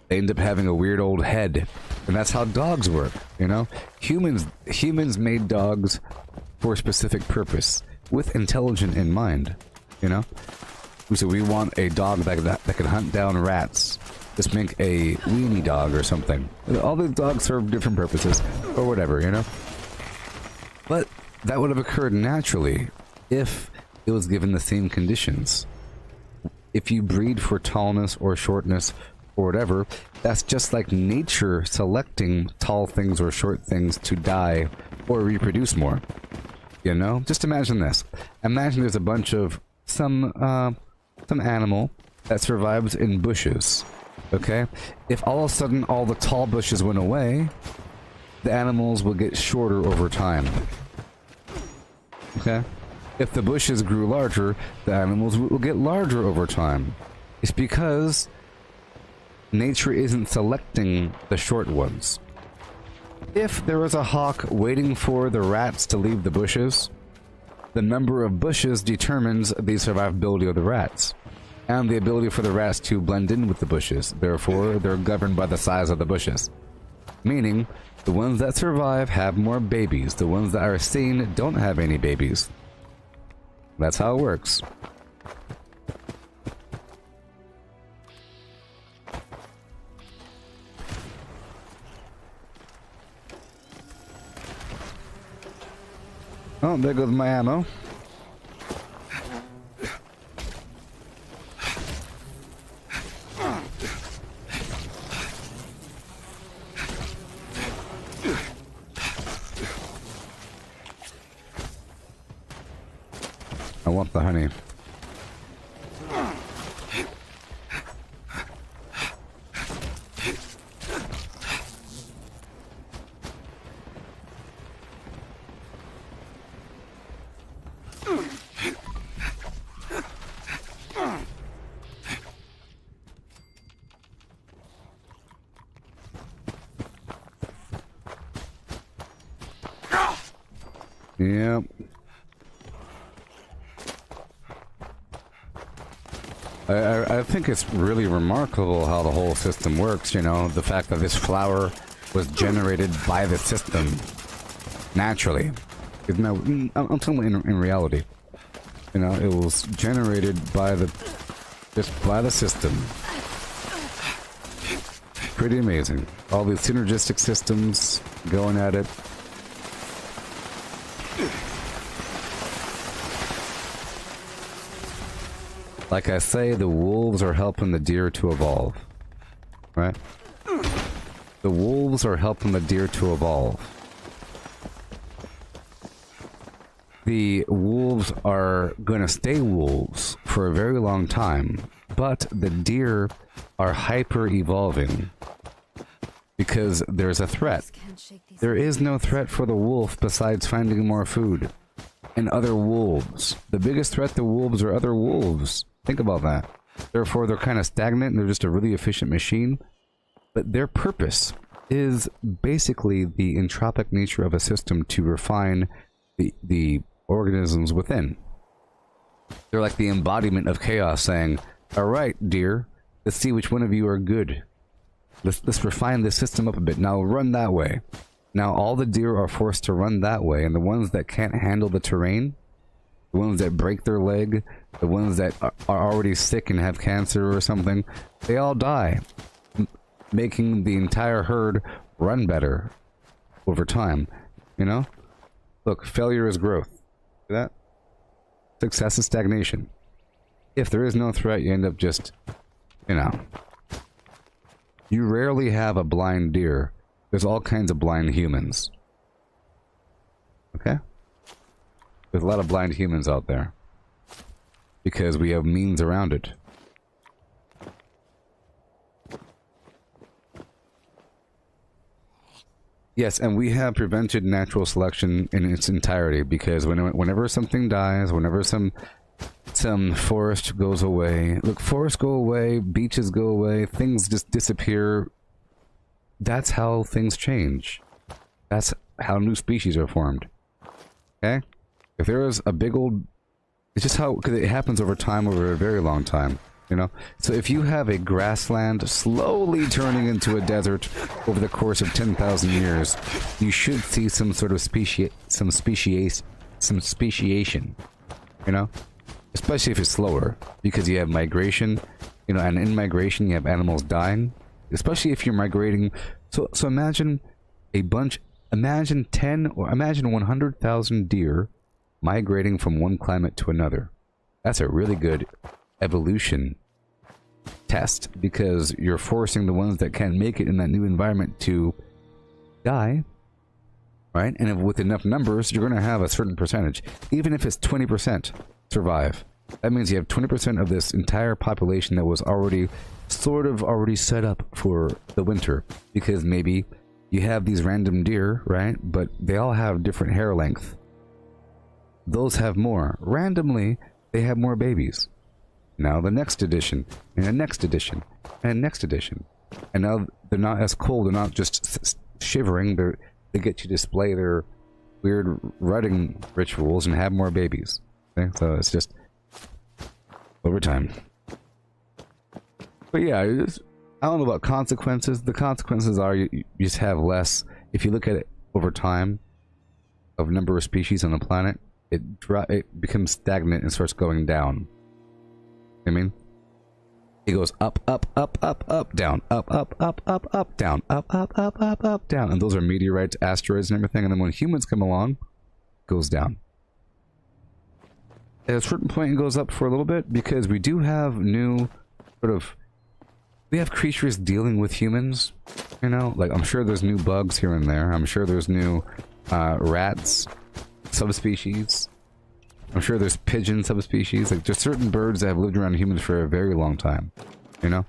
they end up having a weird old head. And that's how dogs work, you know? Humans made dogs for a specific purpose, with intelligence in mind, you know? So we want a dog that can hunt down rats. Just make a weenie dog or something. All the dogs serve different purposes, or whatever, you know? But that would have occurred naturally if it was given the same conditions. If you breed for tallness or shortness or whatever, that's just like nature selecting tall things or short things to die or reproduce more. You know? Just imagine this. Imagine there's a bunch of some animal that survives in bushes. Okay? If all of a sudden all the tall bushes went away, the animals will get shorter over time. Okay? If the bushes grew larger, the animals will get larger over time. It's because nature isn't selecting the short ones. If there is a hawk waiting for the rats to leave the bushes, the number of bushes determines the survivability of the rats, and the ability for the rats to blend in with the bushes. Therefore, they're governed by the size of the bushes. Meaning, the ones that survive have more babies. The ones that are seen don't have any babies. That's how it works. Oh, there goes my ammo. I want the honey. Yep. I think it's really remarkable how the whole system works, you know, the fact that this flower was generated by the system naturally. No, I'm talking in reality. You know, it was generated by the system. Pretty amazing. All these synergistic systems going at it. Like I say, the wolves are helping the deer to evolve. Right? The wolves are helping the deer to evolve. The wolves are going to stay wolves for a very long time, but the deer are hyper-evolving because there's a threat. There is no threat for the wolf besides finding more food and other wolves. The biggest threat to wolves are other wolves. Think about that. Therefore, they're kind of stagnant and they're just a really efficient machine. But their purpose is basically the entropic nature of a system to refine the organisms within. They're like the embodiment of chaos saying, alright, dear, let's see which one of you are good. Let's refine the system up a bit. Now run that way. Now all the deer are forced to run that way, and the ones that can't handle the terrain, the ones that break their leg, the ones that are already sick and have cancer or something, they all die, making the entire herd run better over time. You know? Look, failure is growth. See that? Success is stagnation. If there is no threat, you end up just, you know. You rarely have a blind deer. There's all kinds of blind humans. Okay? There's a lot of blind humans out there. Because we have means around it. Yes, and we have prevented natural selection in its entirety, because whenever something dies, whenever some forest goes away, look, forests go away, beaches go away, things just disappear. That's how things change. That's how new species are formed. Okay? If there is a big old... It's just how... Because it happens over time, over a very long time. You know? So if you have a grassland slowly turning into a desert over the course of 10,000 years, you should see some sort of speciation, you know? Especially if it's slower, because you have migration, you know, and in migration you have animals dying, especially if you're migrating. So imagine imagine 10 or imagine 100,000 deer migrating from one climate to another. That's a really good evolution test, because you're forcing the ones that can't make it in that new environment to die, right? And if with enough numbers, you're going to have a certain percentage. Even if it's 20% survive, that means you have 20% of this entire population that was already already set up for the winter, because maybe you have these random deer, right? But they all have different hair length. Those have more. Randomly, they have more babies. Now the next edition, and the next edition, and the next edition. And now they're not as cold. They're not just shivering. They get to display their weird rutting rituals and have more babies. Okay? So it's just over time. But yeah, I don't know about consequences. The consequences are you just have less. If you look at it over time of number of species on the planet, it becomes stagnant and starts going down. I mean, it goes up, up, up, up, up, down, up, up, up, up, up, down, up, up, up, up, up, down. And those are meteorites, asteroids, and everything. And then when humans come along, it goes down. At a certain point, it goes up for a little bit because we do have new sort of. We have creatures dealing with humans, you know? Like, I'm sure there's new bugs here and there. I'm sure there's new rats subspecies. I'm sure there's pigeon subspecies. Like, there's certain birds that have lived around humans for a very long time, you know?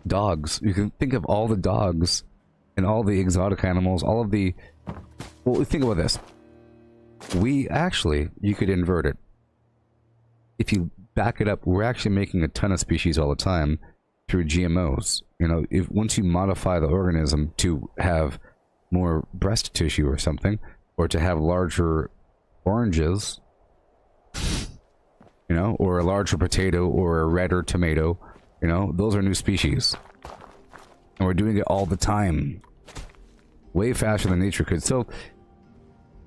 Dogs. You can think of all the dogs and all the exotic animals, all of the... Well, think about this. We actually, you could invert it. If you back it up, we're actually making a ton of species all the time through GMOs. You know, if once you modify the organism to have more breast tissue or something, or to have larger oranges, you know, or a larger potato or a redder tomato, you know, those are new species. And we're doing it all the time. Way faster than nature could. So,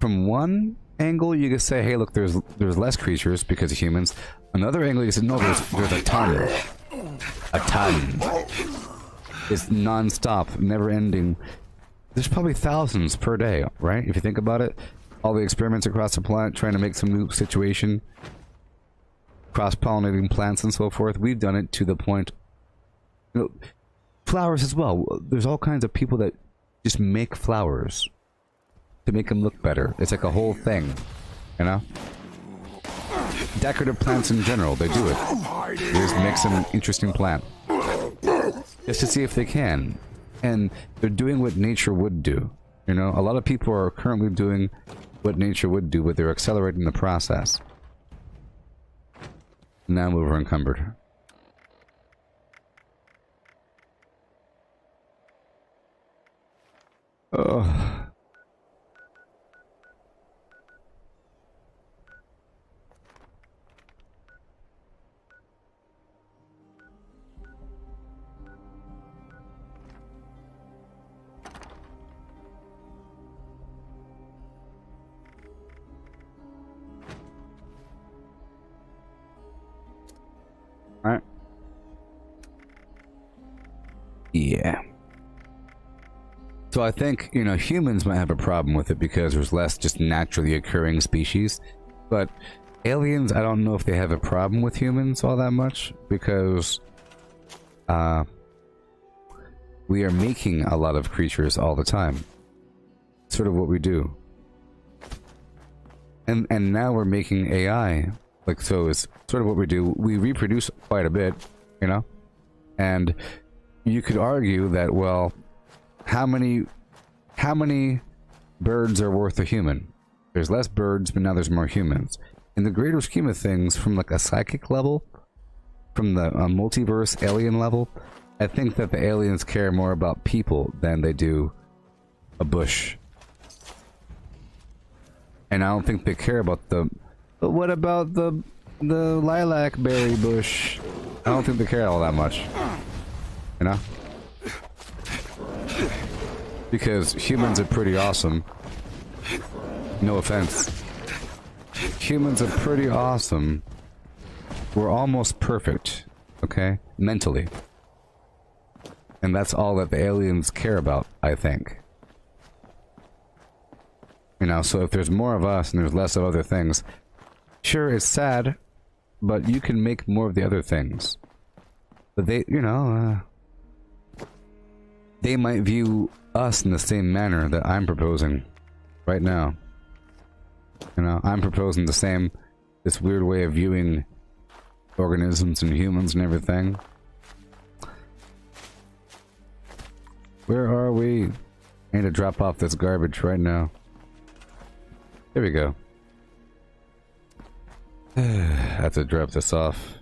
from one angle, you could say, hey, look, there's less creatures because of humans. Another angle, you said, no, there's a ton. A ton. It's non-stop, never-ending. There's probably thousands per day, right? If you think about it. All the experiments across the planet trying to make some new situation. Cross-pollinating plants and so forth. We've done it to the point... You know, flowers as well. There's all kinds of people that just make flowers to make them look better. It's like a whole thing, you know? Decorative plants in general, they do it. They just make some interesting plant. Just to see if they can. And they're doing what nature would do. You know, a lot of people are currently doing what nature would do, but they're accelerating the process. Now I'm over encumbered. Oh. Alright. Yeah. So I think, you know, humans might have a problem with it because there's less just naturally occurring species. But aliens, I don't know if they have a problem with humans all that much because we are making a lot of creatures all the time. Sort of what we do. And now we're making AI. Like, so it's sort of what we do. We reproduce quite a bit, you know? And you could argue that, well, how many birds are worth a human? There's less birds, but now there's more humans. In the greater scheme of things, from like a psychic level, from the multiverse alien level, I think that the aliens care more about people than they do a bush. And I don't think they care about the... But what about the lilac berry bush? I don't think they care all that much. You know? Because humans are pretty awesome. No offense. Humans are pretty awesome. We're almost perfect. Okay? Mentally. And that's all that the aliens care about, I think. You know, so if there's more of us and there's less of other things... Sure, it's sad, but you can make more of the other things. But they, you know, they might view us in the same manner that I'm proposing right now. You know, I'm proposing the same, this weird way of viewing organisms and humans and everything. Where are we? I need to drop off this garbage right now. There we go. I have to drop this off.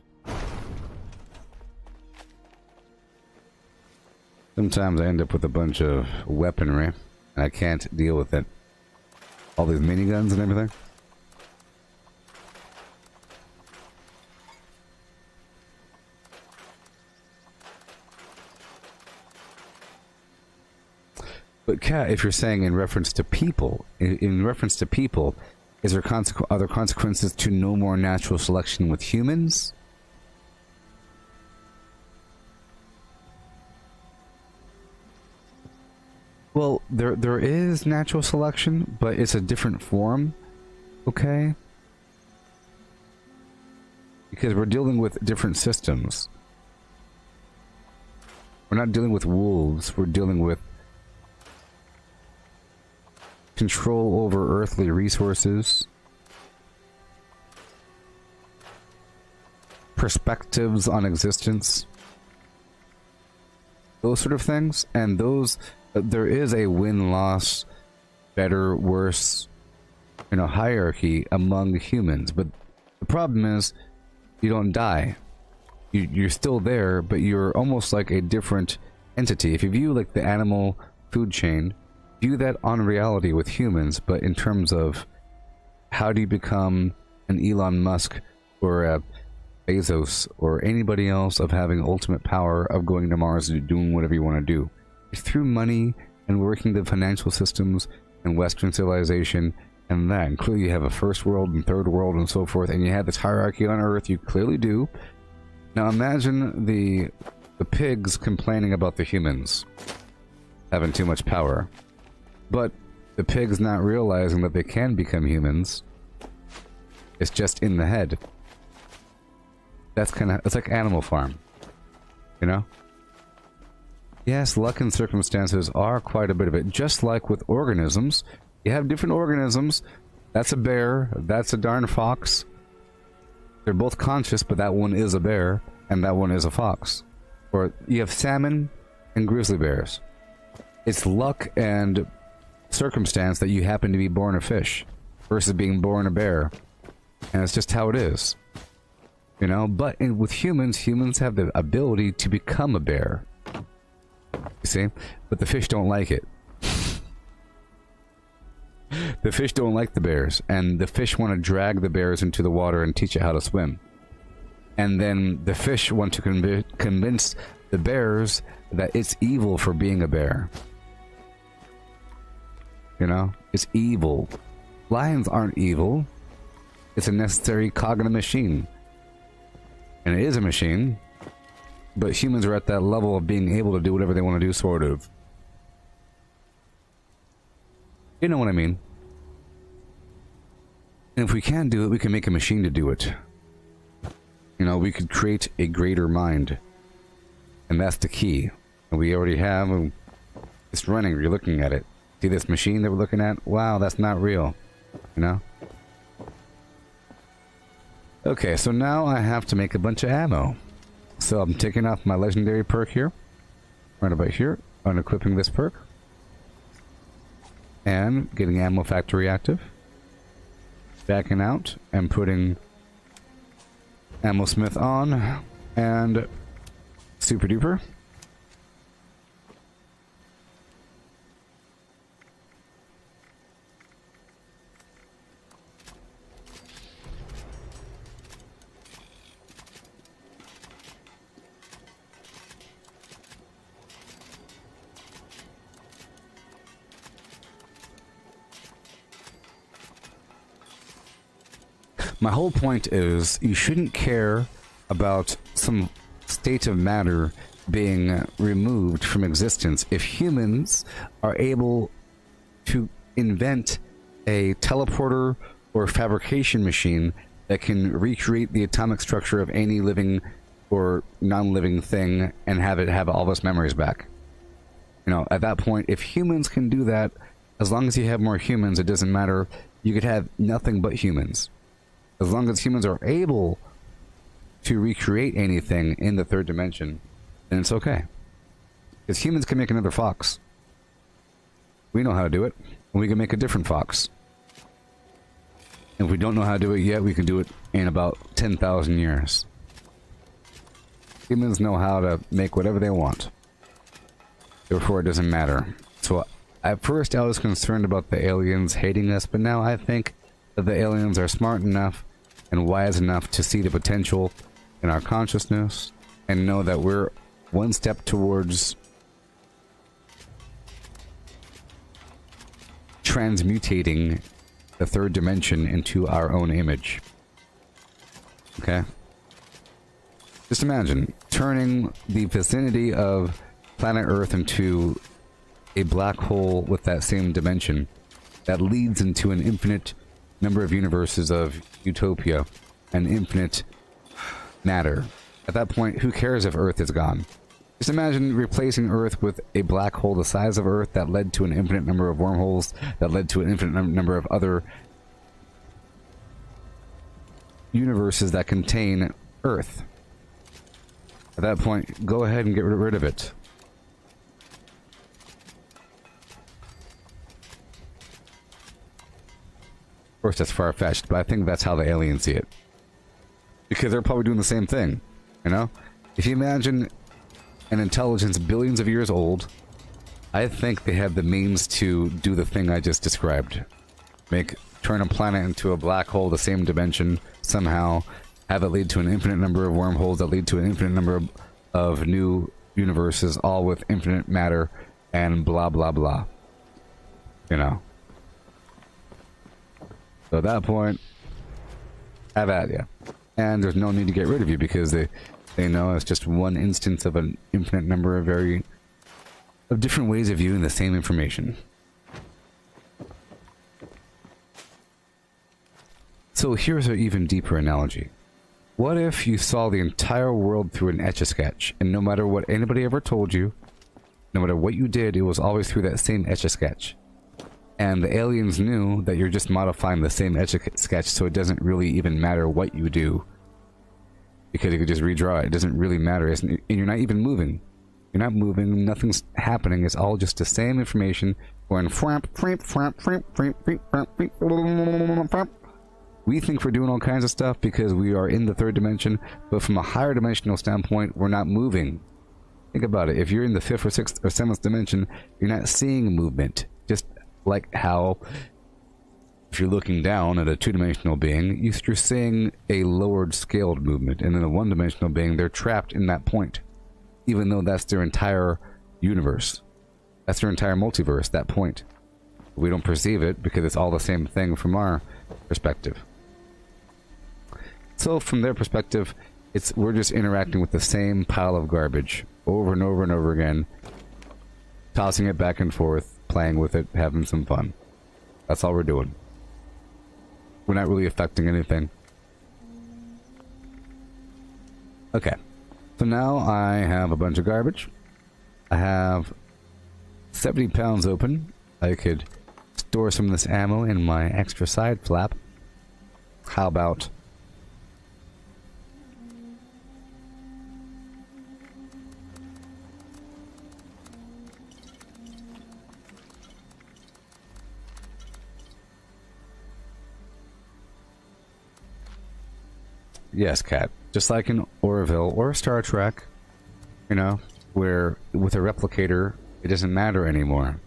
Sometimes I end up with a bunch of weaponry, and I can't deal with it. All these miniguns and everything. But Kat, if you're saying in reference to people, in reference to people, is there are there consequences to no more natural selection with humans? Well, there is natural selection, but it's a different form, okay? Because we're dealing with different systems. We're not dealing with wolves, we're dealing with control over earthly resources, perspectives on existence, those sort of things, and those, there is a win-loss, better, worse, hierarchy among humans, but the problem is you don't die. You're still there, but you're almost like a different entity. If you view like the animal food chain, view that on reality with humans, but in terms of how do you become an Elon Musk or a Bezos or anybody else of having ultimate power of going to Mars and doing whatever you want to do. It's through money and working the financial systems and Western civilization and that. And clearly you have a first world and third world and so forth, and you have this hierarchy on Earth, you clearly do. Now imagine the pigs complaining about the humans having too much power. But the pigs not realizing that they can become humans. It's just in the head. That's it's like Animal Farm. Yes, luck and circumstances are quite a bit of it. Just like with organisms. You have different organisms. That's a bear. That's a darn fox. They're both conscious, but that one is a bear, and that one is a fox. Or you have salmon and grizzly bears. It's luck and circumstance that you happen to be born a fish versus being born a bear, and it's just how it is, but with humans have the ability to become a bear, you see, but the fish don't like it. The fish don't like the bears, and the fish want to drag the bears into the water and teach it how to swim, and then the fish want to convince the bears that it's evil for being a bear. It's evil. Lions aren't evil. It's a necessary cog in a machine. And it is a machine. But humans are at that level of being able to do whatever they want to do, sort of. You know what I mean? And if we can do it, we can make a machine to do it. We could create a greater mind. And that's the key. And we already have. It's running. You're looking at it. See this machine that we're looking at? Wow, that's not real. Okay, so now I have to make a bunch of ammo. So I'm taking off my legendary perk here. Right about here. Unequipping this perk. And getting ammo factory active. Backing out and putting ammo smith on. And super duper. My whole point is you shouldn't care about some state of matter being removed from existence if humans are able to invent a teleporter or fabrication machine that can recreate the atomic structure of any living or non-living thing and have it have all of its memories back. At that point, if humans can do that, as long as you have more humans, it doesn't matter. You could have nothing but humans. As long as humans are able to recreate anything in the third dimension, then it's okay. Because humans can make another fox. We know how to do it, and we can make a different fox. And if we don't know how to do it yet, we can do it in about 10,000 years. Humans know how to make whatever they want. therefore it doesn't matter. So at first I was concerned about the aliens hating us, but now I think that the aliens are smart enough and wise enough to see the potential in our consciousness and know that we're one step towards transmutating the third dimension into our own image. Okay? Just imagine turning the vicinity of planet Earth into a black hole with that same dimension that leads into an infinite number of universes of utopia and infinite matter. At that point, who cares if Earth is gone? Just imagine replacing Earth with a black hole the size of Earth that led to an infinite number of wormholes, that led to an infinite number of other universes that contain Earth. At that point, go ahead and get rid of it. Of course, that's far-fetched, but I think that's how the aliens see it. Because they're probably doing the same thing, you know? If you imagine an intelligence billions of years old, I think they have the means to do the thing I just described. Turn a planet into a black hole, the same dimension, somehow, have it lead to an infinite number of wormholes that lead to an infinite number of new universes, all with infinite matter, and blah blah blah. You know. So at that point, have at ya. And there's no need to get rid of you because they know it's just one instance of an infinite number of different ways of viewing the same information. So here's an even deeper analogy. What if you saw the entire world through an Etch-a-Sketch, and no matter what anybody ever told you, no matter what you did, it was always through that same Etch-a-Sketch. And the aliens knew that you're just modifying the same Etch-a-Sketch, so it doesn't really even matter what you do. Because you could just redraw it. It doesn't really matter. And you're not even moving. You're not moving. Nothing's happening. It's all just the same information going framp, framp, framp, framp, framp, framp, framp, framp, framp. We think we're doing all kinds of stuff because we are in the third dimension, but from a higher dimensional standpoint, we're not moving. Think about it. If you're in the 5th or 6th or 7th dimension, you're not seeing movement. Just like how, if you're looking down at a two-dimensional being, you're seeing a lowered scaled movement, and in a one-dimensional being, they're trapped in that point. Even though that's their entire universe. That's their entire multiverse, that point. We don't perceive it because it's all the same thing from our perspective. So from their perspective, we're just interacting with the same pile of garbage over and over and over again, tossing it back and forth, playing with it, having some fun. That's all we're doing. We're not really affecting anything. Okay. So now I have a bunch of garbage. I have 70 pounds open. I could store some of this ammo in my extra side flap. How about... Yes, Cat. Just like in Orville or Star Trek, you know, where with a replicator, it doesn't matter anymore.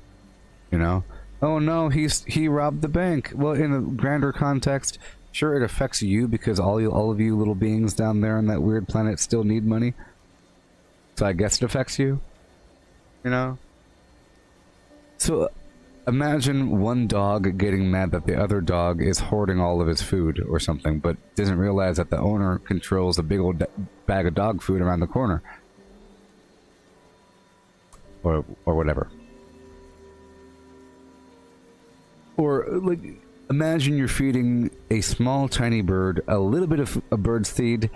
You know? Oh no, he robbed the bank. Well, in a grander context, sure it affects you because all of you little beings down there on that weird planet still need money. So I guess it affects you. You know? So imagine one dog getting mad that the other dog is hoarding all of his food or something, but doesn't realize that the owner controls a big old bag of dog food around the corner. Or whatever. Or, like, imagine you're feeding a small, tiny bird a little bit of a bird seed,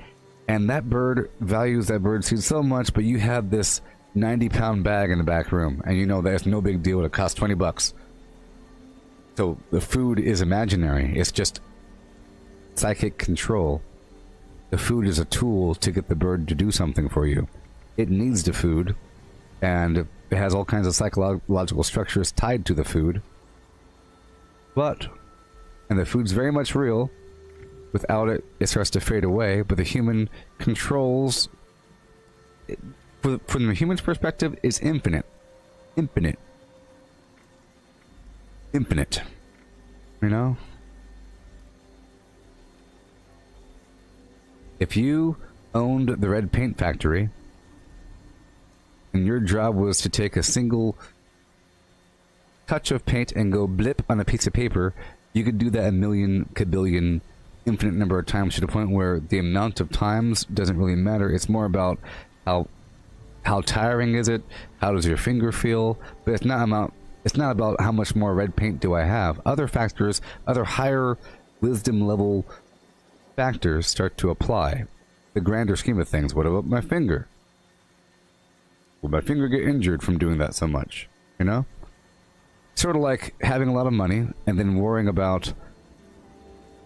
and that bird values that bird seed so much, but you have this 90-pound bag in the back room, and you know that's no big deal. It costs $20. So the food is imaginary. It's just psychic control. The food is a tool to get the bird to do something for you. It needs the food, and it has all kinds of psychological structures tied to the food. And the food's very much real. Without it, it starts to fade away, but the human controls... From the human's perspective, it's infinite. infinite. Infinite. You know? If you owned the red paint factory, and your job was to take a single touch of paint and go blip on a piece of paper, you could do that a million, kabillion, infinite number of times to the point where the amount of times doesn't really matter. It's more about how tiring is it, how does your finger feel, but it's not about how much more red paint do I have. Other factors, other higher wisdom level factors start to apply. The grander scheme of things. What about my finger? Will my finger get injured from doing that so much? You know? Sort of like having a lot of money and then worrying about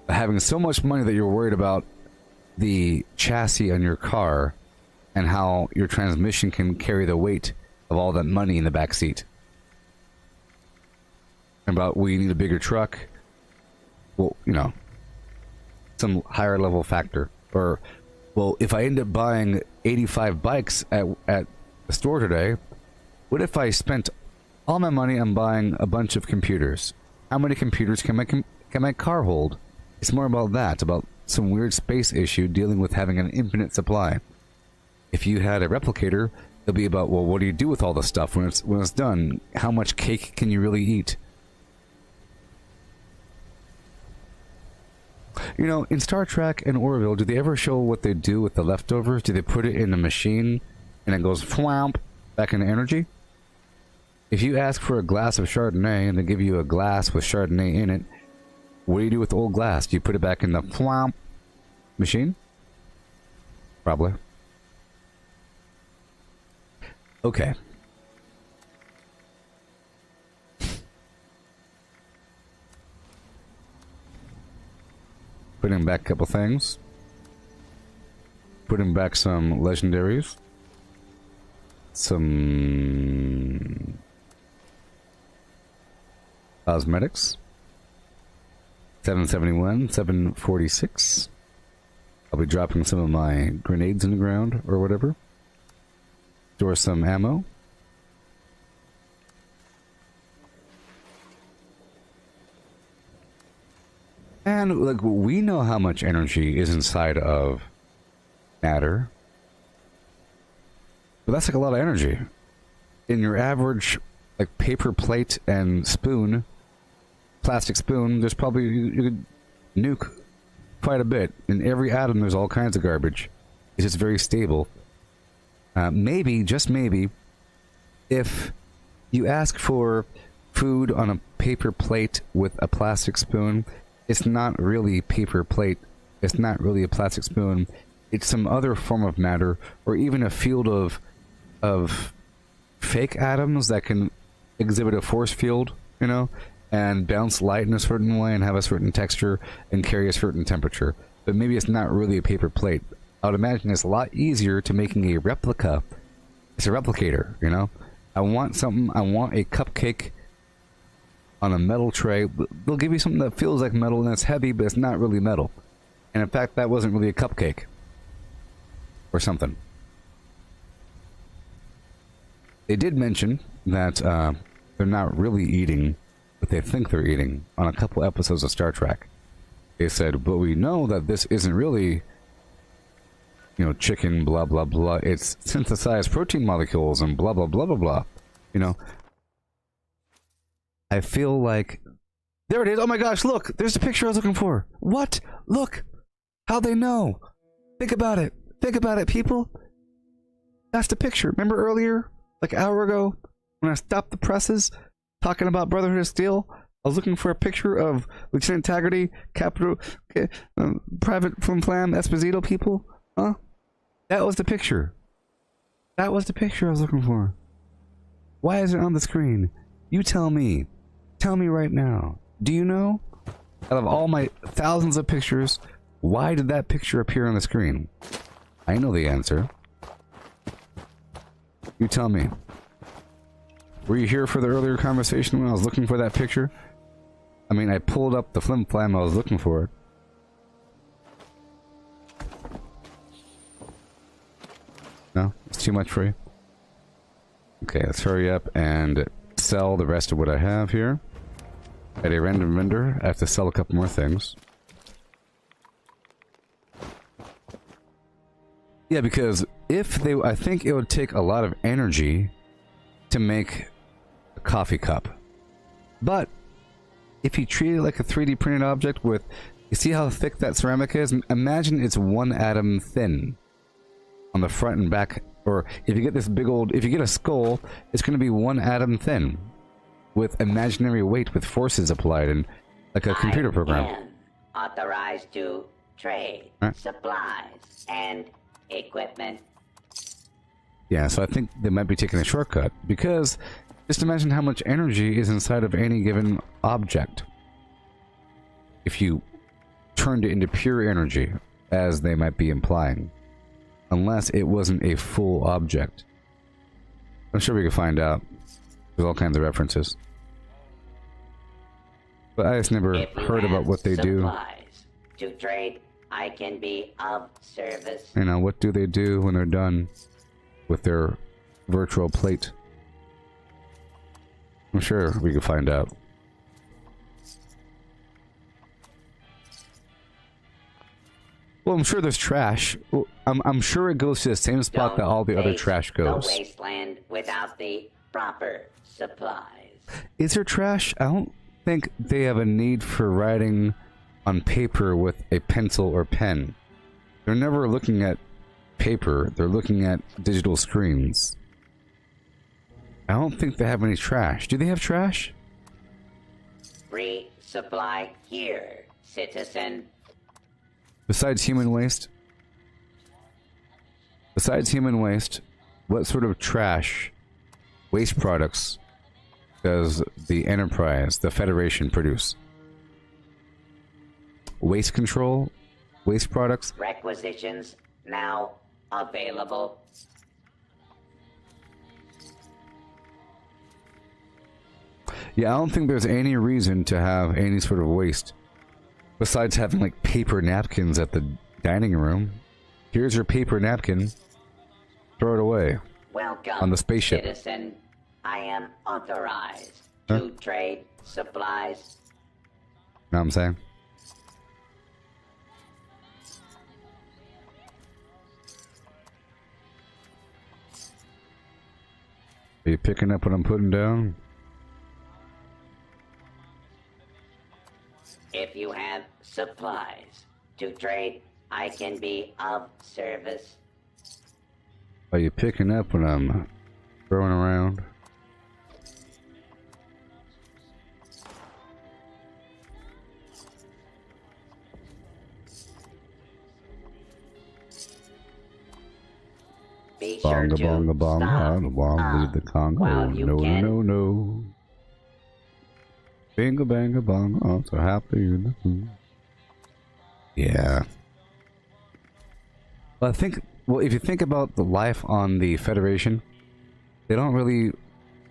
having so much money that you're worried about the chassis on your car and how your transmission can carry the weight of all that money in the back seat. About, will you need a bigger truck? Well, you know, some higher level factor. Or, well, if I end up buying 85 bikes at the store today, what if I spent all my money on buying a bunch of computers? How many computers can my car hold? It's more about that, about some weird space issue dealing with having an infinite supply. If you had a replicator, it'll be about, well, what do you do with all the stuff when it's done? How much cake can you really eat? You know, in Star Trek and Orville, do they ever show what they do with the leftovers? Do they put it in a machine and it goes fwamp back into energy? If you ask for a glass of Chardonnay and they give you a glass with Chardonnay in it, what do you do with the old glass? Do you put it back in the fwamp machine? Probably. Okay. Putting back a couple things. Putting back some legendaries. Some cosmetics. 771, 746. I'll be dropping some of my grenades in the ground or whatever. Store some ammo. And like, we know how much energy is inside of matter. But that's like a lot of energy. In your average like paper plate and spoon, plastic spoon, there's probably, you could nuke quite a bit. In every atom there's all kinds of garbage. It's just very stable. Maybe, just maybe, if you ask for food on a paper plate with a plastic spoon, it's not really paper plate. It's not really a plastic spoon. It's some other form of matter, or even a field of fake atoms that can exhibit a force field, you know, and bounce light in a certain way and have a certain texture and carry a certain temperature. But maybe it's not really a paper plate. I would imagine it's a lot easier to making a replica. It's a replicator, you know. I want something. I want a cupcake on a metal tray. They'll give you something that feels like metal and it's heavy, but it's not really metal. And in fact, that wasn't really a cupcake or something. They did mention that they're not really eating what they think they're eating on a couple episodes of Star Trek. They said, but we know that this isn't really, you know, chicken, blah, blah, blah. It's synthesized protein molecules and blah, blah, blah, blah, blah. You know, I feel like... There it is. Oh my gosh, look. There's the picture I was looking for. What? Look. How'd they know? Think about it. Think about it, people. That's the picture. Remember earlier, like an hour ago, when I stopped the presses, talking about Brotherhood of Steel? I was looking for a picture of Lieutenant Taggarty, Private Flim Flam, Esposito people. Huh? That was the picture. That was the picture I was looking for. Why is it on the screen? You tell me. Tell me right now. Do you know? Out of all my thousands of pictures, why did that picture appear on the screen? I know the answer. You tell me. Were you here for the earlier conversation when I was looking for that picture? I mean, I pulled up the flim flam I was looking for. No? It's too much for you? Okay. Okay, let's hurry up and sell the rest of what I have here. At a random vendor, I have to sell a couple more things. Yeah, because if they... I think it would take a lot of energy to make a coffee cup. But if you treat it like a 3D printed object with... You see how thick that ceramic is? Imagine it's 1 atom thin on the front and back. Or if you get this big old... If you get a skull, it's going to be 1 atom thin. With imaginary weight with forces applied and like a computer program. I am authorized to trade supplies and equipment. Yeah, so I think they might be taking a shortcut, because just imagine how much energy is inside of any given object. If you turned it into pure energy, as they might be implying. Unless it wasn't a full object. I'm sure we could find out. There's all kinds of references. But I just never heard about what they do. To trade, I can be of service. You know, what do they do when they're done with their virtual plate? I'm sure we could find out. Well, I'm sure there's trash. Well, I'm sure it goes to the same spot that all the other trash goes. The wasteland without the proper supplies. Is there trash? I don't think they have a need for writing on paper with a pencil or pen. They're never looking at paper. They're looking at digital screens. I don't think they have any trash. Do they have trash? Resupply here, citizen. Besides human waste? Besides human waste, what sort of trash, waste products, does the Enterprise, the Federation, produce? Waste control? Waste products? Requisitions now available. Yeah, I don't think there's any reason to have any sort of waste. Besides having, like, paper napkins at the dining room. Here's your paper napkin. Throw it away. Welcome, on the spaceship. Citizen. I am authorized to trade supplies. Know what I'm saying? Are you picking up what I'm putting down? If you have supplies to trade, I can be of service. Are you picking up what I'm throwing around? Be sure to bonga bonga stop bonga leave the Congo. while you No can. no no. Binga banga bonga, I'm so happy in the food. Yeah. Well, I think, well, if you think about the life on the Federation, they don't really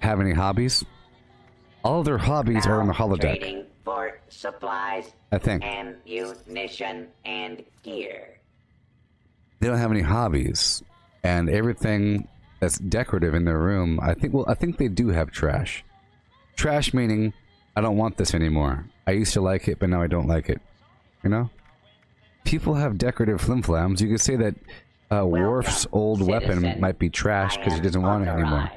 have any hobbies. All of their hobbies are on the holodeck. Trading for supplies, I think. ammunition, and gear. They don't have any hobbies. And everything that's decorative in their room, I think, well, I think they do have trash. Trash meaning, I don't want this anymore. I used to like it, but now I don't like it. You know? People have decorative flim-flams. You could say that Worf's old weapon might be trash because he doesn't want it anymore.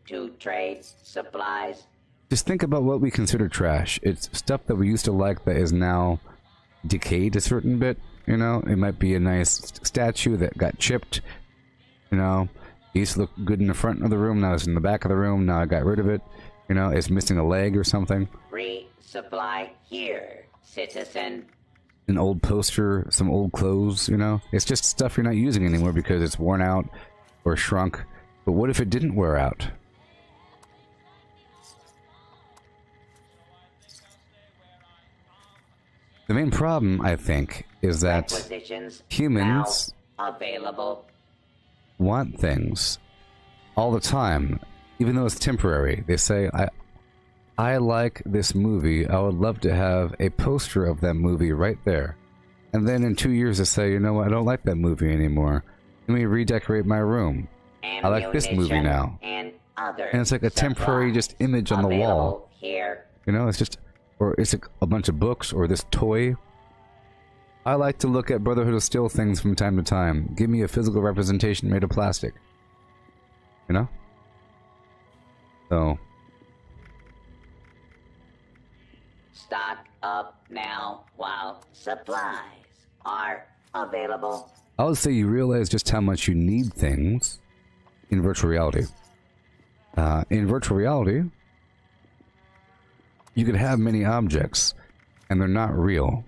To trade supplies. Just think about what we consider trash. It's stuff that we used to like that is now decayed a certain bit, you know? It might be a nice statue that got chipped, you know? It used to look good in the front of the room, now it's in the back of the room, now I got rid of it. You know, it's missing a leg or something. Resupply here, citizen. An old poster, some old clothes, you know? It's just stuff you're not using anymore because it's worn out or shrunk. But what if it didn't wear out? The main problem, I think, is that humans available. want things all the time, even though it's temporary. They say, I like this movie. I would love to have a poster of that movie right there. And then in 2 years they say, you know what, I don't like that movie anymore. Let me redecorate my room. I like this movie now. And other And it's like a temporary just image on the wall. Here. You know, it's just, or it's a bunch of books or this toy. I like to look at Brotherhood of Steel things from time to time. Give me a physical representation made of plastic. You know? So. Stock up now while supplies are available. I would say you realize just how much you need things in virtual reality. In virtual reality, you could have many objects, and they're not real,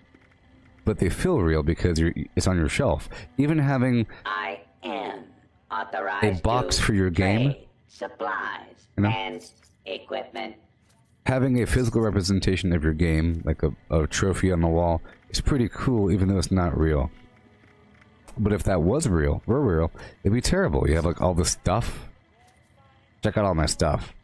but they feel real because it's on your shelf. Even having I am authorized a box for your game, supplies you know? and equipment. Having a physical representation of your game, like a trophy on the wall, is pretty cool, even though it's not real. But if that was real, it'd be terrible. You have like all this stuff. Check out all my stuff.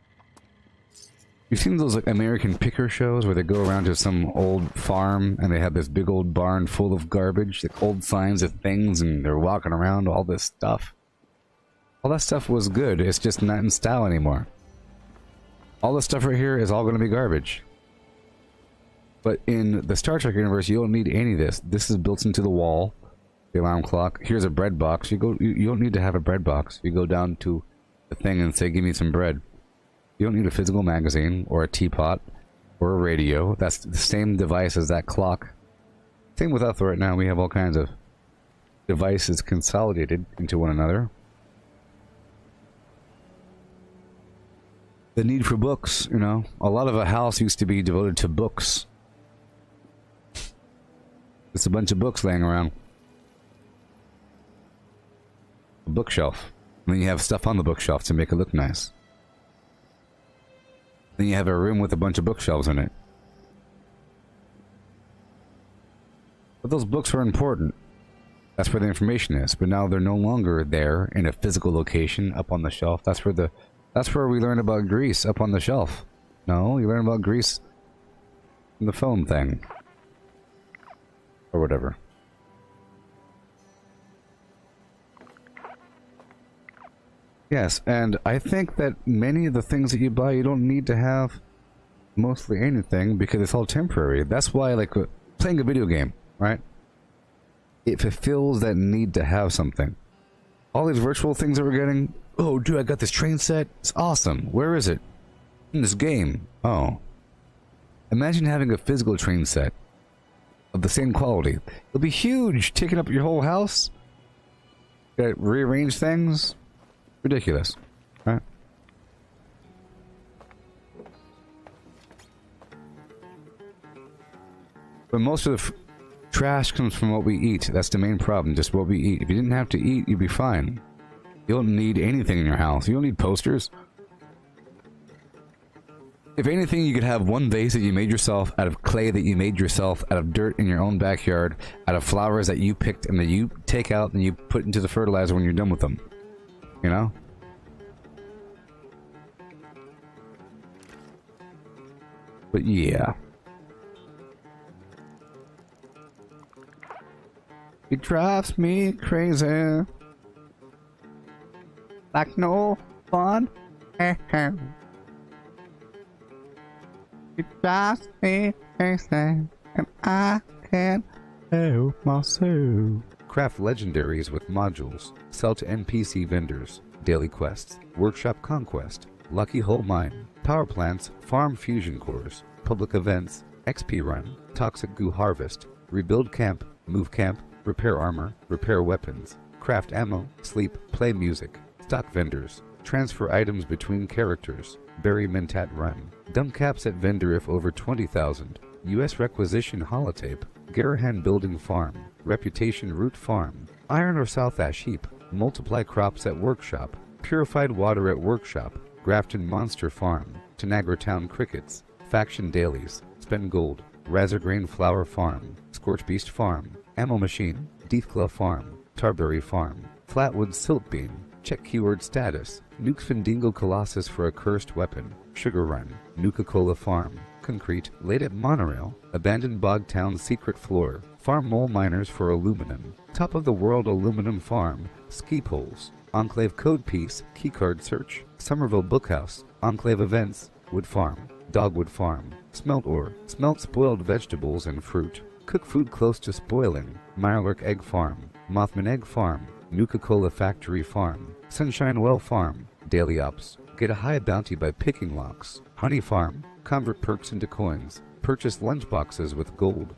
You've seen those like American Picker shows where they go around to some old farm and they have this big old barn full of garbage, like old signs of things, and they're walking around all this stuff. All that stuff was good. It's just not in style anymore. All this stuff right here is all going to be garbage. But in the Star Trek universe, you don't need any of this. This is built into the wall. The alarm clock. Here's a bread box. You don't need to have a bread box. You go down to the thing and say, give me some bread. You don't need a physical magazine or a teapot or a radio. That's the same device as that clock. Same with us right now. We have all kinds of devices consolidated into one another. The need for books, you know. A lot of a house used to be devoted to books. Just a bunch of books laying around. A bookshelf. And then you have stuff on the bookshelf to make it look nice. Then you have a room with a bunch of bookshelves in it. But those books are important. That's where the information is. But now they're no longer there in a physical location up on the shelf. That's where we learn about Greece, up on the shelf. No, you learn about Greece in the phone thing. Or whatever. Yes, and I think that many of the things that you buy, you don't need to have mostly anything because it's all temporary. That's why, like, playing a video game, right? It fulfills that need to have something. All these virtual things that we're getting, oh, dude, I got this train set. It's awesome. Where is it? In this game. Oh. Imagine having a physical train set of the same quality. It'll be huge, taking up your whole house. Got to rearrange things. Ridiculous, right? But most of the trash comes from what we eat. That's the main problem, just what we eat. If you didn't have to eat, you'd be fine. You don't need anything in your house. You don't need posters. If anything, you could have one vase that you made yourself out of clay that you made yourself out of dirt in your own backyard, out of flowers that you picked and that you take out and you put into the fertilizer when you're done with them. You know? But yeah. It drives me crazy. Like no fun. It drives me crazy. And I can't help myself. Craft legendaries with modules. Sell to NPC vendors. Daily quests. Workshop conquest. Lucky Hole Mine. Power plants. Farm fusion cores. Public events. XP run. Toxic goo harvest. Rebuild camp. Move camp. Repair armor. Repair weapons. Craft ammo. Sleep. Play music. Stock vendors. Transfer items between characters. Bury Mentat run. Dump caps at vendor if over 20,000. U.S. requisition holotape. Garahan building farm. Reputation root farm. Iron or South Ash heap. Multiply crops at workshop. Purified water at workshop. Grafton monster farm. Tanagra town crickets. Faction dailies. Spend gold. Razorgrain flower farm. Scorch beast farm. Ammo machine. Deathclaw farm. Tarberry farm. Flatwood silt bean. Check keyword status. Nuke Findingo Colossus for a cursed weapon. Sugar Run. Nuka-Cola Farm. Concrete. Late at Monorail. Abandoned Bogtown secret floor. Farm mole miners for aluminum. Top of the world aluminum farm. Ski poles. Enclave code piece. Keycard search. Somerville Bookhouse. Enclave events. Wood farm. Dogwood farm. Smelt ore. Smelt spoiled vegetables and fruit. Cook food close to spoiling. Mirelurk egg farm. Mothman egg farm. Nuka-Cola factory farm. Sunshine well farm. Daily ops. Get a high bounty by picking locks. Honey farm. Convert perks into coins. Purchase lunchboxes with gold.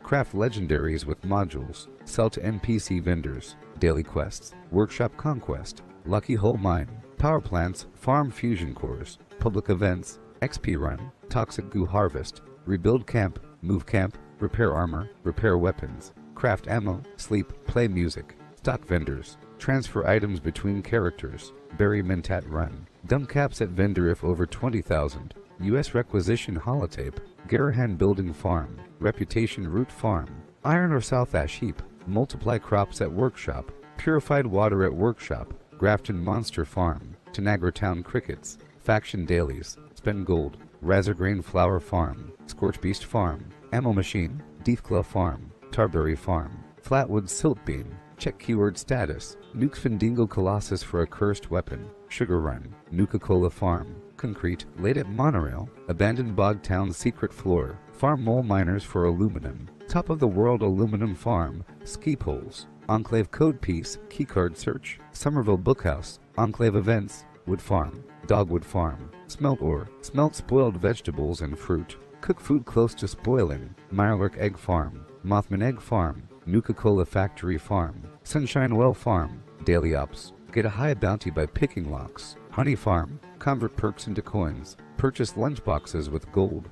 Craft legendaries with modules. Sell to NPC vendors. Daily quests. Workshop conquest. Lucky hole mine. Power plants. Farm fusion cores. Public events. XP run. Toxic goo harvest. Rebuild camp. Move camp. Repair armor. Repair weapons. Craft ammo. Sleep. Play music. Stock vendors. Transfer items between characters. Bury Mentat run. Dump caps at vendor if over 20,000. U.S. requisition holotape. Garahan building farm. Reputation root farm. Iron or South Ash heap. Multiply crops at workshop. Purified water at workshop. Grafton monster farm. Tanagra town crickets. Faction dailies. Spend gold. Razorgrain flower farm. Scorch beast farm. Ammo machine. Deathclaw farm. Tarberry farm. Flatwood silt beam. Check keyword status. Nuke Findingo Colossus for a cursed weapon. Sugar Run. Nuka-Cola Farm. Concrete. Late at Monorail. Abandoned Bog Town secret floor. Farm mole miners for aluminum. Top of the world aluminum farm. Ski poles. Enclave code piece. Keycard search. Somerville Bookhouse. Enclave events. Wood farm. Dogwood farm. Smelt ore. Smelt spoiled vegetables and fruit. Cook food close to spoiling. Mirelurk egg farm. Mothman egg farm. Nuka-Cola factory farm. Sunshine well farm. Daily ops. Get a high bounty by picking locks. Honey farm. Convert perks into coins. Purchase lunchboxes with gold.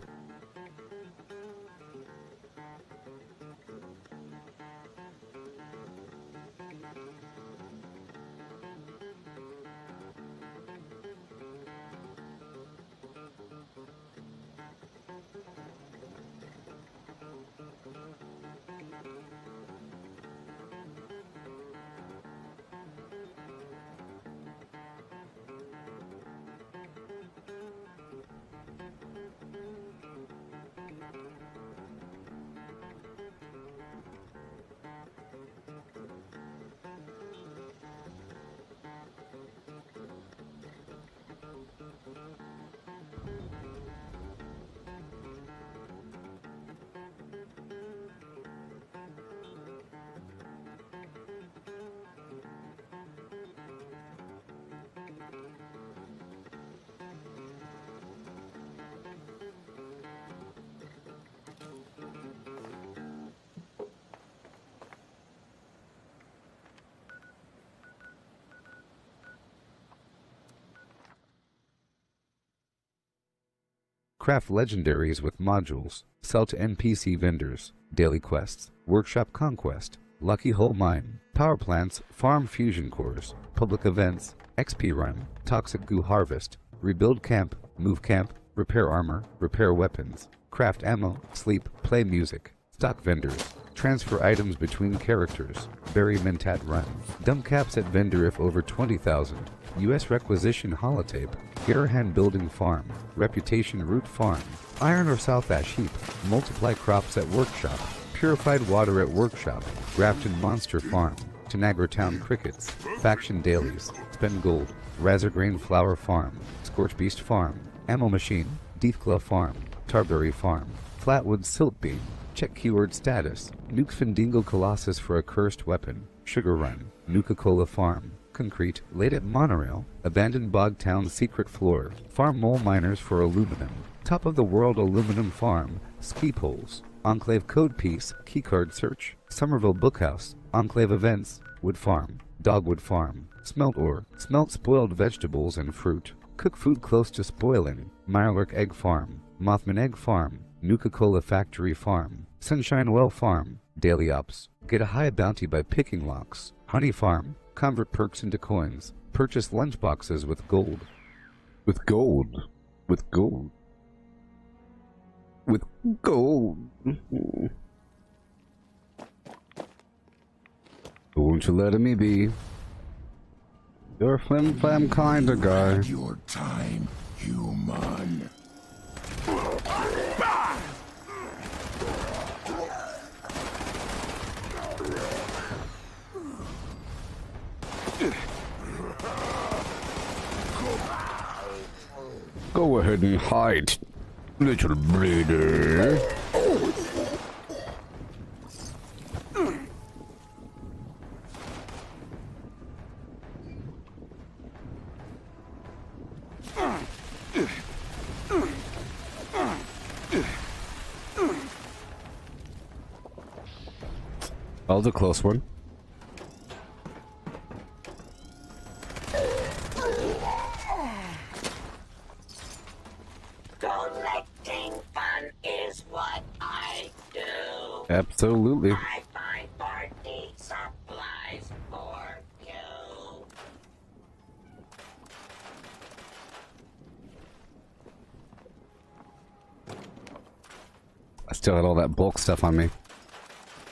Craft legendaries with modules. Sell to NPC vendors. Daily quests. Workshop conquest. Lucky hole mine. Power plants. Farm fusion cores. Public events. XP run. Toxic goo harvest. Rebuild camp. Move camp. Repair armor. Repair weapons. Craft ammo. Sleep. Play music. Stock vendors. Transfer items between characters. Bury Mentat run. Dump caps at vendor if over 20,000. U.S. requisition holotape. Garahan building farm. Reputation root farm. Iron or South Ash heap. Multiply crops at workshop. Purified water at workshop. Grafton monster farm. Tanagra town crickets. Faction dailies. Spend gold. Razorgrain flower farm. Scorch beast farm. Ammo machine. Deathclaw farm. Tarberry farm. Flatwood silt beam. Check keyword status. Nuke Findingo Colossus for a cursed weapon. Sugar Run. Nuka-Cola farm. Concrete. Late at Monorail. Abandoned Bog Town secret floor. Farm mole miners for aluminum. Top of the world aluminum farm. Ski poles. Enclave code piece. Keycard search. Somerville Bookhouse. Enclave events. Wood farm. Dogwood farm. Smelt ore. Smelt spoiled vegetables and fruit. Cook food close to spoiling. Mirelurk egg farm. Mothman egg farm. Nuka-Cola factory farm. Sunshine well farm. Daily ops. Get a high bounty by picking locks. Honey farm. Convert perks into coins. Purchase lunchboxes with gold. With gold. With gold. With gold. Won't you let me be? You're a flim flam kind of guy. Your time, human. Go ahead and hide, little bleeder. That was a close one. Collecting fun is what I do. Absolutely. I find party supplies for you. I still had all that bulk stuff on me.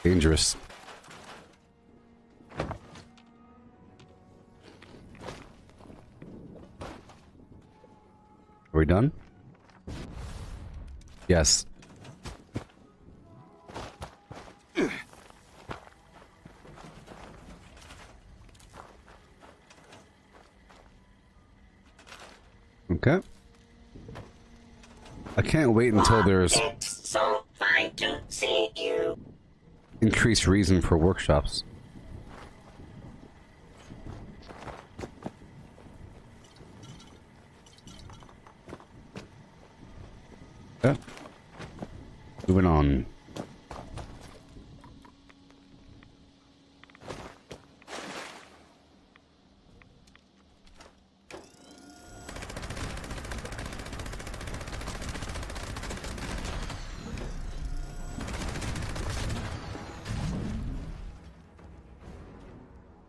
Dangerous. Are we done? Yes. Okay. I can't wait until there's It's so fine to see you. increased reason for workshops. Okay. Moving on.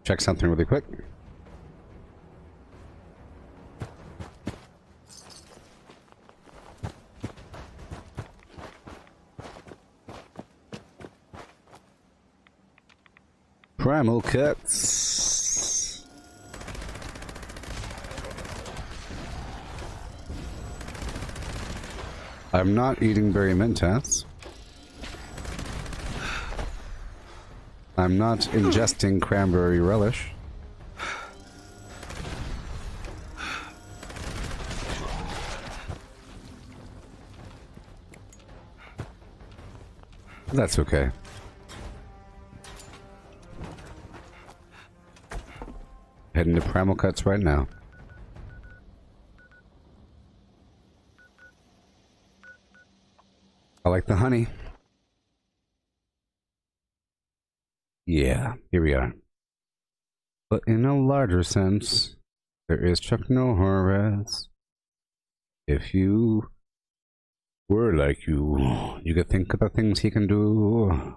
Check something really quick. Primal cuts. I'm not eating berry mentats. I'm not ingesting cranberry relish. That's okay. Heading to Primal Cuts right now. I like the honey. Yeah, here we are. But in a larger sense, there is Chuck Norris. If you were like you could think of the things he can do.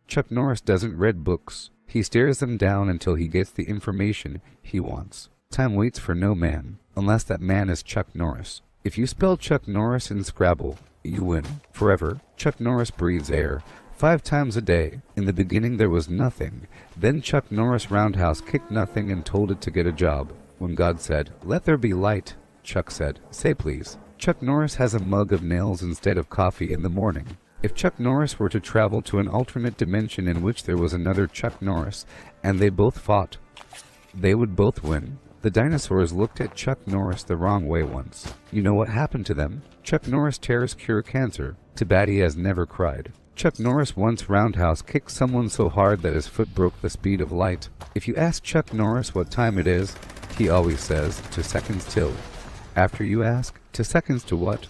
Chuck Norris doesn't read books. He stares them down until he gets the information he wants. Time waits for no man, unless that man is Chuck Norris. If you spell Chuck Norris in Scrabble, you win. Forever, Chuck Norris breathes air. 5 times a day. In the beginning there was nothing. Then Chuck Norris roundhouse kicked nothing and told it to get a job. When God said, "Let there be light," Chuck said, "Say please." Chuck Norris has a mug of nails instead of coffee in the morning. If Chuck Norris were to travel to an alternate dimension in which there was another Chuck Norris, and they both fought, they would both win. The dinosaurs looked at Chuck Norris the wrong way once. You know what happened to them? Chuck Norris tears cure cancer. Too bad he has never cried. Chuck Norris once roundhouse kicked someone so hard that his foot broke the speed of light. If you ask Chuck Norris what time it is, he always says, "To seconds till." After you ask, "To seconds to what?"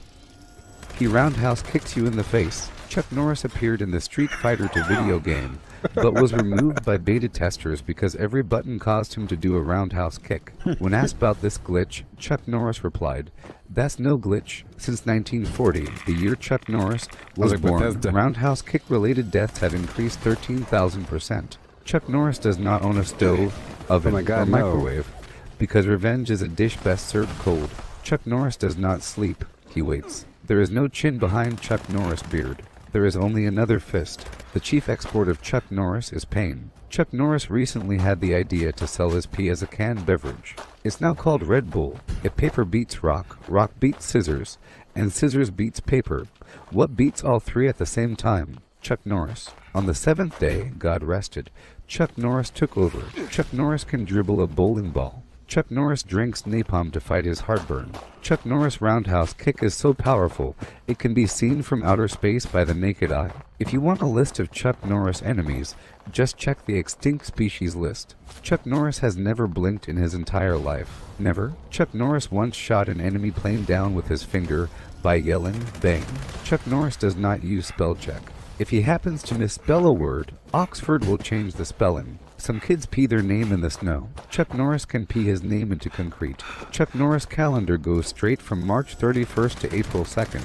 he roundhouse kicks you in the face. Chuck Norris appeared in the Street Fighter II video game, but was removed by beta testers because every button caused him to do a roundhouse kick. When asked about this glitch, Chuck Norris replied, "That's no glitch. Since 1940, the year Chuck Norris was born, roundhouse kick-related deaths have increased 13,000%. Chuck Norris does not own a stove, oven, or microwave, because revenge is a dish best served cold. Chuck Norris does not sleep. He waits. There is no chin behind Chuck Norris' beard. there is only another fist. The chief export of Chuck Norris is pain. Chuck Norris recently had the idea to sell his pee as a canned beverage. It's now called Red Bull. If paper beats rock, rock beats scissors, and scissors beats paper, what beats all three at the same time? Chuck Norris. On the seventh day, God rested. Chuck Norris took over. Chuck Norris can dribble a bowling ball. Chuck Norris drinks napalm to fight his heartburn. Chuck Norris roundhouse kick is so powerful, it can be seen from outer space by the naked eye. If you want a list of Chuck Norris enemies, just check the extinct species list. Chuck Norris has never blinked in his entire life. Never. Chuck Norris once shot an enemy plane down with his finger by yelling, bang. Chuck Norris does not use spell check. If he happens to misspell a word, Oxford will change the spelling. Some kids pee their name in the snow. Chuck Norris can pee his name into concrete. Chuck Norris calendar goes straight from March 31st to April 2nd,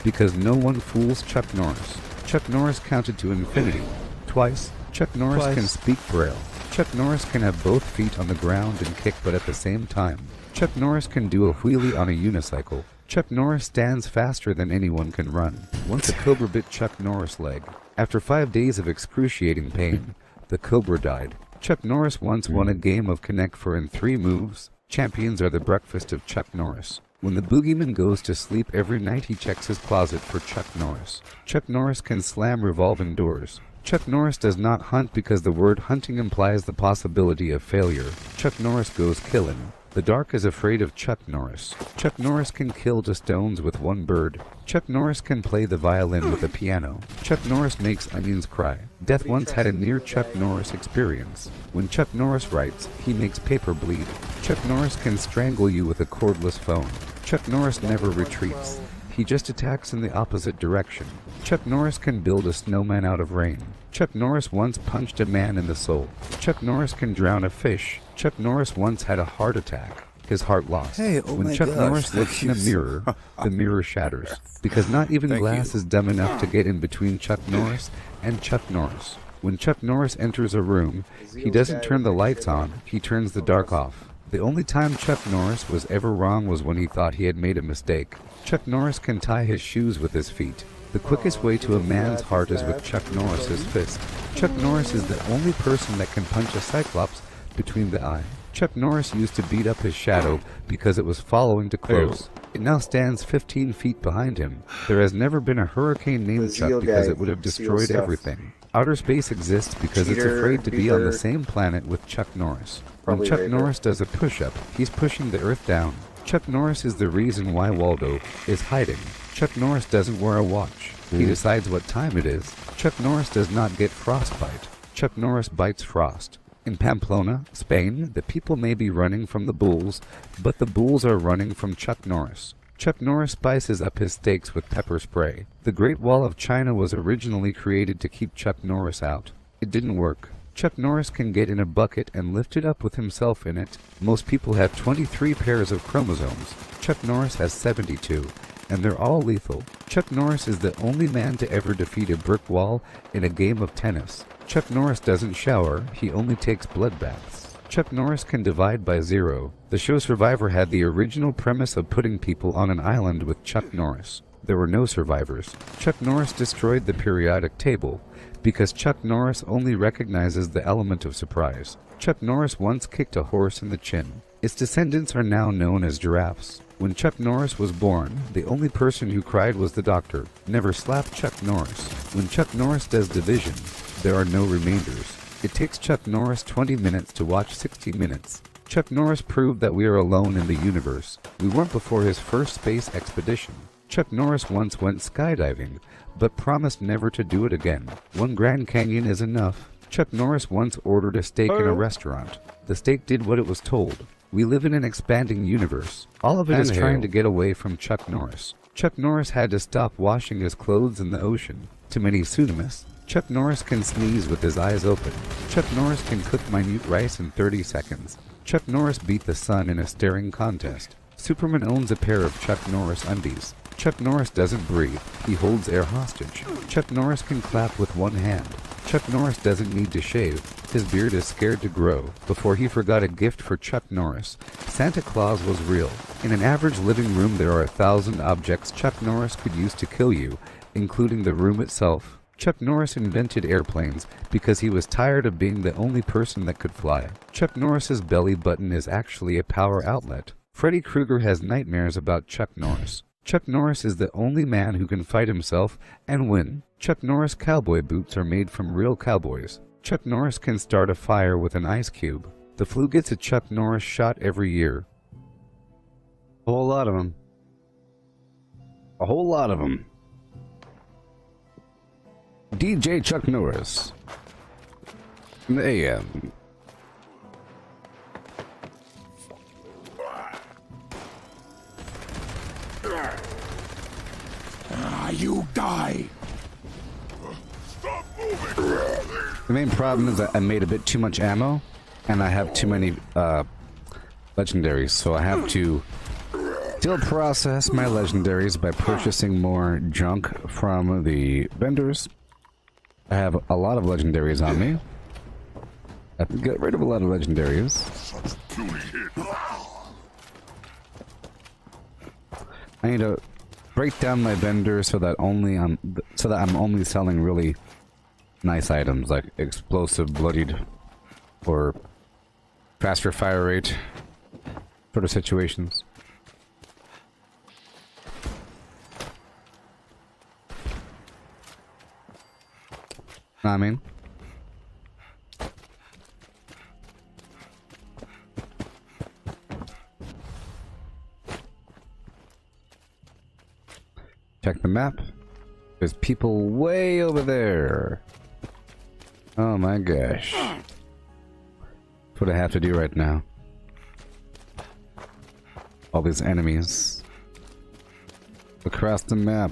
because no one fools Chuck Norris. Chuck Norris counted to infinity. Twice. Chuck Norris can speak Braille. Chuck Norris can have both feet on the ground and kick but at the same time. Chuck Norris can do a wheelie on a unicycle. Chuck Norris stands faster than anyone can run. Once a cobra bit Chuck Norris' leg. After 5 days of excruciating pain, the cobra died. Chuck Norris once won a game of Connect Four in 3 moves. Champions are the breakfast of Chuck Norris. When the boogeyman goes to sleep every night, he checks his closet for Chuck Norris. Chuck Norris can slam revolving doors. Chuck Norris does not hunt because the word hunting implies the possibility of failure. Chuck Norris goes killing. The dark is afraid of Chuck Norris. Chuck Norris can kill 2 stones with 1 bird. Chuck Norris can play the violin with a piano. Chuck Norris makes onions cry. Death once had a near Chuck Norris experience. When Chuck Norris writes, he makes paper bleed. Chuck Norris can strangle you with a cordless phone. Chuck Norris never retreats. He just attacks in the opposite direction. Chuck Norris can build a snowman out of rain. Chuck Norris once punched a man in the soul. Chuck Norris can drown a fish. Chuck Norris once had a heart attack. His heart lost. Hey, oh when my Chuck gosh, Norris looks in a mirror, the mirror shatters. Because not even glass is dumb enough to get in between Chuck Norris and Chuck Norris. When Chuck Norris enters a room, he doesn't turn the lights on, he turns the dark off. The only time Chuck Norris was ever wrong was when he thought he had made a mistake. Chuck Norris can tie his shoes with his feet. The quickest way to a man's heart is with Chuck Norris's fist. Chuck Norris is the only person that can punch a cyclops between the eye. Chuck Norris used to beat up his shadow because it was following too close. It now stands 15 feet behind him. There has never been a hurricane named Chuck because it would have destroyed everything. Outer space exists because it's afraid to be on the same planet with Chuck Norris. When Chuck Norris does a push-up, he's pushing the Earth down. Chuck Norris is the reason why Waldo is hiding. Chuck Norris doesn't wear a watch. He decides what time it is. Chuck Norris does not get frostbite. Chuck Norris bites frost. In Pamplona, Spain, the people may be running from the bulls, but the bulls are running from Chuck Norris. Chuck Norris spices up his steaks with pepper spray. The Great Wall of China was originally created to keep Chuck Norris out. It didn't work. Chuck Norris can get in a bucket and lift it up with himself in it. Most people have 23 pairs of chromosomes. Chuck Norris has 72, and they're all lethal. Chuck Norris is the only man to ever defeat a brick wall in a game of tennis. Chuck Norris doesn't shower, he only takes blood baths. Chuck Norris can divide by 0. The show Survivor had the original premise of putting people on an island with Chuck Norris. There were no survivors. Chuck Norris destroyed the periodic table because Chuck Norris only recognizes the element of surprise. Chuck Norris once kicked a horse in the chin. Its descendants are now known as giraffes. When Chuck Norris was born, the only person who cried was the doctor. Never slap Chuck Norris. When Chuck Norris does division, there are no remainders. It takes Chuck Norris 20 minutes to watch 60 minutes. Chuck Norris proved that we are alone in the universe. We weren't before his first space expedition. Chuck Norris once went skydiving, but promised never to do it again. 1 Grand Canyon is enough. Chuck Norris once ordered a steak in a restaurant. The steak did what it was told. We live in an expanding universe. All of it is trying to get away from Chuck Norris. Chuck Norris had to stop washing his clothes in the ocean. To many tsunamis, Chuck Norris can sneeze with his eyes open. Chuck Norris can cook minute rice in 30 seconds. Chuck Norris beat the sun in a staring contest. Superman owns a pair of Chuck Norris undies. Chuck Norris doesn't breathe. He holds air hostage. Chuck Norris can clap with 1 hand. Chuck Norris doesn't need to shave. His beard is scared to grow. Before he forgot a gift for Chuck Norris, Santa Claus was real. In an average living room there are 1,000 objects Chuck Norris could use to kill you, including the room itself. Chuck Norris invented airplanes because he was tired of being the only person that could fly. Chuck Norris's belly button is actually a power outlet. Freddy Krueger has nightmares about Chuck Norris. Chuck Norris is the only man who can fight himself and win. Chuck Norris cowboy boots are made from real cowboys. Chuck Norris can start a fire with an ice cube. The flu gets a Chuck Norris shot every year. A whole lot of them. A whole lot of them. DJ Chuck Norris. In the AM. You die. Stop moving. The main problem is that I made a bit too much ammo, and I have too many legendaries, so I have to still process my legendaries by purchasing more junk from the vendors. I have a lot of legendaries on me. I have to get rid of a lot of legendaries. I need to break down my vendors so that I'm only selling really nice items like explosive, bloodied, or faster fire rate sort of situations. Know what I mean? Check the map. There's people way over there. Oh my gosh. That's what I have to do right now. All these enemies across the map.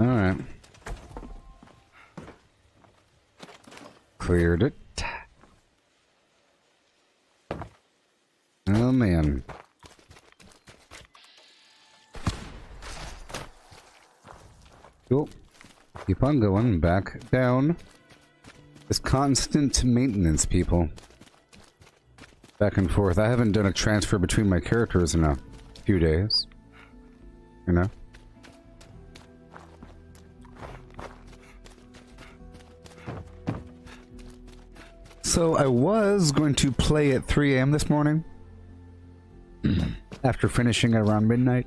Alright. Cleared it. Oh man. Cool. Keep on going. Back down. This constant maintenance, people. Back and forth. I haven't done a transfer between my characters in a few days. You know? So I was going to play at 3 AM this morning. After finishing at around midnight.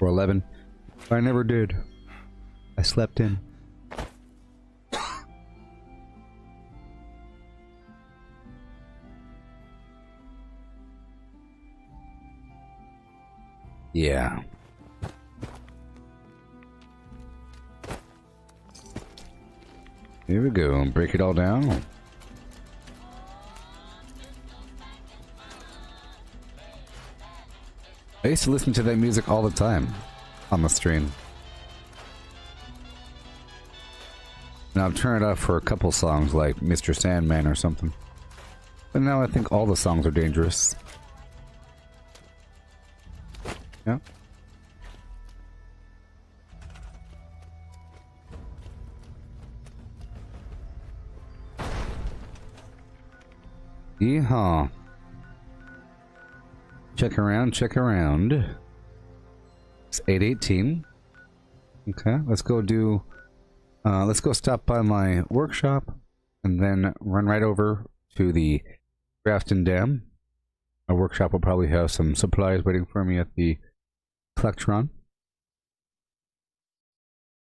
Or 11. But I never did. I slept in. Yeah. Here we go. Break it all down. I used to listen to that music all the time on the stream. Now I've turned it off for a couple songs like Mr. Sandman or something. But now I think all the songs are dangerous. Yeah. Yeehaw. Check around, check around. It's 8:18. Okay, let's go do... let's go stop by my workshop and then run right over to the Grafton Dam. My workshop will probably have some supplies waiting for me at the Plectron.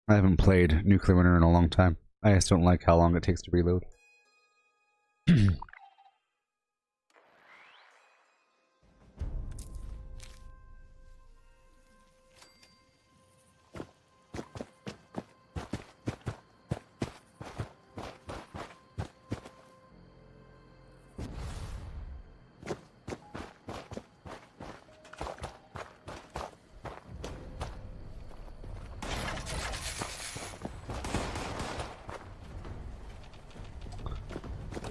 I haven't played Nuclear Winter in a long time. I just don't like how long it takes to reload.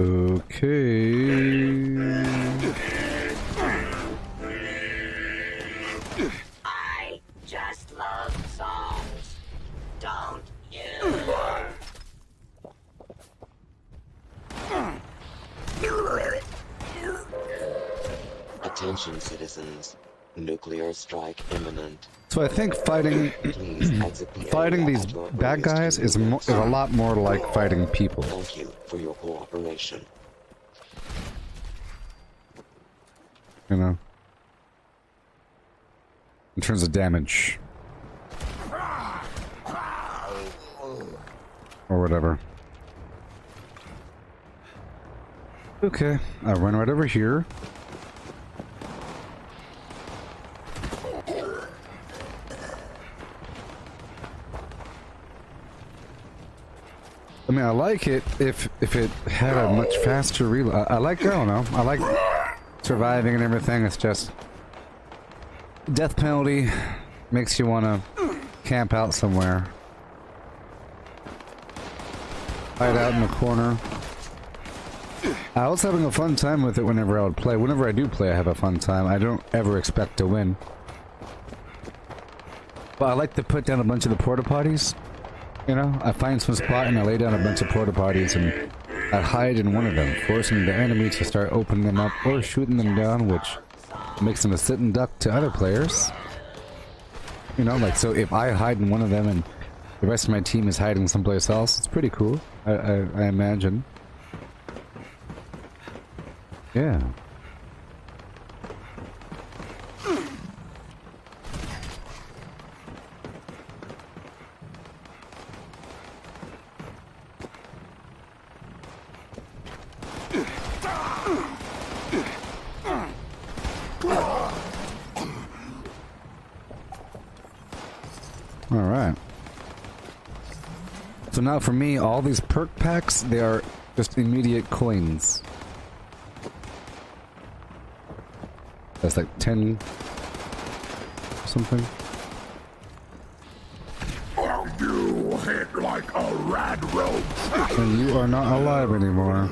Okay. I just love songs. Don't you? Attention citizens. Nuclear strike imminent. So I think fighting these bad guys is a lot more like fighting people. Thank you for your cooperation. You know, in terms of damage or whatever. Okay, I run right over here. I mean, I like it if it had a much faster reload. I like, I don't know, I like surviving and everything. It's just death penalty makes you want to camp out somewhere, hide out in the corner. I was having a fun time with it whenever I would play. Whenever I do play, I have a fun time. I don't ever expect to win, but I like to put down a bunch of the porta potties. You know, I find some spot and I lay down a bunch of porta potties and I hide in one of them, forcing the enemy to start opening them up or shooting them down, which makes them a sitting duck to other players. You know, like, so if I hide in one of them and the rest of my team is hiding someplace else, it's pretty cool, I imagine. Yeah. Alright. So now for me, all these perk packs, they are just immediate coins. That's like 10 something. You hit like a rad rope. And you are not alive anymore.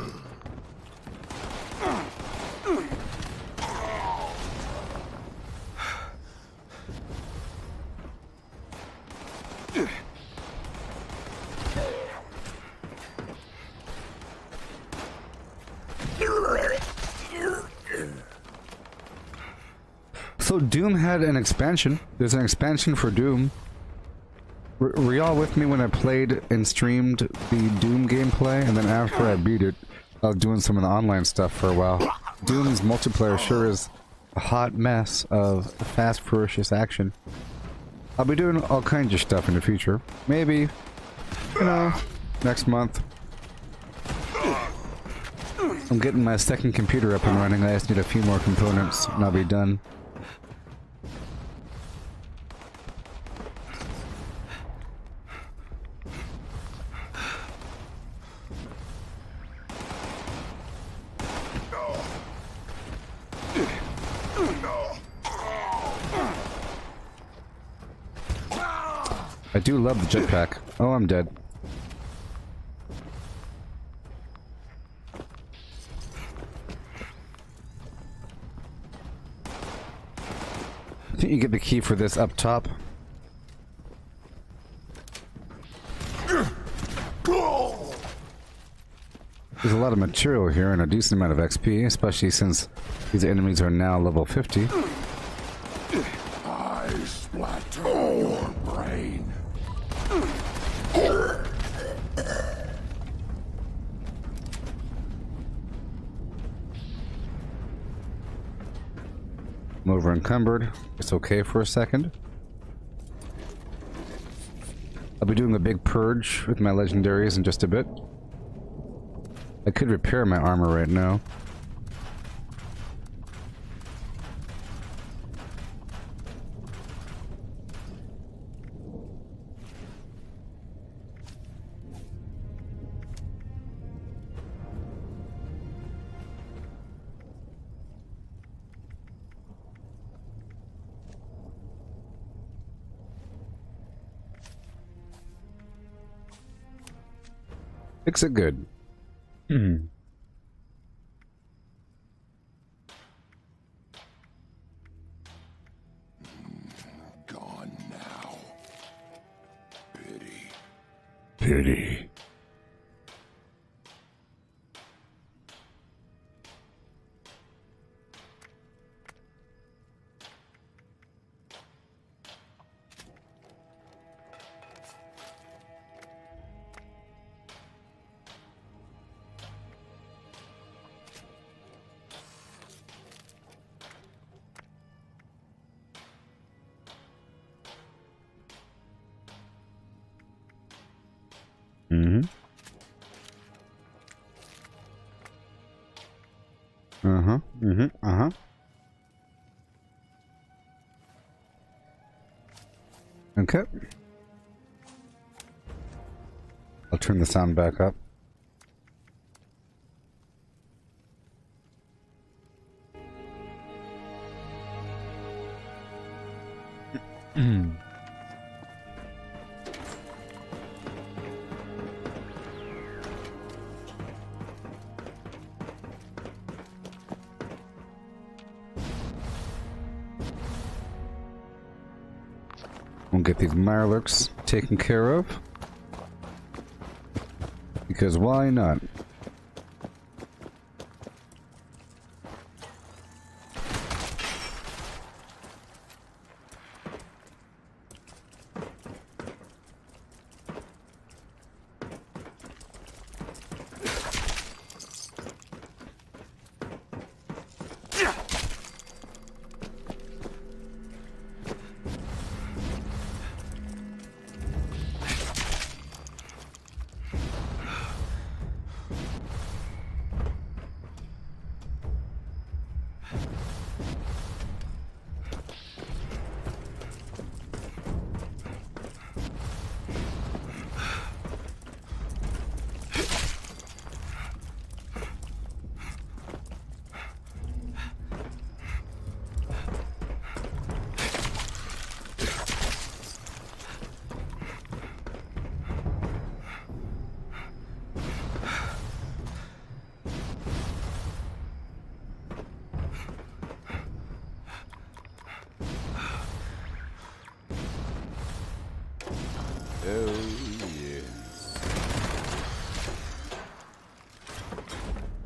So Doom had an expansion. There's an expansion for Doom. Were y'all with me when I played and streamed the Doom gameplay? And then after I beat it, I was doing some of the online stuff for a while. Doom's multiplayer sure is a hot mess of fast, ferocious action. I'll be doing all kinds of stuff in the future. Maybe, you know, next month. I'm getting my second computer up and running. I just need a few more components and I'll be done. I do love the jetpack. Oh, I'm dead. I think you get the key for this up top. There's a lot of material here and a decent amount of XP, especially since these enemies are now level 50. I splatter your brain. I'm over encumbered. It's okay for a second. I'll be doing a big purge with my legendaries in just a bit. I could repair my armor right now. Fix it good. pity. Mm-hmm. Uh-huh. Mm-hmm. Uh-huh. Okay. I'll turn the sound back up. We'll get these Mirelurks taken care of. Because why not?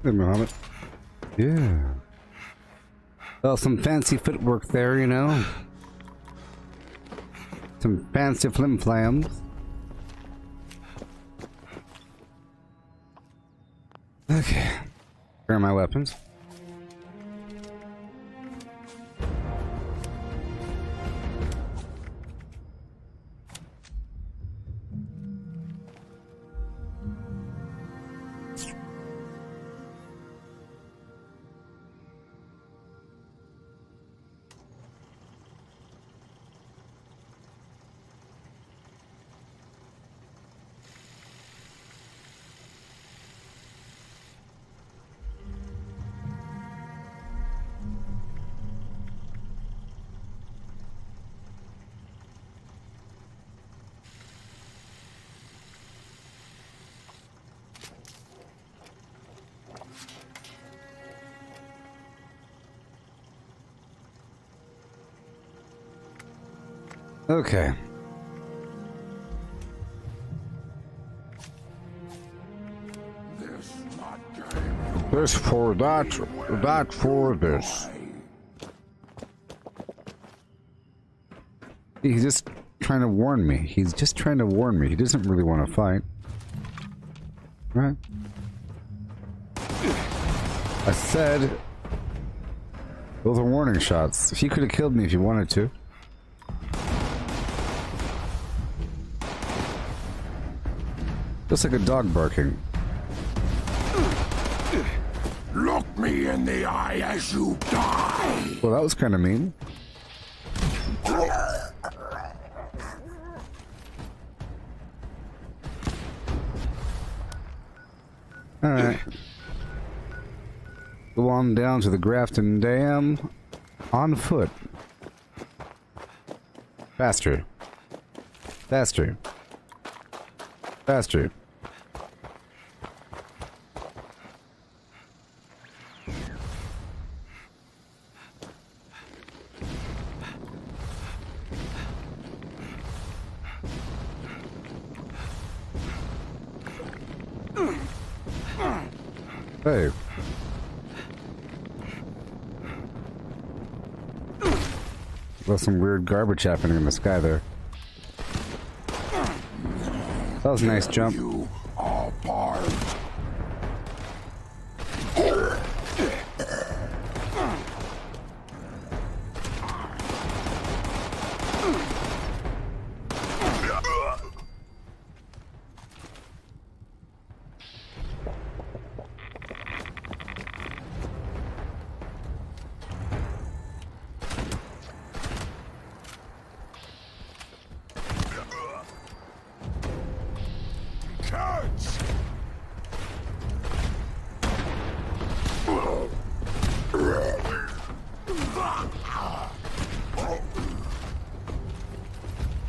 Hey, Muhammad. Yeah. Well, some fancy footwork there, you know. Some fancy flim-flams. Okay. Where are my weapons? Okay. This for that, that for this. He's just trying to warn me. He's just trying to warn me. He doesn't really want to fight. Right? I said those are warning shots. He could have killed me if he wanted to. Just like a dog barking. Look me in the eye as you die. Well, that was kind of mean. Alright. Go on down to the Grafton Dam on foot. Faster. Faster. Faster. Hey. There's some weird garbage happening in the sky there. That was a nice jump. You are part.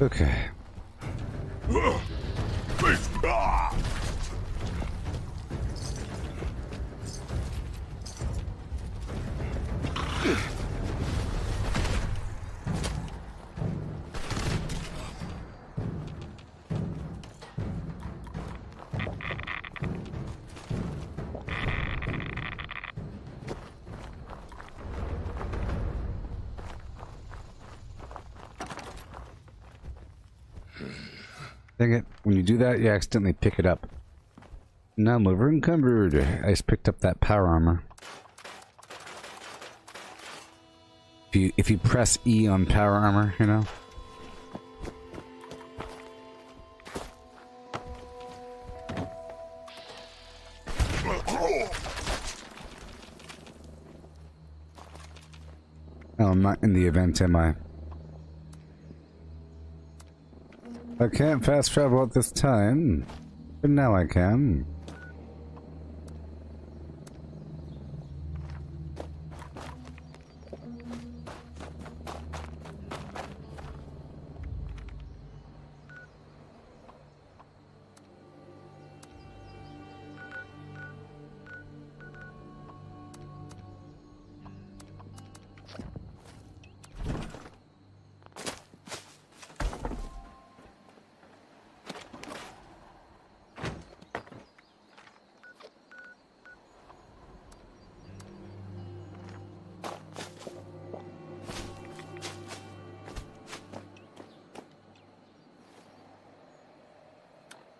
Okay. Dang it. When you do that, you accidentally pick it up. Now I'm over encumbered. I just picked up that power armor. If you press E on power armor, you know? Oh, I'm not in the event, am I? I can't fast travel at this time, but now I can.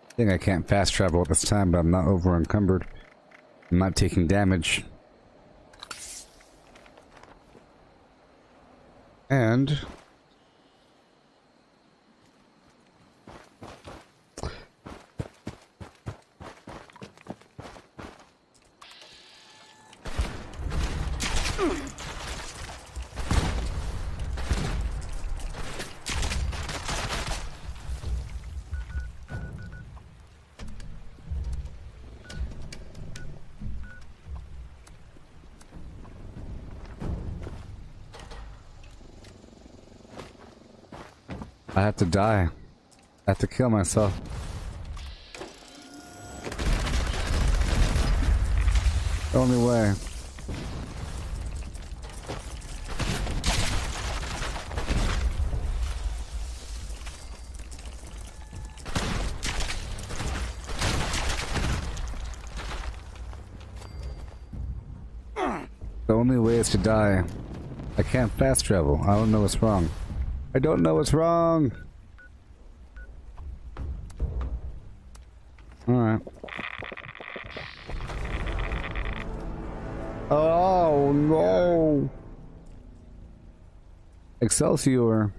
I think I can't fast travel at this time, but I'm not over encumbered. I'm not taking damage. And I have to die. I have to kill myself. The only way. The only way is to die. I can't fast travel. I don't know what's wrong. I don't know what's wrong. Alright. Oh no! Excelsior.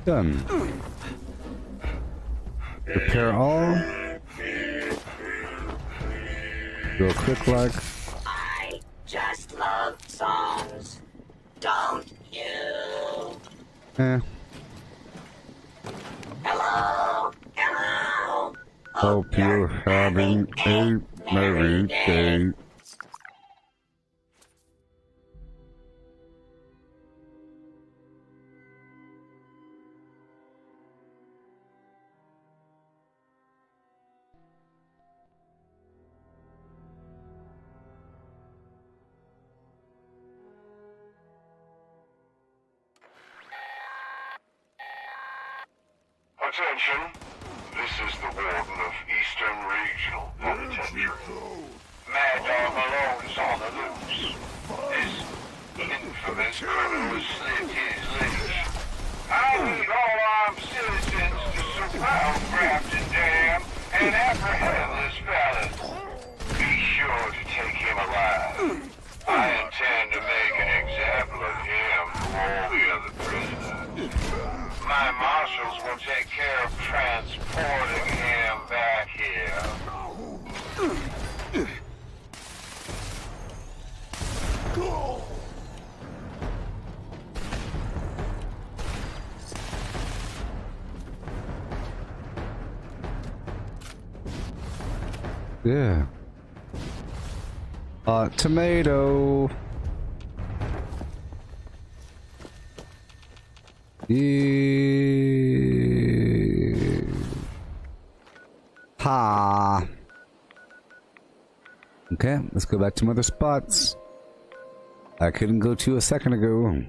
Done. Repair all. Go quick like. I just love songs. Don't you? Eh. Hello? Hello? Hope you're having a merry day. Attention. This is the Warden of Eastern Regional Penitentiary. Mad Dog Malone is on the loose. This infamous criminal has slipped his leash. I need all armed citizens to surround Grafton Dam and apprehend this fella. Be sure to take him alive. I intend to make an example of him for all the other prisoners. My marshals will take care of transporting him back here. Yeah. Tomato. Ha. Okay, let's go back to some other spots I couldn't go to a second ago.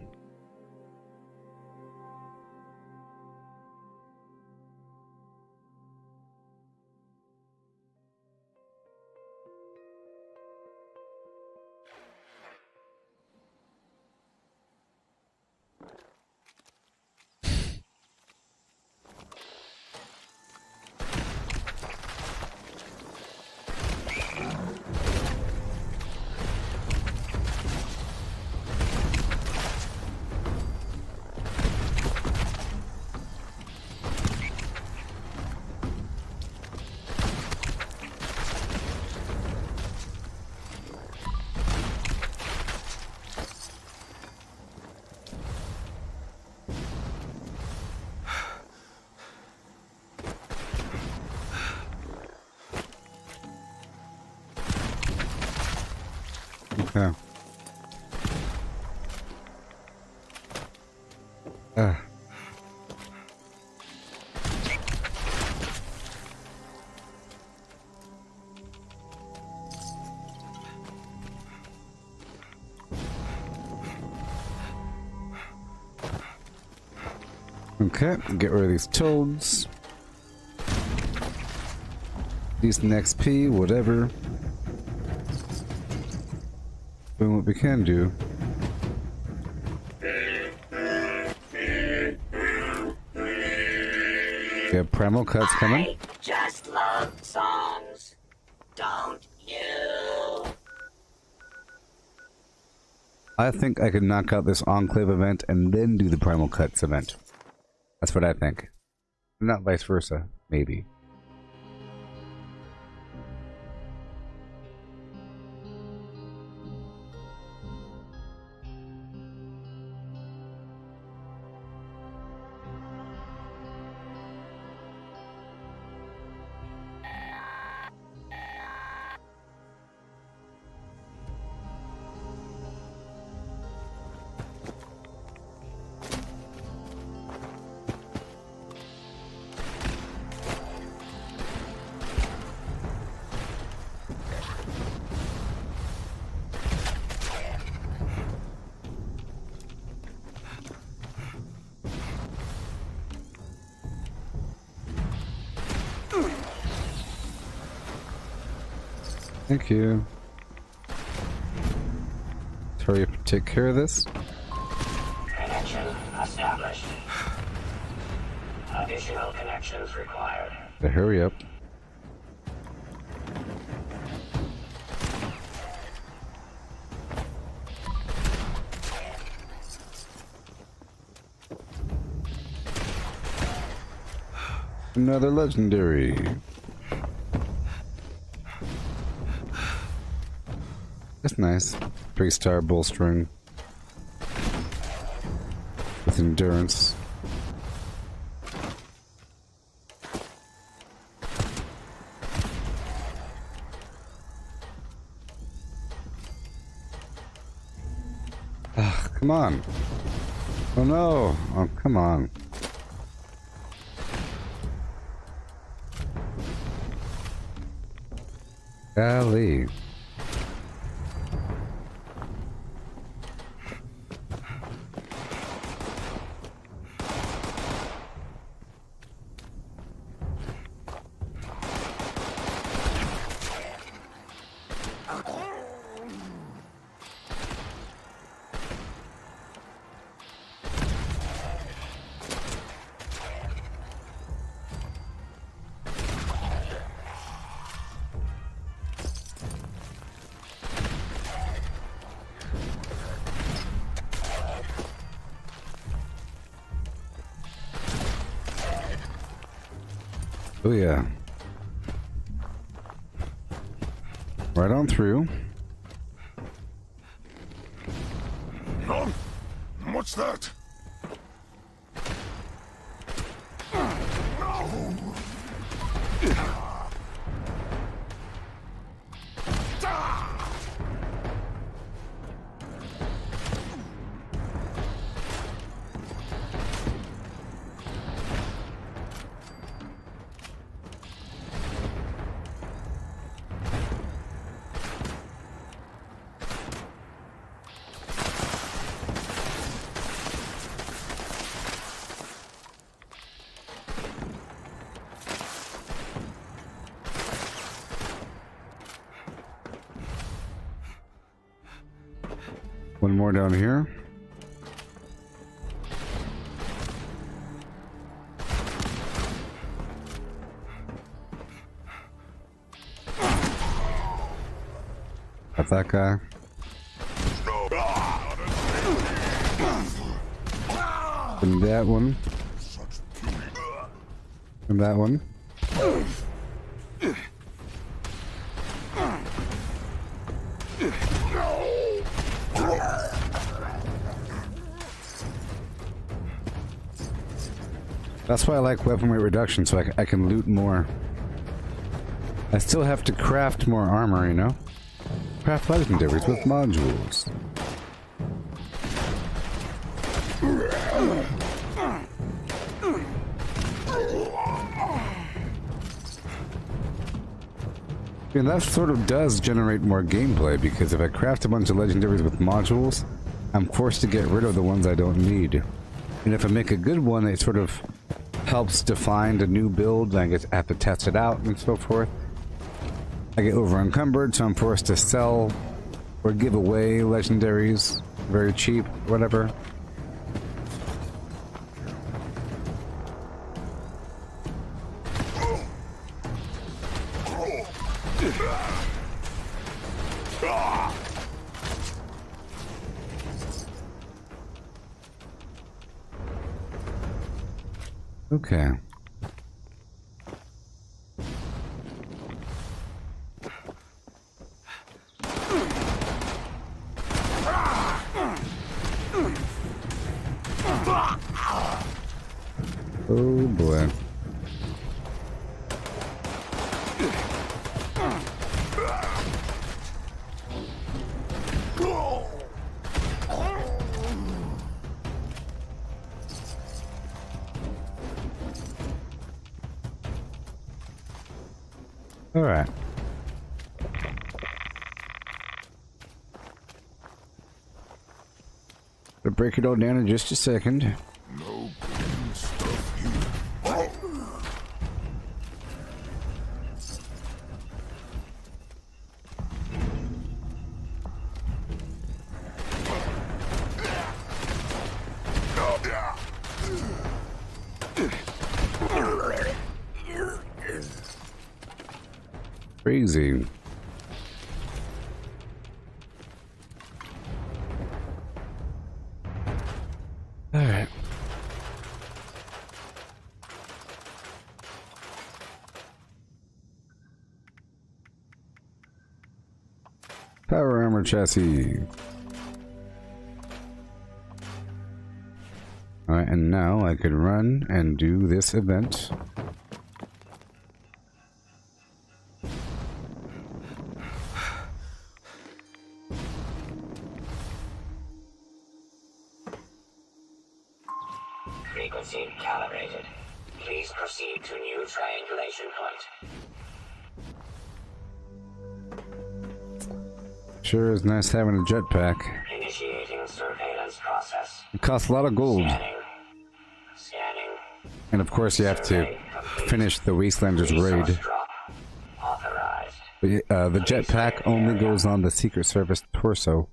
Okay. Okay, get rid of these toads. Decent XP, whatever. Doing what we can do. Okay, primal cuts coming. I just love songs. Don't you? I think I could knock out this Enclave event and then do the Primal Cuts event. That's what I think. Not vice versa, maybe. Thank you. Let's hurry up and take care of this. Connection established. Additional connections required. Hurry up. Another legendary. That's nice. 3-star bowstring. With endurance. Ah, come on. Oh no. Oh, come on. Golly. Oh yeah. Right on through. Huh? What's that? One more down here. Got that guy. And that one. And that one. That's why I like weapon weight reduction, so I can loot more. I still have to craft more armor, you know? Craft legendaries with modules. And that sort of does generate more gameplay, because if I craft a bunch of legendaries with modules, I'm forced to get rid of the ones I don't need. And if I make a good one, it sort of helps define a new build, and I have to test it out and so forth. I get over encumbered, so I'm forced to sell or give away legendaries very cheap, whatever. Okay. Oh boy. All right. I'll break it all down in just a second. No green stuff here. Crazy. All right. chassis. Alright, and now I could run and do this event. Frequency calibrated. Please proceed to new triangulation point. Sure is nice having a jetpack. Initiating surveillance process. It costs a lot of gold. Scanning. And of course you have to finish the Wastelanders raid. Authorized. The jetpack only goes on the Secret Service torso.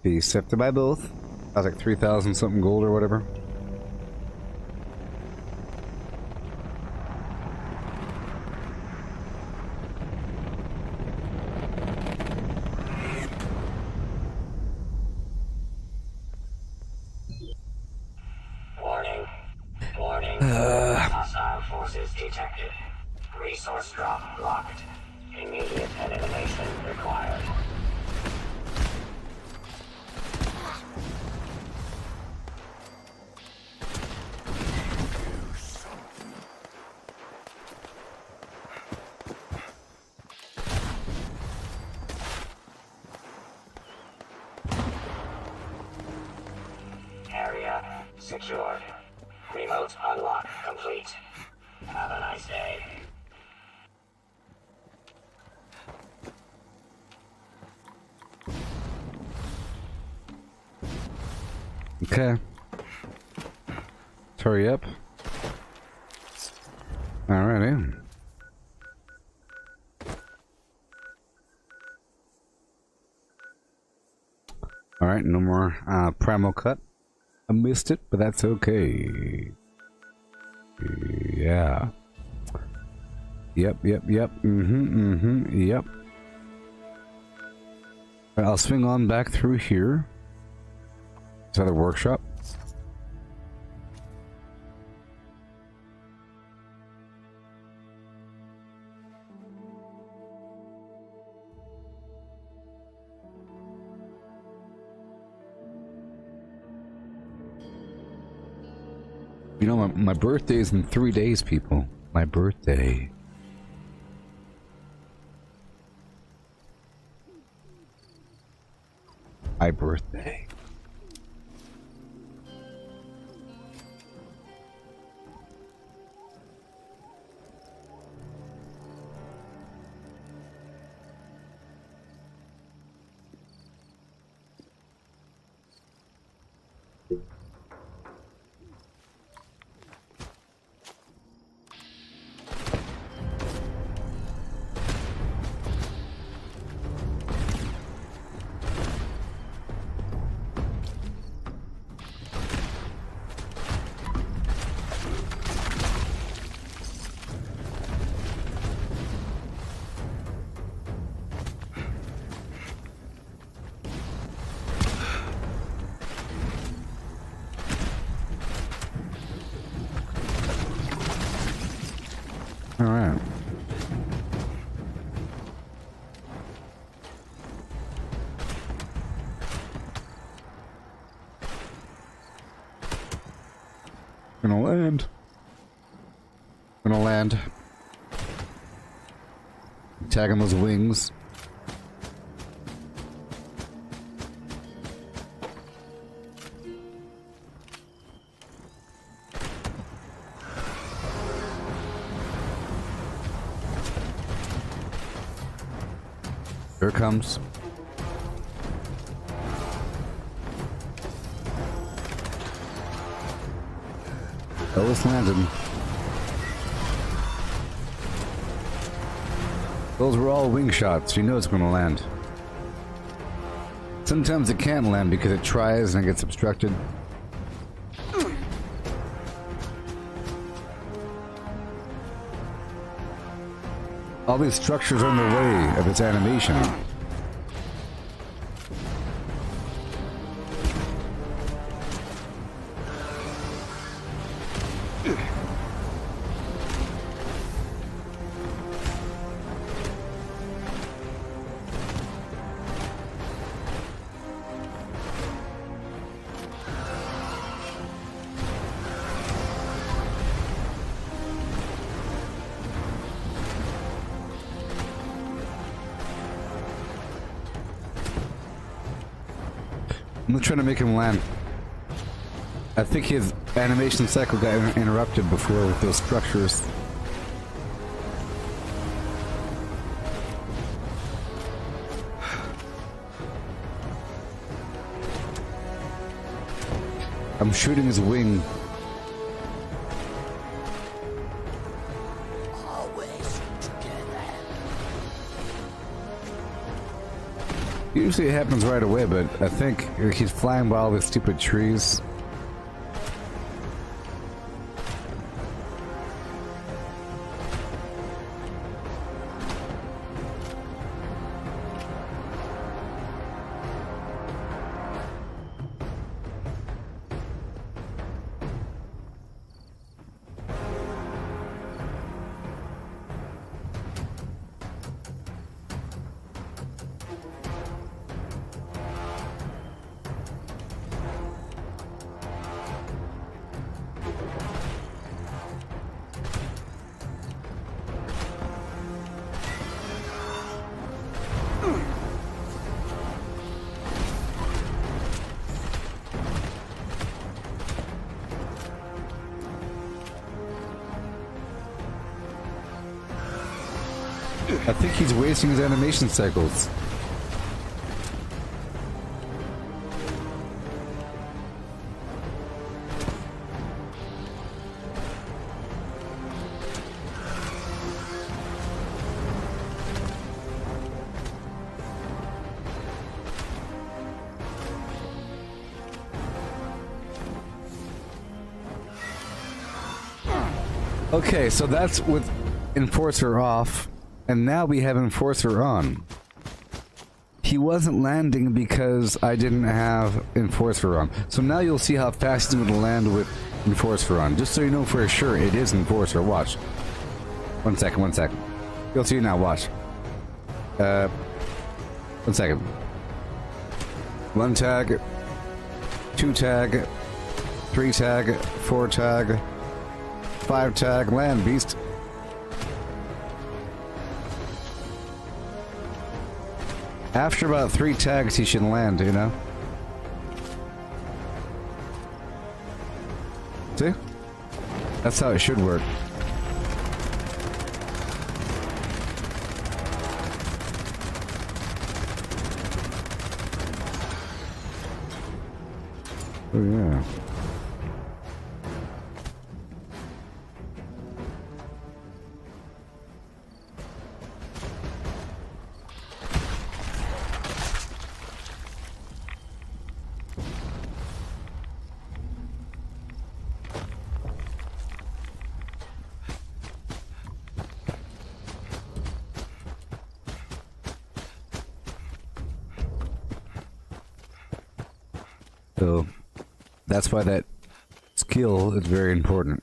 Be accepted by both. I was like 3,000 something gold or whatever. Warning. Hostile forces detected. Resource drop blocked. Immediate elimination required. Area secured. Remote unlock complete. Have a nice day. Okay. Let's hurry up. Alrighty. Alright, no more primal cut. I missed it, but that's okay. Yeah. Yep. Yep. Right, I'll swing on back through here. Is that a workshop? You know, my birthday is in 3 days, people. My birthday. My birthday. Alright. Gonna land. Gonna land. Tagging those wings. Here it comes. Oh, it's landed. Those were all wing shots. You know it's gonna land. Sometimes it can't land because it tries and it gets obstructed. All these structures are in the way of its animation. I'm not trying to make him land. I think his animation cycle got interrupted before with those structures. I'm shooting his wing. Always together. Usually it happens right away, but I think he's flying by all the stupid trees. I think he's wasting his animation cycles. Okay, so that's with Enforcer off, and now we have Enforcer on. He wasn't landing because I didn't have Enforcer on. So now you'll see how fast he's going to land with Enforcer on. Just so you know for sure, it is Enforcer. Watch. 1 second, 1 second. You'll see now, watch. 1 second. 1 tag. 2 tag. 3 tag. 4 tag. 5 tag, land, beast. After about 3 tags, he should land, you know? See? That's how it should work. Oh, yeah. So that's why that skill is very important.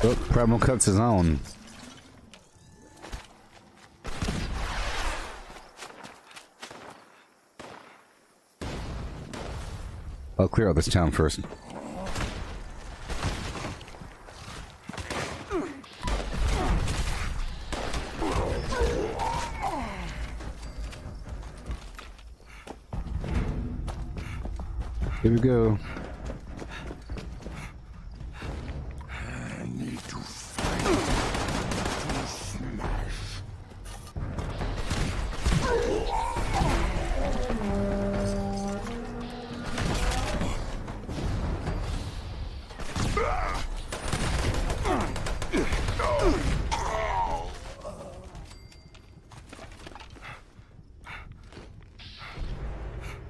Oh, Primal cuts his own. I'll clear out this town first. Here we go.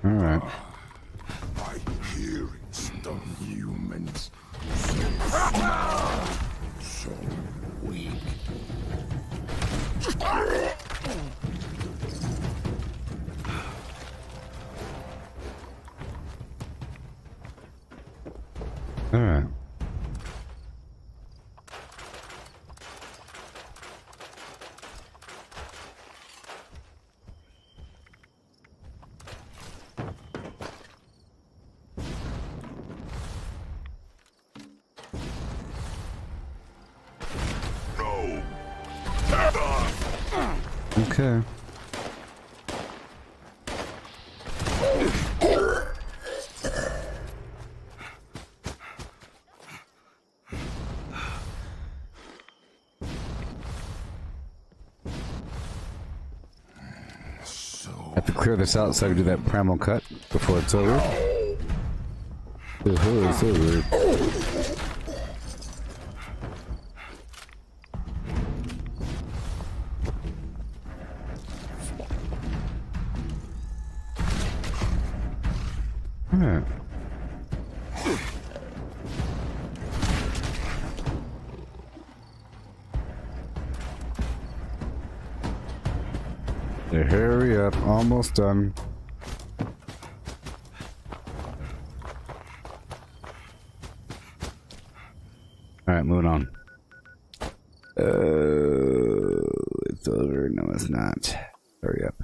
All right. I'm hearing weak. All right. Okay. Have to clear this out so I can do that primal cut before it's over. Before it's over. Alright. Hurry up, almost done. Alright, moving on. It's over. No, it's not. Hurry up.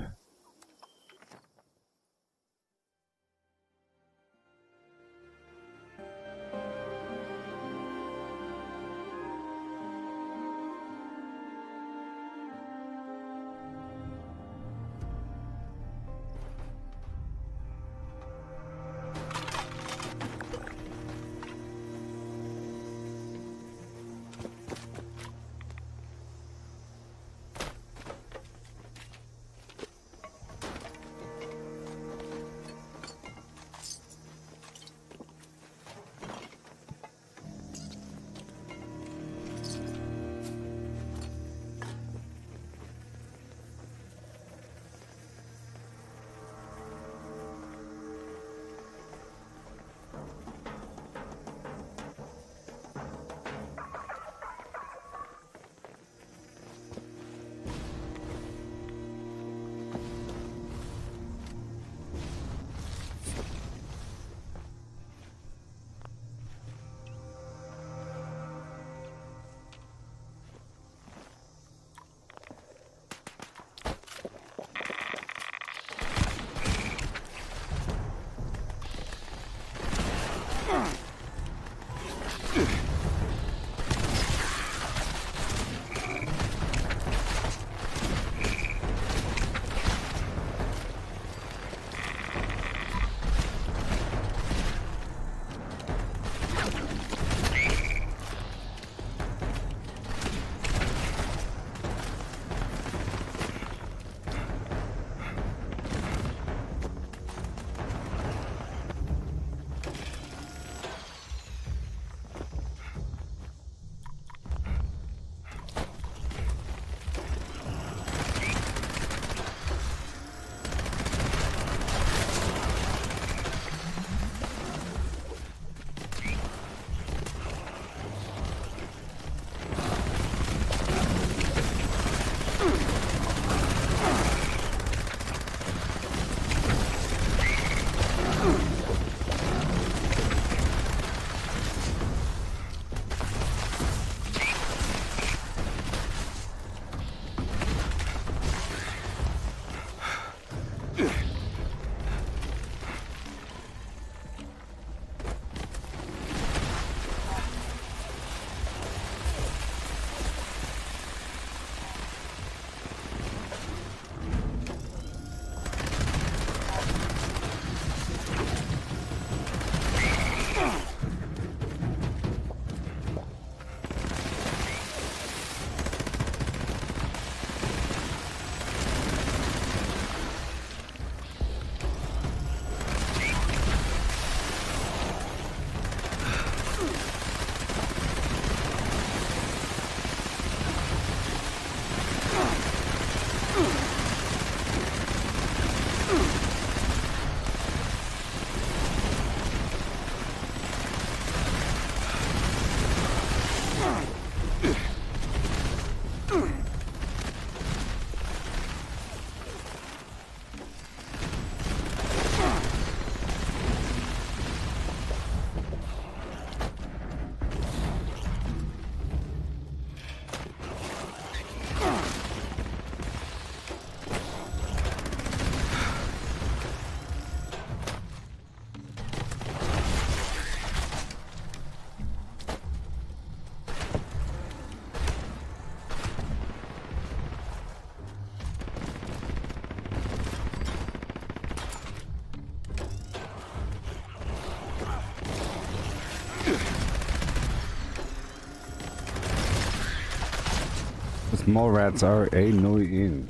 Small rats are annoying.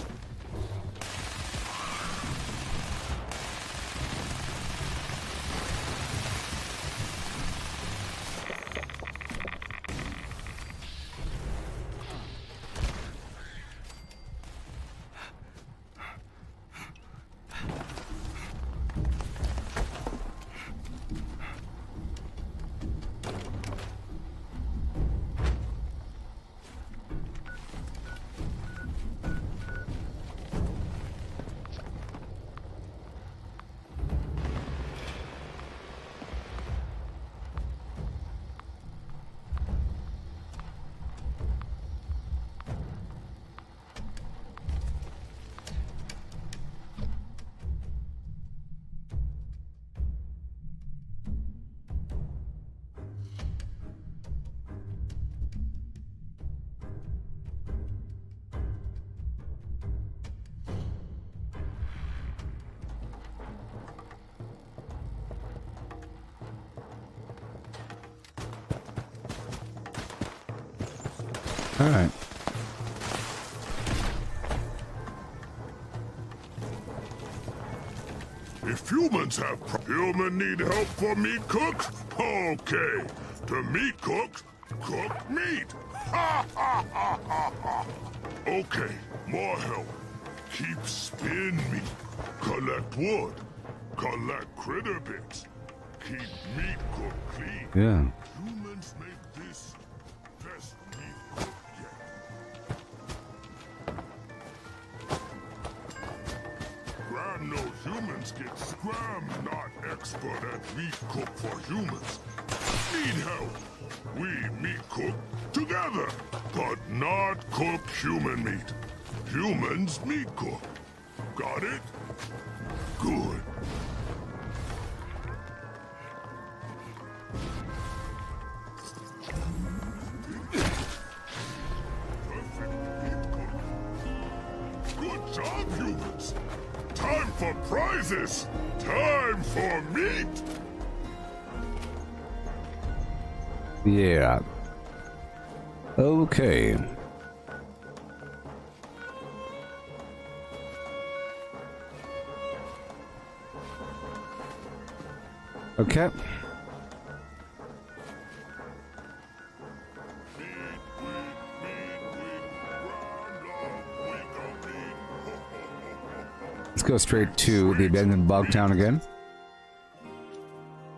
All right. If humans have human need help for meat cooks? Okay. To meat cooks, cook meat. Ha ha ha ha ha. Okay, more help. Keep spin meat. Collect wood. Collect critter bits. Keep meat cooked clean. Yeah. Humans make this best meat cook yet. Graham knows humans get Graham not expert at meat cook for humans. Need help. We meat cook together, but not cook human meat. Humans meat cook. Got it? Good. Good job, humans. Time for prizes. Time for meat. Yeah. Okay. Okay. Let's go straight to the abandoned bog town again.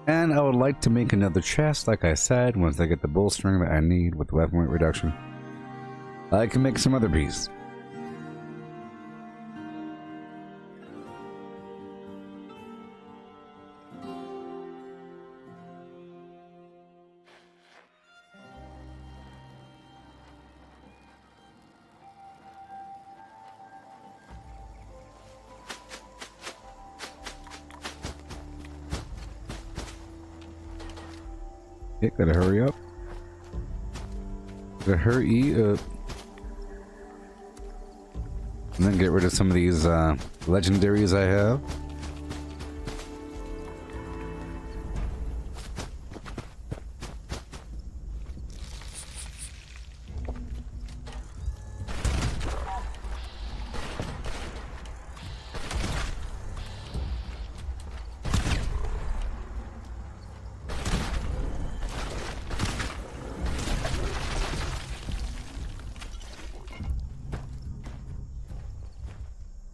And I would like to make another chest, like I said, once I get the bolstering that I need with weapon weight reduction. I can make some other piece. Okay, gotta hurry up. Gotta hurry up. And then get rid of some of these legendaries I have.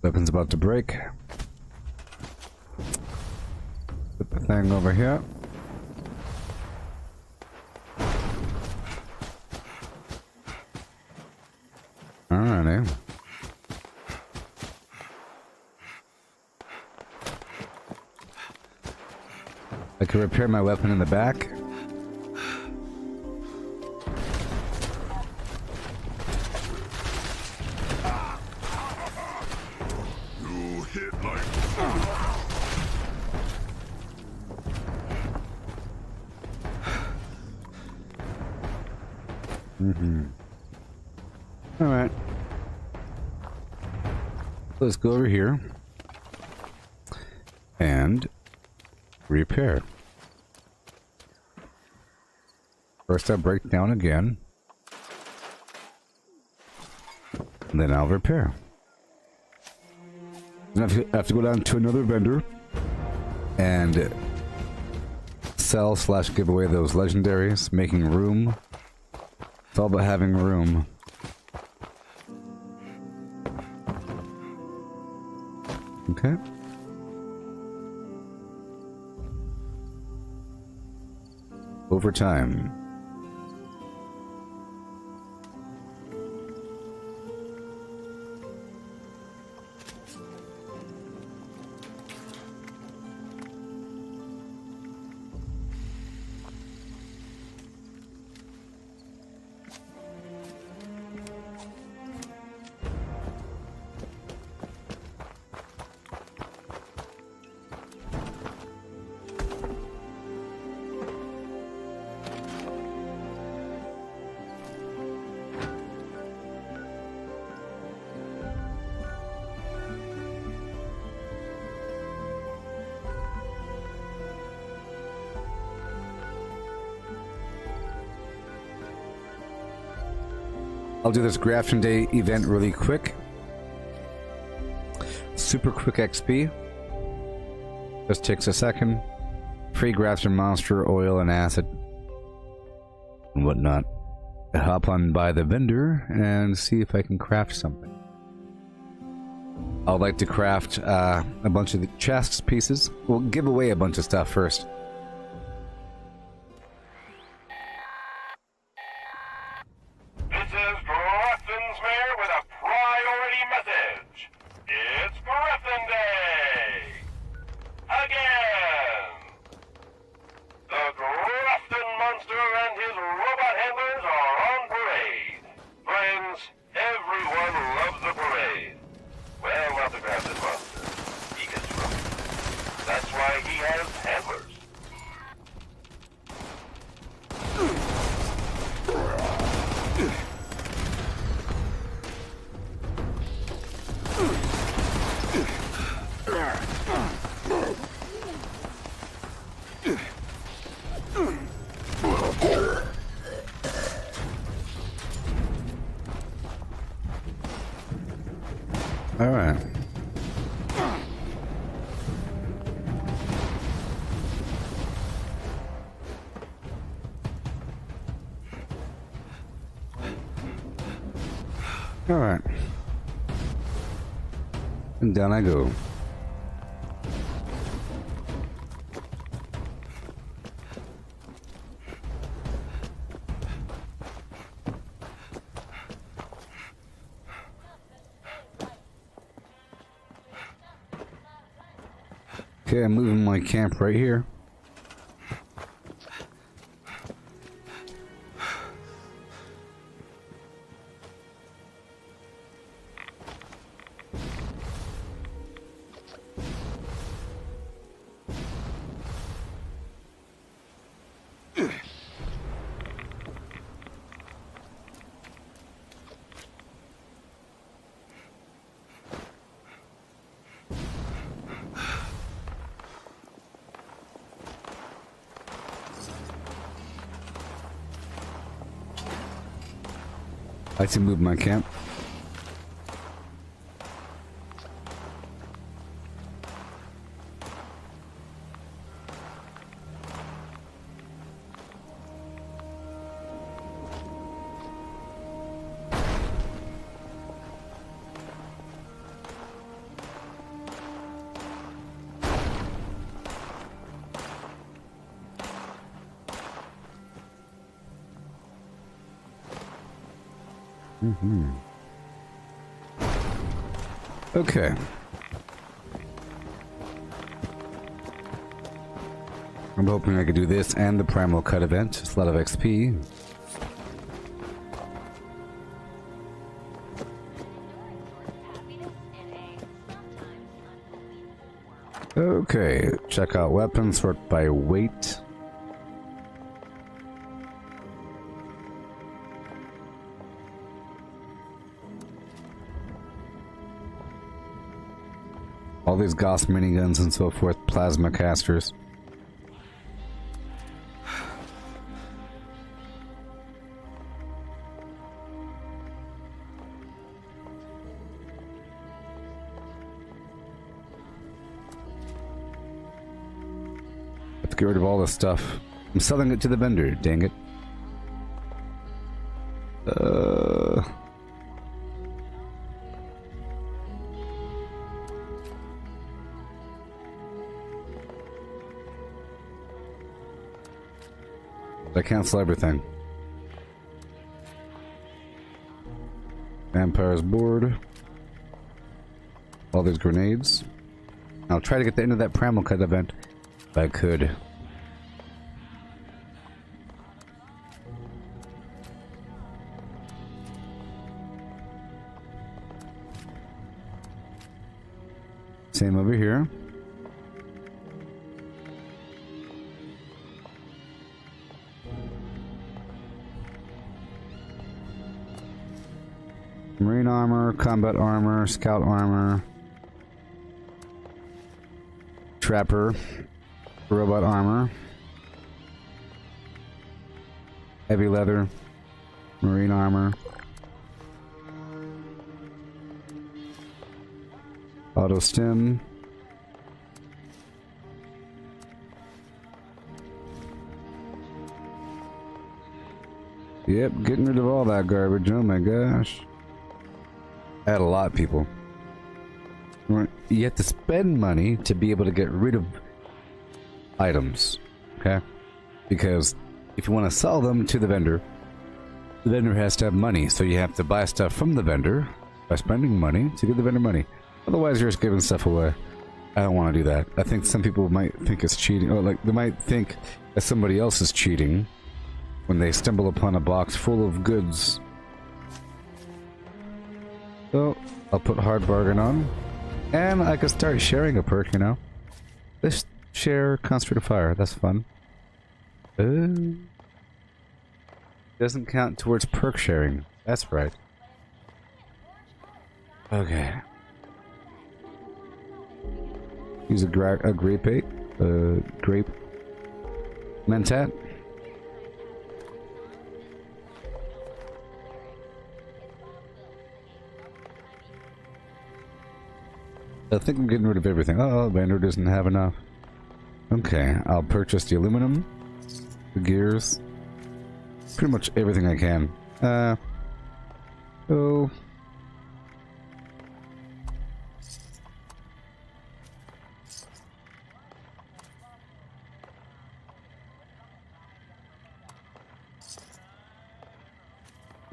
Weapon's about to break. Put the thing over here. Alrighty. I can repair my weapon in the back. You hit like... Alright. Let's go over here. And repair. First I'll break down again. And then I'll repair. Then I have to go down to another vendor and sell / give away those legendaries, making room. It's all about having room. Okay. Overtime. I'll do this Grafton Day event really quick. Super quick XP. Just takes a second. Free Grafton Monster, Oil, and Acid. And whatnot. I hop on by the vendor and see if I can craft something. I'd like to craft a bunch of the chest pieces. We'll give away a bunch of stuff first. Alright. Alright. And down I go. Okay, I'm moving my camp right here. I like to move my camp. Okay. I'm hoping I could do this and the Primal Cut event. It's a lot of XP. Okay, check out weapons, sort by weight. All these Gauss miniguns and so forth, plasma casters. Let's get rid of all this stuff. I'm selling it to the vendor, dang it. I cancel everything. Vampire's board. All these grenades. I'll try to get the end of that Primal Cut event if I could. Same over here. Marine armor, combat armor, scout armor, trapper, robot armor, heavy leather, marine armor, auto stim, yep, getting rid of all that garbage. Oh my gosh. I had a lot, people. You have to spend money to be able to get rid of items, okay? Because if you want to sell them to the vendor has to have money, so you have to buy stuff from the vendor by spending money to give the vendor money. Otherwise, you're just giving stuff away. I don't want to do that. I think some people might think it's cheating, or like they might think that somebody else is cheating when they stumble upon a box full of goods. So, I'll put hard bargain on. And I could start sharing a perk, you know? Let's share Concentrate of Fire, that's fun. Doesn't count towards perk sharing. That's right. Okay. Use a grape bait. Grape. Mentat. I think I'm getting rid of everything. Oh, vendor doesn't have enough. Okay, I'll purchase the aluminum, the gears, pretty much everything I can. Oh.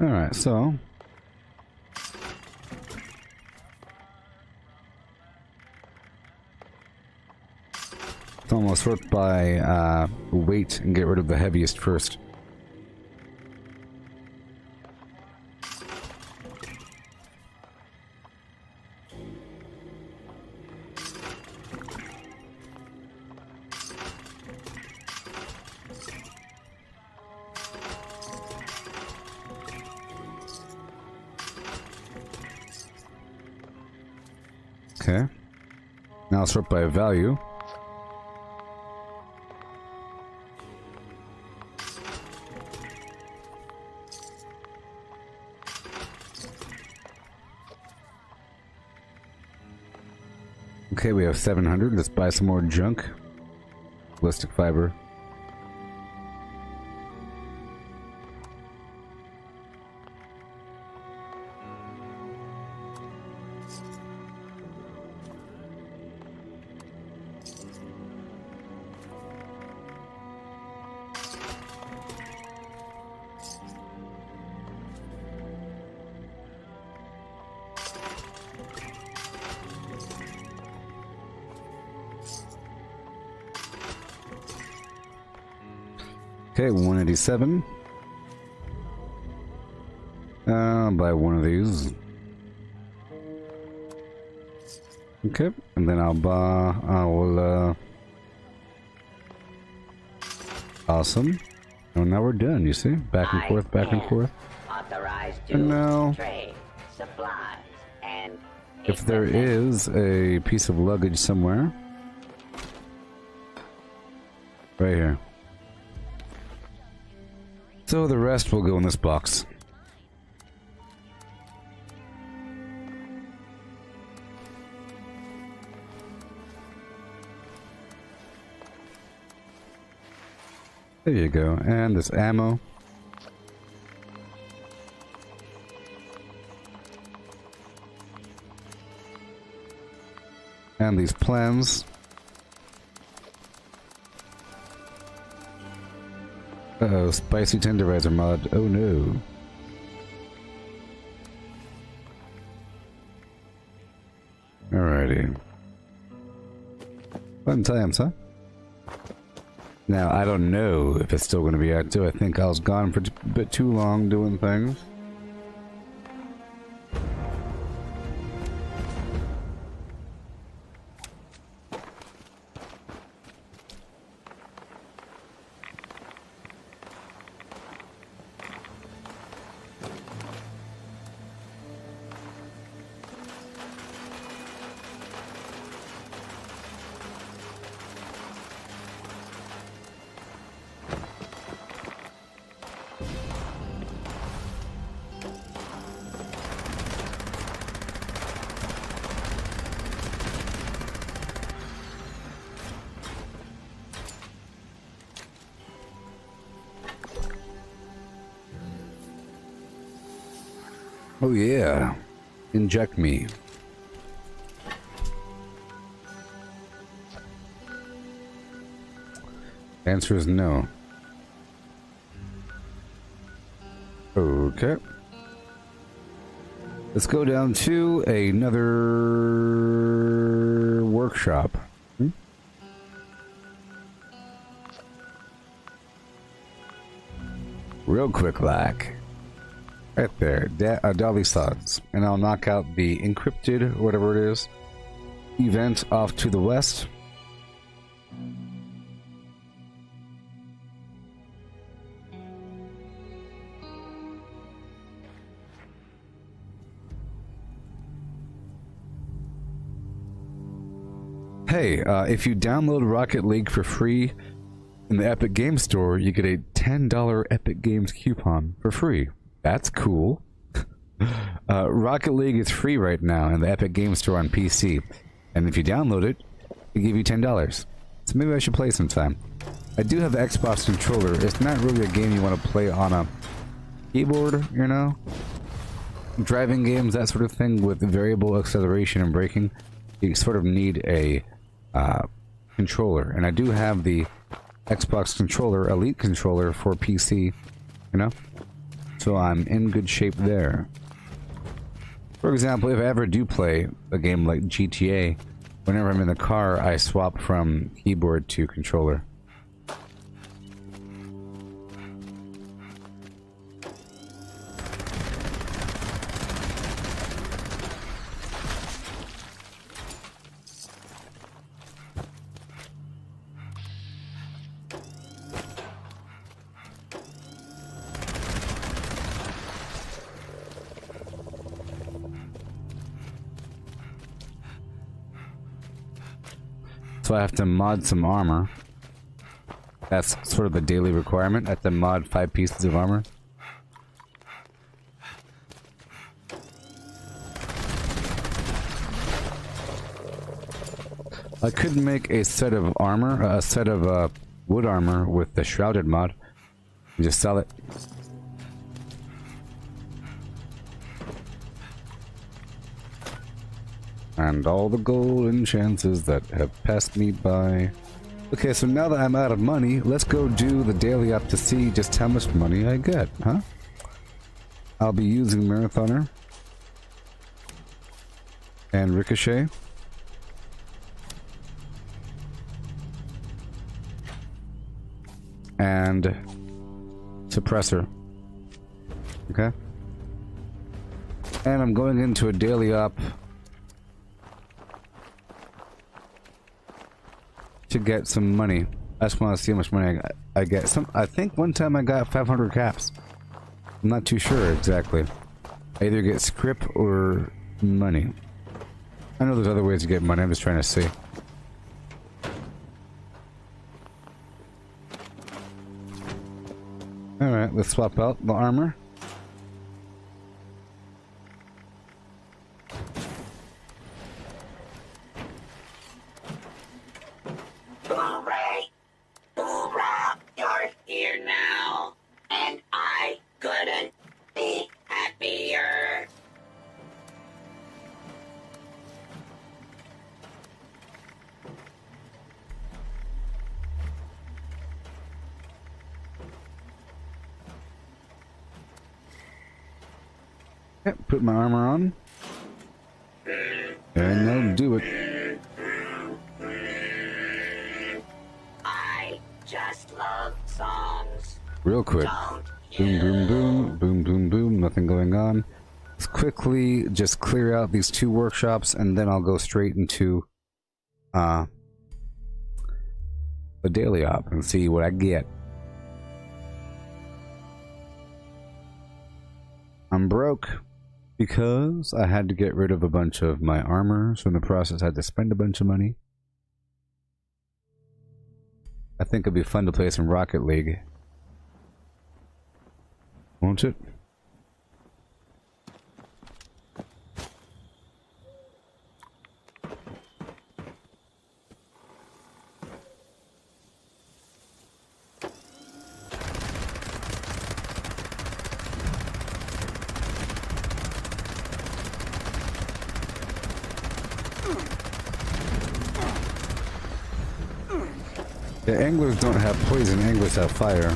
Alright, so it's almost sort by weight and get rid of the heaviest first. Okay. Now I'll sort by value. Okay, we have 700. Let's buy some more junk. Ballistic fiber. Okay, 187. I'll buy one of these. Okay, and then awesome. And now we're done, you see? Back and forth, back and forth. Authorized to And now, trade supplies and if there is a piece of luggage somewhere, right here. So the rest will go in this box. There you go, and this ammo. And these plans. Uh-oh, spicy tenderizer mod. Oh no. Alrighty. Fun times, huh? Now, I don't know if it's still going to be active. I think I was gone for a bit too long doing things. Oh yeah. Inject me. Answer is no. Okay. Let's go down to another workshop. Real quick like. Right there, Dolly Sods. And I'll knock out the encrypted, whatever it is, event off to the west. Hey, if you download Rocket League for free in the Epic Games Store, you get a $10 Epic Games coupon for free. That's cool. Rocket League is free right now in the Epic Games Store on PC. And if you download it, they give you $10. So maybe I should play sometime. I do have the Xbox controller. It's not really a game you want to play on a keyboard, you know? Driving games, that sort of thing, with variable acceleration and braking. You sort of need a controller. And I do have the Xbox controller, Elite controller for PC, you know? So I'm in good shape there. For example, if I ever do play a game like GTA, whenever I'm in the car, I swap from keyboard to controller. So I have to mod some armor. That's sort of the daily requirement. I have to mod 5 pieces of armor. I could make a set of armor, a set of wood armor with the shrouded mod. And just sell it. And all the golden chances that have passed me by. Okay, so now that I'm out of money, let's go do the daily up to see just how much money I get, huh? I'll be using Marathoner. And Ricochet. And suppressor. Okay. And I'm going into a daily op to get some money. I just want to see how much money I get. I think one time I got 500 caps. I'm not too sure exactly. I either get script or money. I know there's other ways to get money. I'm just trying to see. Alright, let's swap out the armor. You're here now, and I couldn't be happier. Yep, put my armor on. And I'll do it. I just love songs. Real quick. Boom, boom, boom, boom, boom, boom. Nothing going on. Let's quickly just clear out these 2 workshops, and then I'll go straight into the daily op and see what I get. I'm broke because I had to get rid of a bunch of my armor, so in the process I had to spend a bunch of money. I think it'd be fun to play some Rocket League. Won't it? The anglers don't have poison, anglers have fire.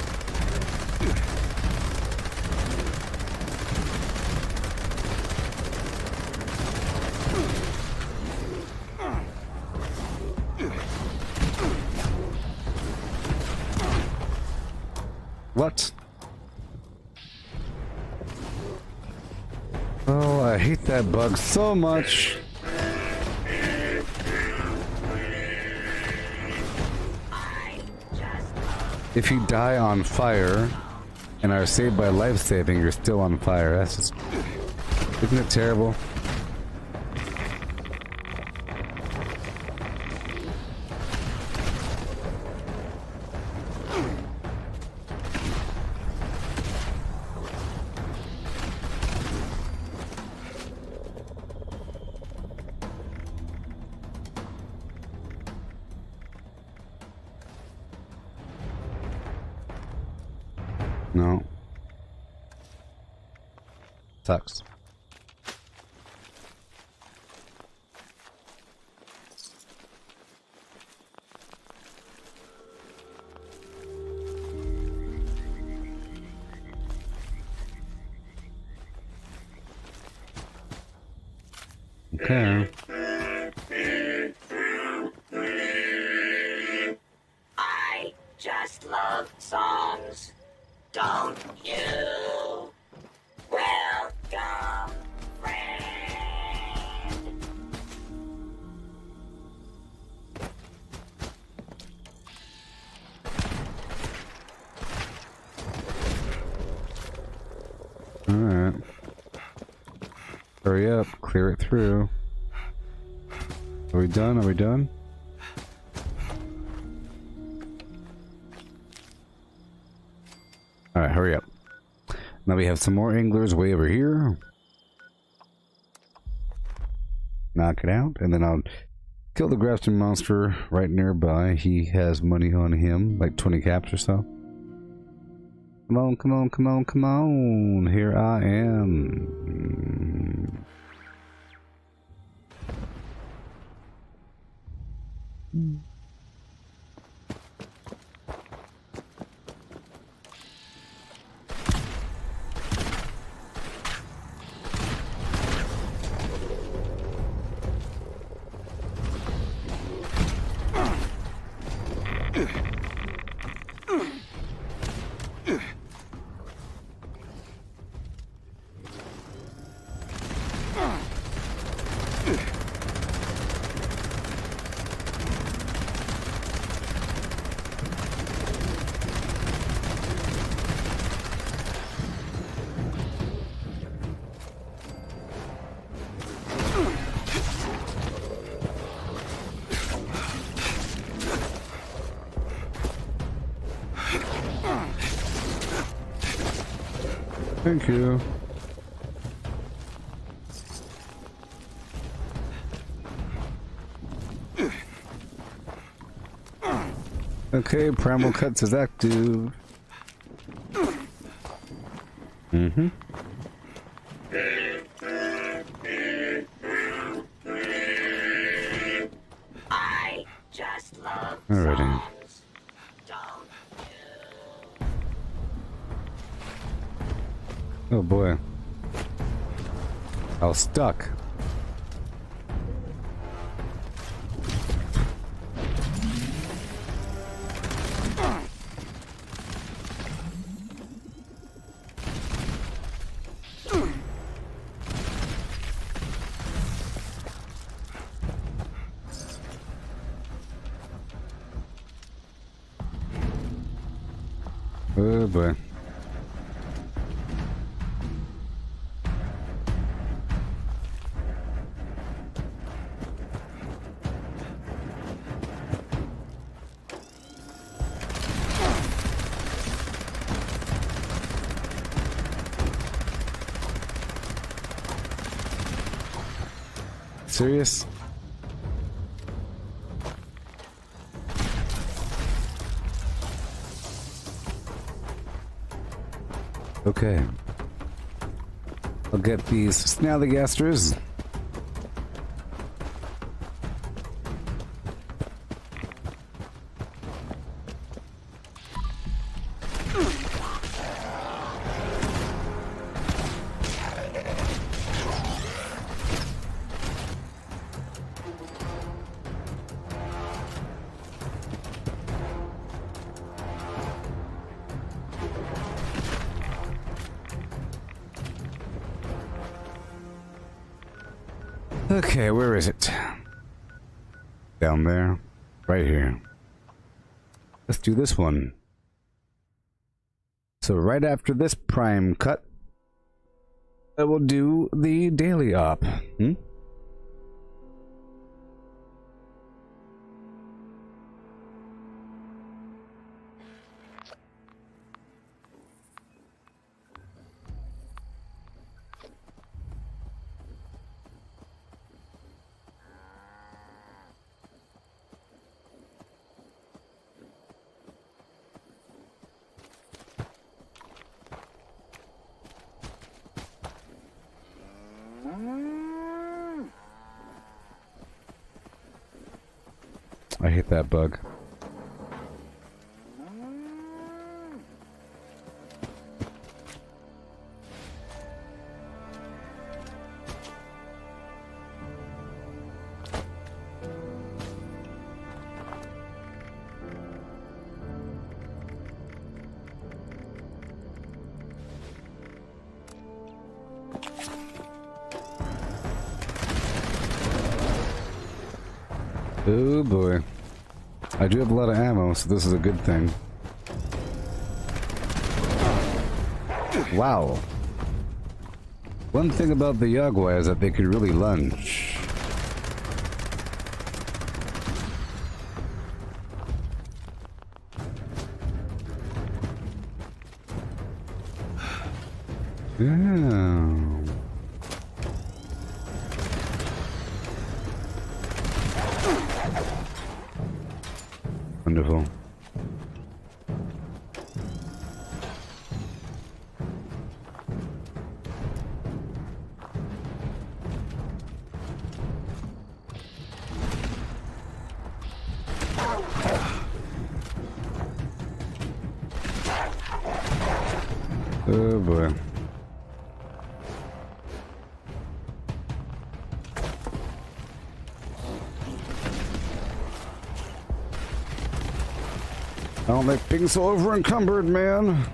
What? Oh, I hate that bug so much. If you die on fire and are saved by life saving, you're still on fire. That's just... Isn't it terrible? No. Sucks. Okay. I just love songs. Don't you? Welcome, friend. Alright. Hurry up, clear it through. Are we done? Are we done? Alright, hurry up. Now we have some more anglers way over here. Knock it out, and then I'll kill the Grafton monster right nearby. He has money on him, like 20 caps or so. Come on, come on, come on, come on. Here I am. Thank you. Okay, primal cuts is active. Mm-hmm. I just love Alrighty. songs. Don't Oh boy. I was stuck. Oh boy. Serious? Okay. I'll get these snallygasters. Okay, where is it? Down there. Right here. Let's do this one. So right after this prime cut, I will do the daily op. I hate that bug. Oh boy. I do have a lot of ammo, so this is a good thing. Wow. One thing about the Yagua is that they could really lunge. Yeah. Wonderful. Oh boy. I don't like being so over encumbered, man.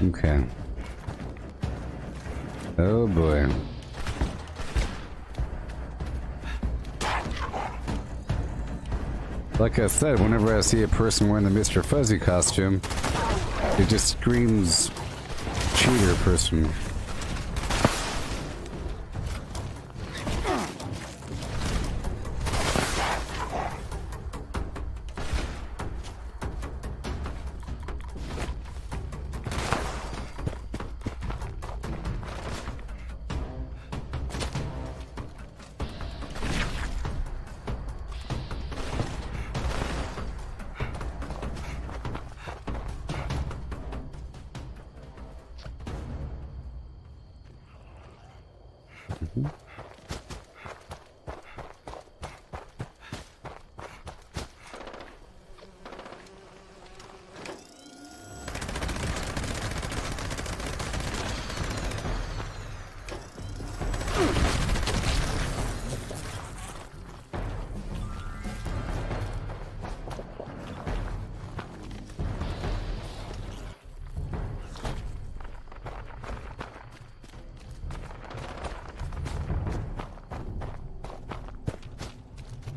Okay. Oh boy. Like I said, whenever I see a person wearing the Mr. Fuzzy costume, it just screams cheater person.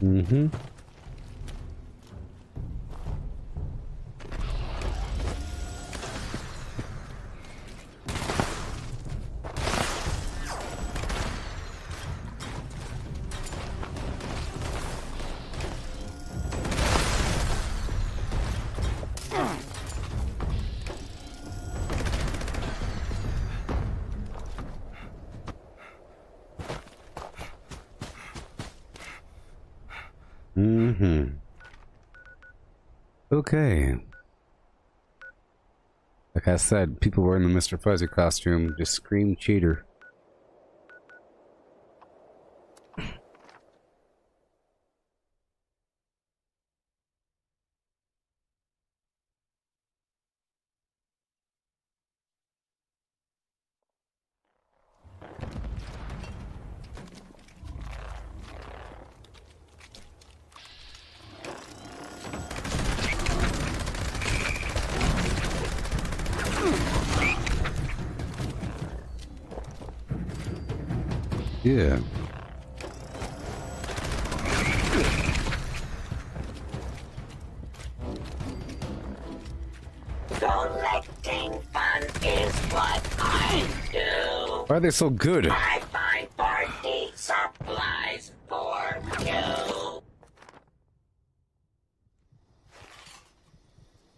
Mm-hmm. Mm-hmm. Okay. Like I said, people wearing the Mr. Fuzzy costume just scream cheater. Yeah. Collecting fun is what I do. Why are they so good? I find party supplies for you.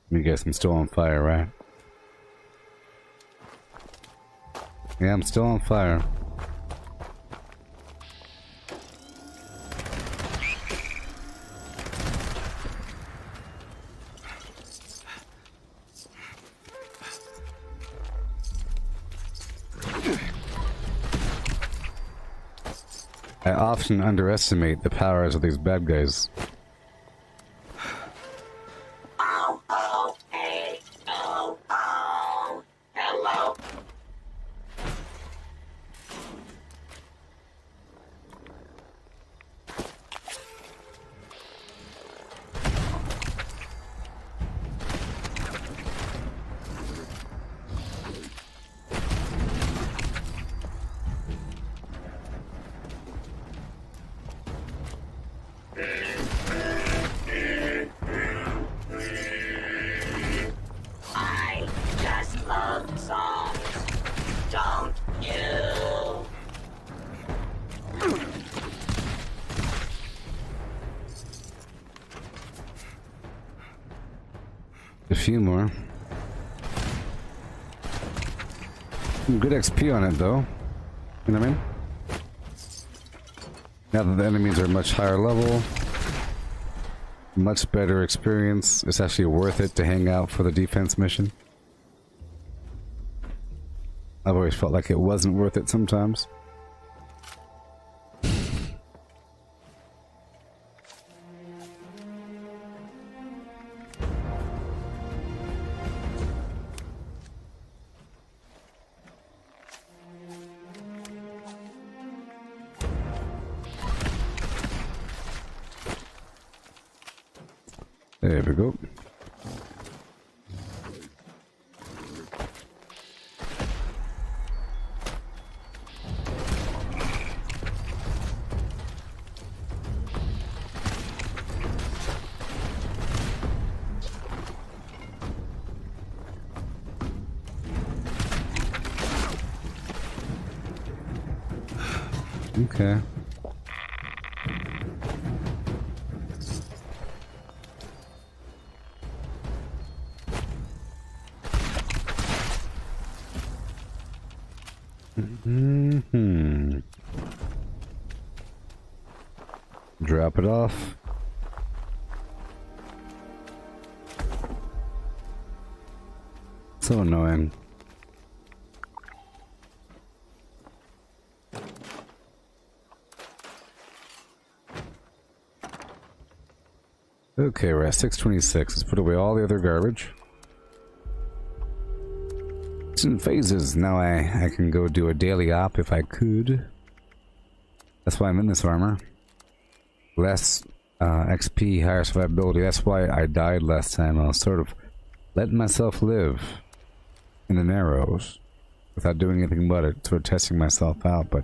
Let me guess, I'm still on fire, right? Yeah, I'm still on fire. I often underestimate the powers of these bad guys. Oh, oh, hey, oh, oh, hello. I just love songs, don't you? A few more. Some good XP on it though. You know what I mean? Now that the enemies are much higher level, much better experience, it's actually worth it to hang out for the defense mission. I've always felt like it wasn't worth it sometimes. There we go. Okay. Mm-hmm. Drop it off. So annoying. Okay, we're at 626. Let's put away all the other garbage. It's in phases. Now I can go do a daily op if I could. That's why I'm in this armor. Less XP, higher survivability. That's why I died last time. I was sort of letting myself live in the Narrows without doing anything but it, sort of testing myself out, but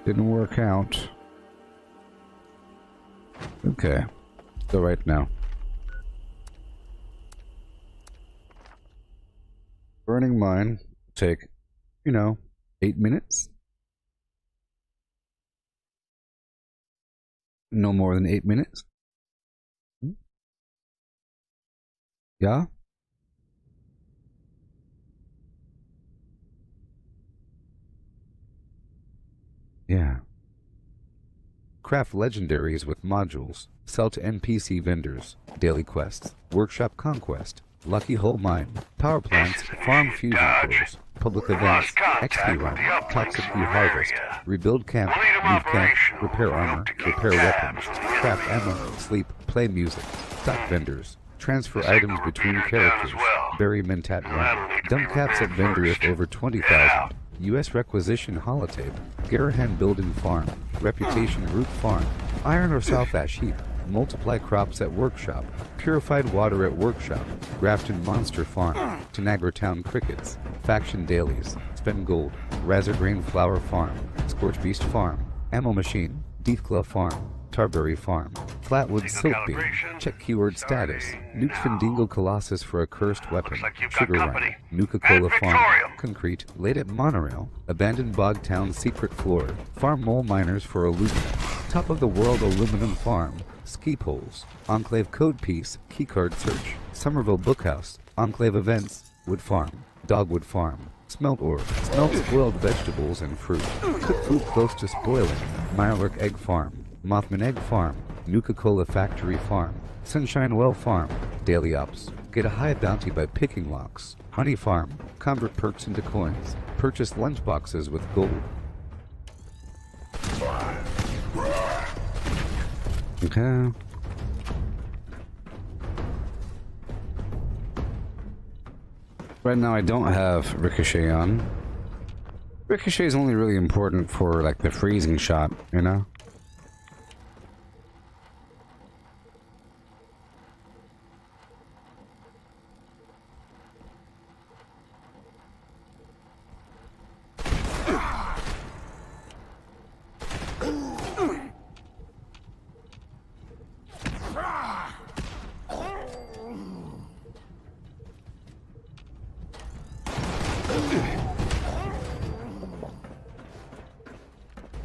didn't work out. Okay. Go right now. Burning mine take, 8 minutes. No more than 8 minutes. Yeah? Yeah. Craft legendaries with modules. Sell to NPC vendors. Daily quests. Workshop conquest. Lucky Hole Mine. Power plants. Farm fusion cores. Public events. XP run. Toxic View harvest. Rebuild camp. Move camp. Repair armor. Repair weapons. Craft ammo. Sleep. Play music. Stock vendors. Transfer items between characters. Bury Mentat run. Dump caps at vendor if over 20,000. U.S. requisition holotape. Garahan building farm. Reputation root farm. Iron or south ash heap. Multiply crops at workshop. Purified water at workshop. Grafton monster farm. Tanagra town crickets. Faction dailies. Spend gold. Razorgrain flower farm. Scorch beast farm. Ammo machine. Deathclaw farm. Tarberry farm. Flatwood silk beam. Check keyword status. Nuke Findingo Colossus for a cursed weapon. Sugar run. Nuka-Cola farm. Concrete. Late at monorail. Abandoned bog town secret floor. Farm mole miners for aluminum. Top of the world aluminum farm. Ski poles. Enclave code piece. Keycard search. Somerville bookhouse. Enclave events. Wood farm. Dogwood farm. Smelt ore. Smelt spoiled vegetables and fruit. Cook food close to spoiling. Mirelurk egg farm. Mothman egg farm. Nuka-Cola factory farm. Sunshine well farm. Daily ops. Get a high bounty by picking locks. Honey farm. Convert perks into coins. Purchase lunchboxes with gold. Okay. Right now I don't have Ricochet on. Ricochet is only really important for like the freezing shot, you know?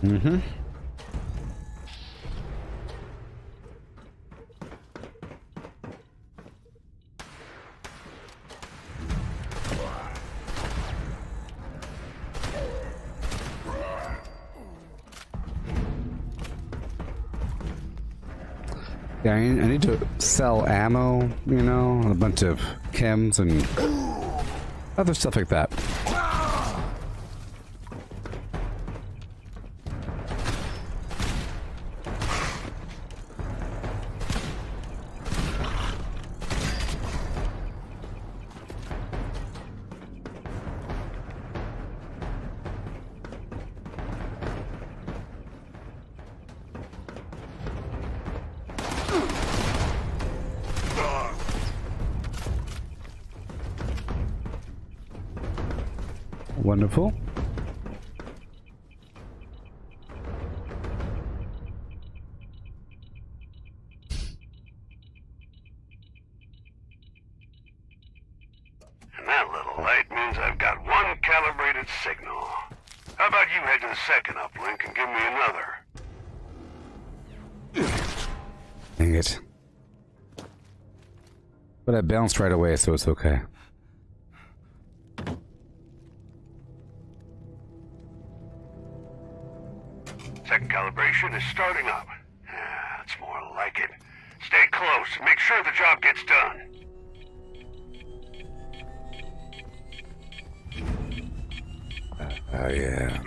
Mm-hmm. Yeah, I need to sell ammo, you know, a bunch of chems and other stuff like that. Wonderful. And that little light means I've got one calibrated signal. How about you head to the second uplink and give me another? Dang it. But I bounced right away, so it's okay. Second calibration is starting up. That's more like it. Stay close and make sure the job gets done. Oh, yeah.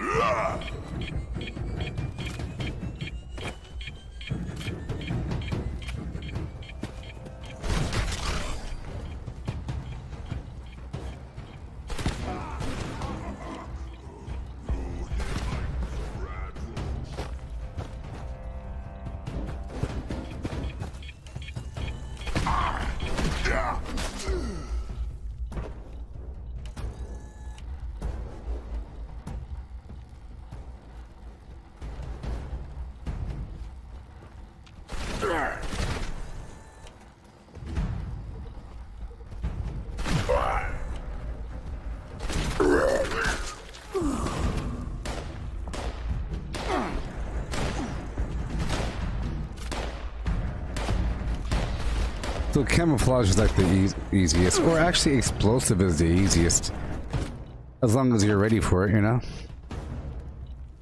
So camouflage is like the easiest, or actually explosive is the easiest. As long as you're ready for it, you know?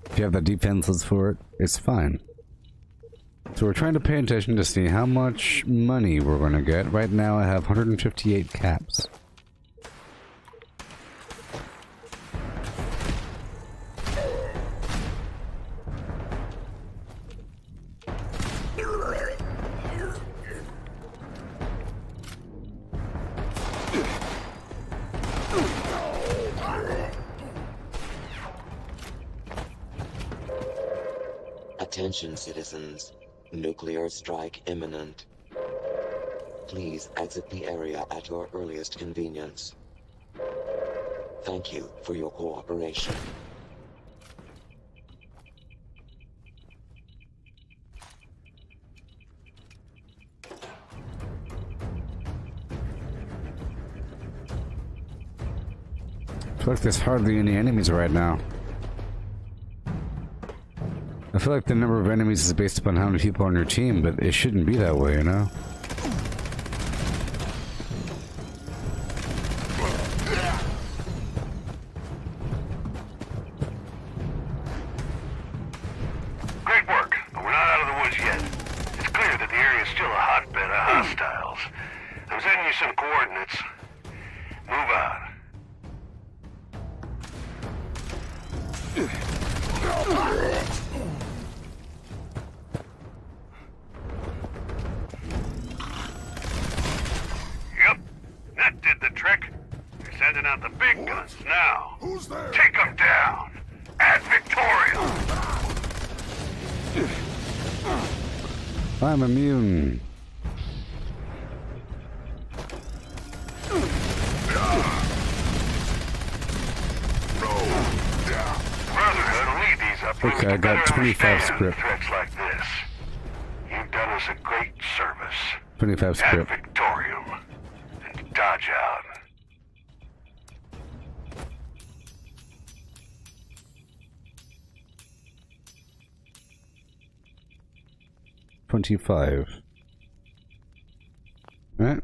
If you have the defenses for it, it's fine. So we're trying to pay attention to see how much money we're going to get. Right now I have 158 caps. Attention citizens, nuclear strike imminent. Please exit the area at your earliest convenience. Thank you for your cooperation. I feel like there's hardly any enemies right now. I feel like the number of enemies is based upon how many people on your team, but it shouldn't be that way, you know? Great work, but we're not out of the woods yet. It's clear that the area is still a hotbed of hostiles. I'm sending you some coordinates. Move out. Yep, that did the trick. You're sending out the big guns now. Who's there? Take them down. Ad Victoriam. I'm immune. Brotherhood will lead these up. Okay, I got 25 script. Threats like this. You've done us a great service. 25 Ad script. Victoriam. And dodge out. $25. Alright.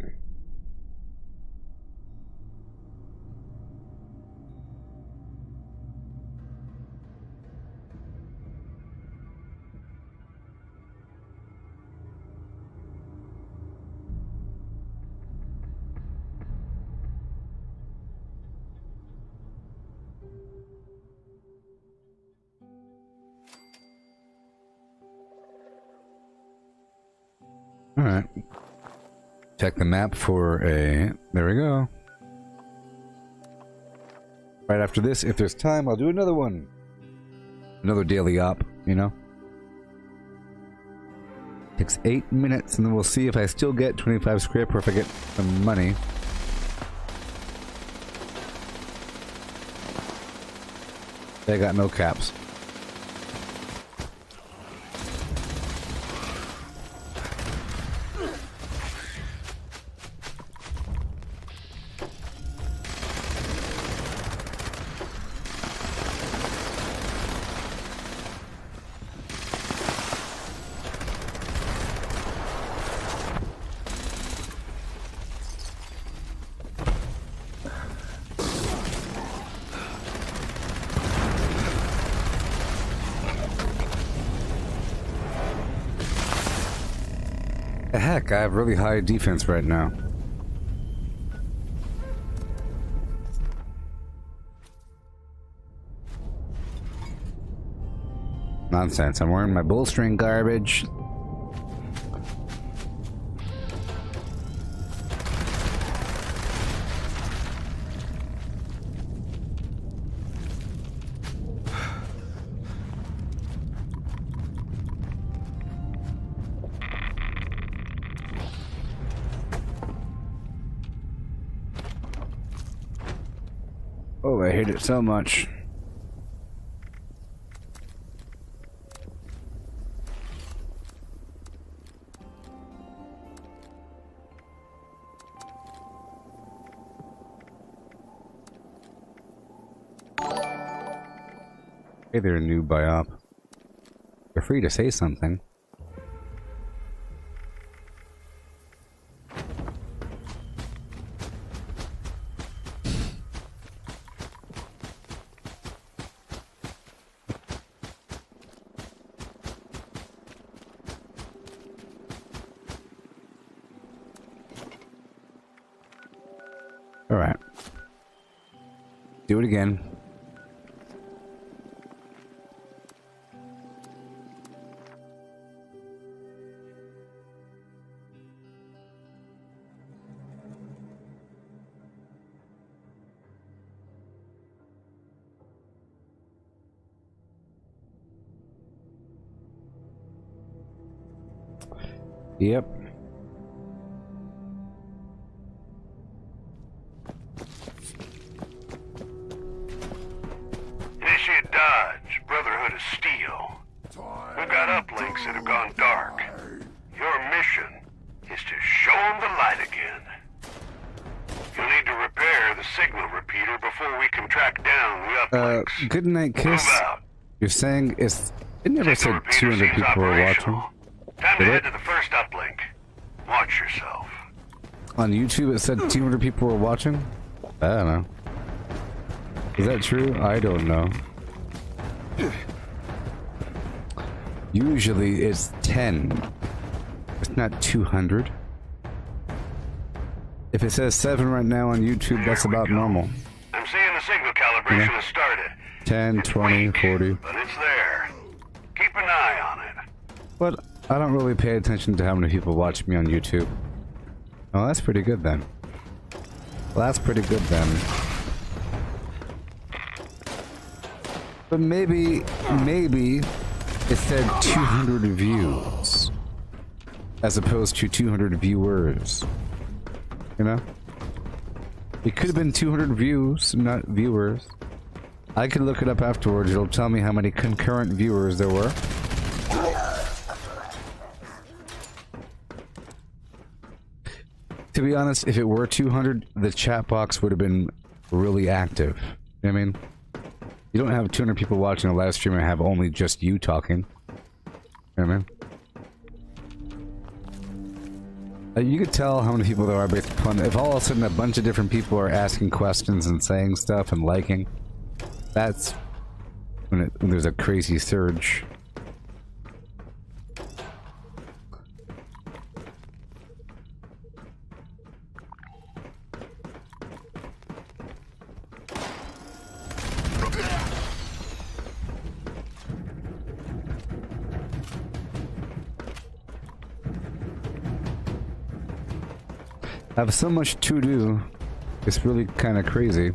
Alright. Check the map for a... There we go. Right after this, if there's time, I'll do another one. Another daily op, you know? Takes 8 minutes, and then we'll see if I still get 25 script or if I get some money. I got no caps. heck? I have really high defense right now. Nonsense. I'm wearing my bowstring garbage. Oh, I hate it so much. Hey there, new biop. You're free to say something. Alright. Do it again. Yep. Initiate dodge, Brotherhood of Steel. We've got uplinks that have gone dark. Your mission is to show them the light again. You'll need to repair the signal repeater before we can track down the uplinks. Good night, Kiss. Move out. You're saying it's... It never said 200 people were watching. Time to Did head it? to the first uplink. Watch yourself. On YouTube it said 200 people were watching? I don't know. Is that true? I don't know. Usually it's 10. It's not 200. If it says 7 right now on YouTube, that's about normal. I'm seeing the signal calibration has started. 10, 20, 40. But it's there. Keep an eye on it. But I don't really pay attention to how many people watch me on YouTube. Oh, that's pretty good then. Well, that's pretty good then. But maybe it said 200 views as opposed to 200 viewers. You know? It could have been 200 views, not viewers. I could look it up afterwards. It'll tell me how many concurrent viewers there were. To be honest, if it were 200, the chat box would have been really active. You know what I mean? You don't have 200 people watching a live stream and have only just you talking. You know what I mean? You could tell how many people there are based upon... If all of a sudden a bunch of different people are asking questions and saying stuff and liking, that's when there's a crazy surge. I have so much to do, it's really kind of crazy.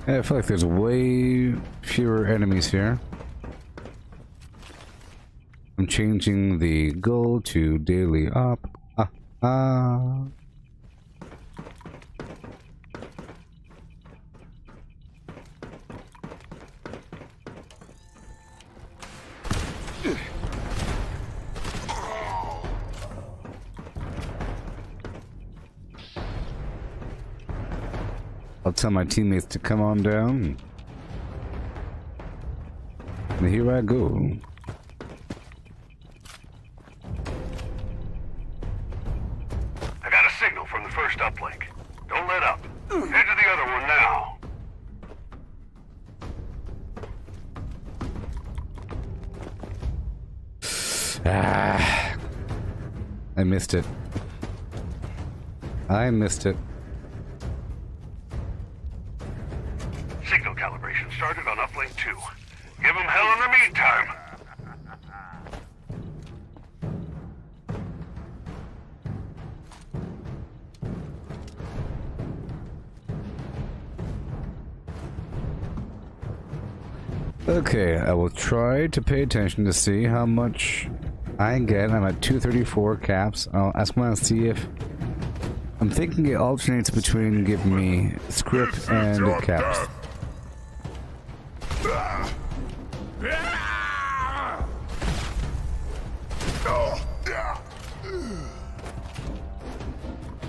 I feel like there's way fewer enemies here. I'm changing the goal to daily up. I'll tell my teammates to come on down. here I go. I got a signal from the first uplink. Don't let up. Head to the other one now. Ah, I missed it. I missed it. Signal calibration started on uplink 2. Give him hell in the meantime. Okay, I will try to pay attention to see how much I get. I'm at 234 caps. I'll ask him to see if... I'm thinking it alternates between giving me script and caps.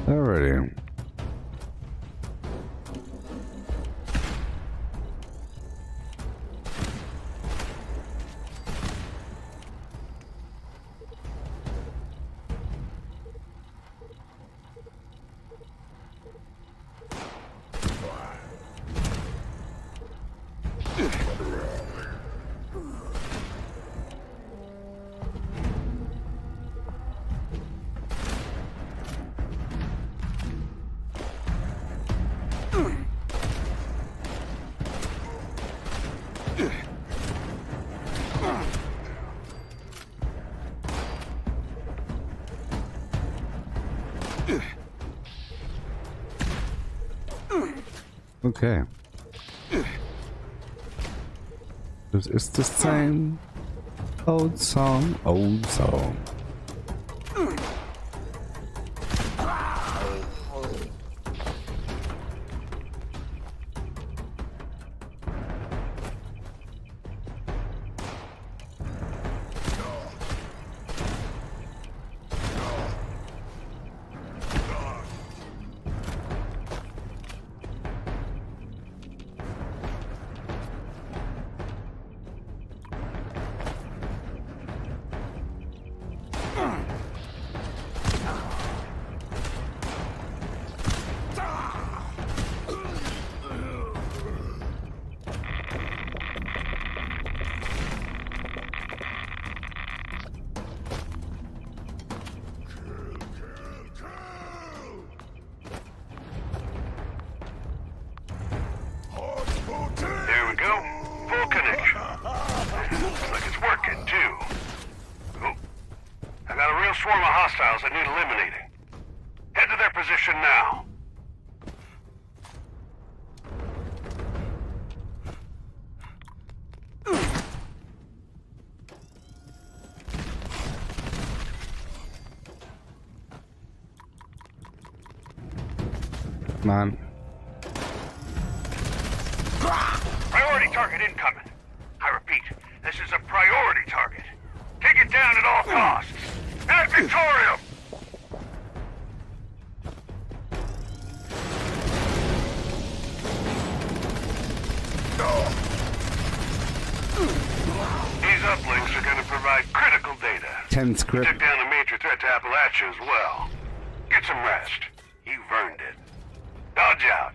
Alrighty. Okay. It's the same old song, old song. There we go. Full connection. Looks like it's working, too. Oh, I got a real swarm of hostiles that need eliminating. Head to their position now. Come on. Priority target incoming. I repeat, this is a priority target. Take it down at all costs. Ad Victorium! These uplinks are going to provide critical data. 10 script. Took down a major threat to Appalachia as well. Get some rest. You've earned it. Dodge out.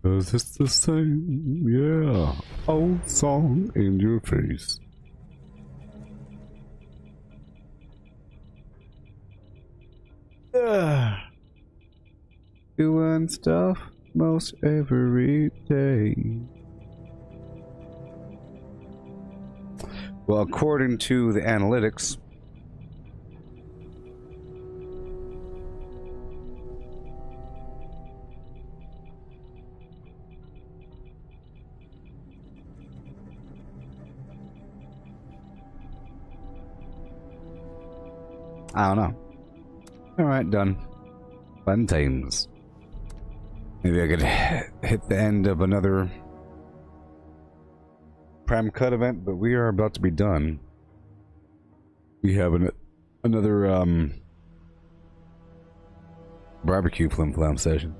Is this the same? Yeah. Old song in your face. Doing stuff most every day. Well, according to the analytics, I don't know. Alright, done. Fun times. Maybe I could hit the end of another Prime Cut event, but we are about to be done. We have another Barbecue flim flam session.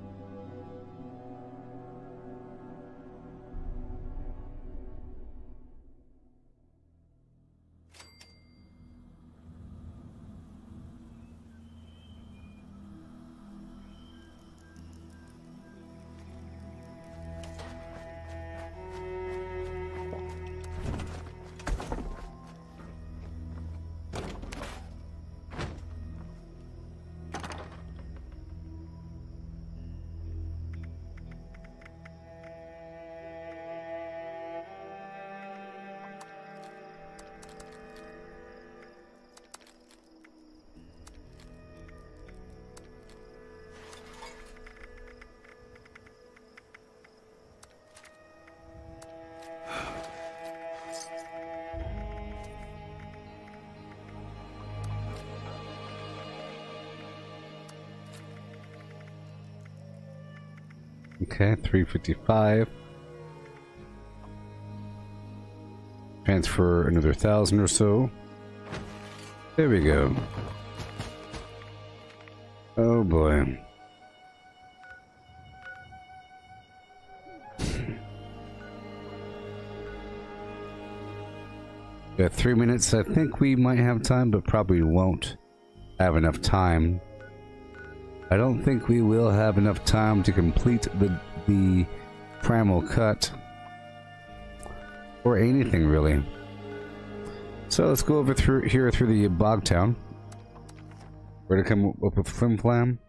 Okay, 355. Transfer another 1,000 or so. There we go. Oh boy. Got 3 minutes. I think we might have time, but probably won't have enough time. I don't think we will have enough time to complete the primal cut. Or anything, really. So let's go over through the bog town. Where to come up with Flim Flam?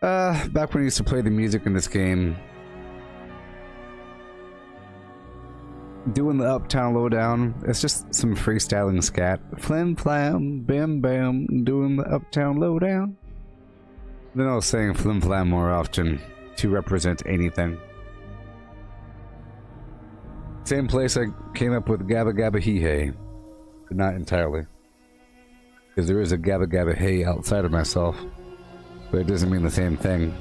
Back when I used to play the music in this game. Doing the Uptown Lowdown, it's just some freestyling scat. Flim Flam, bam bam, doing the Uptown Lowdown. Then I was saying Flim Flam more often to represent anything. Same place I came up with Gabba Gabba Hee Hey. But not entirely. Because there is a Gabba Gabba Hey outside of myself. But it doesn't mean the same thing.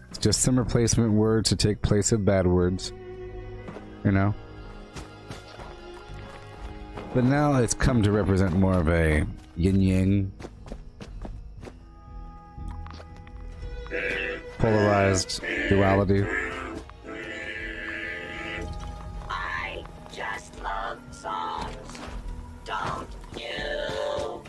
It's just some replacement words to take place of bad words. You know? But now it's come to represent more of a yin-yang. Polarized duality. I just love songs, don't you?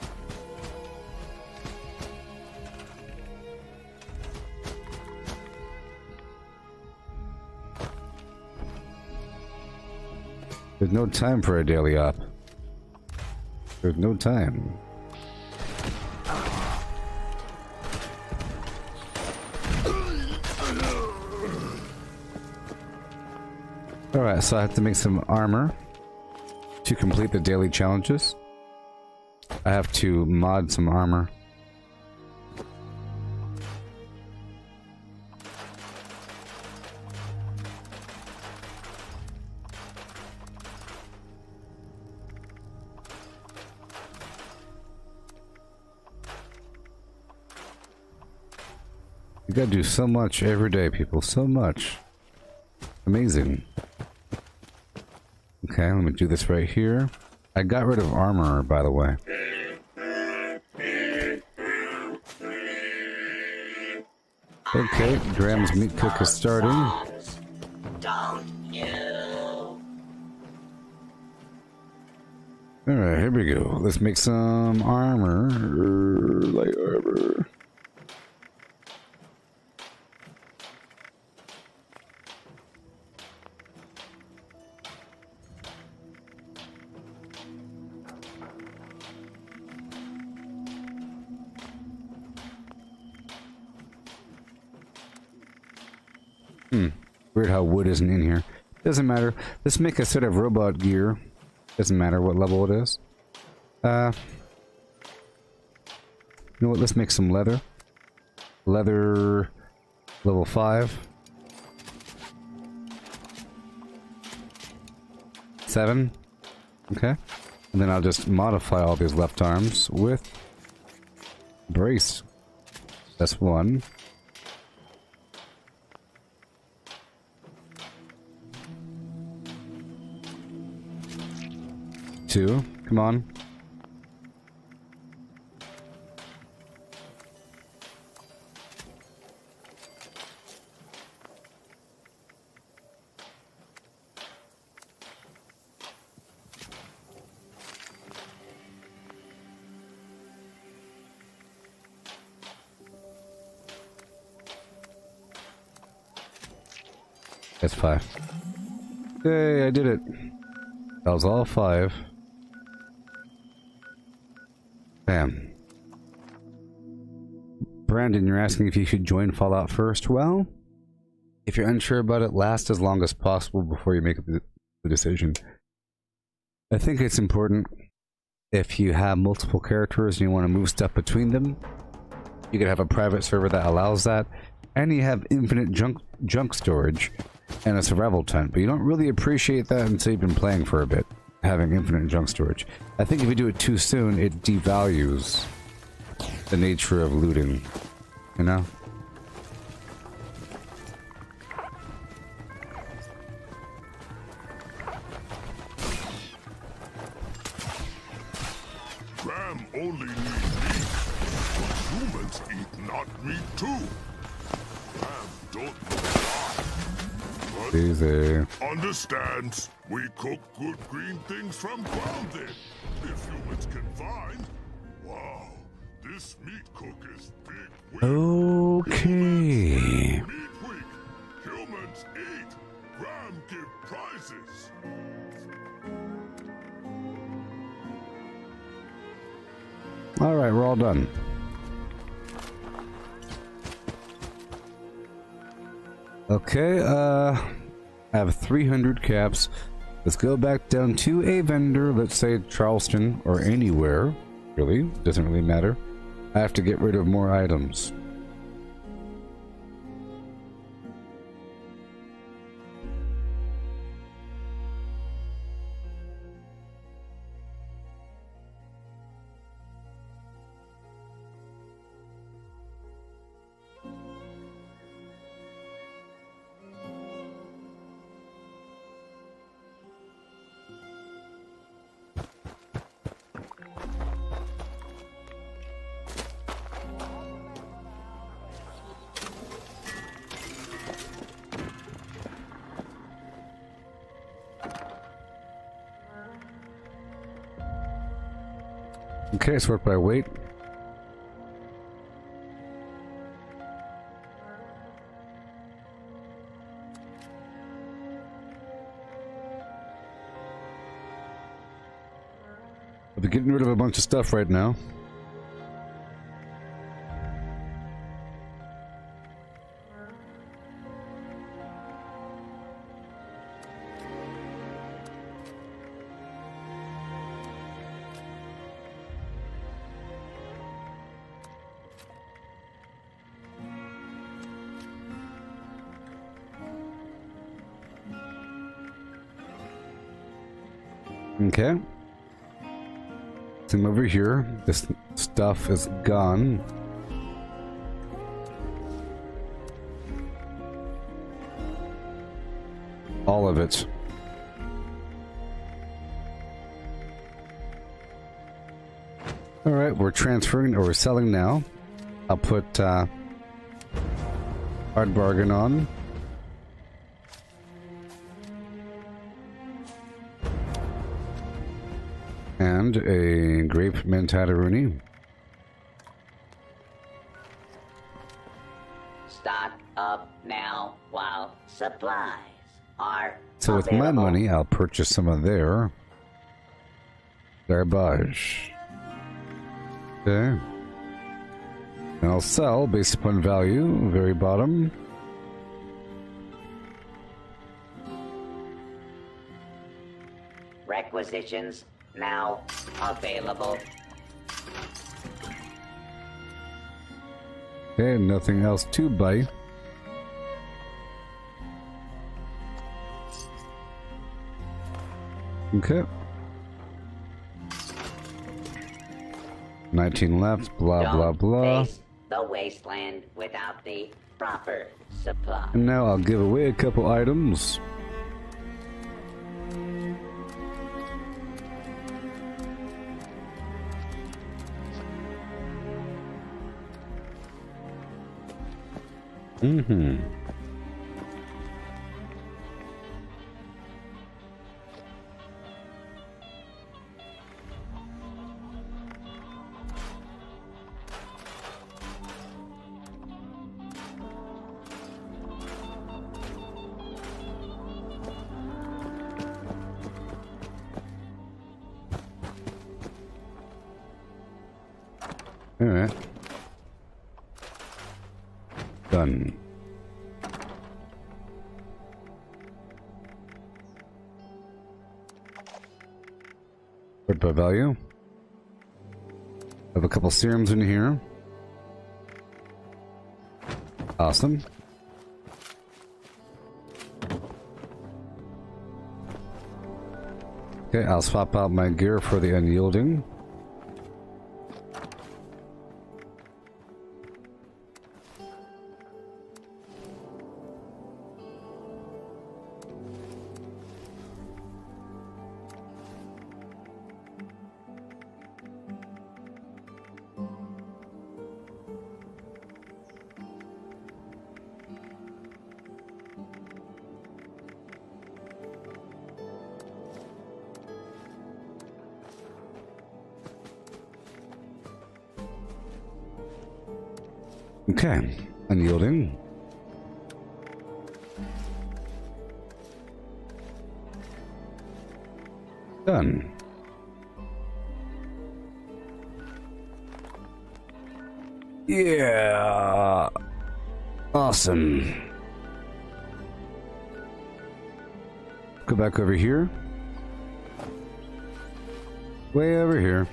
There's no time for a daily op. There's no time. Alright, so I have to make some armor to complete the daily challenges. I have to mod some armor. You gotta do so much every day, people. So much. Amazing. Okay, let me do this right here. I got rid of armor, by the way. Okay, Graham's meat cook is starting. Don't you? Alright, here we go. Let's make some armor. Light armor. Weird how wood isn't in here. Doesn't matter. Let's make a set of robot gear. Doesn't matter what level it is. You know what? Let's make some leather. Leather level 5. 7. Okay. And then I'll just modify all these left arms with brace. That's 1. 2. Come on. That's 5. Yay, I did it. That was all 5. Bam. Brandon, you're asking if you should join Fallout first. Well, if you're unsure about it, last as long as possible before you make the decision. I think it's important if you have multiple characters and you want to move stuff between them, you could have a private server that allows that, and you have infinite junk storage and a survival tent, but you don't really appreciate that until you've been playing for a bit, having infinite junk storage. I think if you do it too soon, it devalues the nature of looting, you know? Ram only need meat, but humans eat not meat too. Ram don't know why. But Easy. understands we cook good green things from ground then. If humans can find. Wow, this meat cook is big. Okay. Meat week. Humans eat. Ram give prizes. Alright, we're all done. Okay, I have 300 caps. Let's go back down to a vendor, let's say Charleston, or anywhere, really, doesn't really matter. I have to get rid of more items. Okay, sort by weight. I'll be getting rid of a bunch of stuff right now. Okay. Come over here. This stuff is gone. All of it. Alright, we're transferring, or we're selling now. I'll put hard bargain on. And a grape mentattaruni. Stock up now while supplies are So with my money, I'll purchase some of their garbage. Okay. And I'll sell based upon value, very bottom. Requisitions now available. Okay, nothing else to buy. Okay. 19 left, blah blah blah. Face the wasteland without the proper supply. And now I'll give away a couple items. Mm-hmm. Alright. Done. Sort by value. Have a couple serums in here. Awesome. Okay, I'll swap out my gear for the unyielding. Okay, unyielding. Done. Yeah. Awesome. Go back over here. Way over here.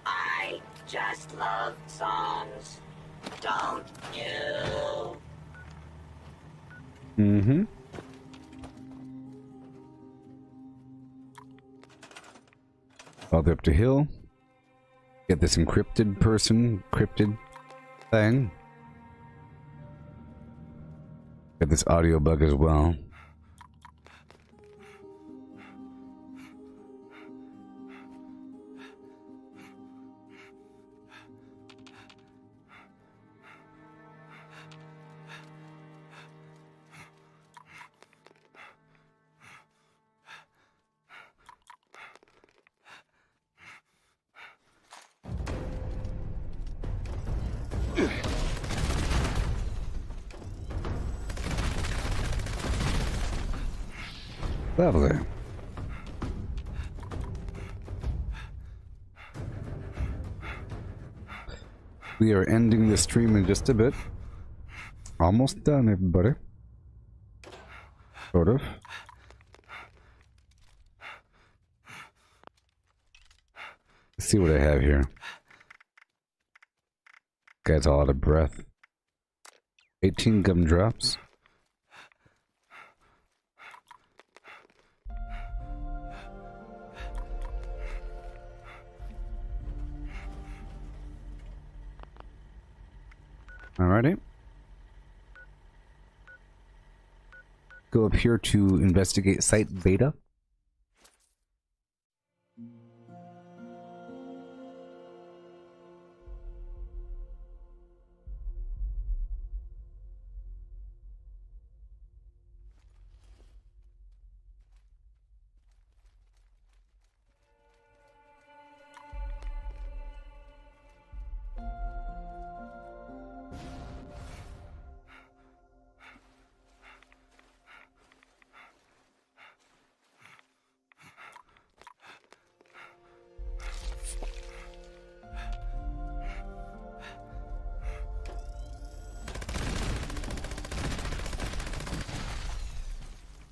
I just love songs. Don't you? Mm-hmm. Father up the hill. Get this encrypted thing. Get this audio bug as well. Lovely. We are ending the stream in just a bit. Almost done, everybody. Sort of. Let's see what I have here. Guy's all out of breath. 18 gumdrops. Alrighty. Go up here to investigate site beta.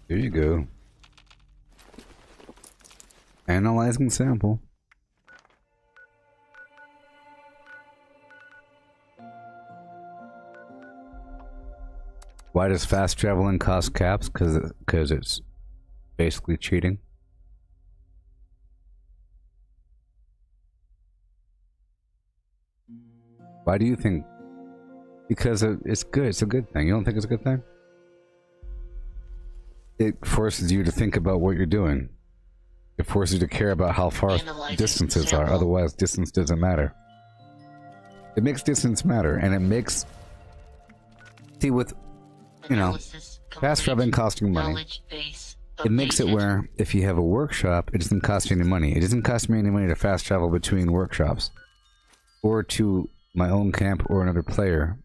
There you go. Analyzing sample. Why does fast traveling cost caps? Because it's basically cheating. Why do you think? Because it's good. It's a good thing. You don't think it's a good thing? It forces you to think about what you're doing. It forces you to care about how far distances are. Otherwise, distance doesn't matter. It makes distance matter, and it makes... See, with, you know, fast traveling costing money, it makes it where if you have a workshop, it doesn't cost you any money. It doesn't cost me any money to fast travel between workshops or to my own camp or another player.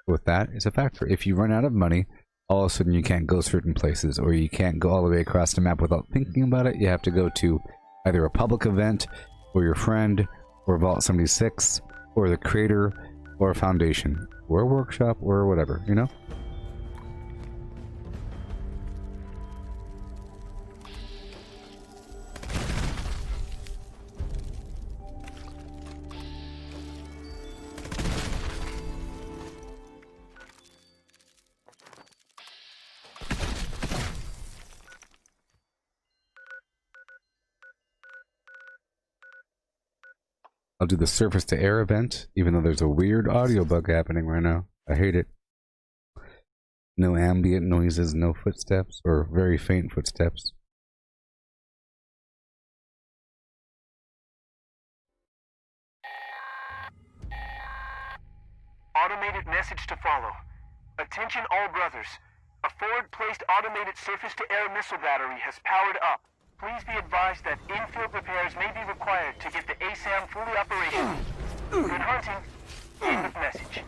With that, it's a factor. If you run out of money, all of a sudden you can't go certain places, or you can't go all the way across the map without thinking about it. You have to go to either a public event, or your friend, or Vault 76, or the creator, or a foundation, or a workshop, or whatever, you know? I'll do the surface to air event, even though there's a weird audio bug happening right now. I hate it. No ambient noises, no footsteps, or very faint footsteps. Automated message to follow. Attention all brothers. A forward-placed automated surface-to-air missile battery has powered up. Please be advised that infield repairs may be required to get the ASAM fully operational. Good hunting. End of message.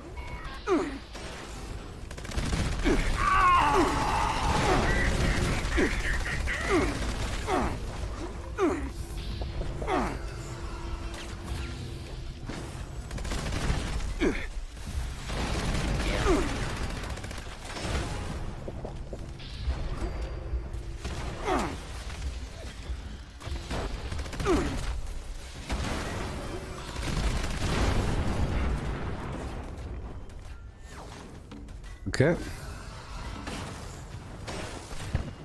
Okay.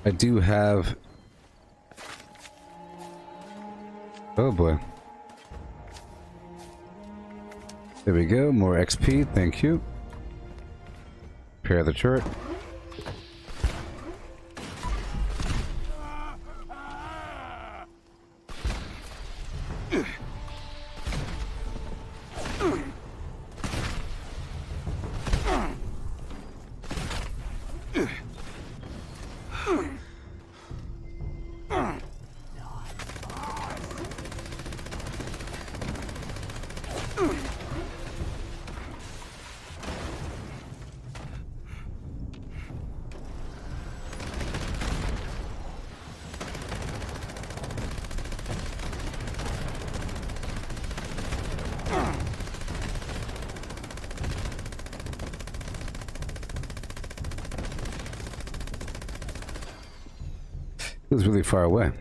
I do have... Oh boy. There we go, more XP, thank you. Repair the turret. It was really far away.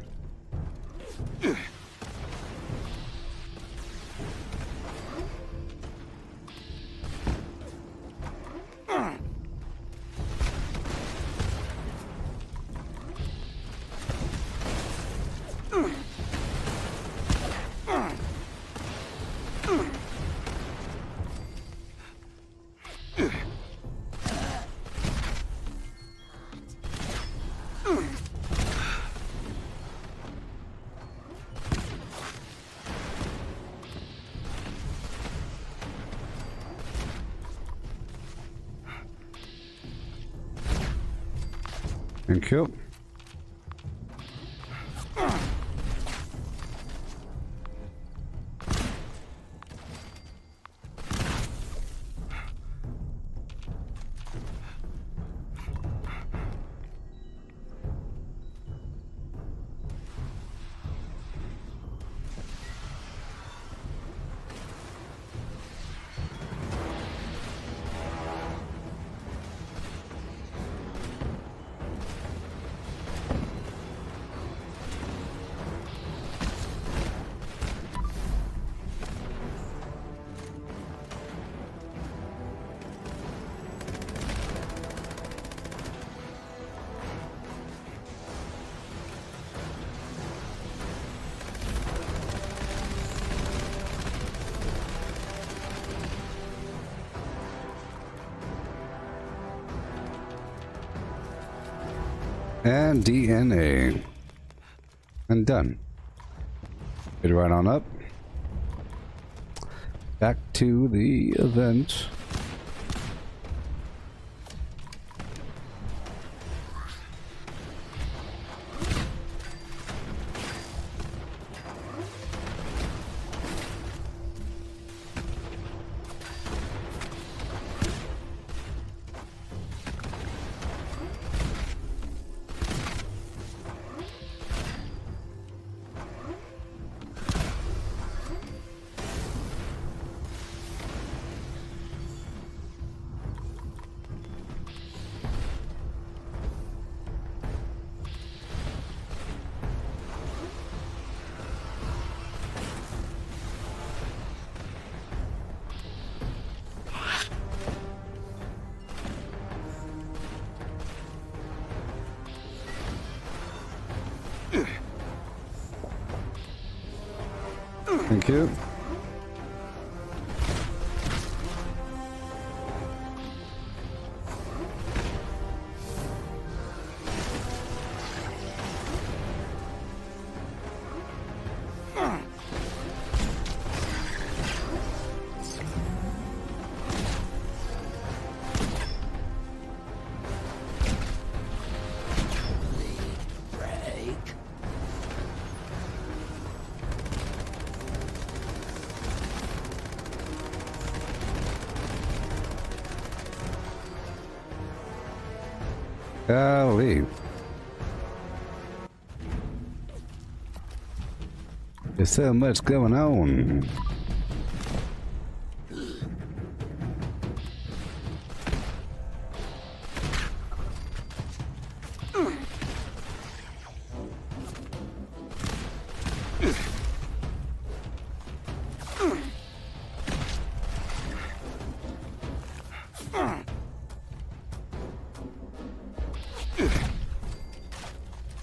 Thank you. And DNA. And done. Get right on up. Back to the event. Thank you. Golly. There's so much going on.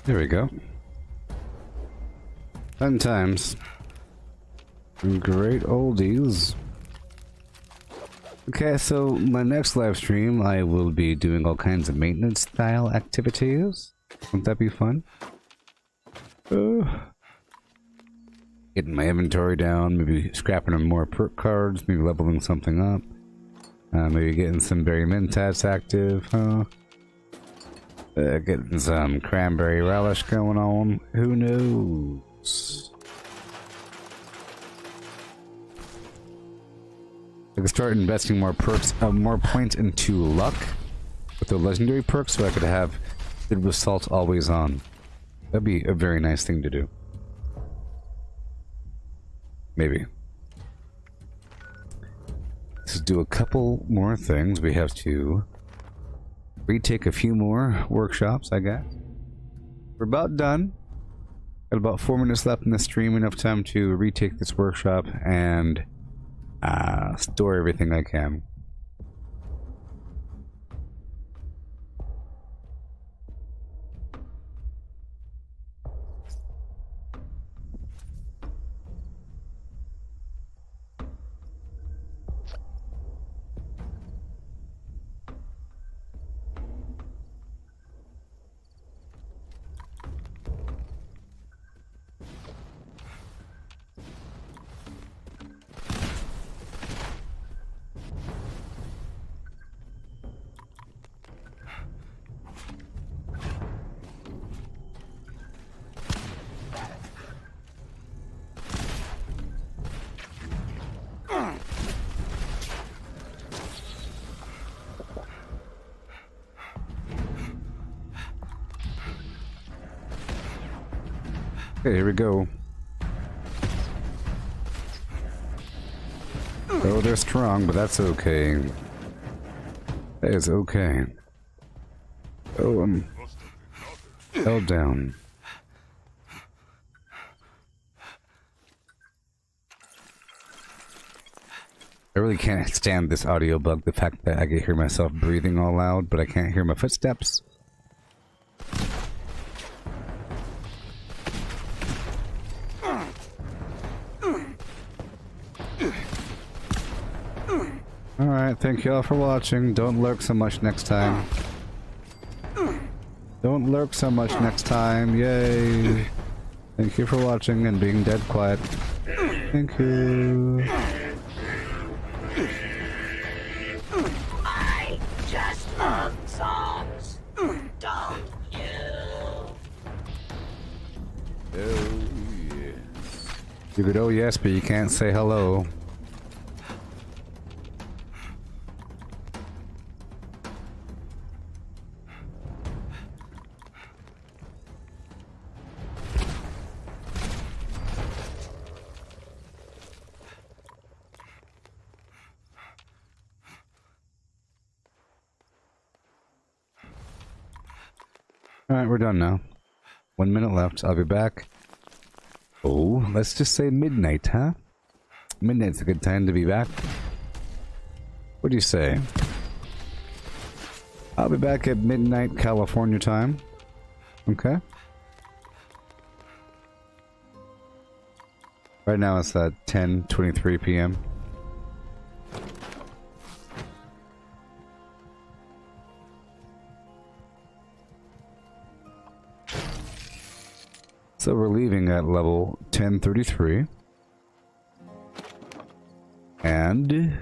There we go. Fun times. Great oldies. Okay, so my next live stream, I will be doing all kinds of maintenance style activities. Won't that be fun? Getting my inventory down, maybe scrapping some more perk cards, maybe leveling something up. Maybe getting some berry mentats active, huh? Getting some cranberry relish going on. Who knows? I could start investing more perks, more points into luck with the legendary perks, so I could have good results always on. That'd be a very nice thing to do. Maybe. Let's do a couple more things. We have to retake a few more workshops, I guess. We're about done. Got about 4 minutes left in the stream, enough time to retake this workshop and store everything I can. Okay, here we go. Oh, they're strong, but that's okay. That is okay. Oh, I'm held down. I really can't stand this audio bug, the fact that I can hear myself breathing all loud, but I can't hear my footsteps. Alright, thank you all for watching. Don't lurk so much next time. Don't lurk so much next time. Yay. Thank you for watching and being dead quiet. Thank you. I just love songs. Don't you? Oh, yes. You could oh yes, but you can't say hello. Alright, we're done now. 1 minute left. I'll be back. Oh, let's just say midnight, huh? Midnight's a good time to be back. What do you say? I'll be back at midnight California time. Okay. Right now it's 10:23 p.m. So we're leaving at level 1033. And...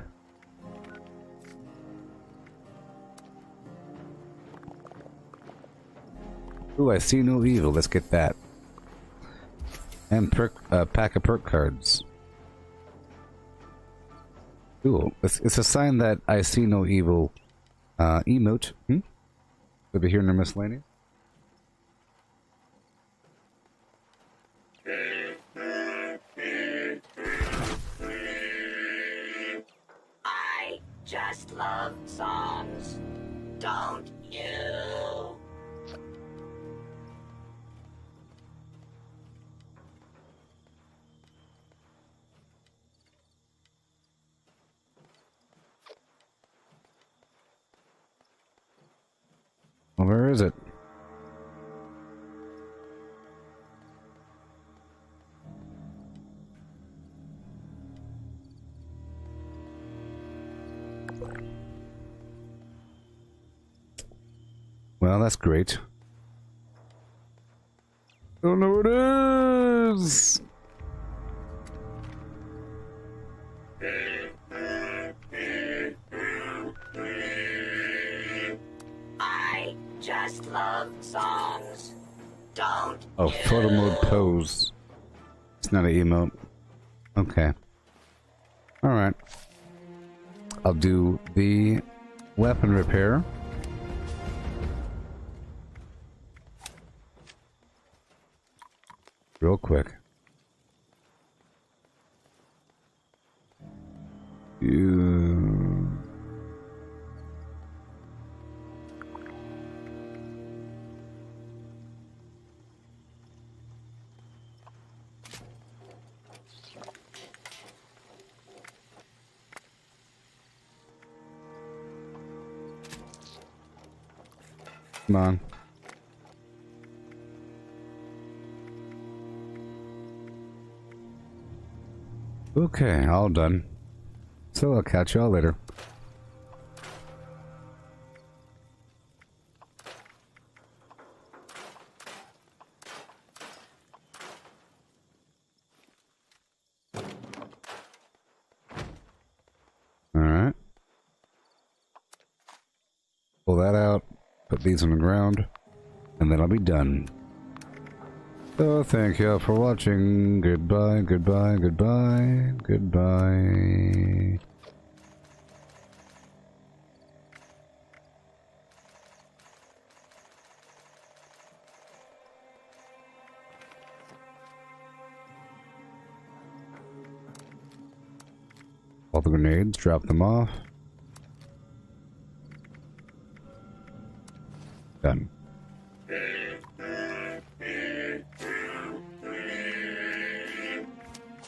ooh, I see no evil. Let's get that. And pack of perk cards. Cool. It's a sign that I see no evil emote. Over here in the miscellaneous. I just love songs. Don't you? Well, where is it? Well, that's great. Don't know what it is. I just love songs. Don't Oh, photo mode pose. It's not an emote. Okay. Alright. I'll do the weapon repair. Real quick. Come on. Okay, all done. So I'll catch y'all later. Alright. Pull that out, put these on the ground, and then I'll be done. So thank you for watching. Goodbye, goodbye, goodbye, goodbye. All the grenades, drop them off. Done.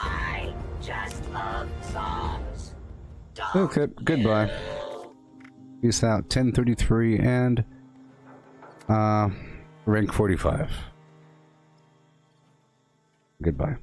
I just love songs. Okay, goodbye. Peace out. 1033 and rank 45. Goodbye.